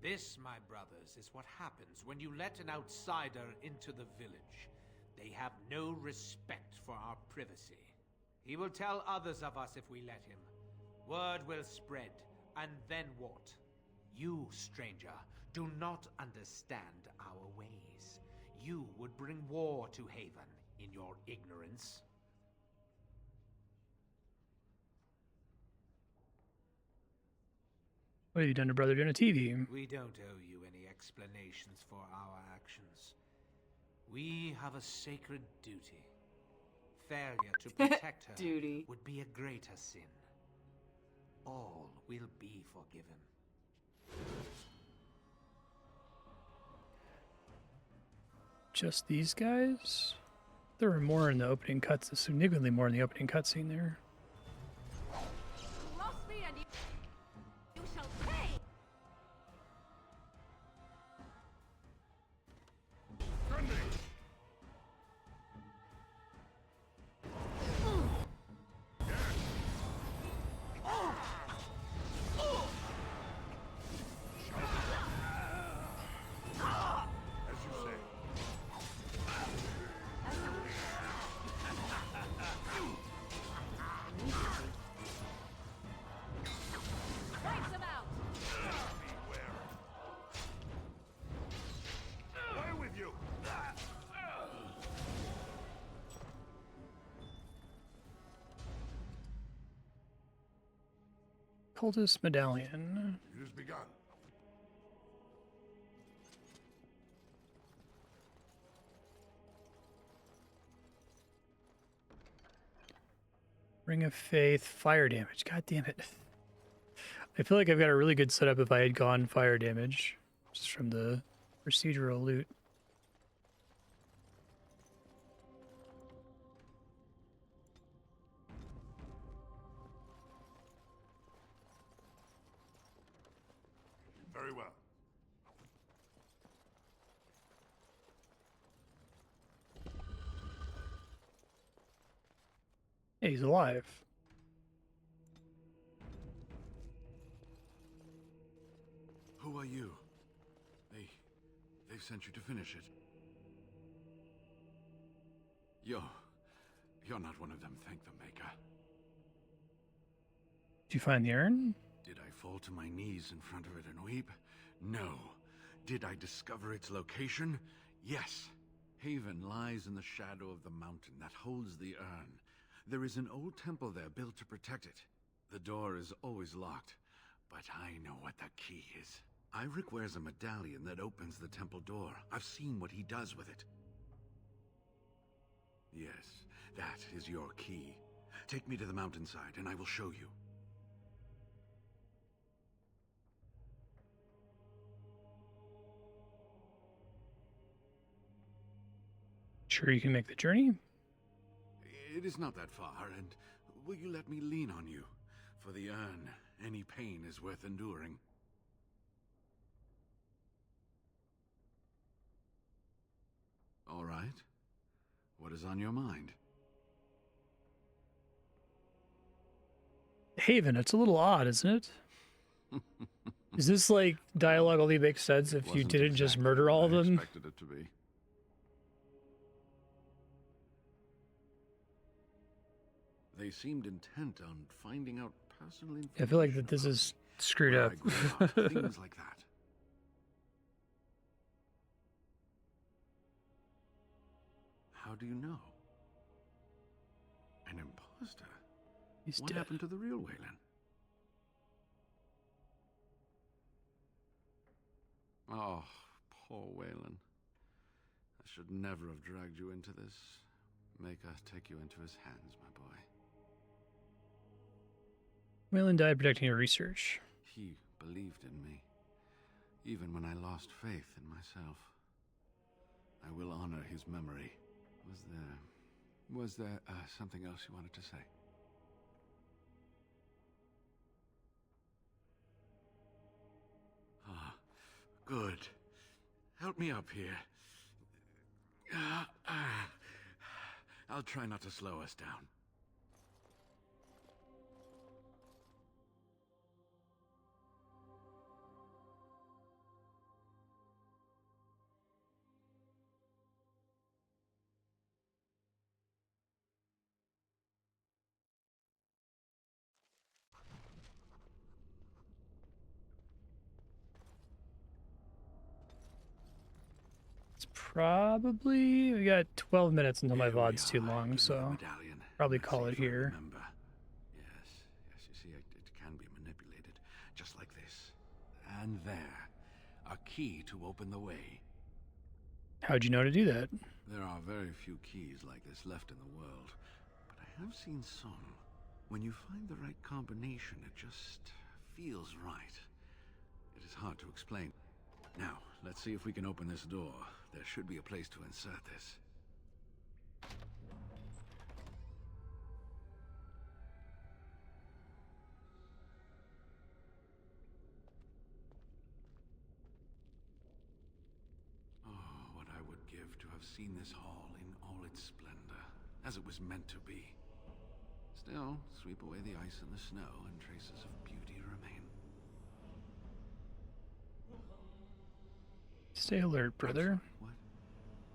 This, my brothers, is what happens when you let an outsider into the village. They have no respect for our privacy. He will tell others of us if we let him. Word will spread, and then what? You, stranger, do not understand our ways. You would bring war to Haven in your ignorance. What have you done to Brother Dinner TV? We don't owe you any explanations for our actions. We have a sacred duty. Failure to protect her would be a greater sin. All will be forgiven. Just these guys? There were more in the opening cuts, significantly more in the opening cutscene there. Cross me and you shall pay! Cultist medallion. It has begun. Ring of Faith, fire damage. God damn it. I feel like I've got a really good setup if I had gone fire damage, just from the procedural loot. Very well. Hey, he's alive. Who are you? They've sent you to finish it. You're not one of them, thank the Maker. Did you find the urn? Did I fall to my knees in front of it and weep? No. Did I discover its location? Yes. Haven lies in the shadow of the mountain that holds the urn. There is an old temple there built to protect it. The door is always locked, but I know what the key is. Iric wears a medallion that opens the temple door. I've seen what he does with it. Yes, that is your key. Take me to the mountainside and I will show you. Sure you can make the journey? It is not that far, and will you let me lean on you? For the urn, any pain is worth enduring. All right. What is on your mind? Haven, it's a little odd, isn't it? Is this like dialogue only makes sense if you didn't just murder all of them? Expected it to be. They seemed intent on finding out personal information. I feel like that this is screwed where up. I grew up, things like that. How do you know? An imposter? He's what dead. happened to the real Waylon? Oh, poor Waylon. I should never have dragged you into this. Maker take you into his hands, my boy. Waylon died protecting your research. He believed in me, even when I lost faith in myself. I will honor his memory. Was there something else you wanted to say? Ah, good. Help me up here. I'll try not to slow us down. It's probably... We got 12 minutes until my Here we VOD's too are. long, Give me the so medallion. probably Let's call see it if I here. remember. Yes, you see, it can be manipulated, just like this. And there, a key to open the way. How'd you know to do that? There are very few keys like this left in the world, but I have seen some. When you find the right combination, it just feels right. It is hard to explain. Now, let's see if we can open this door. There should be a place to insert this. Oh, what I would give to have seen this hall in all its splendor, as it was meant to be. Still, sweep away the ice and the snow, and traces of beauty remain. Stay alert, brother. What?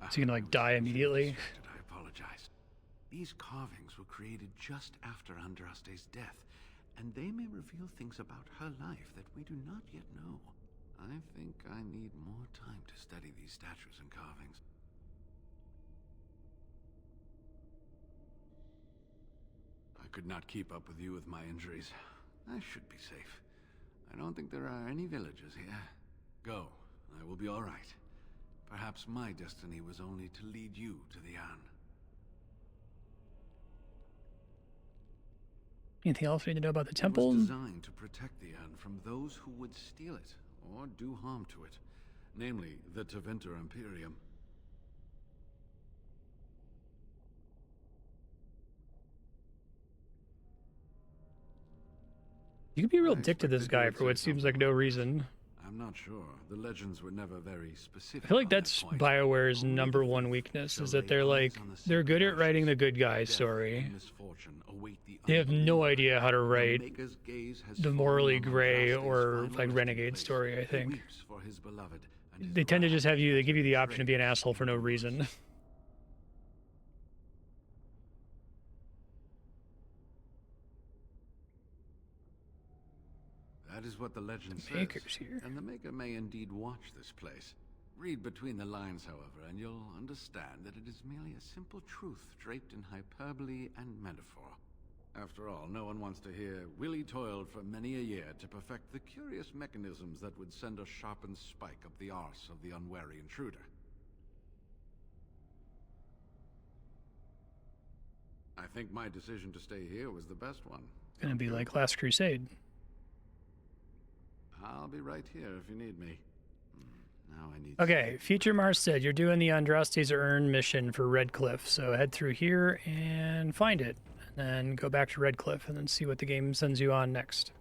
Is he gonna, like, die immediately? I apologize. These carvings were created just after Andraste's death, and they may reveal things about her life that we do not yet know. I think I need more time to study these statues and carvings. I could not keep up with you with my injuries. I should be safe. I don't think there are any villagers here. Go. I will be all right. Perhaps my destiny was only to lead you to the Anne. Anything else we need to know about the It temple? was designed to protect the Anne from those who would steal it or do harm to it, namely the Tevinter Imperium. You could be a real dick to this guy for what seems like no reason. I'm not sure. The legends were never very specific. I feel like that's BioWare's #1 weakness, is that they're good at writing the good guy story. They have no idea how to write the morally gray or like renegade story, I think. They tend to just they give you the option to be an asshole for no reason. That is what the legend The says. Maker's here. And the Maker may indeed watch this place. Read between the lines, however, and you'll understand that it is merely a simple truth draped in hyperbole and metaphor. After all, no one wants to hear Willie toiled for many a year to perfect the curious mechanisms that would send a sharpened spike up the arse of the unwary intruder. I think my decision to stay here was the best one. It's gonna be like Last Crusade. I'll be right here if you need me. Now I need... Okay, future Marstead, you're doing the Andraste's Urn mission for Redcliffe, so head through here and find it, and then go back to Redcliffe, and then see what the game sends you on next.